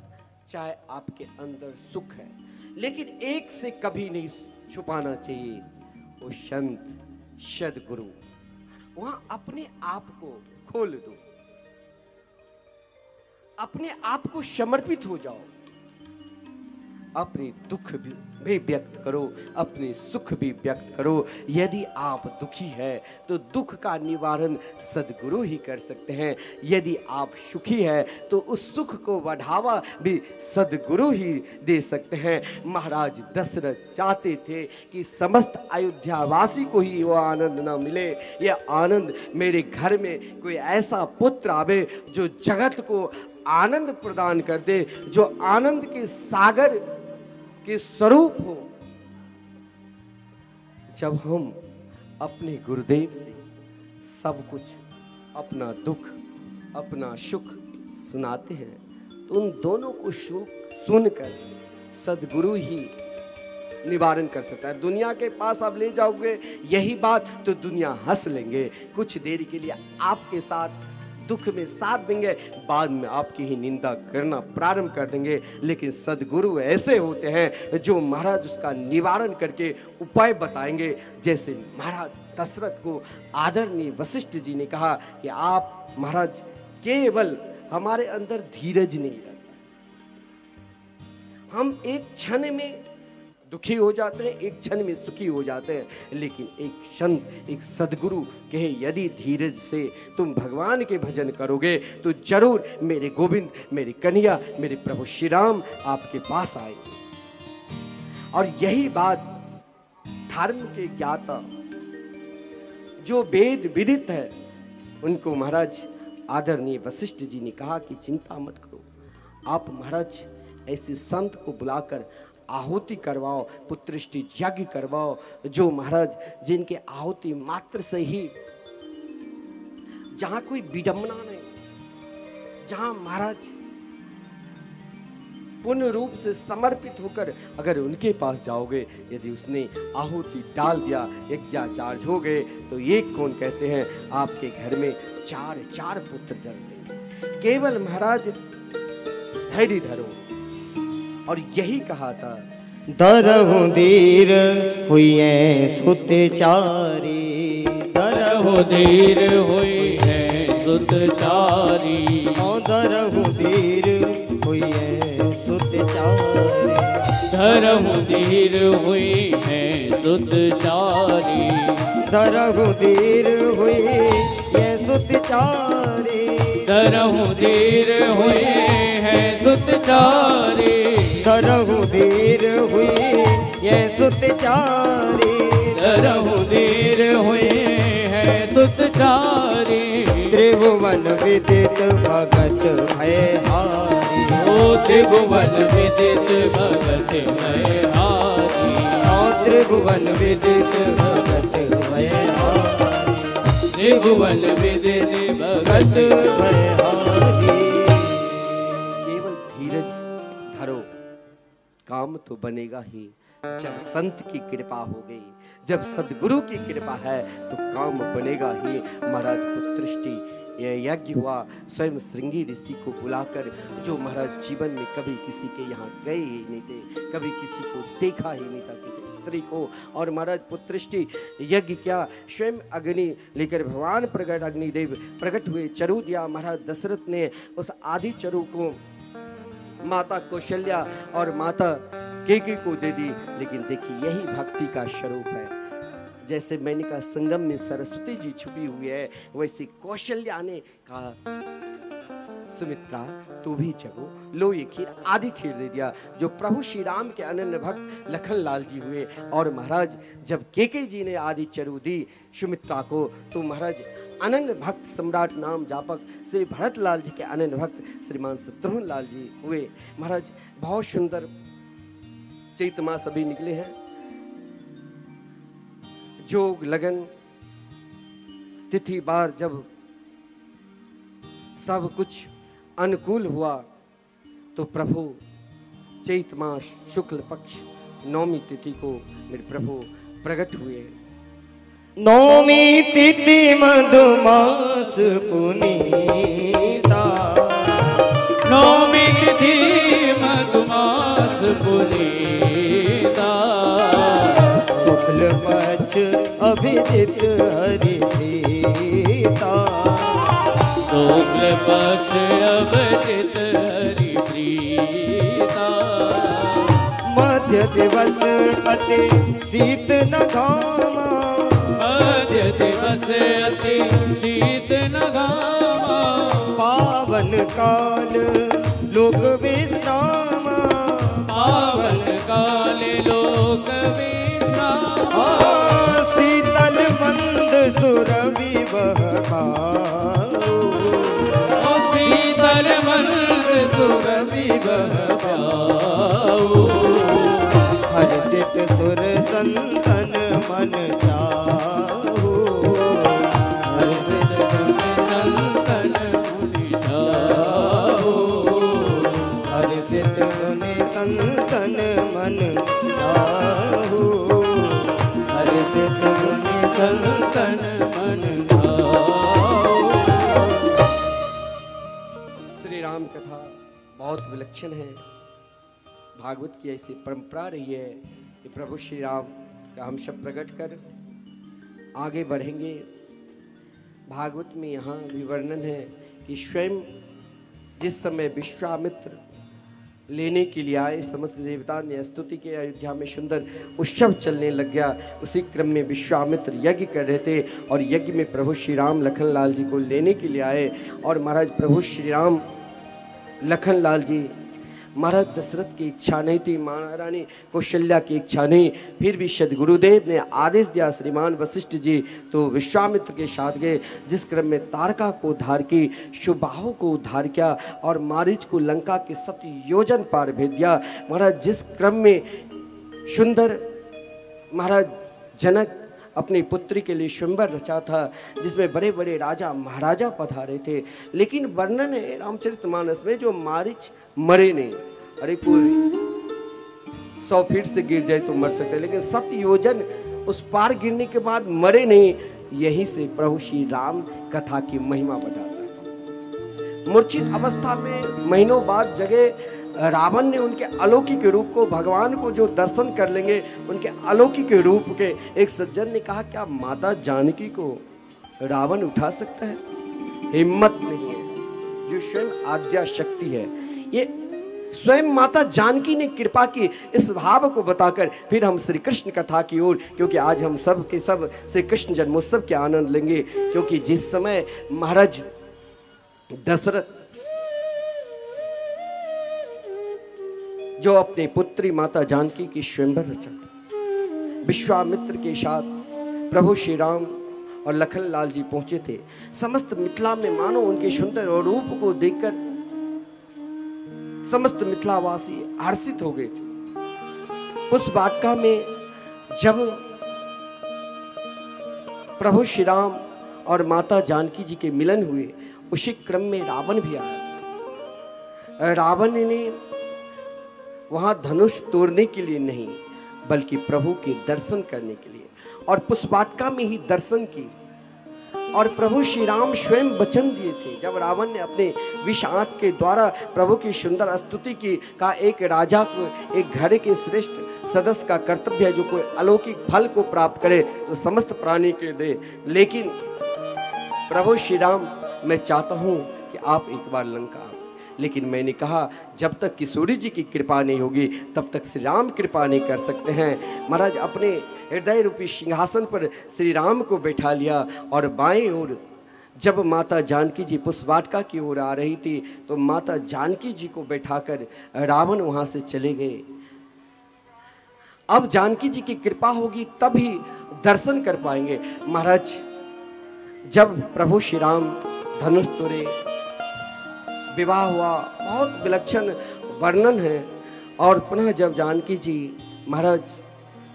चाहे आपके अंदर सुख है, लेकिन एक से कभी नहीं छुपाना चाहिए, वो संत सद्गुरु। वहां अपने आप को खोल दो, अपने आप को समर्पित हो जाओ, अपने दुख भी व्यक्त करो, अपने सुख भी व्यक्त करो। यदि आप दुखी है तो दुख का निवारण सद्गुरु ही कर सकते हैं। यदि आप सुखी है तो उस सुख को बढ़ावा भी सद्गुरु ही दे सकते हैं। महाराज दशरथ चाहते थे कि समस्त अयोध्यावासी को ही वो आनंद ना मिले, यह आनंद मेरे घर में कोई ऐसा पुत्र आवे जो जगत को आनंद प्रदान कर दे, जो आनंद के सागर के स्वरूप हो। जब हम अपने गुरुदेव से सब कुछ, अपना दुख अपना सुख सुनाते हैं, तो उन दोनों को सुनकर सद्गुरु ही निवारण कर सकता है। दुनिया के पास आप ले जाओगे यही बात तो दुनिया हंस लेंगे, कुछ देर के लिए आपके साथ दुख में साथ देंगे, बाद में आपकी ही निंदा करना प्रारंभ कर देंगे। लेकिन सद्गुरु ऐसे होते हैं जो महाराज उसका निवारण करके उपाय बताएंगे। जैसे महाराज दशरथ को आदरणीय वशिष्ठ जी ने कहा कि आप महाराज केवल हमारे अंदर धीरज नहीं रहता, हम एक क्षण में दुखी हो जाते हैं, एक क्षण में सुखी हो जाते हैं, लेकिन एक संत, एक सद्गुरु कहे यदि धीरज से तुम भगवान के भजन करोगे तो जरूर मेरे गोविंद, मेरे कन्हैया, मेरे प्रभु श्री राम आपके पास आएंगे। और यही बात धर्म के ज्ञाता जो वेद विदित है उनको महाराज आदरणीय वशिष्ठ जी ने कहा कि चिंता मत करो, आप महाराज ऐसे संत को बुलाकर आहुति करवाओ, पुत्रष्टि यज्ञ करवाओ, जो महाराज जिनके आहुति मात्र से ही, जहां कोई विडंबना नहीं, जहां महाराज पूर्ण रूप से समर्पित होकर अगर उनके पास जाओगे, यदि उसने आहुति डाल दिया, यज्ञाचार्य हो गए, तो ये कौन कहते हैं आपके घर में 4 पुत्र जन्मेंगे। केवल महाराज धैर्य धरो। और यही कहा था, दरहु धीर हुए सुतचारी। दरहु धीर हुई है सुतचारी। दरहु धीर हुए सुतचारी। दरहु धीर हुई है सुतचारी। दरहु धीर हुई ये सुतचारी। दरहु धीर हुई है सुतचारी। दरहु धीर हुई ये सुतचारी। दरहु धीर हुई है सुतचारी। त्रिभुवन विदित भगत भयहारी। ओ त्रिभुवन विदित भगत भयहारी। त्रिभुवन विदित भगत भयहारी। त्रिभुवन विदित भगत भयहारी। केवल धीरज धरो, काम तो बनेगा ही। जब संत की कृपा हो गई, जब सद्गुरु की कृपा है तो काम बनेगा ही। महाराज पुत्रष्टि यह यज्ञ हुआ, स्वयं श्रृंगी ऋषि को बुलाकर, जो महाराज जीवन में कभी किसी के यहाँ गए ही नहीं थे, कभी किसी को देखा ही नहीं था, किसी स्त्री को। और महाराज पुत्रष्टि यज्ञ क्या, स्वयं अग्नि लेकर भगवान प्रगट अग्निदेव प्रकट हुए, चरु दिया। महाराज दशरथ ने उस आदि चरु को माता कौशल्या और माता केके को दे दी। लेकिन देखिए यही भक्ति का स्वरूप है। जैसे मैंने कहा संगम में सरस्वती जी छुपी हुई है, वैसे कौशल्या ने कहा सुमित्रा तू भी जगो, लो ये खीर, आधी खीर दे दिया। जो प्रभु श्री राम के अनन्य भक्त लखन लाल जी हुए। और महाराज जब केके जी ने आधी चरू दी सुमित्रा को, तो महाराज अनन्य भक्त सम्राट नाम जापक श्री भरत लाल जी के अनन्य भक्त श्रीमान शत्रुघ्न लाल जी हुए। महाराज बहुत सुंदर चैत मास अभी निकले हैं। जोग लगन तिथि बार जब सब कुछ अनुकूल हुआ, तो प्रभु चैत मास शुक्ल पक्ष नौमी तिथि को मेरे प्रभु प्रकट हुए। नौमी तिथि मधुमास पुनीता, नौमी तिथि मधुमास पुनीता, शुक्ल पक्ष अभिजित हरि प्रीता, शुक्ल पक्ष अभिजित हरि प्रीता, मध्य दिवस अति शीत न घामा, मध्य दिवस अति शीत न घामा, पावन काल लोक विश्रामा, पावन काल लोक विश्रामा, शीतल मंद सुरभि बहकाओ, शीतल मंद सुरभि बहकाओ, हर्षित सुर संतन मन चाहो, हर्षित सुर संतन मुनि जाओ, हर्षित मुनि संतन मन चाहो, हर्षित मुनि संतन मन जाओ। श्री राम कथा बहुत विलक्षण है। भागवत की ऐसी परंपरा रही है कि प्रभु श्री राम का हम सब प्रकट कर आगे बढ़ेंगे। भागवत में यहाँ भी वर्णन है कि स्वयं जिस समय विश्वामित्र लेने के लिए आए, समस्त देवता ने स्तुति के अयोध्या में सुंदर उत्सव चलने लग गया। उसी क्रम में विश्वामित्र यज्ञ कर रहे थे और यज्ञ में प्रभु श्री राम लखन लाल जी को लेने के लिए आए। और महाराज प्रभु श्री राम लखन लाल जी, महाराज दशरथ की इच्छा नहीं थी, महारानी कौशल्या की इच्छा नहीं, फिर भी सदगुरुदेव ने आदेश दिया श्रीमान वशिष्ठ जी तो विश्वामित्र के साथ गए। जिस क्रम में तारका को उद्धार की, सुबाहु को उद्धार किया और मारीच को लंका के 7 योजन पार भेज दिया। महाराज जिस क्रम में सुंदर महाराज जनक अपनी पुत्री के लिए स्वयंवर रचा था, जिसमें बड़े बड़े राजा महाराजा पधारे थे। लेकिन वर्णन है रामचरितमानस में जो मारीच मरे नहीं। अरे कोई 100 फीट से गिर जाए तो मर सकते, लेकिन 7 योजन उस पार गिरने के बाद मरे नहीं। यहीं से प्रभु श्री राम कथा की महिमा बताता है। मूर्छित अवस्था में महीनों बाद जगह रावण ने उनके अलौकिक रूप को, भगवान को जो दर्शन कर लेंगे उनके अलौकिक रूप के, एक सज्जन ने कहा क्या माता जानकी को रावण उठा सकता है? हिम्मत नहीं है। जो स्वयं आद्या शक्ति है, ये स्वयं माता जानकी ने कृपा की। इस भाव को बताकर फिर हम श्री कृष्ण कथा की ओर, क्योंकि आज हम सब के सब श्री कृष्ण जन्मोत्सव के आनंद लेंगे। क्योंकि जिस समय महाराज दशरथ जो अपने पुत्री माता जानकी की स्वयंवर रचा, विश्वामित्र के साथ प्रभु श्री राम और लखन लाल जी पहुंचे थे। समस्त मिथिला में मानो उनके सुंदर रूप को देखकर समस्त मिथिलावासी हर्षित हो गए थे। उस वाटिका में जब प्रभु श्री राम और माता जानकी जी के मिलन हुए, उसी क्रम में रावण भी आया। रावण ने वहां धनुष तोड़ने के लिए नहीं, बल्कि प्रभु के दर्शन करने के लिए, और पुष्पाटका में ही दर्शन की। और प्रभु श्री राम स्वयं वचन दिए थे, जब रावण ने अपने विष आंख के द्वारा प्रभु की सुंदर स्तुति की, कहा एक राजा को, एक घर के श्रेष्ठ सदस्य का कर्तव्य है जो कोई अलौकिक फल को प्राप्त करे तो समस्त प्राणी के दे। लेकिन प्रभु श्री राम, मैं चाहता हूं कि आप एक बार लंका, लेकिन मैंने कहा जब तक किशोरी जी की कृपा नहीं होगी तब तक श्री राम कृपा नहीं कर सकते हैं। महाराज अपने हृदय रूपी सिंहासन पर श्री राम को बैठा लिया और बाएं ओर जब माता जानकी जी पुष्पवाटिका की ओर आ रही थी तो माता जानकी जी को बैठाकर रावण वहां से चले गए। अब जानकी जी की कृपा होगी तभी दर्शन कर पाएंगे। महाराज जब प्रभु श्री राम धनुष तोड़े, विवाह हुआ, बहुत विलक्षण वर्णन है। और पुनः जब जानकी जी महाराज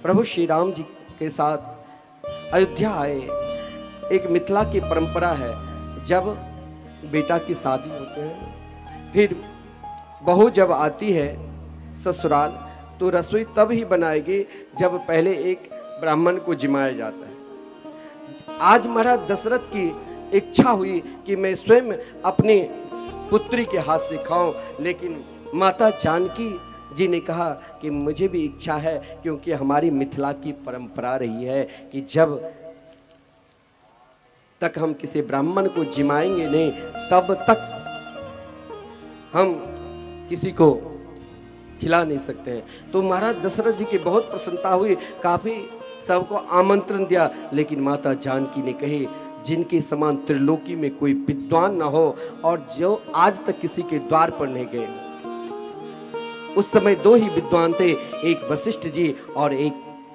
प्रभु श्री राम जी के साथ अयोध्या आए, एक मिथिला की परंपरा है जब बेटा की शादी होते हैं फिर बहू जब आती है ससुराल तो रसोई तब ही बनाएगी जब पहले एक ब्राह्मण को जिमाया जाता है। आज महाराज दशरथ की इच्छा हुई कि मैं स्वयं अपनी पुत्री के हाथ से खाऊं, लेकिन माता जानकी जी ने कहा कि मुझे भी इच्छा है, क्योंकि हमारी मिथिला की परंपरा रही है कि जब तक हम किसी ब्राह्मण को जिमाएंगे नहीं तब तक हम किसी को खिला नहीं सकते हैं। तो महाराज दशरथ जी की बहुत प्रसन्नता हुई, काफी सबको आमंत्रण दिया, लेकिन माता जानकी ने कही जिनके समान त्रिलोकी में कोई विद्वान ना हो और जो आज तक किसी के द्वार पर नहीं गए। उस समय दो ही विद्वान थे, एक वशिष्ठ जी और एक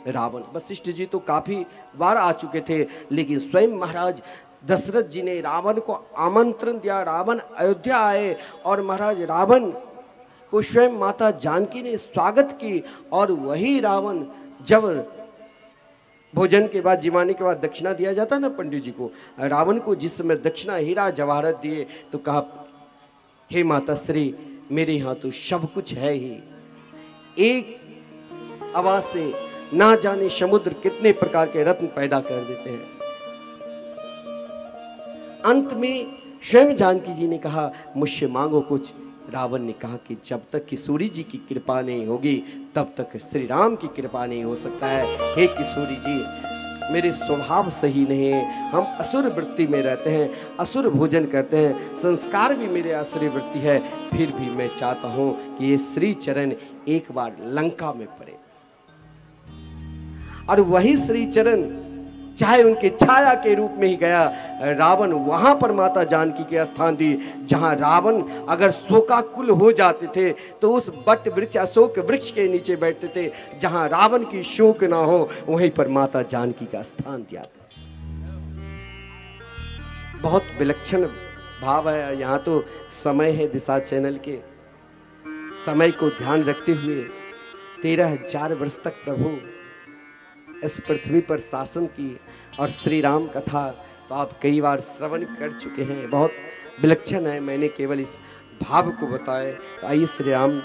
रावण। वशिष्ठ जी तो काफी बार आ चुके थे, लेकिन स्वयं महाराज दशरथ जी ने रावण को आमंत्रण दिया। रावण अयोध्या आए और महाराज रावण को स्वयं माता जानकी ने स्वागत की। और वही रावण जब भोजन के बाद जिमाने के बाद दक्षिणा दिया जाता है ना पंडित जी को, रावण को जिस समय दक्षिणा हीरा जवाहरत दिए तो कहा हे माता श्री मेरे यहाँ तो सब कुछ है ही। एक आवाज से ना जाने समुद्र कितने प्रकार के रत्न पैदा कर देते हैं। अंत में स्वयं जानकी जी ने कहा मुझसे मांगो कुछ। रावण ने कहा कि जब तक किशोरी जी की कृपा नहीं होगी तब तक श्री राम की कृपा नहीं हो सकता है। हे किशोरी जी मेरे स्वभाव सही नहीं है, हम असुर वृत्ति में रहते हैं, असुर भोजन करते हैं, संस्कार भी मेरे असुर वृत्ति है, फिर भी मैं चाहता हूं कि ये श्री चरण एक बार लंका में पड़े। और वही श्री चरण चाहे उनके छाया के रूप में ही गया, रावण वहां पर माता जानकी के स्थान दी जहां रावण अगर शोकाकुल हो जाते थे तो उस बट वृक्ष अशोक वृक्ष के नीचे बैठते थे, जहां रावण की शोक ना हो वहीं पर माता जानकी का स्थान दिया था। बहुत विलक्षण भाव है। यहाँ तो समय है दिशा चैनल के, समय को ध्यान रखते हुए 13,000 वर्ष तक प्रभु इस पृथ्वी पर शासन की और श्री राम कथा तो आप कई बार श्रवण कर चुके हैं, बहुत विलक्षण है। मैंने केवल इस भाव को बताया। तो आइए श्री राम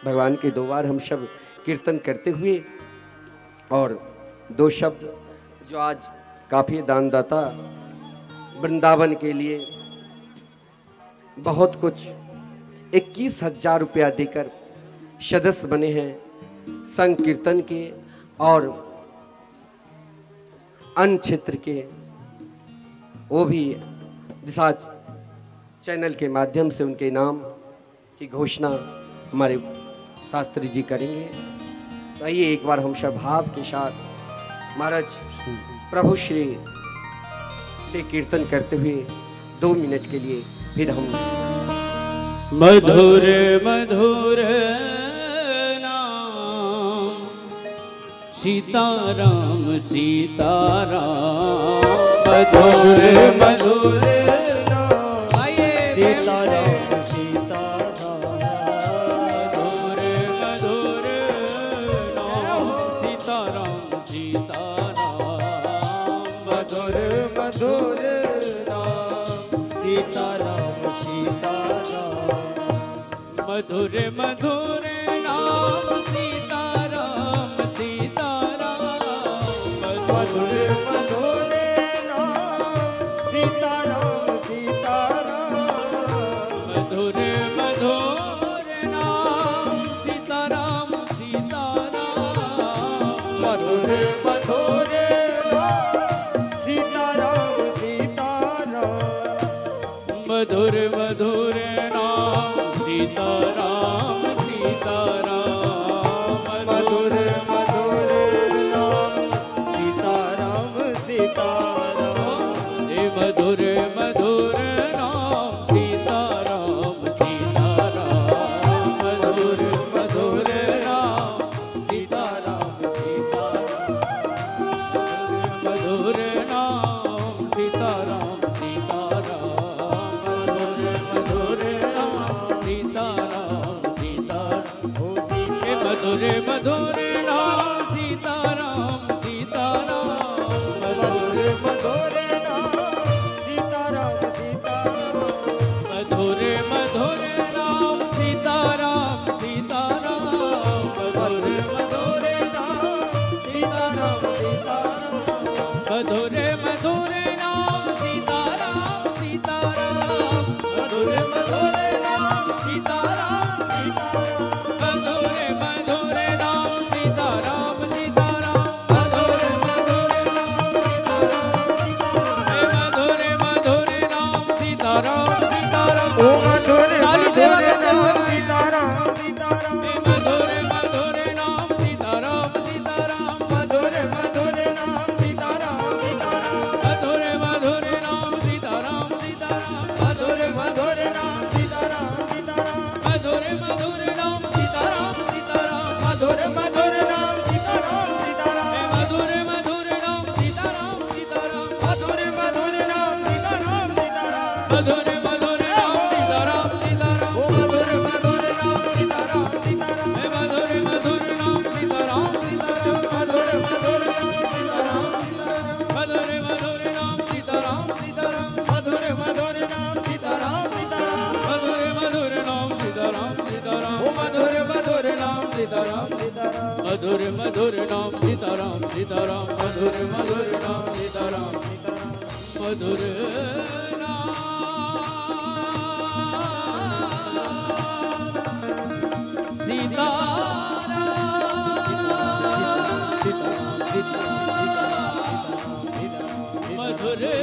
भगवान के 2 बार हम शब्द कीर्तन करते हुए और 2 शब्द जो आज काफी दानदाता वृंदावन के लिए बहुत कुछ 21,000 रुपया देकर सदस्य बने हैं संकीर्तन के और अन्य क्षेत्र के, वो भी दिशा चैनल के माध्यम से उनके नाम की घोषणा हमारे शास्त्री जी करेंगे। तो आइए एक बार हम सब भाव के साथ महाराज प्रभु श्री के कीर्तन करते हुए 2 मिनट के लिए फिर हम मधुर मधुर सीताराम सीताराम मधुर मधुर सीताराम सीताराम मधुर मधुर सीताराम सीताराम मधुर मधुर सीताराम सीताराम मधुर मधुर नाम सीताराम मधुर मधुर नाम मधुरे मधुरे नाम सीताराम सीताराम मधुरे मधुरे नाम सीताराम सीताराम मधुरे मधुरे नाम सीताराम सीताराम मधुरे मधुरे नाम सीताराम सीताराम ओ मधुरे ताली सेवा करते हुए सीताराम सीताराम मधुरे मधुरे नाम सीताराम सीताराम मधुरे मधुरे नाम सीताराम सीताराम मधुरे मधुरे नाम सीताराम सीताराम मधुरे मधुरे नाम सीताराम सीताराम मधुरे मधुरे नाम सीताराम सीताराम मधुरे मधुरे नाम सीताराम सीताराम मधुरे मधुरे नाम सीताराम सीताराम मधुरे मधुरे नाम सीताराम सीताराम मधुरे मधुरे नाम सीताराम सीताराम ओ मधुरे मधुरे नाम सीताराम सीताराम मधुरे मधुरे नाम सीताराम सीताराम मधुरे मधुरे नाम सीताराम सीताराम मधुरे मधुरे नाम सीताराम सीताराम मधुरे मधुरे नाम सीताराम सीताराम मधुरे मधुरे नाम सीताराम सीताराम ओ मधुरे मधुरे नाम सीताराम सीताराम मधुरे मधुरे नाम सीताराम सीताराम मधुरे मधुरे नाम सीताराम सीताराम मधुरे मधुरे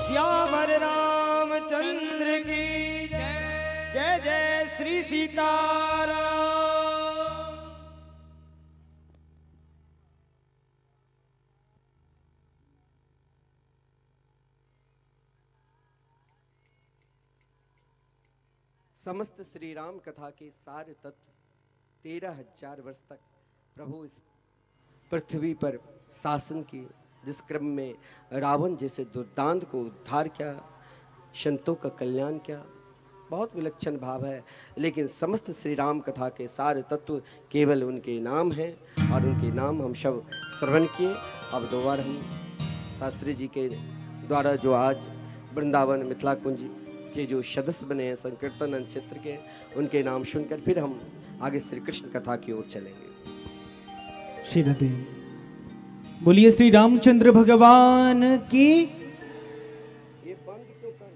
श्यावर रामचंद्र की जय जय जय श्री सीताराम। समस्त श्री राम कथा के सारे तत्व 13,000 वर्ष तक प्रभु इस पृथ्वी पर शासन किए, जिस क्रम में रावण जैसे दुर्दांत को उद्धार किया, संतों का कल्याण किया। बहुत विलक्षण भाव है, लेकिन समस्त श्री राम कथा के सारे तत्व केवल उनके नाम हैं और उनके नाम हम सब श्रवण किए। अब दोबारा हम शास्त्री जी के द्वारा जो आज वृंदावन मिथिला कुंज के जो सदस्य बने हैं संकीर्तन क्षेत्र के, उनके नाम सुनकर फिर हम आगे श्री कृष्ण कथा की ओर चलेंगे। श्री राधे। बोलिए श्री रामचंद्र भगवान की।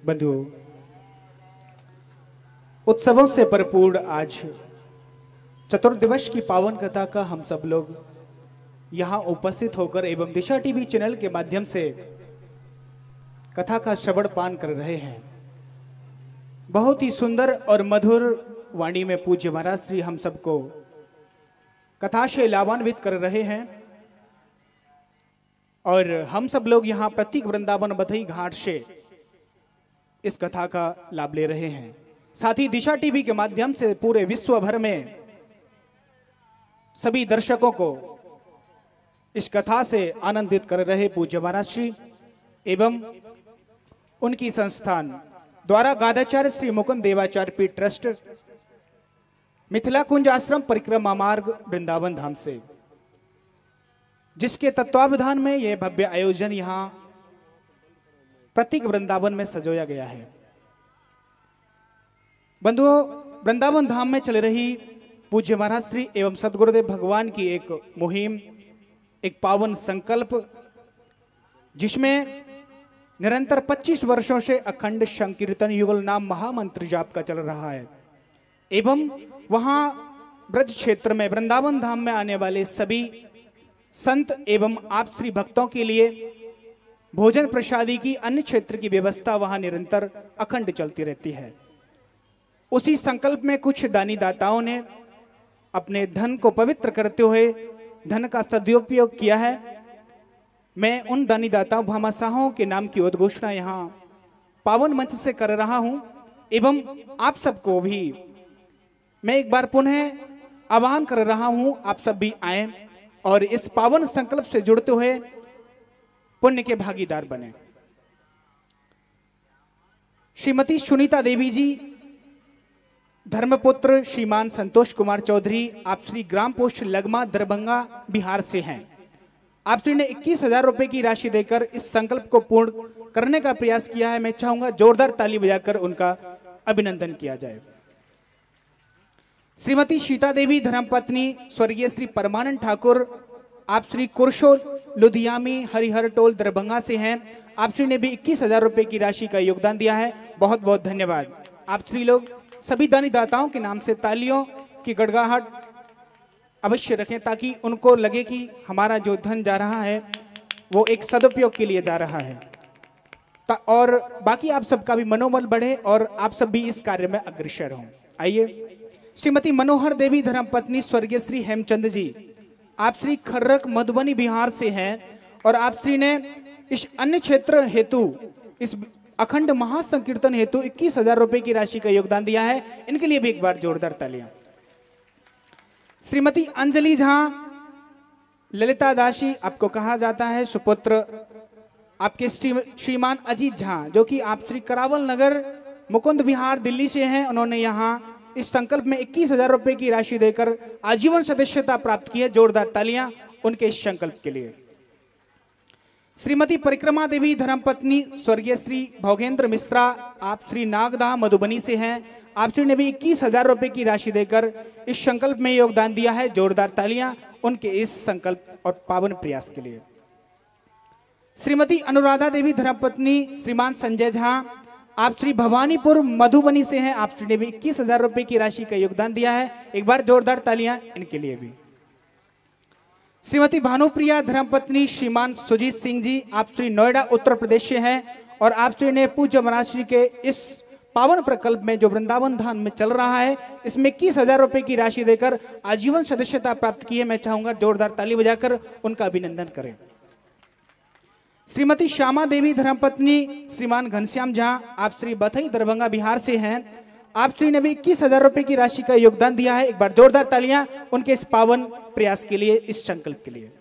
बंधुओं, उत्सवों से भरपूर आज चतुर्दिवस की पावन कथा का हम सब लोग यहाँ उपस्थित होकर एवं दिशा टीवी चैनल के माध्यम से कथा का श्रवण पान कर रहे हैं। बहुत ही सुंदर और मधुर वाणी में पूज्य महाराज श्री हम सबको कथा से लाभान्वित कर रहे हैं और हम सब लोग यहाँ प्रतीक वृंदावन बधई घाट से इस कथा का लाभ ले रहे हैं। साथ ही दिशा टीवी के माध्यम से पूरे विश्व भर में सभी दर्शकों को इस कथा से आनंदित कर रहे पूज्य महाराज श्री एवं उनकी संस्थान द्वारा गादाचार्य श्री मुकुंद देवाचार्य पीठ ट्रस्ट मिथिला कुंज आश्रम परिक्रमा मार्ग वृंदावन धाम से, जिसके तत्वावधान में यह भव्य आयोजन यहाँ प्रतीक वृंदावन में सजोया गया है। बंधुओं, वृंदावन धाम में चल रही पूज्य महाराज श्री एवं सदगुरुदेव भगवान की एक मुहिम, एक पावन संकल्प, जिसमें निरंतर 25 वर्षों से अखंड संकीर्तन युगल नाम महामंत्र जाप का चल रहा है एवं वहां ब्रज क्षेत्र में वृंदावन धाम में आने वाले सभी संत एवं आप श्री भक्तों के लिए भोजन प्रसादी की अन्य क्षेत्र की व्यवस्था वहां निरंतर अखंड चलती रहती है। उसी संकल्प में कुछ दानी दाताओं ने अपने धन को पवित्र करते हुए धन का सदुपयोग किया है। मैं उन दानी दाताओं भामाशाहों के नाम की उद्घोषणा यहाँ पावन मंच से कर रहा हूं एवं आप सबको भी मैं एक बार पुनः आह्वान कर रहा हूं, आप सब भी आए और इस पावन संकल्प से जुड़ते हुए पुण्य के भागीदार बने। श्रीमती सुनीता देवी जी, धर्मपुत्र श्रीमान संतोष कुमार चौधरी, आप श्री ग्राम पोस्ट लगमा दरभंगा बिहार से हैं। आप श्री ने 21,000 रुपए की राशि देकर इस संकल्प को पूर्ण करने का प्रयास किया है। मैं चाहूंगा जोरदार ताली बजाकर उनका अभिनंदन किया जाए। श्रीमती सीता देवी धर्मपत्नी स्वर्गीय श्री परमानंद ठाकुर, आप श्री कुरशो लुधियामी हरिहर टोल दरभंगा से हैं। आप श्री ने भी 21,000 रुपए की राशि का योगदान दिया है, बहुत बहुत धन्यवाद। आप श्री लोग सभी दानी दाताओं के नाम से तालियों की गड़गड़ाहट अवश्य रखें ताकि उनको लगे कि हमारा जो धन जा रहा है वो एक सदुपयोग के लिए जा रहा है, और बाकी आप सबका भी मनोबल बढ़े और आप सब भी इस कार्य में अग्रसर हों। आइए, श्रीमती मनोहर देवी धर्मपत्नी स्वर्गीय श्री हेमचंद जी, आप श्री खर्रक मधुबनी बिहार से हैं और आप श्री ने इस अन्य क्षेत्र हेतु, इस अखंड महासंकीर्तन हेतु 21,000 रुपए की राशि का योगदान दिया है। इनके लिए भी एक बार जोरदार तालियां। श्रीमती अंजलि झा ललिता दासी, आपको कहा जाता है सुपुत्र आपके श्रीमान अजीत झा, जो कि आप श्री करावल नगर मुकुंद विहार दिल्ली से हैं। उन्होंने यहाँ इस संकल्प में 21,000 रुपए की राशि देकर आजीवन सदस्यता प्राप्त की है। जोरदार तालियां उनके इस संकल्प के लिए। श्रीमती परिक्रमा देवी धर्मपत्नी स्वर्गीय श्री भोगेंद्र मिश्रा, आप श्री नागदा मधुबनी से हैं। आप श्री ने भी 21,000 रुपए की राशि देकर इस संकल्प में योगदान दिया है। जोरदार तालियां उनके इस संकल्प और पावन प्रयास के लिए। श्रीमती अनुराधा देवी धर्मपत्नी श्रीमान संजय झा, आप श्री भवानीपुर मधुबनी से हैं। आप श्री ने भी 21,000 रुपए की राशि का योगदान दिया है। एक बार जोरदार तालियां इनके लिए भी। श्रीमती भानुप्रिया धर्मपत्नी श्रीमान सुजीत सिंह जी, आप श्री नोएडा उत्तर प्रदेश से हैं और आप श्री ने पूज्य महाराज के इस पावन प्रकल्प में जो वृंदावन धाम में चल रहा है, इसमें 21,000 रुपए की राशि देकर आजीवन सदस्यता प्राप्त की है। मैं चाहूंगा जोरदार ताली बजाकर उनका अभिनंदन करें। श्रीमती श्यामा देवी धर्मपत्नी श्रीमान घनश्याम झा, आप श्री बथई दरभंगा बिहार से हैं। आप श्री ने भी 21,000 रुपए की राशि का योगदान दिया है। एक बार जोरदार तालियां उनके इस पावन प्रयास के लिए, इस संकल्प के लिए।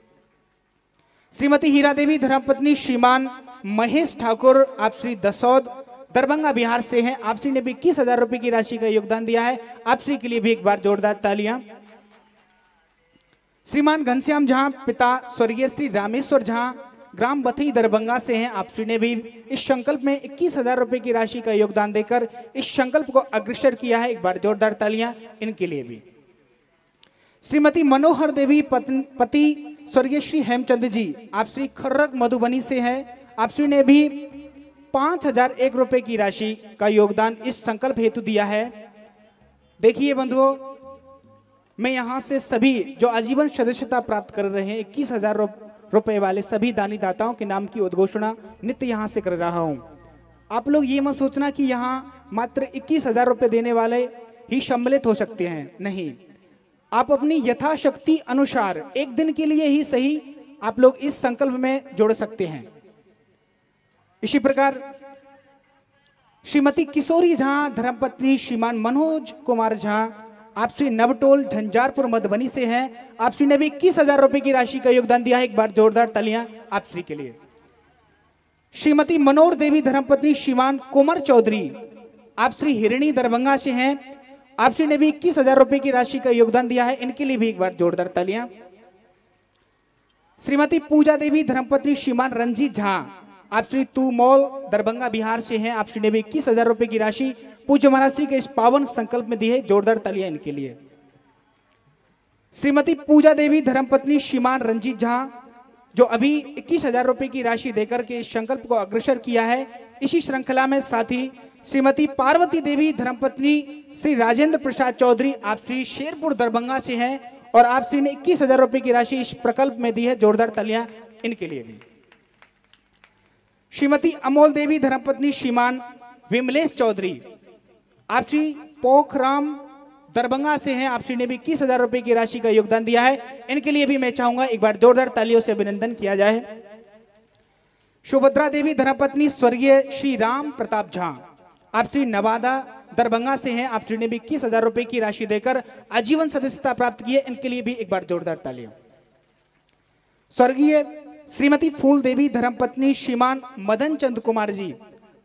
श्रीमती हीरा देवी धर्मपत्नी श्रीमान महेश ठाकुर, आप श्री दसौद दरभंगा बिहार से हैं। आप श्री ने भी 21,000 रुपए की राशि का योगदान दिया है। आप श्री के लिए भी एक बार जोरदार तालियां। श्रीमान घनश्याम झा, पिता स्वर्गीय श्री रामेश्वर झा, ग्राम बथई दरभंगा से हैं। आप श्री ने भी इस संकल्प में 21,000 रुपए की राशि का योगदान देकर इस संकल्प को अग्रसर किया है। एक बार जोरदार तालियां इनके लिए भी। श्रीमती मनोहर देवी पति स्वर्गीय श्री हेमचंद जी, आप श्री खर्रक मधुबनी से हैं। आप श्री ने भी 5,001 रुपए की राशि का योगदान इस संकल्प हेतु दिया है। देखिए बंधुओं, मैं यहाँ से सभी जो आजीवन सदस्यता प्राप्त कर रहे हैं 21,000 रुपए वाले सभी दानी दाताओं के नाम की उद्घोषणा नित्य यहाँ से कर रहा हूँ। आप लोग ये मत सोचना कि यहाँ मात्र 21,000 रुपए देने वाले ही सम्मिलित हो सकते हैं, नहीं। आप अपनी यथाशक्ति अनुसार एक दिन के लिए ही सही आप लोग इस संकल्प में जोड़ सकते हैं। इसी प्रकार श्रीमती किशोरी झा धर्मपत्नी श्रीमान मनोज कुमार झा, आप श्री नवटोल झंझारपुर मधुबनी से हैं। आप श्री ने भी 21,000 रुपए की राशि का योगदान दिया है। एक बार जोरदार तालियां आप श्री के लिए। श्रीमती मनोहर देवी धर्मपत्नी श्रीमान कुमार चौधरी, आप श्री हिरणी दरभंगा से हैं। आप श्री ने भी 21,000 रुपए की राशि का योगदान दिया है। इनके लिए भी एक बार जोरदार तालियां। श्रीमती पूजा देवी धर्मपत्नी श्रीमान रंजीत झा, आप श्री तू मॉल दरभंगा बिहार से हैं। आप श्री ने भी 21,000 रुपए की राशि पूज्य महाराज श्री के इस पावन संकल्प में दी है। जोरदार तालियां इनके लिए। श्रीमती पूजा देवी धर्मपत्नी श्रीमान रंजीत झा, जो अभी 21,000 रुपए की राशि देकर के इस संकल्प को अग्रसर किया है। इसी श्रृंखला में साथी श्रीमती पार्वती देवी धर्मपत्नी श्री राजेंद्र प्रसाद चौधरी, आप श्री शेरपुर दरभंगा से हैं और आप श्री ने 21,000 रुपए की राशि इस प्रकल्प में दी है। जोरदार तालियां इनके लिए भी। श्रीमती अमोल देवी धर्मपत्नी श्रीमान विमलेश चौधरी, आप श्री पोखराम दरभंगा से हैं। आप श्री ने भी 21,000 रुपए की राशि का योगदान दिया है। इनके लिए भी मैं चाहूंगा एक बार जोरदार तालियों से अभिनंदन किया जाए। सुभद्रा देवी धर्मपत्नी स्वर्गीय श्री राम प्रताप झा, आप श्री नवादा दरभंगा से हैं। आप श्री ने भी 21,000 रुपए की राशि देकर आजीवन सदस्यता प्राप्त की है। इनके लिए भी एक बार जोरदार तालियां। स्वर्गीय श्रीमती फूल देवी धर्मपत्नी श्रीमान मदन चंद कुमार जी,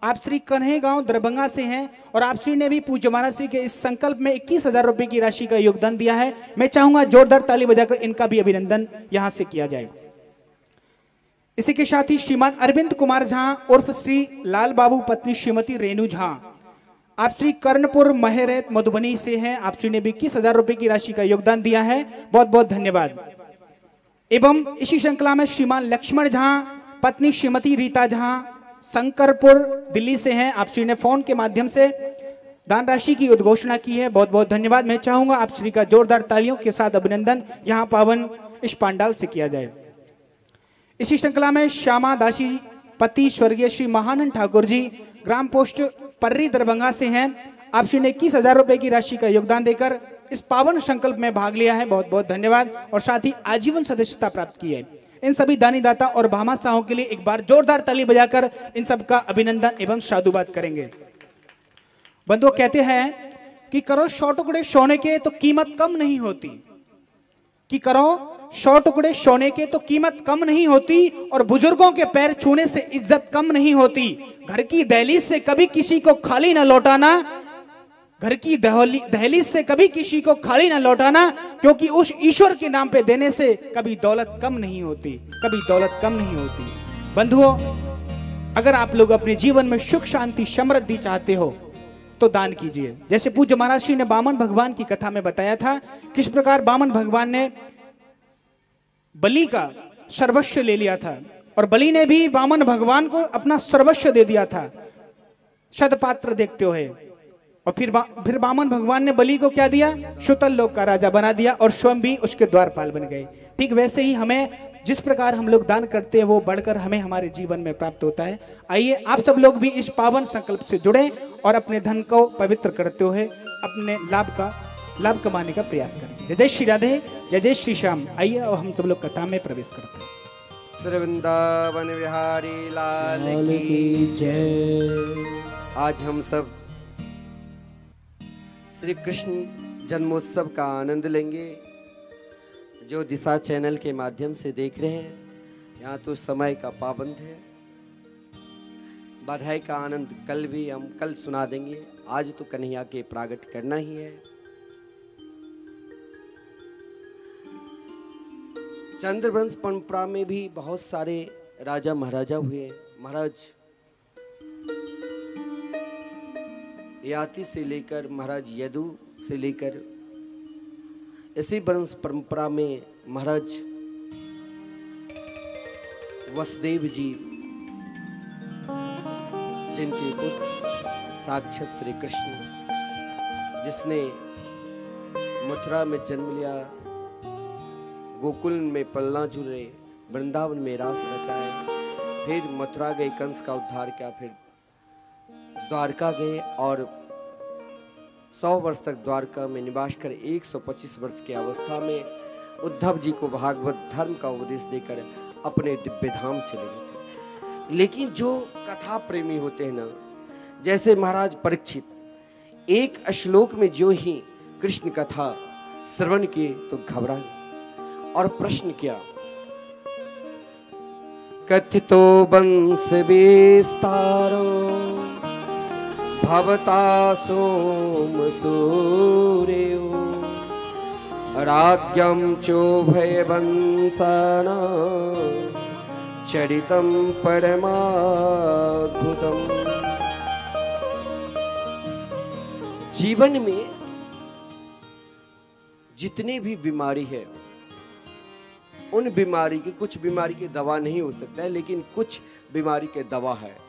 आप श्री कन्हेगांव दरभंगा से हैं और आप श्री ने भी पूज्य महाराज श्री के इस संकल्प में 21,000 रुपए की राशि का योगदान दिया है। मैं चाहूंगा जोरदार ताली बजाकर इनका भी अभिनंदन यहां से किया जाए। इसी के साथ ही श्रीमान अरविंद कुमार झा उर्फ श्री लाल बाबू पत्नी श्रीमती रेणु झा, आप श्री कर्णपुर महरेत मधुबनी से हैं, आप श्री ने भी 21,000 रुपए की राशि का योगदान दिया है, बहुत बहुत धन्यवाद। एवं इसी श्रृंखला में श्रीमान लक्ष्मण झा, पत्नी श्रीमती रीता झा शंकरपुर दिल्ली से हैं, आप श्री ने फोन के माध्यम से दान राशि की उद्घोषणा की है, बहुत बहुत धन्यवाद। मैं चाहूंगा आप श्री का जोरदार तालियों के साथ अभिनंदन यहाँ पावन इस पांडाल से किया जाए। इसी श्रृंखला में श्यामा दासी पति स्वर्गीय श्री महानंद ठाकुर जी ग्राम पोस्ट पर्री दरभंगा से हैं, आप श्री ने 21,000 रुपए की राशि का योगदान देकर इस पावन संकल्प में भाग लिया है, बहुत बहुत धन्यवाद। और साथ ही आजीवन सदस्यता प्राप्त की है। इन सभी दानी दाता और भामाशाहों के लिए एक बार जोरदार ताली बजाकर इन सब का अभिनंदन एवं साधुवाद करेंगे। बंधुओं, कहते हैं कि करो 100 टुकड़े सोने के तो कीमत कम नहीं होती, कि करो 100 टुकड़े सोने के तो कीमत कम नहीं होती, और बुजुर्गों के पैर छूने से इज्जत कम नहीं होती। घर की दहलीज से कभी किसी को खाली न लौटाना, घर की दहलीज से कभी किसी को खाली न लौटाना, क्योंकि उस ईश्वर के नाम पे देने से कभी दौलत कम नहीं होती, कभी दौलत कम नहीं होती। बंधुओं, अगर आप लोग अपने जीवन में सुख शांति समृद्धि चाहते हो तो दान कीजिए। जैसे पूज्य महाराज श्री ने बामन भगवान की कथा में बताया था किस प्रकार बामन भगवान ने बलि का सर्वस्व ले लिया था, और बलि ने भी बामन भगवान को अपना सर्वस्व दे दिया था सदपात्र देखते हुए। और फिर बामन भगवान ने बलि को क्या दिया? शुतल लोक का राजा बना दिया, और स्वयं भी उसके द्वारपाल बन गए। ठीक वैसे ही हमें जिस प्रकार हम लोग दान करते हैं वो बढ़कर हमें हमारे जीवन में प्राप्त होता है। आइए आप सब लोग भी इस पावन संकल्प से जुड़े और अपने धन को पवित्र करते हुए अपने लाभ कमाने का प्रयास करें। जय जय श्री राधे, जय जय श्री श्याम। आइए और हम सब लोग कथा में प्रवेश करते हैं। श्री वृंदावन बिहारी लाल की जय। आज हम सब श्री कृष्ण जन्मोत्सव का आनंद लेंगे। जो दिशा चैनल के माध्यम से देख रहे हैं, यहाँ तो समय का पाबंद है। बधाई का आनंद कल सुना देंगे, आज तो कन्हैया के प्रागट करना ही है। चंद्रवंश परंपरा में भी बहुत सारे राजा महाराजा हुए। महाराज याति से लेकर महाराज यदु से लेकर इसी वंश परंपरा में महाराज वसुदेव जी, जिनके पुत्र साक्षात श्री कृष्ण, जिसने मथुरा में जन्म लिया, गोकुल में पलना झूले, वृंदावन में रास रचाए, फिर मथुरा गए, कंस का उद्धार किया, फिर द्वारका गए और 100 वर्ष तक द्वारका में निवास कर 125 वर्ष की अवस्था में उद्धव जी को भागवत धर्म का उपदेश देकर अपने दिव्य धाम चले गए थे। लेकिन जो कथा प्रेमी होते हैं ना, जैसे महाराज परीक्षित, एक श्लोक में जो ही कृष्ण कथा श्रवण किए तो घबरा गए और प्रश्न किया, कथितो वंश विस्तारो भवता सोम सूर्यो राज्ञं चोभयवंशना चरितं परमाद्भुतम्। जीवन में जितनी भी बीमारी है, उन बीमारी की, कुछ बीमारी की दवा नहीं हो सकता है, लेकिन कुछ बीमारी के दवा है।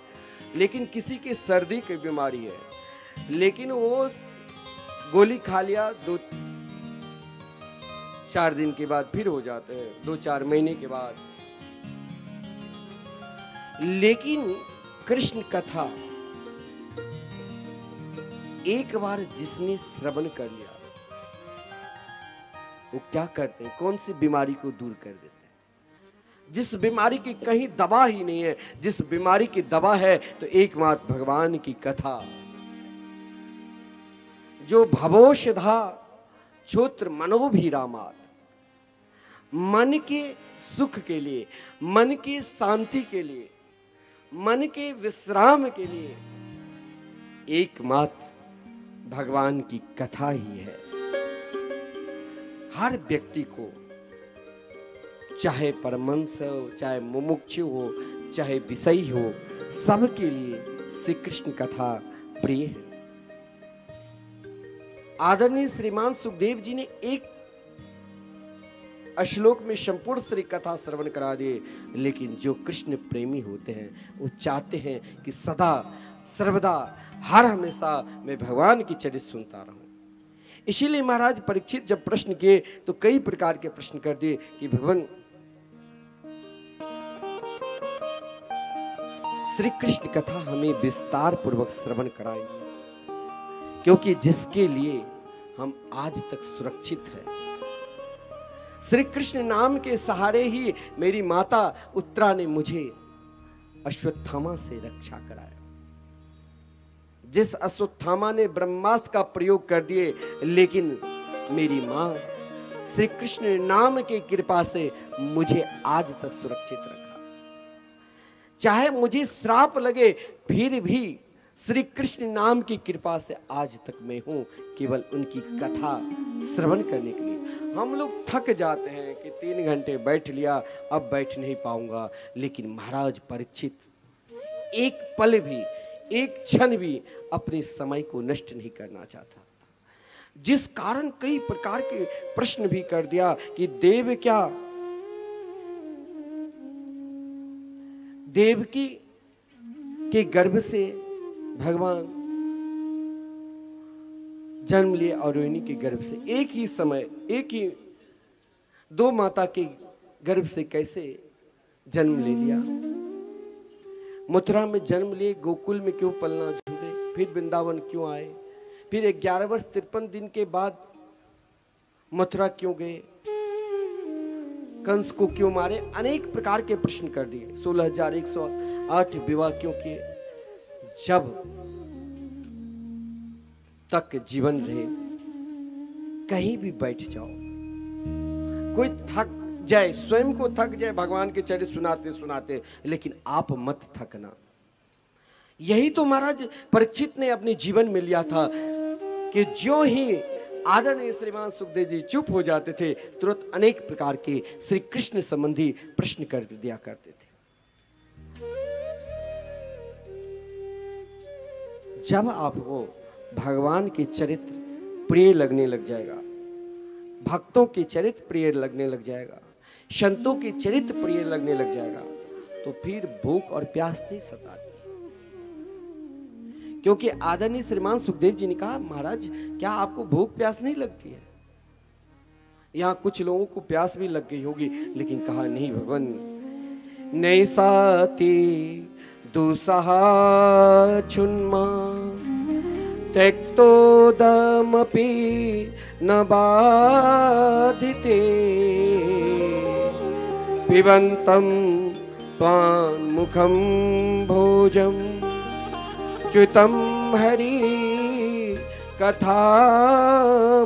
लेकिन किसी की सर्दी की बीमारी है, लेकिन वो गोली खा लिया 2-4 दिन के बाद फिर हो जाते हैं, 2-4 महीने के बाद। लेकिन कृष्ण कथा एक बार जिसने श्रवण कर लिया, वो क्या करते हैं? कौन सी बीमारी को दूर कर देते हैं? जिस बीमारी की कहीं दवा ही नहीं है, जिस बीमारी की दवा है तो एकमात्र भगवान की कथा। जो भवोषधा क्षोत्र मनोभिरामात, मन के सुख के लिए, मन की शांति के लिए, मन के विश्राम के लिए एकमात्र भगवान की कथा ही है। हर व्यक्ति को, चाहे परमहंस हो, चाहे मुमुक्षु हो, चाहे विषयी हो, सबके लिए श्री कृष्ण कथा प्रिय है। आदरणीय श्रीमान सुखदेव जी ने एक श्लोक में संपूर्ण श्री कथा श्रवण करा दिए, लेकिन जो कृष्ण प्रेमी होते हैं वो चाहते हैं कि सदा सर्वदा हर हमेशा मैं भगवान की चरित्र सुनता रहूं। इसीलिए महाराज परीक्षित जब प्रश्न किए तो कई प्रकार के प्रश्न कर दिए कि भगवान श्री कृष्ण कथा हमें विस्तार पूर्वक श्रवण कराइए, क्योंकि जिसके लिए हम आज तक सुरक्षित हैं। श्री कृष्ण नाम के सहारे ही मेरी माता उत्तरा ने मुझे अश्वत्थामा से रक्षा कराया। जिस अश्वत्थामा ने ब्रह्मास्त्र का प्रयोग कर दिए, लेकिन मेरी मां श्री कृष्ण नाम की कृपा से मुझे आज तक सुरक्षित रखा। चाहे मुझे श्राप लगे, फिर भी श्री कृष्ण नाम की कृपा से आज तक मैं हूं, केवल उनकी कथा श्रवण करने के लिए। हम लोग थक जाते हैं कि 3 घंटे बैठ लिया, अब बैठ नहीं पाऊंगा, लेकिन महाराज परीक्षित एक पल भी, एक क्षण भी अपने समय को नष्ट नहीं करना चाहता, जिस कारण कई प्रकार के प्रश्न भी कर दिया कि देवकी के गर्भ से भगवान जन्म लिए और रोहिणी के गर्भ से एक ही समय, एक ही दो माता के गर्भ से कैसे जन्म ले लिया। मथुरा में जन्म लिए, गोकुल में क्यों पलना झूले, फिर वृंदावन क्यों आए, फिर 11 वर्ष 53 दिन के बाद मथुरा क्यों गए, कंस को क्यों मारे, अनेक प्रकार के प्रश्न कर दिए। 16,108 विवाह क्यों किए। जब तक जीवन रहे कहीं भी बैठ जाओ, कोई थक जाए, स्वयं को थक जाए भगवान के चरित्र सुनाते सुनाते, लेकिन आप मत थकना। यही तो महाराज परीक्षित ने अपने जीवन में लिया था कि जो ही आदरणीय श्रीमान सुखदेव जी चुप हो जाते थे, तुरंत अनेक प्रकार के श्री कृष्ण संबंधी प्रश्न कर दिया करते थे। जब आपको भगवान के चरित्र प्रिय लगने लग जाएगा, भक्तों के चरित्र प्रिय लगने लग जाएगा, संतों के चरित्र प्रिय लगने लग जाएगा, तो फिर भूख और प्यास नहीं सताती। क्योंकि आदरणीय श्रीमान सुखदेव जी ने कहा, महाराज क्या आपको भूख प्यास नहीं लगती है? यहां कुछ लोगों को प्यास भी लग गई होगी, लेकिन कहा नहीं भगवान, नहीं साती दुसहा छुन्मा त्यक्तोदमपि न बाधिते पिबन्तं त्वान्मुखं भोजं च्युतं हरि कथामृतम्।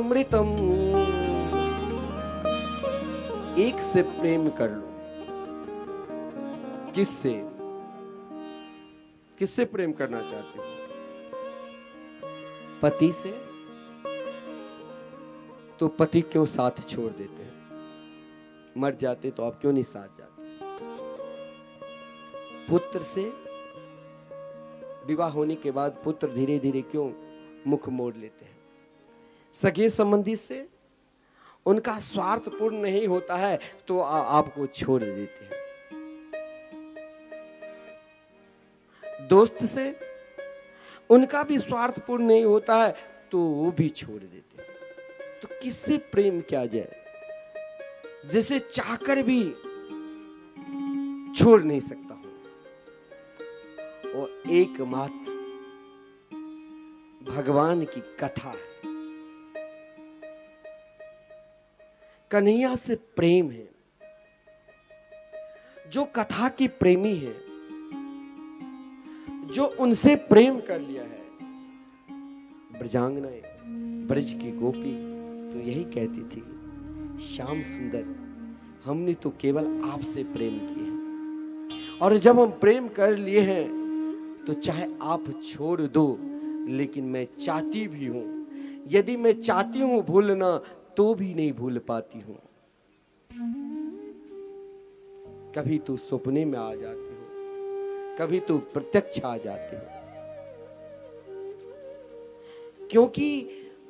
एक से प्रेम कर लो। किससे? किससे प्रेम करना चाहते हो? पति से? तो पति क्यों साथ छोड़ देते हैं? मर जाते तो आप क्यों नहीं साथ जाते? पुत्र से? विवाह होने के बाद पुत्र धीरे धीरे क्यों मुख मोड़ लेते हैं? सगे संबंधी से? उनका स्वार्थ पूर्ण नहीं होता है तो आपको छोड़ देते हैं। दोस्त से? उनका भी स्वार्थ पूर्ण नहीं होता है तो वो भी छोड़ देते हैं। तो किससे प्रेम किया जाए जिसे चाहकर भी छोड़ नहीं सकता हूं? और एकमात्र भगवान की कथा है। कन्हैया से प्रेम है। जो कथा की प्रेमी है, जो उनसे प्रेम कर लिया है, ब्रजांगनाएं, ब्रज की गोपी तो यही कहती थी, श्याम सुंदर हमने तो केवल आपसे प्रेम किया है, और जब हम प्रेम कर लिए हैं तो चाहे आप छोड़ दो, लेकिन मैं चाहती भी हूं, यदि मैं चाहती हूं भूलना तो भी नहीं भूल पाती हूं। कभी तो सपने में आ जाती हो, कभी तो प्रत्यक्ष आ जाती हो, क्योंकि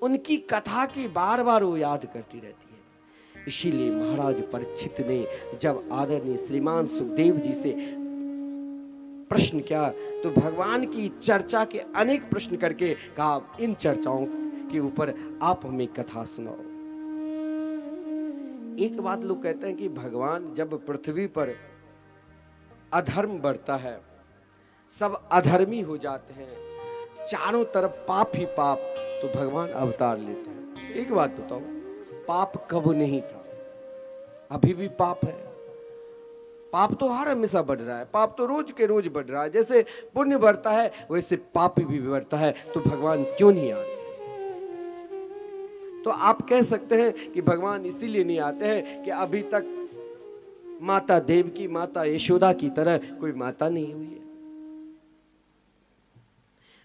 उनकी कथा की बार बार वो याद करती रहती है। इसीलिए महाराज परीक्षित ने जब आदरणीय श्रीमान सुखदेव जी से प्रश्न किया तो भगवान की चर्चा के अनेक प्रश्न करके कहा, इन चर्चाओं के ऊपर आप हमें कथा सुनाओ। एक बात लोग कहते हैं कि भगवान जब पृथ्वी पर अधर्म बढ़ता है, सब अधर्मी हो जाते हैं, चारों तरफ पाप ही पाप, तो भगवान अवतार लेते हैं। एक बात बताओ, पाप कब नहीं था? अभी भी पाप है। पाप तो हर हमेशा बढ़ रहा है, पाप तो रोज के रोज बढ़ रहा है। जैसे पुण्य बढ़ता है वैसे पाप भी बढ़ता है, तो भगवान क्यों नहीं आते? तो आप कह सकते हैं कि भगवान इसीलिए नहीं आते हैं कि अभी तक माता देवकी, माता यशोदा की तरह कोई माता नहीं हुई है।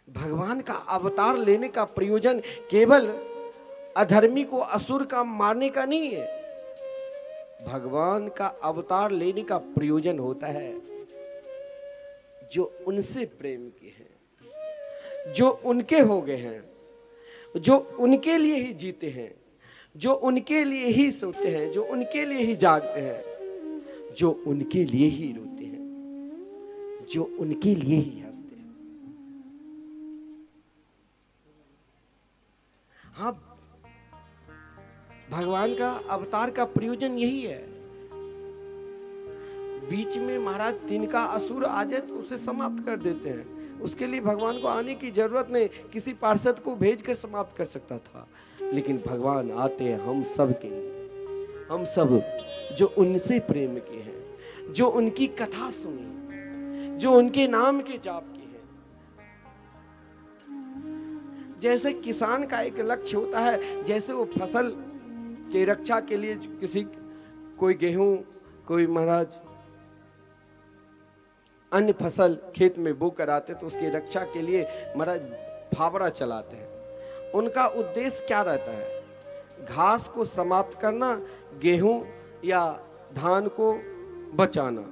भगवान का अवतार लेने का प्रयोजन केवल अधर्मी को, असुर का मारने का नहीं है। भगवान का अवतार लेने का प्रयोजन होता है जो उनसे प्रेम के हैं, जो उनके हो गए हैं, जो उनके लिए ही जीते हैं, जो उनके लिए ही सोते हैं, जो उनके लिए ही जागते हैं, जो उनके लिए ही रोते हैं, जो उनके लिए ही हंसते हैं। हाँ, भगवान का अवतार का प्रयोजन यही है। बीच में महाराज तिनका असुर आ जाए तो उसे समाप्त कर देते हैं। उसके लिए भगवान को आने की जरूरत नहीं, किसी पार्षद को भेजकर समाप्त कर सकता था। लेकिन भगवान आते हैं हम सब के लिए, हम सब जो उनसे प्रेम के हैं, जो उनकी कथा सुनी, जो उनके नाम के जाप के हैं। जैसे किसान का एक लक्ष्य होता है, जैसे वो फसल की रक्षा के लिए कोई गेहूं, कोई महाराज अन्य फसल खेत में बो कर आते तो उसकी रक्षा के लिए महाराज फावड़ा चलाते हैं। उनका उद्देश्य क्या रहता है? घास को समाप्त करना, गेहूं या धान को बचाना।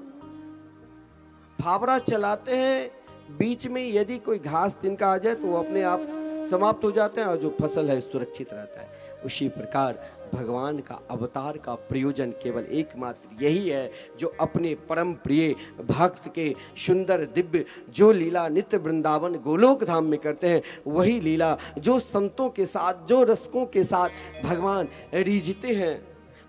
फावड़ा चलाते हैं, बीच में यदि कोई घास तिनका आ जाए तो वो अपने आप समाप्त हो जाते हैं और जो फसल है सुरक्षित रहता है। उसी प्रकार भगवान का अवतार का प्रयोजन केवल एकमात्र यही है, जो अपने परम प्रिय भक्त के सुंदर दिव्य जो लीला नित्य वृंदावन गोलोक धाम में करते हैं, वही लीला जो संतों के साथ, जो रसिकों के साथ भगवान रिझते हैं,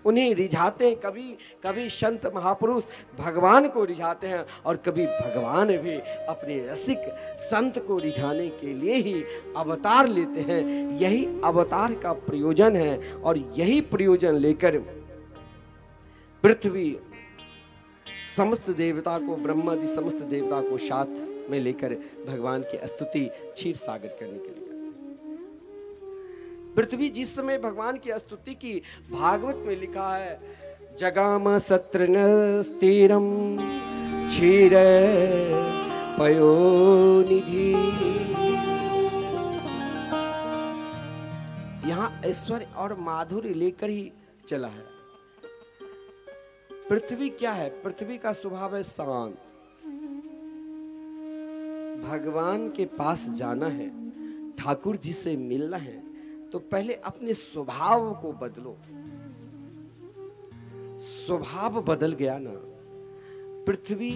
उन्हें रिझाते हैं। कभी कभी संत महापुरुष भगवान को रिझाते हैं और कभी भगवान भी अपने रसिक संत को रिझाने के लिए ही अवतार लेते हैं। यही अवतार का प्रयोजन है और यही प्रयोजन लेकर पृथ्वी समस्त देवता को, ब्रह्मादि समस्त देवता को साथ में लेकर भगवान की स्तुति क्षीर सागर करने के लिए पृथ्वी जिस समय भगवान की स्तुति की, भागवत में लिखा है, जगाम सत्र न स्थिरम क्षीर पयो निधि। यहां ऐश्वर्य और माधुर्य लेकर ही चला है। पृथ्वी क्या है? पृथ्वी का स्वभाव है शांत। भगवान के पास जाना है, ठाकुर जी से मिलना है, तो पहले अपने स्वभाव को बदलो। स्वभाव बदल गया ना, पृथ्वी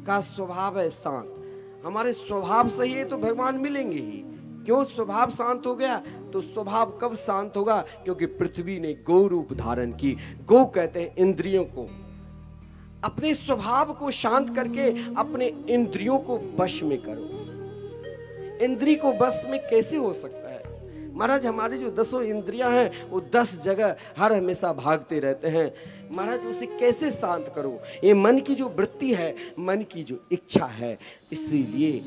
का स्वभाव है शांत। हमारे स्वभाव सही है तो भगवान मिलेंगे ही। क्यों स्वभाव शांत हो गया? तो स्वभाव कब शांत होगा? क्योंकि पृथ्वी ने गौ रूप धारण की। गौ कहते हैं इंद्रियों को। अपने स्वभाव को शांत करके अपने इंद्रियों को वश में करो। इंद्री को वश में कैसे हो सकता है? महाराज हमारी जो 10 इंद्रियां हैं वो 10 जगह हर हमेशा भागते रहते हैं। महाराज उसे कैसे शांत करो? ये मन की जो वृत्ति है, मन की जो इच्छा है, इसीलिए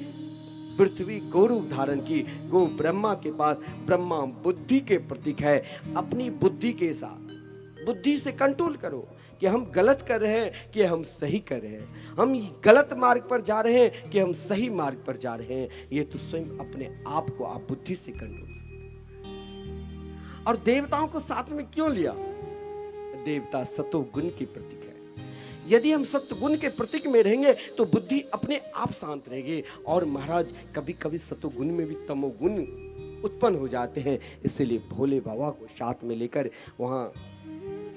पृथ्वी गौ रूप धारण की। गौ ब्रह्मा के पास, ब्रह्मा बुद्धि के प्रतीक है। अपनी बुद्धि के साथ, बुद्धि से कंट्रोल करो कि हम गलत कर रहे हैं कि हम सही कर रहे हैं, हम गलत मार्ग पर जा रहे हैं कि हम सही मार्ग पर जा रहे हैं। ये तो स्वयं अपने आप को आप बुद्धि से कंट्रोल सकते। और देवताओं को साथ में क्यों लिया? देवता सतोगुण के प्रतीक है। यदि हम सत्वगुण के प्रतीक में रहेंगे तो बुद्धि अपने आप शांत रहेगी। और महाराज कभी कभी सतोगुण में भी तमोगुण उत्पन्न हो जाते हैं। इसलिए भोले बाबा को साथ में लेकर वहाँ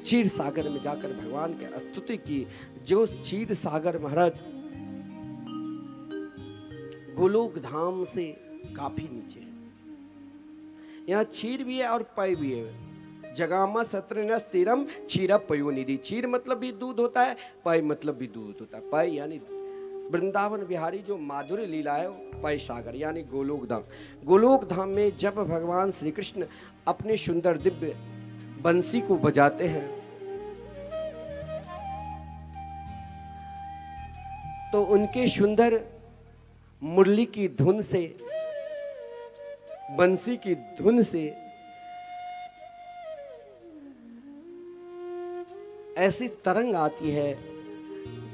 क्षीर सागर में जाकर भगवान की स्तुति की। जो क्षीर सागर महाराज गोलोक धाम से काफी नीचे है। यहाँ क्षीर भी है और पय भी है। जगामा सत्रन स्थिरम क्षीर पयोनिधि। क्षीर मतलब भी दूध होता है, पय मतलब भी दूध होता है। पय यानी वृंदावन बिहारी जो माधुर्य लीला है, पय सागर यानी गोलोक धाम। गोलोक धाम में जब भगवान श्री कृष्ण अपने सुंदर दिव्य बंसी को बजाते हैं तो उनके सुंदर मुरली की धुन से, बंसी की धुन से ऐसी तरंग आती है।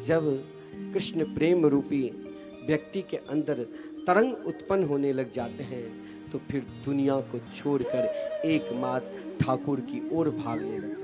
जब कृष्ण प्रेम रूपी व्यक्ति के अंदर तरंग उत्पन्न होने लग जाते हैं तो फिर दुनिया को छोड़कर एकमात्र ठाकुर की ओर भागने लग जाते हैं।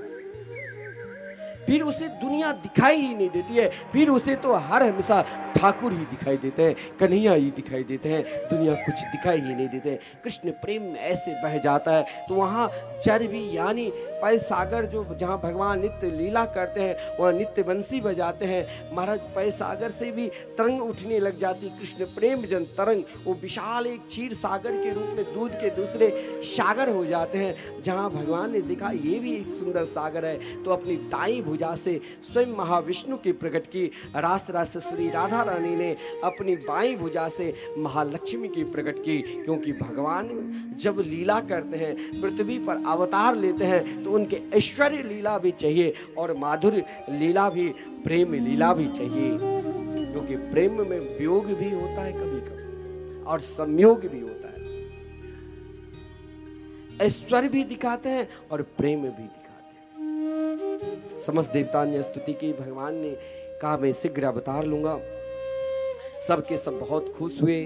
फिर उसे दुनिया दिखाई ही नहीं देती है। फिर उसे तो हर हमेशा ठाकुर ही दिखाई देते हैं, कन्हैया ही दिखाई देते हैं, दुनिया कुछ दिखाई ही नहीं देते। कृष्ण प्रेम में ऐसे बह जाता है तो वहाँ जर भी यानी पय सागर जो जहाँ भगवान नित्य लीला करते हैं वहाँ नित्य बंसी बजाते हैं। महाराज पय सागर से भी तरंग उठने लग जाती। कृष्ण प्रेम जन तरंग वो विशाल एक क्षीर सागर के रूप में दूध के दूसरे सागर हो जाते हैं। जहाँ भगवान ने देखा ये भी एक सुंदर सागर है तो अपनी दाई भुजा से स्वयं महाविष्णु की प्रकट की। रास रासेश्वरी राधा रानी ने अपनी बाई भुजा से महालक्ष्मी की प्रकट की। क्योंकि भगवान जब लीला करते हैं पृथ्वी पर अवतार लेते हैं तो उनके ऐश्वर्य लीला भी चाहिए और माधुर्य लीला भी, प्रेम लीला भी चाहिए। क्योंकि प्रेम में वियोग भी होता है कभी कभी और संयोग भी होता है। ऐश्वर्य भी दिखाते हैं और प्रेम भी दिखाते हैं। समस्त देवता ने स्तुति की। भगवान ने कहा मैं शीघ्र अवतार लूंगा। सबके सब बहुत खुश हुए।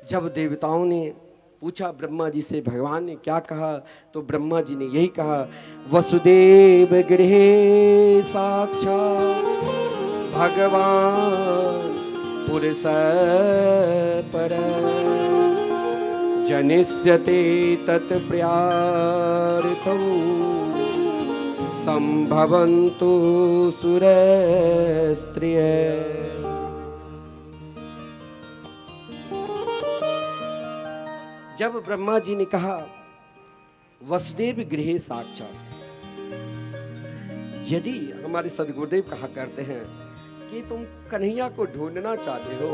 जब देवताओं ने पूछा ब्रह्मा जी से भगवान ने क्या कहा तो ब्रह्मा जी ने यही कहा, वसुदेव गृहे साक्षात् भगवान पुरुष पर जनिष्यते तत्प्रियार्थं संभवन्तु सुरस्त्रियः। जब ब्रह्मा जी ने कहा वसुदेव गृहे साक्षात्, यदि हमारे सदगुरुदेव कहा करते हैं कि तुम कन्हैया को ढूंढना चाहते हो,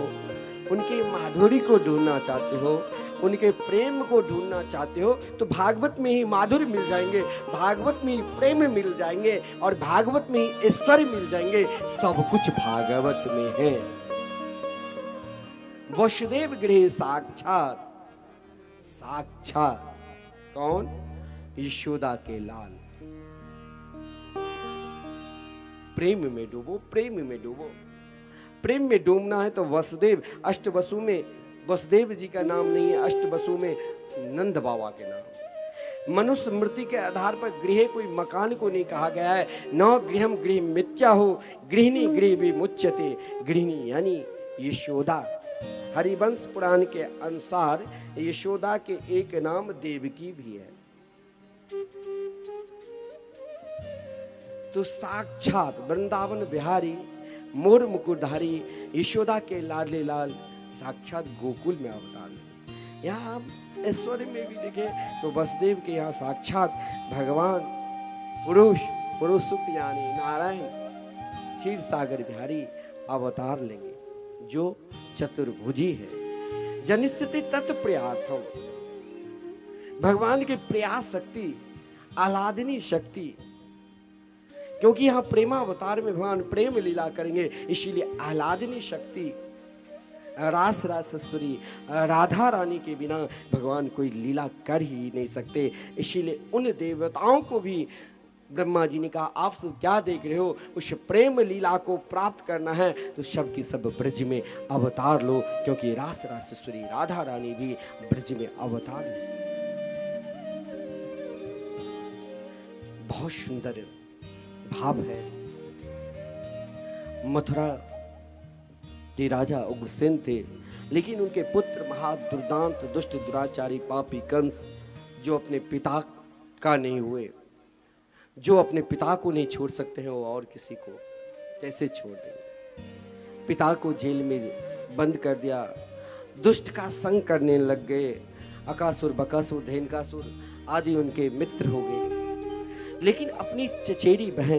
उनके माधुरी को ढूंढना चाहते हो, उनके प्रेम को ढूंढना चाहते हो तो भागवत में ही माधुर्य मिल जाएंगे, भागवत में ही प्रेम मिल जाएंगे और भागवत में ही ऐश्वर्य मिल जाएंगे। सब कुछ भागवत में है। वसुदेव गृहे साक्षात्, साक्षात कौन? यशोदा के लाल। प्रेम में डूबो, प्रेम में डूबो। प्रेम में डूबना है तो वसुदेव, अष्टवसु में वसुदेव जी का नाम नहीं है, अष्टवसु में नंद बाबा के नाम। मनुष्य स्मृति के आधार पर गृह कोई मकान को नहीं कहा गया है। न गृहम गृह मिथ्या हो, गृहिणी गृह भी मुच्यते। गृहिणी यानी यशोदा। हरिवंश पुराण के अनुसार यशोदा के एक नाम देवकी भी है। तो साक्षात वृंदावन बिहारी मोर मुकुटधारी यशोदा के लाडले लाल साक्षात गोकुल में अवतार। यहाँ हम ऐश्वर्य में भी देखें तो वसुदेव के यहाँ साक्षात भगवान पुरुष सुक्त यानी नारायण क्षीर सागर बिहारी अवतार लेंगे जो चतुर्भुजी है। जनिष्यते तत्प्रियार्थम, भगवान के प्रयास शक्ति, आह्लादनी शक्ति। क्योंकि यहाँ प्रेमावतार में भगवान प्रेम लीला करेंगे इसीलिए आह्लादनी शक्ति। रास रासेश्वरी राधा रानी के बिना भगवान कोई लीला कर ही नहीं सकते। इसीलिए उन देवताओं को भी ब्रह्मा जी ने कहा आप सब क्या देख रहे हो, उस प्रेम लीला को प्राप्त करना है तो सब की सब ब्रज में अवतार लो। क्योंकि रास रासेश्वरी राधा रानी भी ब्रज में अवतार लो। बहुत सुंदर भाव है। मथुरा के राजा उग्रसेन थे, लेकिन उनके पुत्र महादुर्दांत दुष्ट दुराचारी पापी कंस, जो अपने पिता का नहीं हुए, जो अपने पिता को नहीं छोड़ सकते हैं, वो और किसी को कैसे छोड़ देंगे। पिता को जेल में बंद कर दिया, दुष्ट का संग करने लग गए। अकासुर, बकासुर, धेनकासुर आदि उनके मित्र हो गए, लेकिन अपनी चचेरी बहन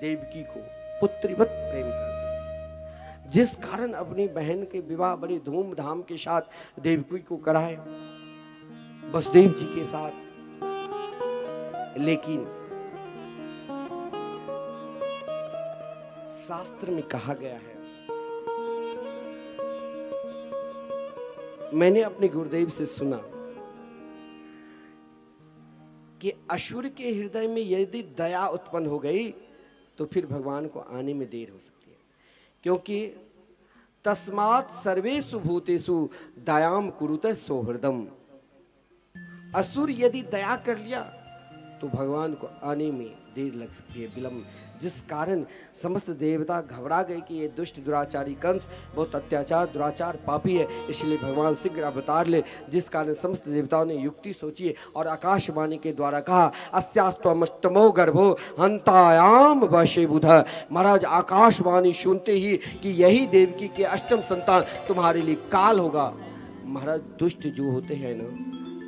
देवकी को पुत्रीवत प्रेम कर दिया, जिस कारण अपनी बहन के विवाह बड़े धूमधाम के साथ देवकी को कराए वसुदेव जी के साथ। लेकिन शास्त्र में कहा गया है, मैंने अपने गुरुदेव से सुना कि असुर के हृदय में यदि दया उत्पन्न हो गई तो फिर भगवान को आने में देर हो सकती है, क्योंकि तस्मात् सर्वेषु भूतेषु दयाम कुरुते सौहृदम। असुर यदि दया कर लिया तो भगवान को आने में देर लग सकती है, विलंब, जिस कारण समस्त देवता घबरा गए कि ये दुष्ट दुराचारी कंस बहुत अत्याचार दुराचार पापी है, इसलिए भगवान शीघ्र अवतार ले। जिस कारण समस्त देवताओं ने युक्ति सोची और आकाशवाणी के द्वारा कहा, अस्यास्त्वमष्टमो गर्भो हंतायाम वशे बुध। महाराज आकाशवाणी सुनते ही कि यही देवकी के अष्टम संतान तुम्हारे लिए काल होगा। महाराज दुष्ट जो होते हैं ना,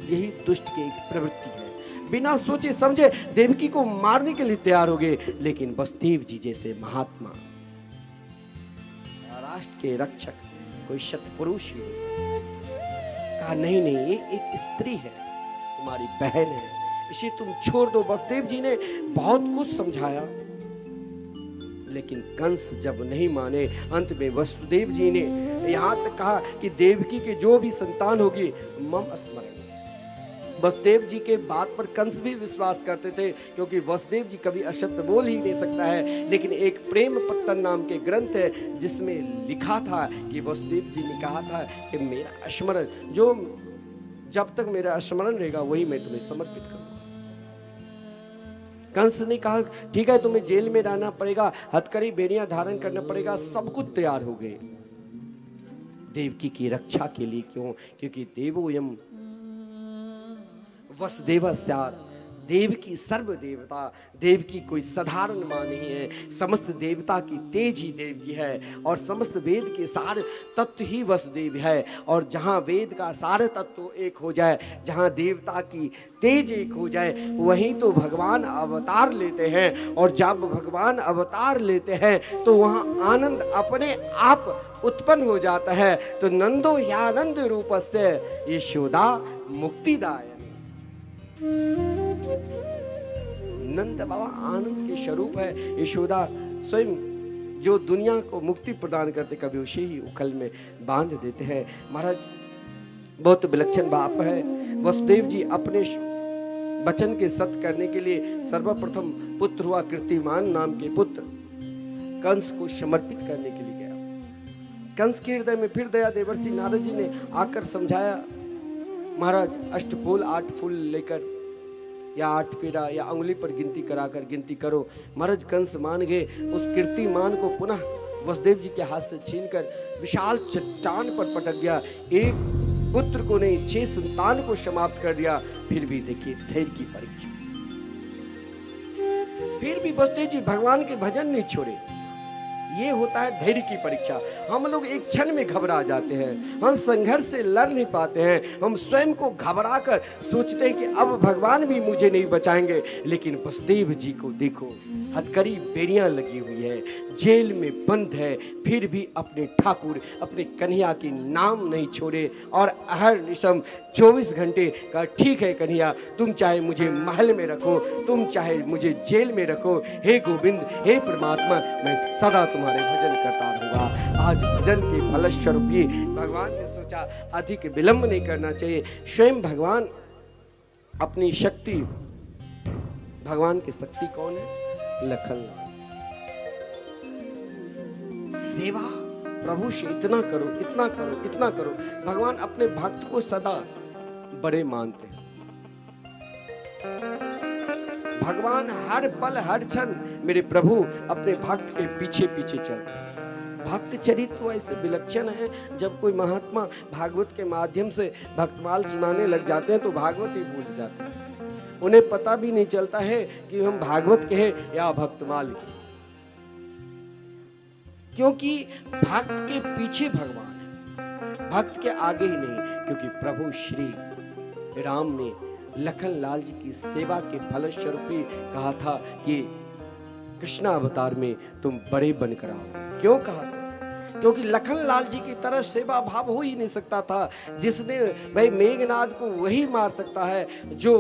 यही दुष्ट की एक प्रवृत्ति है, बिना सोचे समझे देवकी को मारने के लिए तैयार हो गए। लेकिन वसुदेव जी जैसे महात्मा, राष्ट्र के रक्षक, कोई शतपुरुष ही कहा नहीं नहीं, ये एक स्त्री है, तुम्हारी बहन है, इसे तुम छोड़ दो। वसुदेव जी ने बहुत कुछ समझाया, लेकिन कंस जब नहीं माने, अंत में वसुदेव जी ने यहां तक कहा कि देवकी के जो भी संतान होगी मम स्मरण। वसुदेव जी के बात पर कंस भी विश्वास करते थे, क्योंकि वसुदेव जी कभी अशब्द बोल ही नहीं सकता है। लेकिन एक प्रेम पत्तन नाम के ग्रंथ है जिसमें लिखा था कि वसुदेव जी ने कहा था कि मेरा स्मरण, जो जब तक मेरा स्मरण रहेगा वही मैं तुम्हें समर्पित करूंगा। कंस ने कहा ठीक है, तुम्हें जेल में रहना पड़ेगा, हथकड़ी बेड़ियां धारण करना पड़ेगा, सब कुछ तैयार हो गए देवकी की रक्षा के लिए। क्यों? क्योंकि देवोयम वसुदेव स्यात्, देव की सर्व देवता, देव की कोई साधारण मां नहीं है, समस्त देवता की तेज ही देव की है, और समस्त वेद के सार तत्व ही वसुदेव है। और जहाँ वेद का सारे तत्व एक हो जाए, जहाँ देवता की तेज एक हो जाए, वहीं तो भगवान अवतार लेते हैं। और जब भगवान अवतार लेते हैं तो वहाँ आनंद अपने आप उत्पन्न हो जाता है। तो नंदो यानंद रूपस्य यशोदा मुक्तिदाय। नंद बाबा आनंद के स्वरूप है, यशोदा स्वयं जो दुनिया को मुक्ति प्रदान करते, कभी उसे ही उखल में बांध देते हैं। महाराज बहुत विलक्षण बाप है। वसुदेव जी अपने वचन के सत्य करने के लिए सर्वप्रथम पुत्र हुआ कीर्तिमान नाम के पुत्र कंस को समर्पित करने के लिए गया। कंस के हृदय में फिर दया देवर्षि नारद जी ने आकर समझाया, महाराज अष्टफूल 8 फूल लेकर या 8 फेरा या उंगली पर गिनती कराकर गिनती करो। महाराज कंस मान गए। उस कीर्तिमान को पुनः वसुदेव जी के हाथ से छीनकर विशाल चट्टान पर पटक गया। एक पुत्र को नहीं 6 संतान को समाप्त कर दिया। फिर भी देखिए धैर्य की परीक्षा, फिर भी वसुदेव जी भगवान के भजन नहीं छोड़े। ये होता है धैर्य की परीक्षा। हम लोग एक क्षण में घबरा जाते हैं, हम संघर्ष से लड़ नहीं पाते हैं, हम स्वयं को घबरा कर सोचते हैं कि अब भगवान भी मुझे नहीं बचाएंगे। लेकिन वसुदेव जी को देखो, हथकड़ी बेड़ियां लगी हुई है, जेल में बंद है, फिर भी अपने ठाकुर अपने कन्हैया के नाम नहीं छोड़े। और हर निशम 24 घंटे का ठीक है कन्हैया, तुम चाहे मुझे महल में रखो, तुम चाहे मुझे जेल में रखो, हे गोविंद हे परमात्मा, मैं सदा तुम्हारे भजन करता रहूंगा। आज भजन के फलस्वरूप ही भगवान ने सोचा अधिक विलंब नहीं करना चाहिए। स्वयं भगवान अपनी शक्ति, भगवान की शक्ति कौन है? लखन। सेवा प्रभु से इतना करो, इतना करो, इतना करो। भगवान अपने भक्त को सदा बड़े मानते हैं। भगवान हर पल हर क्षण मेरे प्रभु अपने भक्त के पीछे पीछे चलते हैं। भक्त चरित्र तो ऐसे विलक्षण है, जब कोई महात्मा भागवत के माध्यम से भक्तमाल सुनाने लग जाते हैं तो भागवत ही भूल जाते हैं। उन्हें पता भी नहीं चलता है कि हम भागवत के हैं या भक्तमाल के, क्योंकि भक्त के पीछे भगवान है, भक्त के आगे ही नहीं। क्योंकि प्रभु श्री राम ने लखन लाल जी की सेवा के फलस्वरूप ही कहा था कि कृष्ण अवतार में तुम बड़े बनकर आओ। क्यों कहा था? क्योंकि लखन लाल जी की तरह सेवा भाव हो ही नहीं सकता था। जिसने भाई मेघनाद को वही मार सकता है जो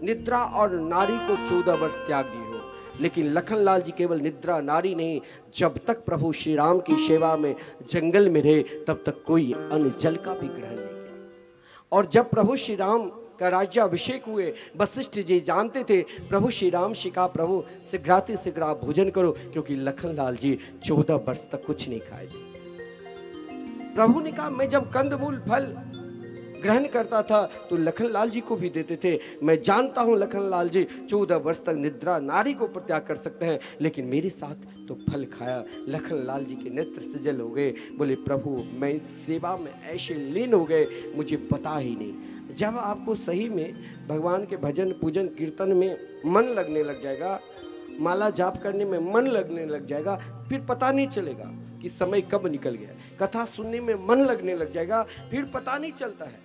निद्रा और नारी को 14 वर्ष त्याग दी हो, लेकिन लखन लाल जी केवल निद्रा नारी नहीं, जब तक प्रभु श्री राम की सेवा में जंगल में रहे तब तक कोई अन्न जल का भी ग्रहण नहीं किया। और जब प्रभु श्री राम का राज्याभिषेक हुए, वशिष्ठ जी जानते थे, प्रभु श्री राम से कहा प्रभु शीघ्राति शीघ्र आप भोजन करो, क्योंकि लखन लाल जी 14 वर्ष तक कुछ नहीं खाए थे। प्रभु ने कहा मैं जब कंदमूल फल ग्रहण करता था तो लखन लाल जी को भी देते थे। मैं जानता हूं लखन लाल जी 14 वर्ष तक निद्रा नारी को परित्याग कर सकते हैं, लेकिन मेरे साथ तो फल खाया। लखन लाल जी के नेत्र सजल हो गए, बोले प्रभु मैं सेवा में ऐसे लीन हो गए मुझे पता ही नहीं। जब आपको सही में भगवान के भजन पूजन कीर्तन में मन लगने लग जाएगा, माला जाप करने में मन लगने लग जाएगा, फिर पता नहीं चलेगा कि समय कब निकल गया। कथा सुनने में मन लगने लग जाएगा, फिर पता नहीं चलता है।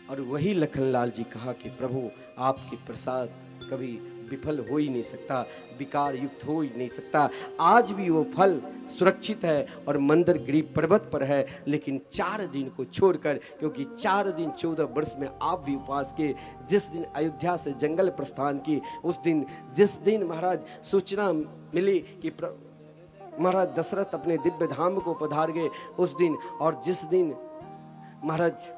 और वही लखन लाल जी कहा कि प्रभु आपके प्रसाद कभी विफल हो ही नहीं सकता, विकार युक्त हो ही नहीं सकता। आज भी वो फल सुरक्षित है और मंदरगिरी पर्वत पर है, लेकिन 4 दिन को छोड़कर, क्योंकि 4 दिन 14 वर्ष में आप भी उपवास किए। जिस दिन अयोध्या से जंगल प्रस्थान की, उस दिन जिस दिन महाराज सूचना मिली कि महाराज दशरथ अपने दिव्य धाम को पधार गए उस दिन, और जिस दिन महाराज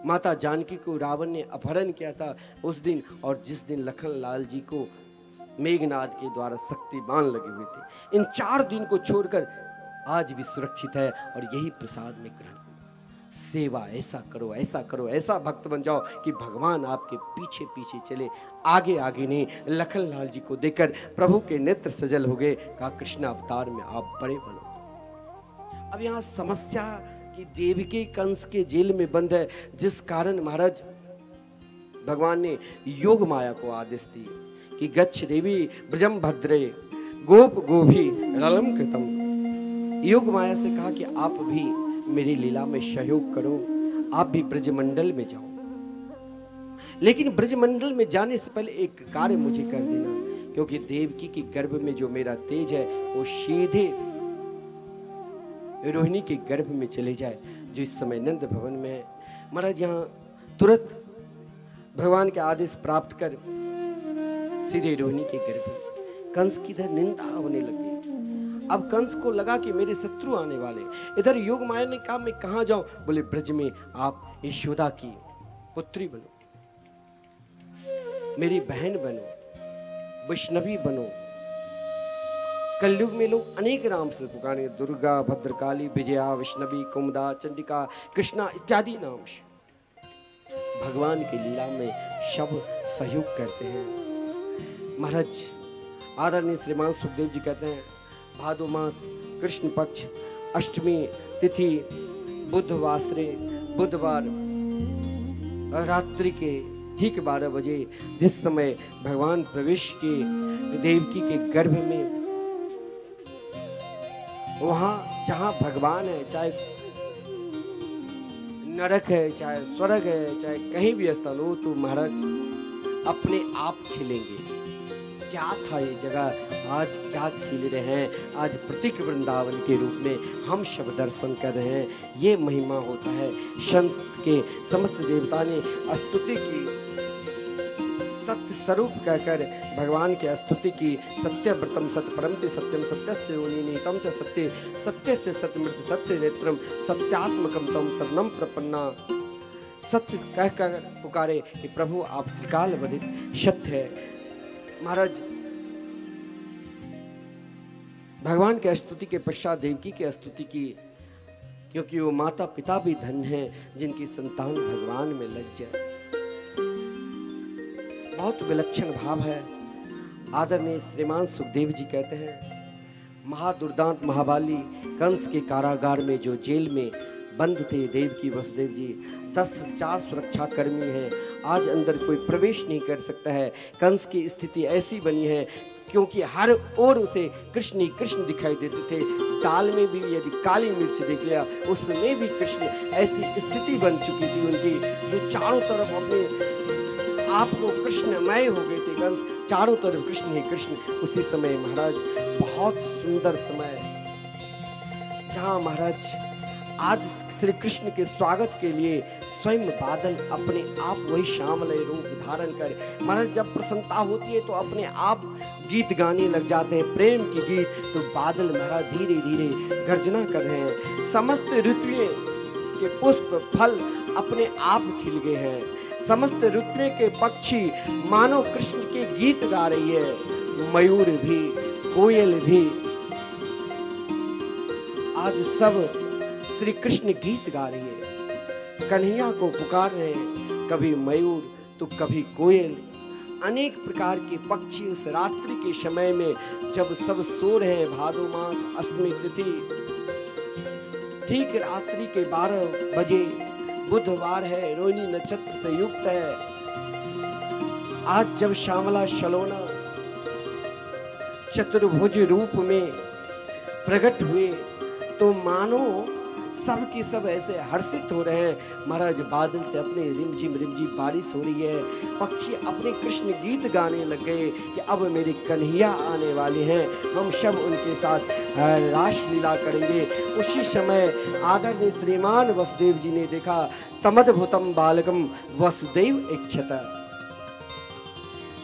माता जानकी को रावण ने अपहरण किया था उस दिन, और जिस दिन लखन लाल जी को मेघनाद के द्वारा शक्तिमान लगे हुए थे, इन 4 दिन को छोड़कर आज भी सुरक्षित है। और यही प्रसाद में ग्रहण करो, सेवा ऐसा करो, ऐसा करो, ऐसा भक्त बन जाओ कि भगवान आपके पीछे पीछे चले, आगे आगे नहीं। लखन लाल जी को देखकर प्रभु के नेत्र सजल हो गए, कहा कृष्ण अवतार में आप बड़े बनो। अब यहाँ समस्या कि देवकी कंस के जेल में बंद है, जिस कारण महाराज भगवान ने योग माया को आदेश दिए कि गच्छ देवी ब्रजम भद्रे गोप गोभी रलम कृतम। योग माया से कहा कि आप भी मेरी लीला में सहयोग करो, आप भी ब्रजमंडल में जाओ, लेकिन ब्रजमंडल में जाने से पहले एक कार्य मुझे कर देना, क्योंकि देवकी के गर्भ में जो मेरा तेज है वो सीधे रोहिणी के गर्भ में चले जाए, जो इस समय नंद भवन में है। महाराज यहाँ तुरंत भगवान के आदेश प्राप्त कर सीधे रोहिणी के गर्भ में। कंस की इधर निंदा होने लगी। अब कंस को लगा कि मेरे शत्रु आने वाले। इधर योग माया ने कहा मैं कहाँ जाऊं? बोले ब्रज में आप यशोदा की पुत्री बनो, मेरी बहन बनो, वैष्णवी बनो। कलयुग में लोग अनेक नाम से पुकारेंगे, दुर्गा, भद्रकाली, विजया, वैष्णवी, कुमुदा, चंडिका, कृष्णा इत्यादि नाम से भगवान की लीला में सब सहयोग करते हैं। महाराज आदरणीय श्रीमान सुखदेव जी कहते हैं भादो मास कृष्ण पक्ष अष्टमी तिथि बुधवासरे बुधवार रात्रि के ठीक 12 बजे जिस समय भगवान प्रवेश के देवकी के गर्भ में, वहां जहां भगवान है, चाहे नरक है, चाहे स्वर्ग है, चाहे कहीं भी स्थान हो, तो महाराज अपने आप खिलेंगे। क्या था ये जगह, आज क्या खिल रहे हैं। आज प्रतीक वृंदावन के रूप में हम सब दर्शन कर रहे हैं। ये महिमा होता है। संत के समस्त देवता ने स्तुति की, सत्य स्वरूप कहकर भगवान की स्तुति की। सत्यव्रतम सत्य परमति सत्यम सत्यस्य योनिनीतम च सत्य सत्यस्य सत्यमृत सत्य नेत्रम सत्यात्मकम तम शरणम प्रपन्ना। सत्य कहकर पुकारे कि प्रभु आप त्रिकाल वधित सत्य है। महाराज भगवान की स्तुति के पश्चात देवकी की स्तुति की, क्योंकि वो माता पिता भी धन हैं जिनकी संतान भगवान में लग जाए। बहुत विलक्षण भाव है। आदरणीय श्रीमान सुखदेव जी कहते हैं महादुर्दांत महाबाली कंस के कारागार में जो जेल में बंद थे देवकी वसुदेव जी, 10,000 सुरक्षा कर्मी हैं, आज अंदर कोई प्रवेश नहीं कर सकता है। कंस की स्थिति ऐसी बनी है क्योंकि हर ओर उसे कृष्ण ही कृष्ण दिखाई देते थे। दाल में भी यदि काली मिर्च देख लिया उसमें भी कृष्ण, ऐसी स्थिति बन चुकी थी उनकी, जो चारों तरफ अपने आप को कृष्णमय हो गए थे। कंस चारों तरफ कृष्ण ही कृष्ण। उसी समय महाराज बहुत सुंदर समय, जहां महाराज आज श्री कृष्ण के स्वागत के लिए स्वयं बादल अपने आप वही श्यामलय रूप धारण कर, महाराज जब प्रसन्नता होती है तो अपने आप गीत गाने लग जाते हैं, प्रेम की गीत। तो बादल महाराज धीरे धीरे गर्जना कर रहे हैं। समस्त ऋतुएं के पुष्प फल अपने आप खिल गए हैं। समस्त ऋतुएं के पक्षी मानो कृष्ण के गीत गा रही है। मयूर भी, कोयल भी, आज सब श्री कृष्ण गीत गा रही है, कन्हैया को पुकार रहे हैं। कभी मयूर तो कभी कोयल, अनेक प्रकार के पक्षी उस रात्रि के समय में जब सब सो रहे हैं। भादो मास अष्टमी तिथि, ठीक रात्रि के 12 बजे, बुधवार है, रोहिणी नक्षत्र से युक्त है। आज जब श्यामला सलोना चतुर्भुज रूप में प्रकट हुए तो मानो सब के सब ऐसे हर्षित हो रहे हैं। महाराज बादल से अपने रिमझिम रिमझिम बारिश हो रही है। पक्षी अपने कृष्ण गीत गाने लग गए कि अब मेरे कन्हैया आने वाले हैं, हम सब उनके साथ रास लीला करेंगे। उसी समय आदरणीय श्रीमान वसुदेव जी ने देखा, तमद्भुतम बालकम वसुदेव इच्छत।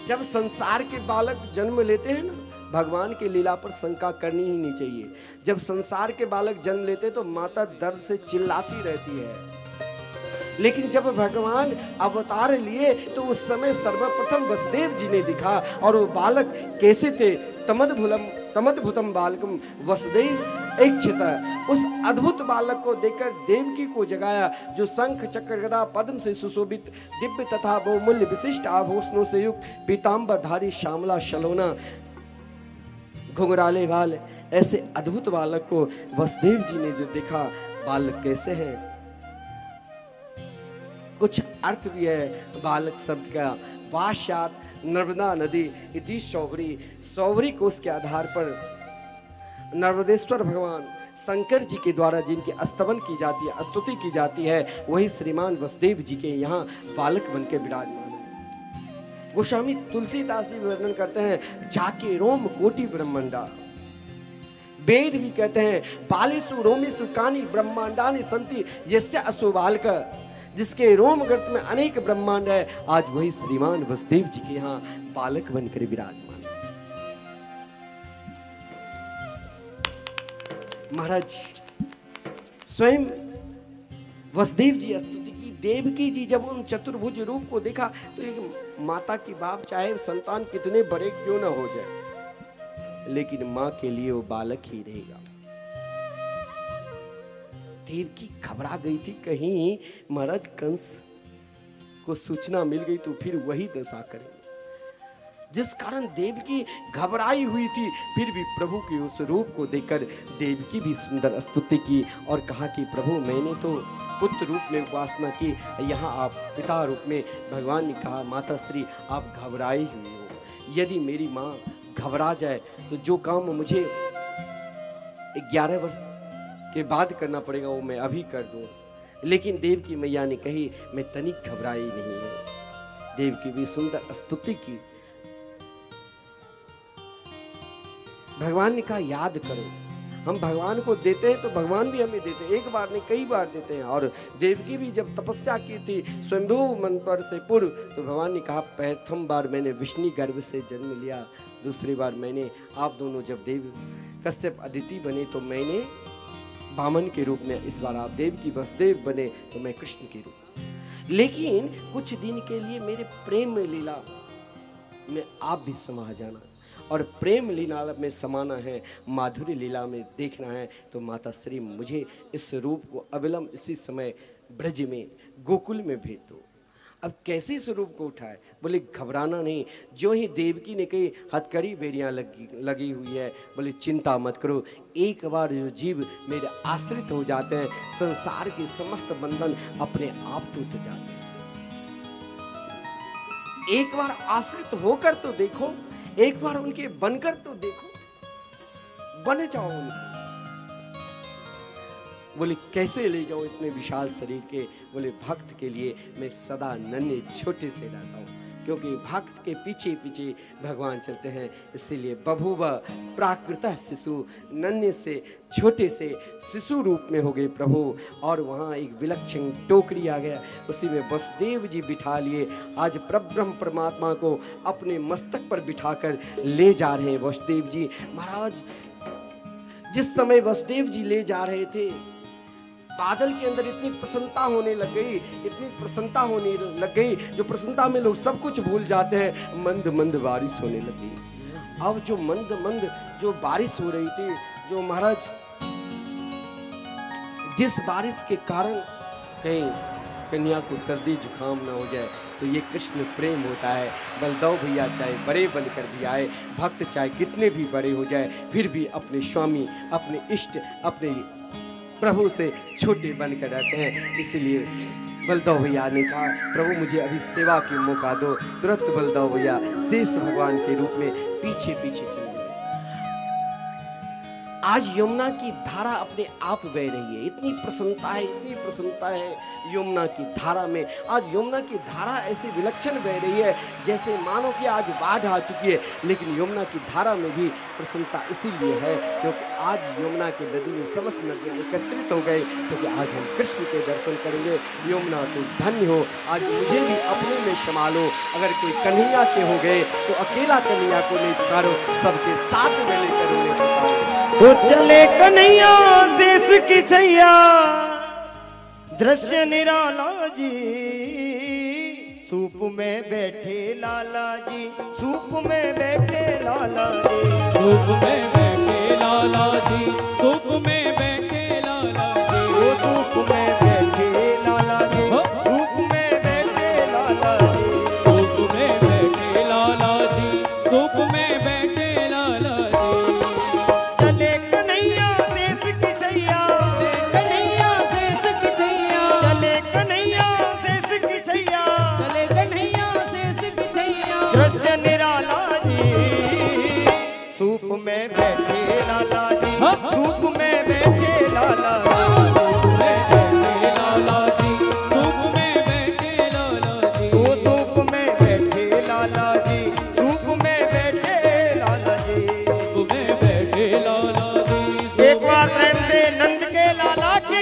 जब संसार के बालक जन्म लेते हैं ना, भगवान की लीला पर शंका करनी ही नहीं चाहिए। जब संसार के बालक जन्म लेते तो माता दर्द से चिल्लाती रहती है, लेकिन जब भगवान अवतार लिए तो उस समय सर्वप्रथम वसुदेव जी ने दिखा। और वो बालक कैसे थे? तमद्भुतम बालकम वसुदेव इच्छत। उस अद्भुत बालक को देखकर देवकी को जगाया, जो शंख चक्र गदा पद्म से सुशोभित दिव्य तथा बहुमूल्य विशिष्ट आभूषणों से युक्त पीतांबरधारी श्यामला सलोना घुंघराले बाल, ऐसे अद्भुत बालक को वसुदेव जी ने जो देखा, बालक कैसे है? कुछ अर्थ भी है बालक शब्द का। वाश्यात नर्मदा नदी इति सौवरी, सौवरी को उसके आधार पर नर्मदेश्वर भगवान शंकर जी के द्वारा जिनकी स्तवन की जाती है, स्तुति की जाती है, वही श्रीमान वसुदेव जी के यहाँ बालक बन के विराजमान। गोस्वामी तुलसीदास जी वर्णन करते हैं, जाके रोम कोटि ब्रह्मांडा। वेद भी कहते हैं, बालेषु रोमेषु कानि ब्रह्मांडानि सन्ति यस्य असो बालक। जिसके रोम गर्त में अनेक ब्रह्मांड है, आज वही श्रीमान वसुदेव जी के यहाँ बालक बनकर विराजमान। महाराज स्वयं वसुदेव जी स्तुति की। देवकी जी जब उन चतुर्भुज रूप को देखा तो एक माता की बाप चाहे संतान कितने बड़े क्यों ना हो जाए, लेकिन माँ के लिए वो बालक ही रहेगा। देवकी घबरा गई थी, कहीं महाराज कंस को सूचना मिल गई तो फिर वही दशा करेंगे। जिस कारण देवकी घबराई हुई थी, फिर भी प्रभु के उस रूप को देखकर देवकी भी सुंदर स्तुति की और कहा कि प्रभु मैंने तो पुत्र रूप में उपासना की, यहाँ आप पिता रूप में। भगवान ने कहा, माता श्री आप घबराई हुई हो, यदि मेरी माँ घबरा जाए तो जो काम मुझे 11 वर्ष के बाद करना पड़ेगा वो मैं अभी कर दूं। लेकिन देवकी मैया ने कही, मैं तनिक घबराई नहीं हूं। देवकी भी सुंदर स्तुति की। भगवान ने कहा, याद करो, हम भगवान को देते हैं तो भगवान भी हमें देते हैं, एक बार नहीं कई बार देते हैं। और देवकी भी जब तपस्या की थी स्वयंभू मंत्र से पूर्व, तो भगवान ने कहा, प्रथम बार मैंने विष्णु गर्भ से जन्म लिया, दूसरी बार मैंने आप दोनों जब देव कश्यप अदिति बने तो मैंने वामन के रूप में, इस बार आप देव की वसुदेव बने तो मैं कृष्ण के रूप। लेकिन कुछ दिन के लिए मेरे प्रेम लीला में आप भी समा जाना, और प्रेम लीला में समाना है, माधुरी लीला में देखना है, तो माता श्री मुझे इस रूप को अविलंब इसी समय ब्रज में गोकुल में भेज दो। अब कैसे स्वरूप को उठाए? बोले घबराना नहीं, जो ही देवकी ने कही हथकड़ी बेड़ियाँ लगी हुई है, बोले चिंता मत करो, एक बार जो जीव मेरे आश्रित हो जाते हैं, संसार के समस्त बंधन अपने आप टूट जाते हैं। एक बार आश्रित होकर तो देखो, एक बार उनके बनकर तो देखो, बन जाओ उनके। बोले कैसे ले जाऊं इतने विशाल शरीर के? बोले भक्त के लिए मैं सदा नन्हे छोटे से रहता हूं, क्योंकि भक्त के पीछे पीछे भगवान चलते हैं। इसीलिए बभूव प्राकृतः शिशु, नन्हे से छोटे से शिशु रूप में हो गए प्रभु। और वहाँ एक विलक्षण टोकरी आ गया, उसी में वसुदेव जी बिठा लिए। आज परब्रह्म परमात्मा को अपने मस्तक पर बिठाकर ले जा रहे हैं वसुदेव जी महाराज। जिस समय वसुदेव जी ले जा रहे थे, बादल के अंदर इतनी प्रसन्नता होने लग गई, इतनी प्रसन्नता होने लग गई, जो प्रसन्नता में लोग सब कुछ भूल जाते हैं। मंद मंद बारिश होने लगी। अब जो मंद मंद जो बारिश हो रही थी, जो महाराज जिस बारिश के कारण कहीं कन्या को सर्दी जुकाम ना हो जाए, तो ये कृष्ण प्रेम होता है। बलदेव भैया चाहे बड़े बनकर भी आए, भक्त चाहे कितने भी बड़े हो जाए, फिर भी अपने स्वामी, अपने इष्ट, अपने प्रभु से छोटे बनकर रहते हैं। इसीलिए बलदेव भैया ने कहा, प्रभु मुझे अभी सेवा की मौका दो। तुरंत बलदेव भैया शेष भगवान के रूप में पीछे पीछे चले गए। आज यमुना की धारा अपने आप बह रही है। इतनी प्रसन्नता है, इतनी प्रसन्नता है यमुना की धारा में। आज यमुना की धारा ऐसी विलक्षण बह रही है जैसे मानो कि आज बाढ़ आ चुकी है, लेकिन यमुना की धारा में भी प्रसन्नता इसीलिए है क्योंकि आज यमुना की नदी में समस्त नदियाँ एकत्रित हो गए, क्योंकि आज हम कृष्ण के दर्शन करेंगे। यमुना तो धन्य हो, आज मुझे भी अपने में संभालो। अगर कोई कन्हैया के हो गए तो अकेला कन्हैया को नहीं पुकारो, सबके साथ में लेकर उन्हें पुकारो। वो चले कन्हैया शेष की छैया, दृश्य निराला जी, सूप में बैठे लाला जी, सूप में बैठे लाला जी, सूप में बैठे लाला जी, सूप में बैठे लाला जी, वो सूप में बैठे लाला जी, सूप में बैठे लाला जी, सूप में बैठे लाला जी, सूप में बैठे लाला जी। चले कन्हैया शेष की छैया, कन्हैया शेष की छैया, चले कन्हैया शेष की छैया, चले कन्हैया शेष की छैया, दृश्य निराला जी, सूप में बैठे लाला जी, सूप में बैठे लाला जी, सूप में बैठे लाला जी, सूप में बैठे लाला जी, वो सूप में बैठे लाला जी, सूप में बैठे लाला जी। सूप में बैठे लाला जी। एक बार प्रेम से नंद के लाला की,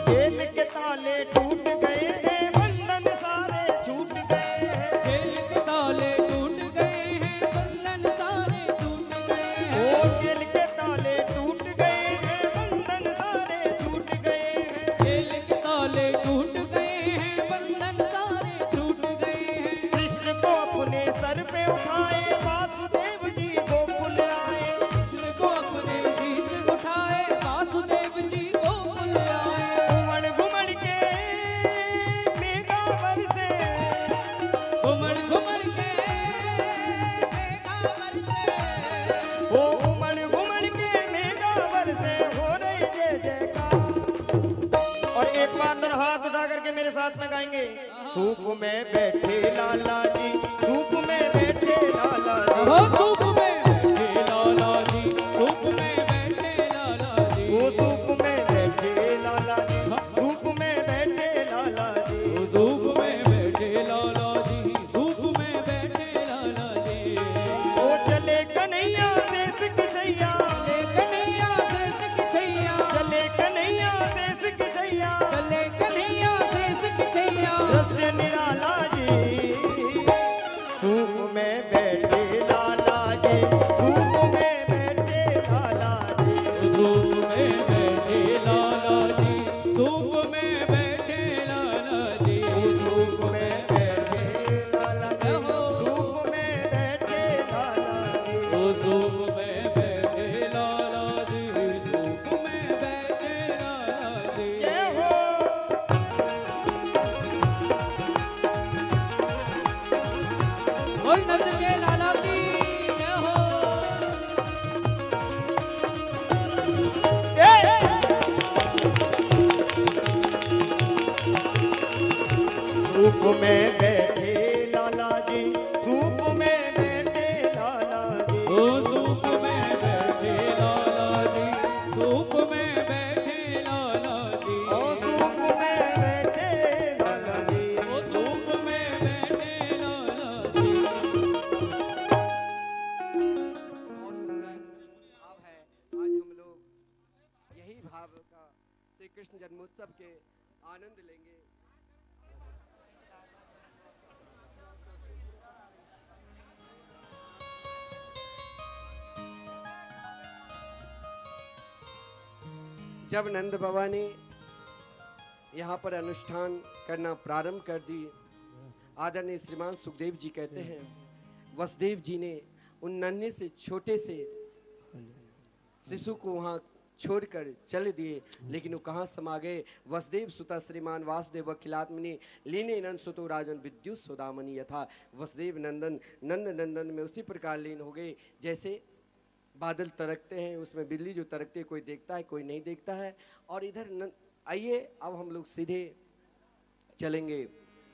जेल के ताले टूट गए हैं, बंधन सारे छूट गए हैं, जेल के ताले टूट गए हैं, बंधन सारे टूट गए हैं, ओ जेल के ताले टूट गए हैं, बंधन सारे छूट गए हैं, जेल के ताले टूट गए हैं, बंधन सारे छूट गए हैं। कृष्ण को अपने सर पे उठाए, वासुदेव जी गोकुल आए, कृष्ण को अपने शीश उठाए, वासुदेव जी गोकुल आए, घुमड़ घुमड़ के मेघा बरसे, घुमड़ घुमड़ के मेघा बरसे, ओ घुमड़ घुमड़ के मेघा बरसे, हो रही जय जयकार। और एक बार मेरा हाथ उठा करके मेरे साथ में गाएंगे, सूप में बैठे लाला जी, सूप में बैठे लाला जी, हो सूप में बैठे लाला जी, सूप में बैठे लाला जी, वो सूप में बैठे लाला जी, सूप में बैठे लाला जी, सूप में बैठे लाला जी, सूप में बैठे लाला जी। ओ चले कन्हैया शेष की छैया, चले कन्हैया शेष की छैया, चले कन्हैया शेष की छैया, चले कन्हैया शेष की छैया, दृश्य निराला जी, सूप में बैठे लाला जी, सूप में बैठे लाला जी, सूप में बैठे लाला जी, सूप में बैठे लाला जी, सूप में बैठे लाला जी, सूप में बैठे लाला जी, सूप में बैठे लाला जी। जय हो। और नंद के लाला की जय हो। सूप में बैठे लाला जी, सूप में बैठे लाला जी, ओ सूप में बैठे लाला जी, सूप में बैठे लाला जी, ओ सूप में बैठे लाला जी, ओ सूप में बैठे लाला जी। और सुंदर भाव है। आज हम लोग यही भाव का श्री कृष्ण जन्मोत्सव के आनंद लेंगे। जब नंद बाबा ने यहाँ पर अनुष्ठान करना प्रारंभ कर दी, आदरणीय श्रीमान सुखदेव जी कहते हैं वसुदेव जी ने उन नन्हे से छोटे से शिशु को वहाँ छोड़कर चल दिए, लेकिन वो कहाँ समा गए। वसुदेव सुता श्रीमान वासुदेव अखिलात्मनि लीने नंद सुतो राजन विद्युत सुदामणि यथा वसुदेव नंदन नंद नंदन में उसी प्रकार लीन हो गए जैसे बादल तरकते हैं, उसमें बिल्ली जो तरकती है कोई देखता है कोई नहीं देखता है। और इधर आइए अब हम लोग सीधे चलेंगे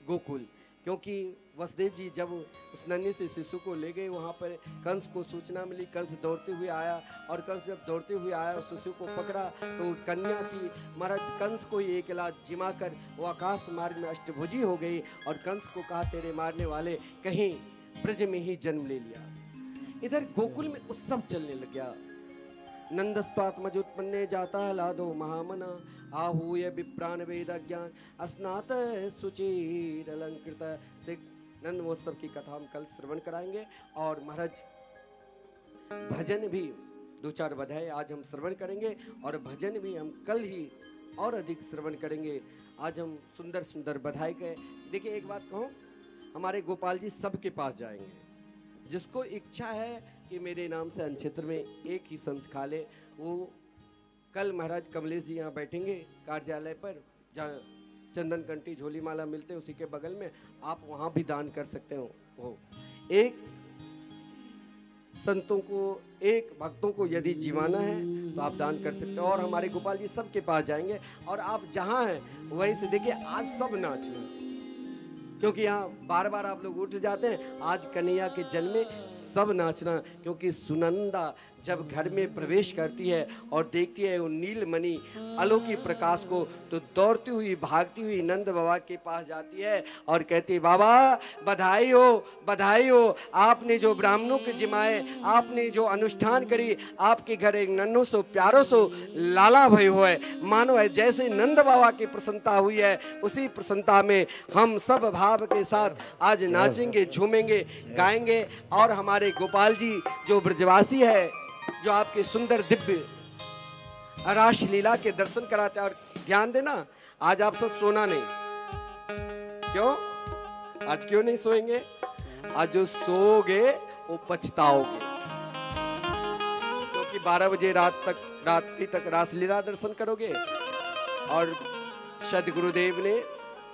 गोकुल, क्योंकि वसुदेव जी जब उस नन्हे से शिशु को ले गए वहाँ पर कंस को सूचना मिली, कंस दौड़ते हुए आया और कंस जब दौड़ते हुए आया उस शिशु को पकड़ा तो कन्या थी, महाराज कंस को ही एक लात जिमा कर वो आकाश मार्ग में अष्टभुजी हो गई और कंस को कहा तेरे मारने वाले कहीं ब्रज में ही जन्म ले लिया। इधर गोकुल में उत्सव चलने लग गया। नंदस्त्वात्मज उत्पन्ने जाता लादो महामना आहूय विप्राण वेद ज्ञान अस्नात सुचिर अलंकृत से नंद महोत्सव की कथा हम कल श्रवण कराएंगे। और महाराज भजन भी दो चार बधाई आज हम श्रवण करेंगे और भजन भी हम कल ही और अधिक श्रवण करेंगे। आज हम सुंदर सुंदर बधाई के देखिए एक बात कहूँ, हमारे गोपाल जी सबके पास जाएंगे, जिसको इच्छा है कि मेरे नाम से अनक्षेत्र में एक ही संत खा ले, वो कल महाराज कमलेश जी यहाँ बैठेंगे कार्यालय पर, जहाँ चंदन कंटी झोली माला मिलते हैं उसी के बगल में, आप वहाँ भी दान कर सकते हो। एक संतों को एक भक्तों को यदि जीवाना है तो आप दान कर सकते हो। और हमारे गोपाल जी सबके पास जाएंगे और आप जहाँ हैं वहीं से देखिए आज सब नाच रहे हैं, क्योंकि यहाँ बार बार आप लोग उठ जाते हैं। आज कन्हैया के जन्म में सब नाचना, क्योंकि सुनंदा जब घर में प्रवेश करती है और देखती है वो नीलमणि अलौकिक प्रकाश को, तो दौड़ती हुई भागती हुई नंद बाबा के पास जाती है और कहती है बाबा बधाई हो, आपने जो ब्राह्मणों के जिमाए, आपने जो अनुष्ठान करी, आपके घर एक नन्हो सो प्यारो सो लाला भय हो है, मानो है जैसे नंद बाबा की प्रसन्नता हुई है उसी प्रसन्नता में हम सब भाव के साथ आज नाचेंगे, झूमेंगे, गाएंगे। और हमारे गोपाल जी जो ब्रजवासी है, जो आपके सुंदर दिव्य रास लीला के दर्शन कराते हैं। और ध्यान देना आज आप सब सोना नहीं, क्यों आज क्यों नहीं सोएंगे? आज जो सोओगे वो पछताओगे, क्योंकि 12 बजे रात्रि तक रासलीला दर्शन करोगे। और सदगुरुदेव ने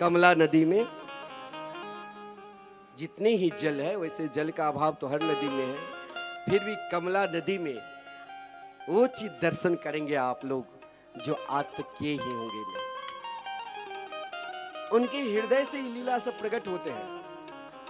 कमला नदी में जितने ही जल है, वैसे जल का अभाव तो हर नदी में है, फिर भी कमला नदी में वो चीज दर्शन करेंगे आप लोग जो आज तक किए ही होंगे नहीं। उनके हृदय से ही लीला सब प्रकट होते हैं,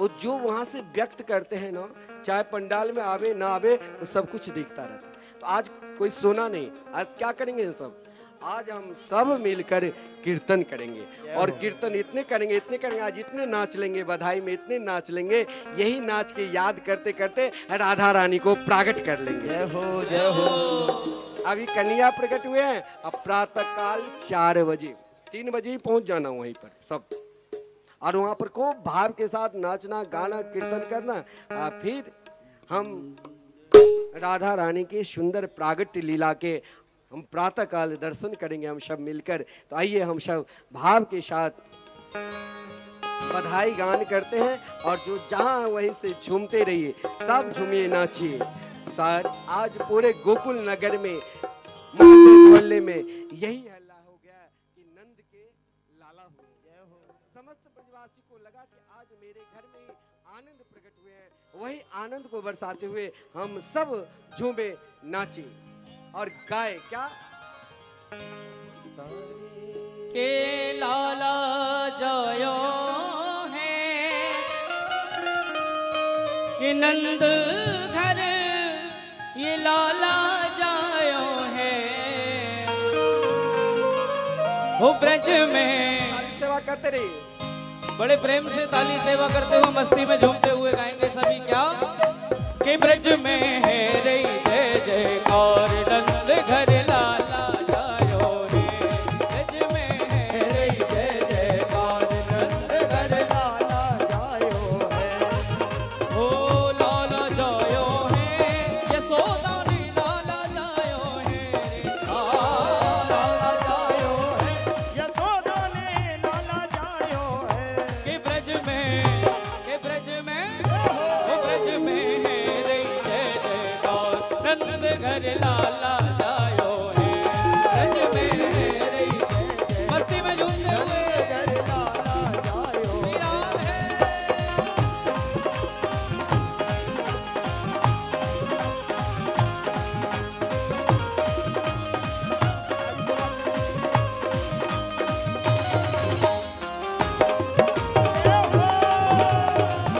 वो जो वहां से व्यक्त करते हैं ना, चाहे पंडाल में आवे ना आवे वो सब कुछ दिखता रहता है। तो आज कोई सोना नहीं, आज क्या करेंगे सब? आज हम सब मिलकर कीर्तन करेंगे और कीर्तन इतने करेंगे आज इतने नाच लेंगे, बधाई में इतने नाच लेंगे, यही नाच के याद करते करते राधा रानी को प्राकट कर लेंगे। जय हो जय हो। अभी कन्हैया प्रकट हुए हैं, अब प्रातः काल 4 बजे 3 बजे ही पहुंच जाना वहीं पर सब, और वहां पर खूब भाव के साथ नाचना गाना कीर्तन करना। फिर हम राधा रानी के सुंदर प्रागट्य लीला के हम प्रातः काल दर्शन करेंगे हम सब मिलकर। तो आइए हम सब भाव के साथ बधाई गान करते हैं और जो जहां वहीं से झूमते रहिए, सब झूमिए नाचिए। सर आज पूरे गोकुल नगर में मोहल्ले में यही हल्ला हो गया कि नंद के लाला हुए। समस्त ब्रजवासी को लगा कि आज मेरे घर में आनंद प्रकट हुए हैं। वही आनंद को बरसाते हुए हम सब झूमे नाचे और गाए क्या के लाला जायो है कि नंद घर ये लाला जायो है हो ब्रज में। सेवा करते रहिए, बड़े प्रेम से ताली सेवा करते हुए मस्ती में झूमते हुए गाएंगे सभी क्या कि ब्रज में है रे जय जयकार नंद घर लाला जायो रे। ब्रज में है रे जय जयकार नंद घर लाला जायो है ओ लाला जायो है यशोदा ने लाला जायो है लाला जायो है यशोदा ने लाला जायो है के ब्रज में के ब्रज में ओ ब्रज में है रे जय जयकार नंद घर लाला जायो है। ब्रज में है रे मस्ती में झूमते हुए लाला जायो विराम है।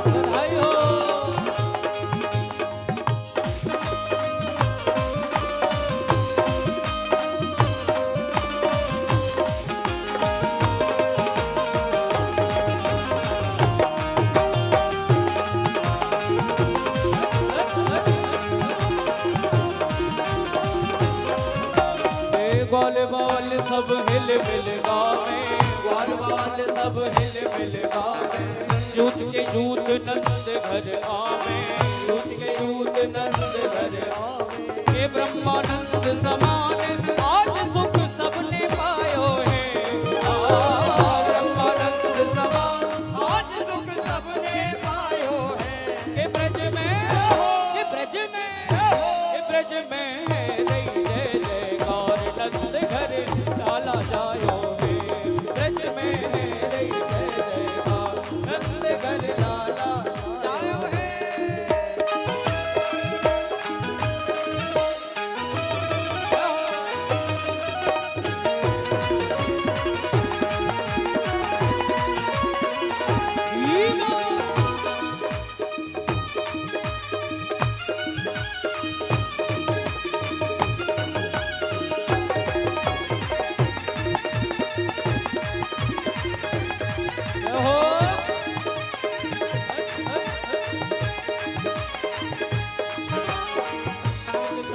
बधाई हो। ग्वाल बाल सब हिल मिल गावे ग्वाल बाल सब हिल मिल गावे जूत के जूत नंद घर आवे जूत के जूत नंद घर आवे हे ब्रह्मानंद समान आज सुख सबने पायो है ब्रह्मानंद समान आज सुख सबने पायो है के ब्रज में के ब्रज में के ब्रज में रे जय जयकार नंद घर लाला जायो है। ब्रज में रे जय जयकार नंद घर लाला जायो है।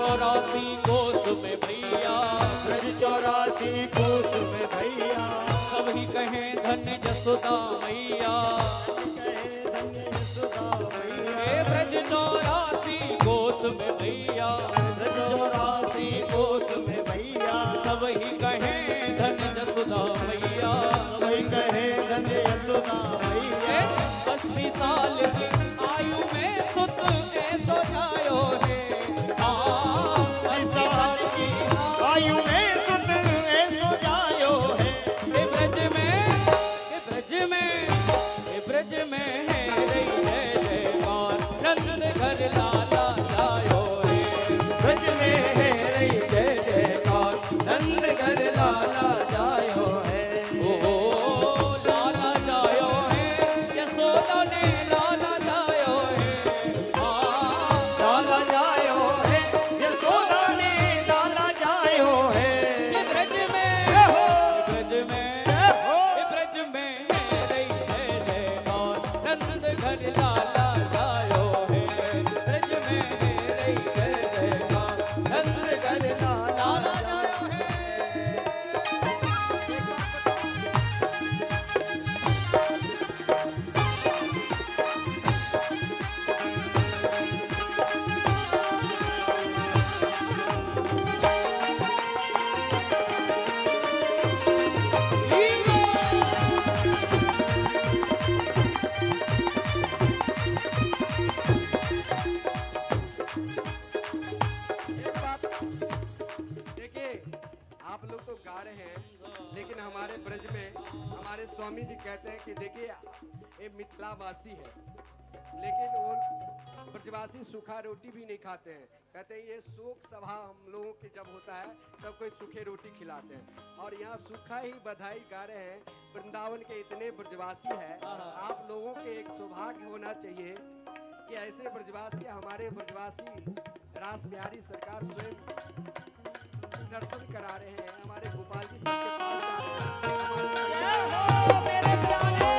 चौरासी कोस में भैया ब्रज 84 कोस में भैया सभी कहें धन्य जसोदा मैया हे ब्रज 84 कोस में भैया ब्रज 84 कोस में भैया सभी कहें धन्य जसोदा मैया सभी कहे धन्य यशोदा मैया 80 साल की आयु में सुत ऐसो जायो है आयु में सुत ऐसो जायो है हे ब्रज में हे ब्रज में हे ब्रज में है रे जय जयकार नंद घर लाला जायो है। ब्रज में है रे जय जयकार नंद घर लाला जायो है ओ लाला जायो है यशोदा ने लाला जायो है लाला जायो है यशोदा ने लाला जायो है ये ब्रज में ब्रज में ये ब्रज में रे जय जयकार नंद घर लाला जायो है। ब्रज में रे जय जयकार नंद घर लाला जायो है। रहे हैं, लेकिन हमारे ब्रज में हमारे स्वामी जी कहते हैं कि देखिए ये मिथिलावासी है, लेकिन वो ब्रजवासी सूखा रोटी भी नहीं खाते हैं। कहते हैं ये शोक सभा हम लोगों के जब होता है तब कोई सूखे रोटी खिलाते हैं, और यहाँ सूखा ही बधाई गा रहे हैं। वृंदावन के इतने ब्रजवासी है, आप लोगों के एक सौभाग्य होना चाहिए कि ऐसे ब्रजवासी, हमारे ब्रजवासी रास बिहारी सरकार स्वयं दर्शन करा रहे हैं, हमारे गोपाल जी सबके पास जा रहे हैं। मेरे प्यारे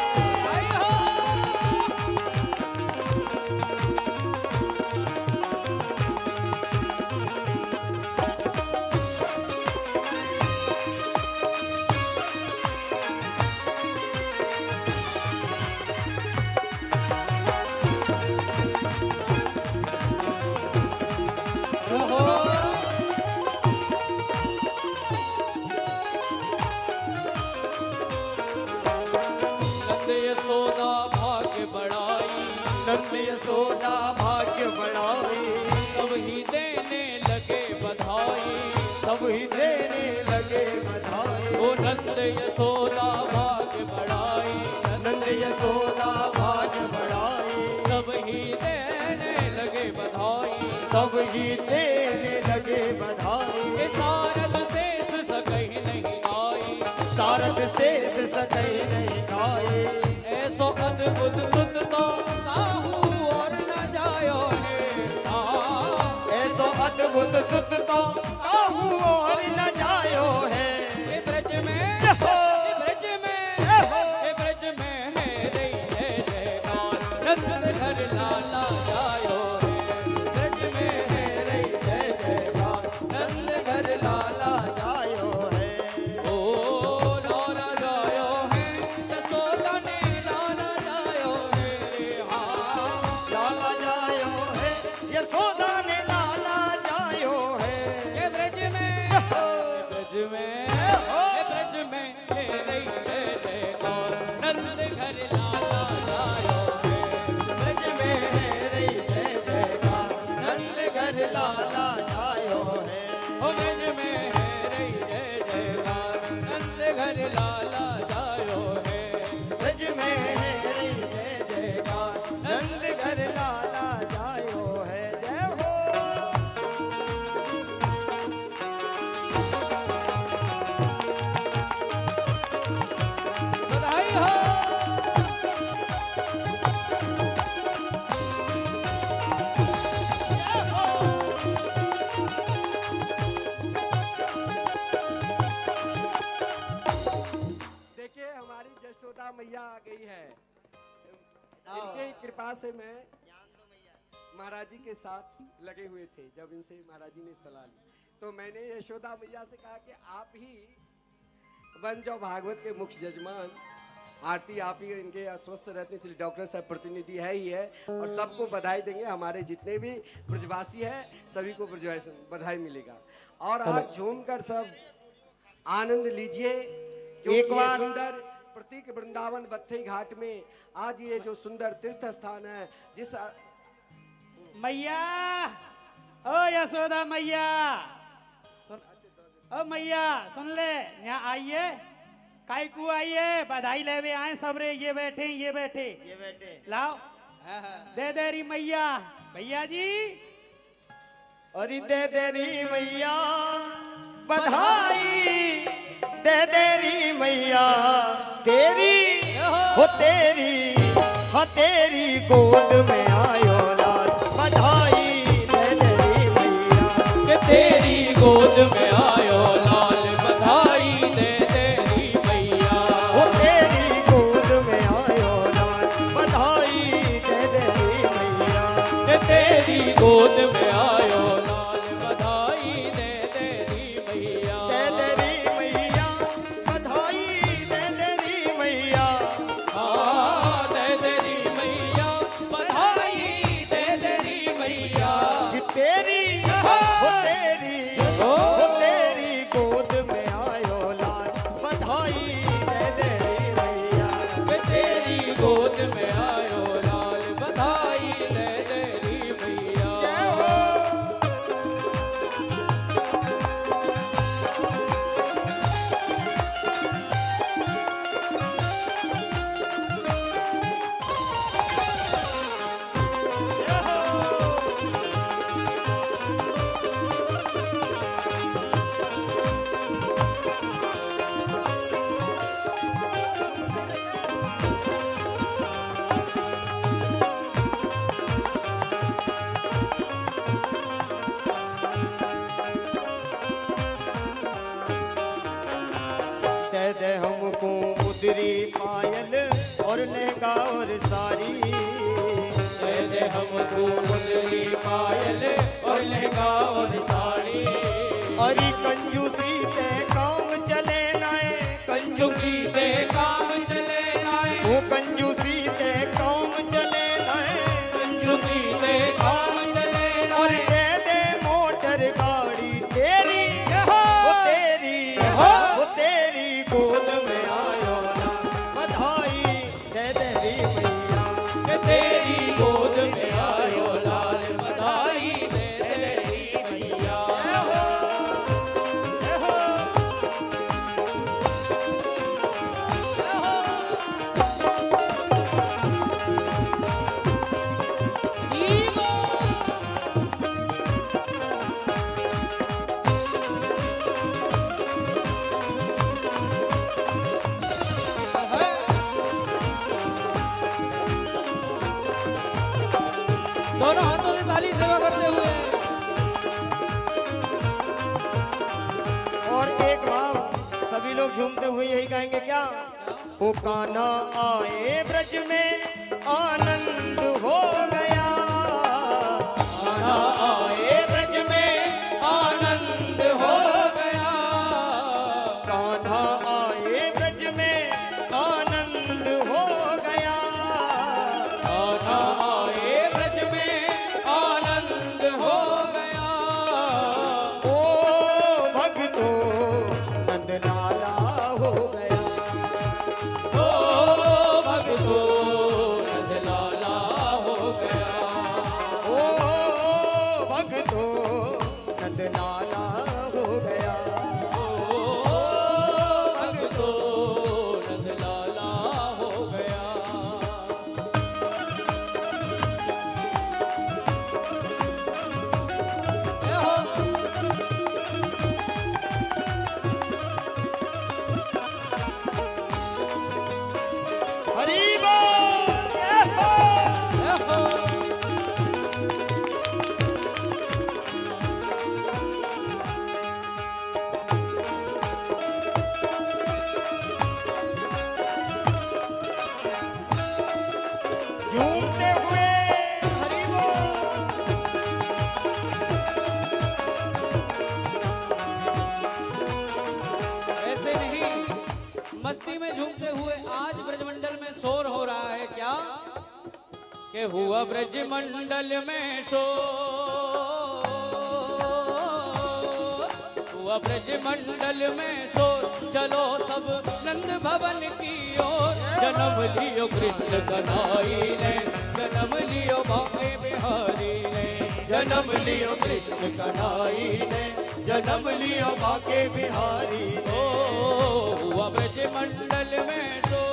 नंद यशोदा भाग्य बढ़ाई, सब ही देने लगे बधाई, सब ही देने लगे बधाई। ओ नंद यशोदा भाग्य बढ़ाई, नंद यशोदा भाग्य बढ़ाई, सब ही देने लगे बधाई, सब ही देने लगे बधाई। सारद शेष सकही नहीं आई, सारद शेष सकही नहीं आई। ऐसो अद्भुत सुत तो और न जायो है, ऐसो अद्भुत सुत तो और न जायो है। ब्रज में ब्रज में ब्रज में है रे जयकार, नंद घर लाला जायो है। ब्रज में है रे जय जयकार, नंद घर लाला जायो है। ओ लाला जायो है, यशोदा ने लाला जायो है। हाँ लाला जायो है, यशोदा ने लाला जायो है। ये ब्रज में ब्रज में ब्रज में तेरे जय जयकार, नंद घर लाला जायो है। ब्रज में तेरे जय जयकार, नंद घर लाला जायो है। ओ ब्रज में तेरे जय जयकार, नंद घर लाला जायो है। ब्रज में तेरे जय जयकार, नंद घर लाला जायो है। जय हो बधाई हो। देखिए हमारी यशोदा मैया आ गई है। इनके ही कृपा से मैं महाराज जी के साथ लगे हुए थे। जब इनसे महाराज जी ने सलाह ली तो मैंने यशोदा मैया से कहा कि आप ही बन जाओ भागवत के मुख्य जजमान, आरती आप ही, इनके अस्वस्थ रहते इसलिए डॉक्टर साहब प्रतिनिधि है ही है, और सबको बधाई देंगे। हमारे जितने भी ब्रजवासी है सभी को बधाई मिलेगा। और आज झूमकर सब आनंद लीजिए, एक बार सुंदर प्रतीक वृंदावन बत्थई घाट में आज ये जो सुंदर तीर्थ स्थान है, जिस मैया ओ यशोदा मैया, ओ मैया सुन ले, यहाँ आइए, काय को आइए, बधाई लेवे आए सब रे। ये बैठे ये बैठे ये बैठे, लाओ दे दे री मैया, भैया जी अरे दे दे री मैया बधाई, दे दे री मैया तेरी हो तेरी, हाँ तेरी गोद में आयो लाल, बधाई दे दे री मैया कि तेरी गोद में आयो लाल, बधाई दे दे री मैया। हो तेरी गोद में आयो लाल, बधाई दे दे री मैया। कि तेरी गोद में आयो लाल, बधाई दे दे री मैया। दे दे री मैया बधाई, दे दे री मैया। हाँ दे दे री मैया, बधाई दे दे री मैया। कि तेरी हो तेरी, हो तेरी गोद में आयो लाल, मुंदरी पायल और लहंगा और साड़ी। दे दे हमको मुंदरी पायल और लहंगा और साड़ी। अरे कंजूसी ते काम चले नाए, कंजूसी ते काम चले नाए, वो कंजूसी ते काम चले नाए, कंजूसी ते काम चले और नाए। दे दे मोटर गाड़ी तेरी, वो तेरी, वो तेरी गोद में आयो ना बधाई दे दे री मैया। के तेरी गोद में आयो लाल बधाई दे दे री मैया। दोनों हाथों में ताली सेवा करते हुए। और एक भाव सभी लोग झूमते हुए यही गाएंगे क्या? ओ कान्हा आए ब्रज में आनंद हो गया, कान्हा आए ब्रज में आनंद हो गया। कान्हा आए ब्रज में आनंद हो गया। कान्हा आए ब्रज में आनंद हो गया। ओ भक्तो नंदलाला हो गया। ओ भक्तो नंदलाला हो गया। ओ भक्तो नंदलाला हो गया। ओ भक्तो नंदलाला हो गया। हरि बोल जय हो। झूमते हुए हरि बोल। ऐसे नहीं, मस्ती में झूमते हुए आज ब्रजमंडल में शोर हो रहा है क्या? कि हुआ ब्रजमंडल में शोर, हुआ ब्रजमंडल में शोर। चलो सब नंद भवन की ओर। जन्म लियो कृष्ण कन्हई ने, जन्म लियो बांके बिहारी ने। जन्म लियो कृष्ण कन्हई ने, जन्म लियो बांके बिहारी ने। ओ हुआ ब्रजमंडल में शोर,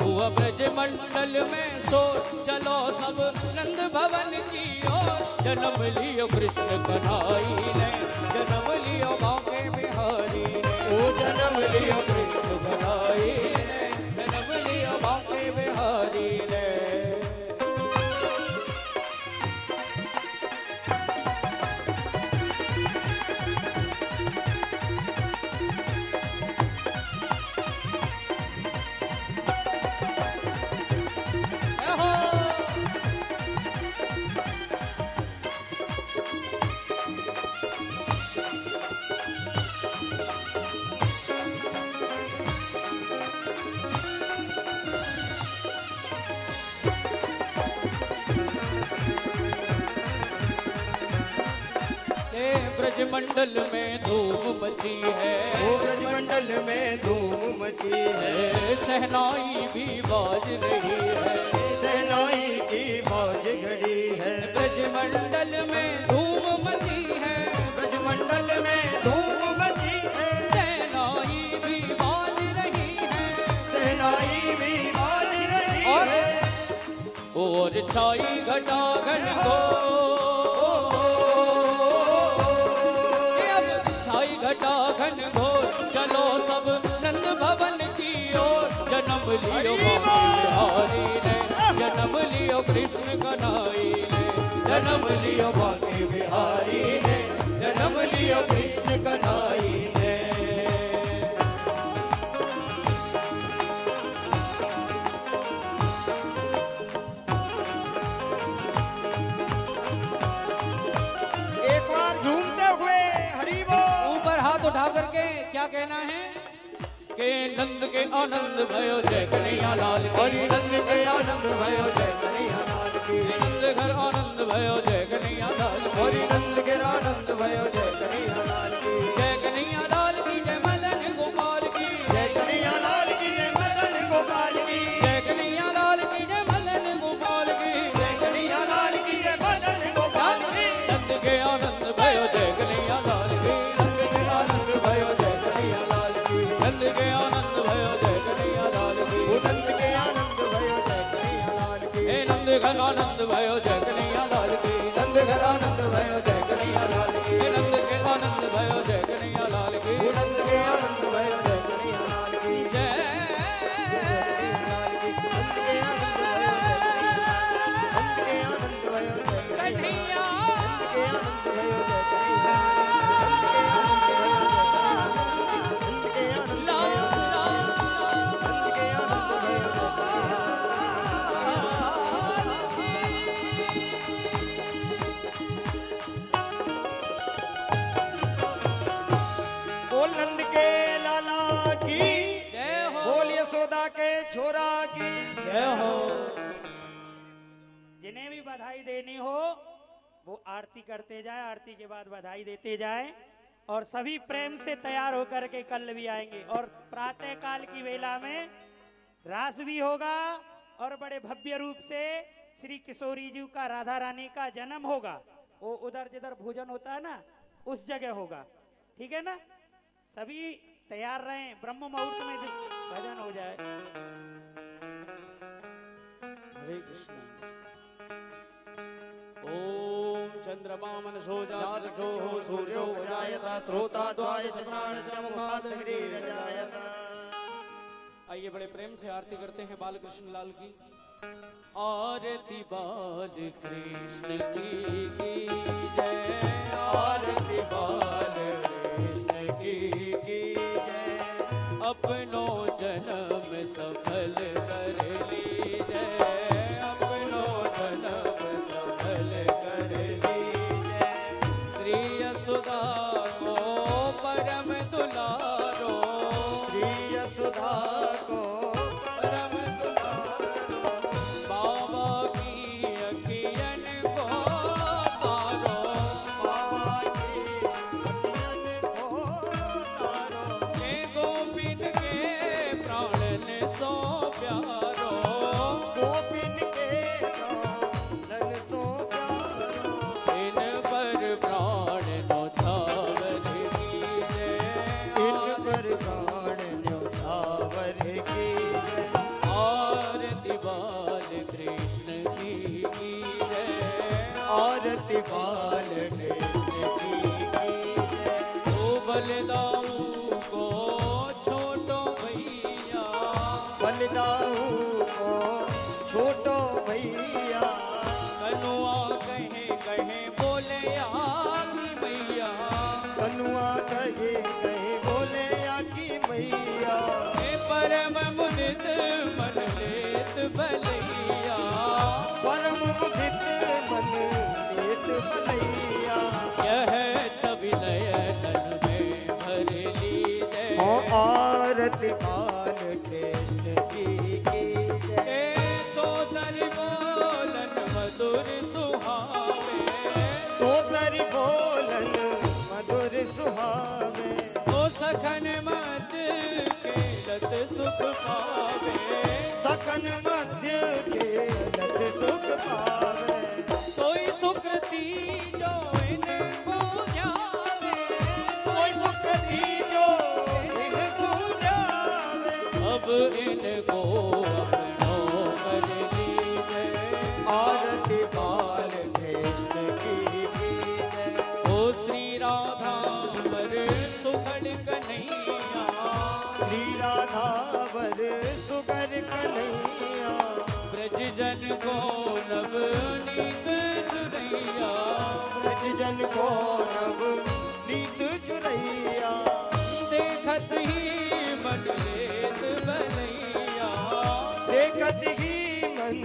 हुआ ब्रजमंडल में शोर। चलो सब नंद भवन की ओर। जन्म लियो कृष्ण कन्हई ने, जन्म लियो बांके बिहारी ने। ओ जन्म लियो कृष्ण कन्हई ने, जन्म लियो बांके बिहारी ने। ब्रजमंडल में धूम मची है, ओ ब्रजमंडल में धूम मची है। शहनाई भी बाज रही है, शहनाई की मौज घड़ी है। ब्रजमंडल में धूम मची है, ब्रजमंडल में धूम मची है। शहनाई भी बाज रही है, शहनाई भी बाज रही है। और छाई घटा घन को, घटा घन घोर। चलो सब नंद भवन की ओर। जन्म लियो बांके बिहारी ने, जन्म लियो कृष्ण कन्हई ने। जन्म लियो बांके बिहारी ने, जन्म लियो कृष्ण कन्हई ने। बढ़ा करके क्या कहना है के नंद के आनंद भयो जय कन्हैया लाल की, नंद के आनंद भयो जय कन्हैया लाल की, नंद घर आनंद भयो जय कन्हैया लाल की, नंद के आनंद भयो जय कन्हैया लाल की, जय कन्हैया लाल की जय मदन गोपाल की, जय कन्हैया लाल की जय मदन गोपाल की, जय कन्हैया लाल की जय मदन गोपाल की, जय कन्हैया लाल की जय मदन गोपाल की, नंद के आनंद भयो जय कन्हैया लाल की, नंद के आनंद भयो जय कन्हैया लाल की, नंद के आनंद भयो जय कन्हैया लाल की, नंद के आनंद भयो जय कन्हैया लाल की, हे नंद घर आनंद भयो जय कन्हैया लाल की, नंद घर आनंद भयो जय कन्हैया लाल की, हे नंद के आनंद भयो जय कन्हैया लाल की, नंद के आनंद भयो जय कन्हैया लाल की, जय छोरा की जय हो। जिन्हें भी बधाई देनी हो वो आरती करते जाए, आरती के बाद बधाई देते जाए और सभी प्रेम से तैयार होकर के कल भी आएंगे। और प्रातः काल की वेला में रास भी होगा और बड़े भव्य रूप से श्री किशोरी जी का, राधा रानी का जन्म होगा। वो उधर जिधर भोजन होता है ना उस जगह होगा, ठीक है ना। सभी तैयार रहें, ब्रह्म मुहूर्त में भजन हो जाए। हरे कृष्ण। ओम चंद्रमा मनसो जातसो सूर्यो उजायता श्रोता द्वाय प्राण समुखात गिरिरजायत। आइए बड़े प्रेम से आरती करते हैं बाल कृष्ण लाल की। आरती बाल कृष्ण की जय, आरती बाल कृष्ण की जय, अपनो जन्म सफल कर लीजिए, अपनो जन्म सफल कर लीजिए। श्री यशोदा को परम दुलारो, श्री यशोदा को परम दुलारो, बाबा की अखियन को तारो, बाबा की अखियन को तारो, हे गोविंद के प्राणन सो प्यारो, गोविंद के प्राणन सो प्यारो, इन पर प्राण न्योछावर कीजे, इन पर प्राण न्योछावर कीजे। आरती बाल कृष्ण की जय, आरती बाल कृष्ण की जय। ओ बलदाऊ को छोटो भैया, बलदाऊ को छोटो भैया, कनुआ कहे कहे बोले आकी मैया, कनुआ कहे कहे बोले आकी मैया। हे परम मुदित मन लेत भलैया, परम मुदित मन लेत भलैया। यह छवि नयनन में भर लीजिए, आरती बाल कृष्ण की जय। तो तरि बोलन मधुर सुहावे, तो तरि बोलन मधुर सुहावे, ओ सखन मध्य के लत सुख पावे, सखन मध्य के लत सुख पावे। सोई सुकृति जो इनको जावे, सोई सुकृति जो इनको जावे। अब इनको अपनो कर लीजिए, आरती बाल कृष्ण की जय। ओ श्री राधा वर सुगढ़ कन्हैया, श्री राधा वर सुगढ़ कन्हैया, ब्रज जन को नवनीत चुरैया, ब्रज जन को नवनीत चुरैया। देखत ही मन लेत भलैया, देखत ही मन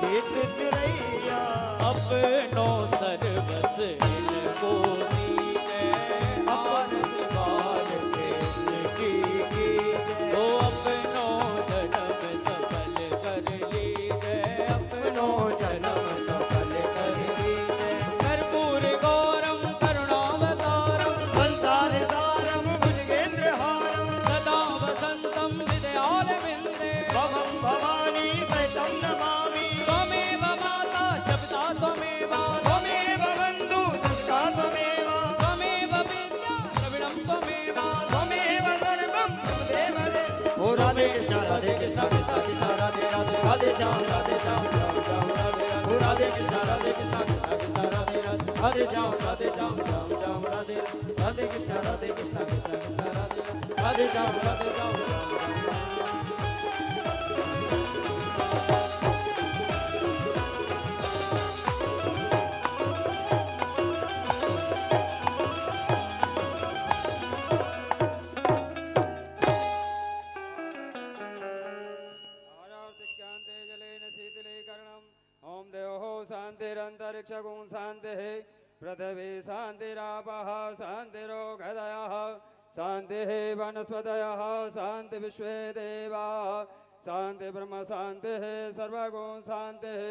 लेत चुरैया। अपनो सर्वस इनको दीजिए, आरती बाल राधे कृष्ण राधे कृष्ण कृष्ण कृष्ण राधे राधे राधे श्याम राधे श्याम राम श्याम राधे राधे राधे कृष्ण राधे कृष्ण कृष्ण कृष्ण राधे राधे राधे श्याम राम श्याम राधे राधे कृष्ण राधे कृष्ण कृष्ण कृष्ण राधे राधे श्याम राधे श्याम ओम देवो शांतिरंतरिक्षगुं शांतिः पृथिवी शांतिरापः शांतिरोगदयः शांतिः वनस्पतयः शांति विश्वे देवाः शांति ब्रह्म शांतिः सर्वगुण शांतिः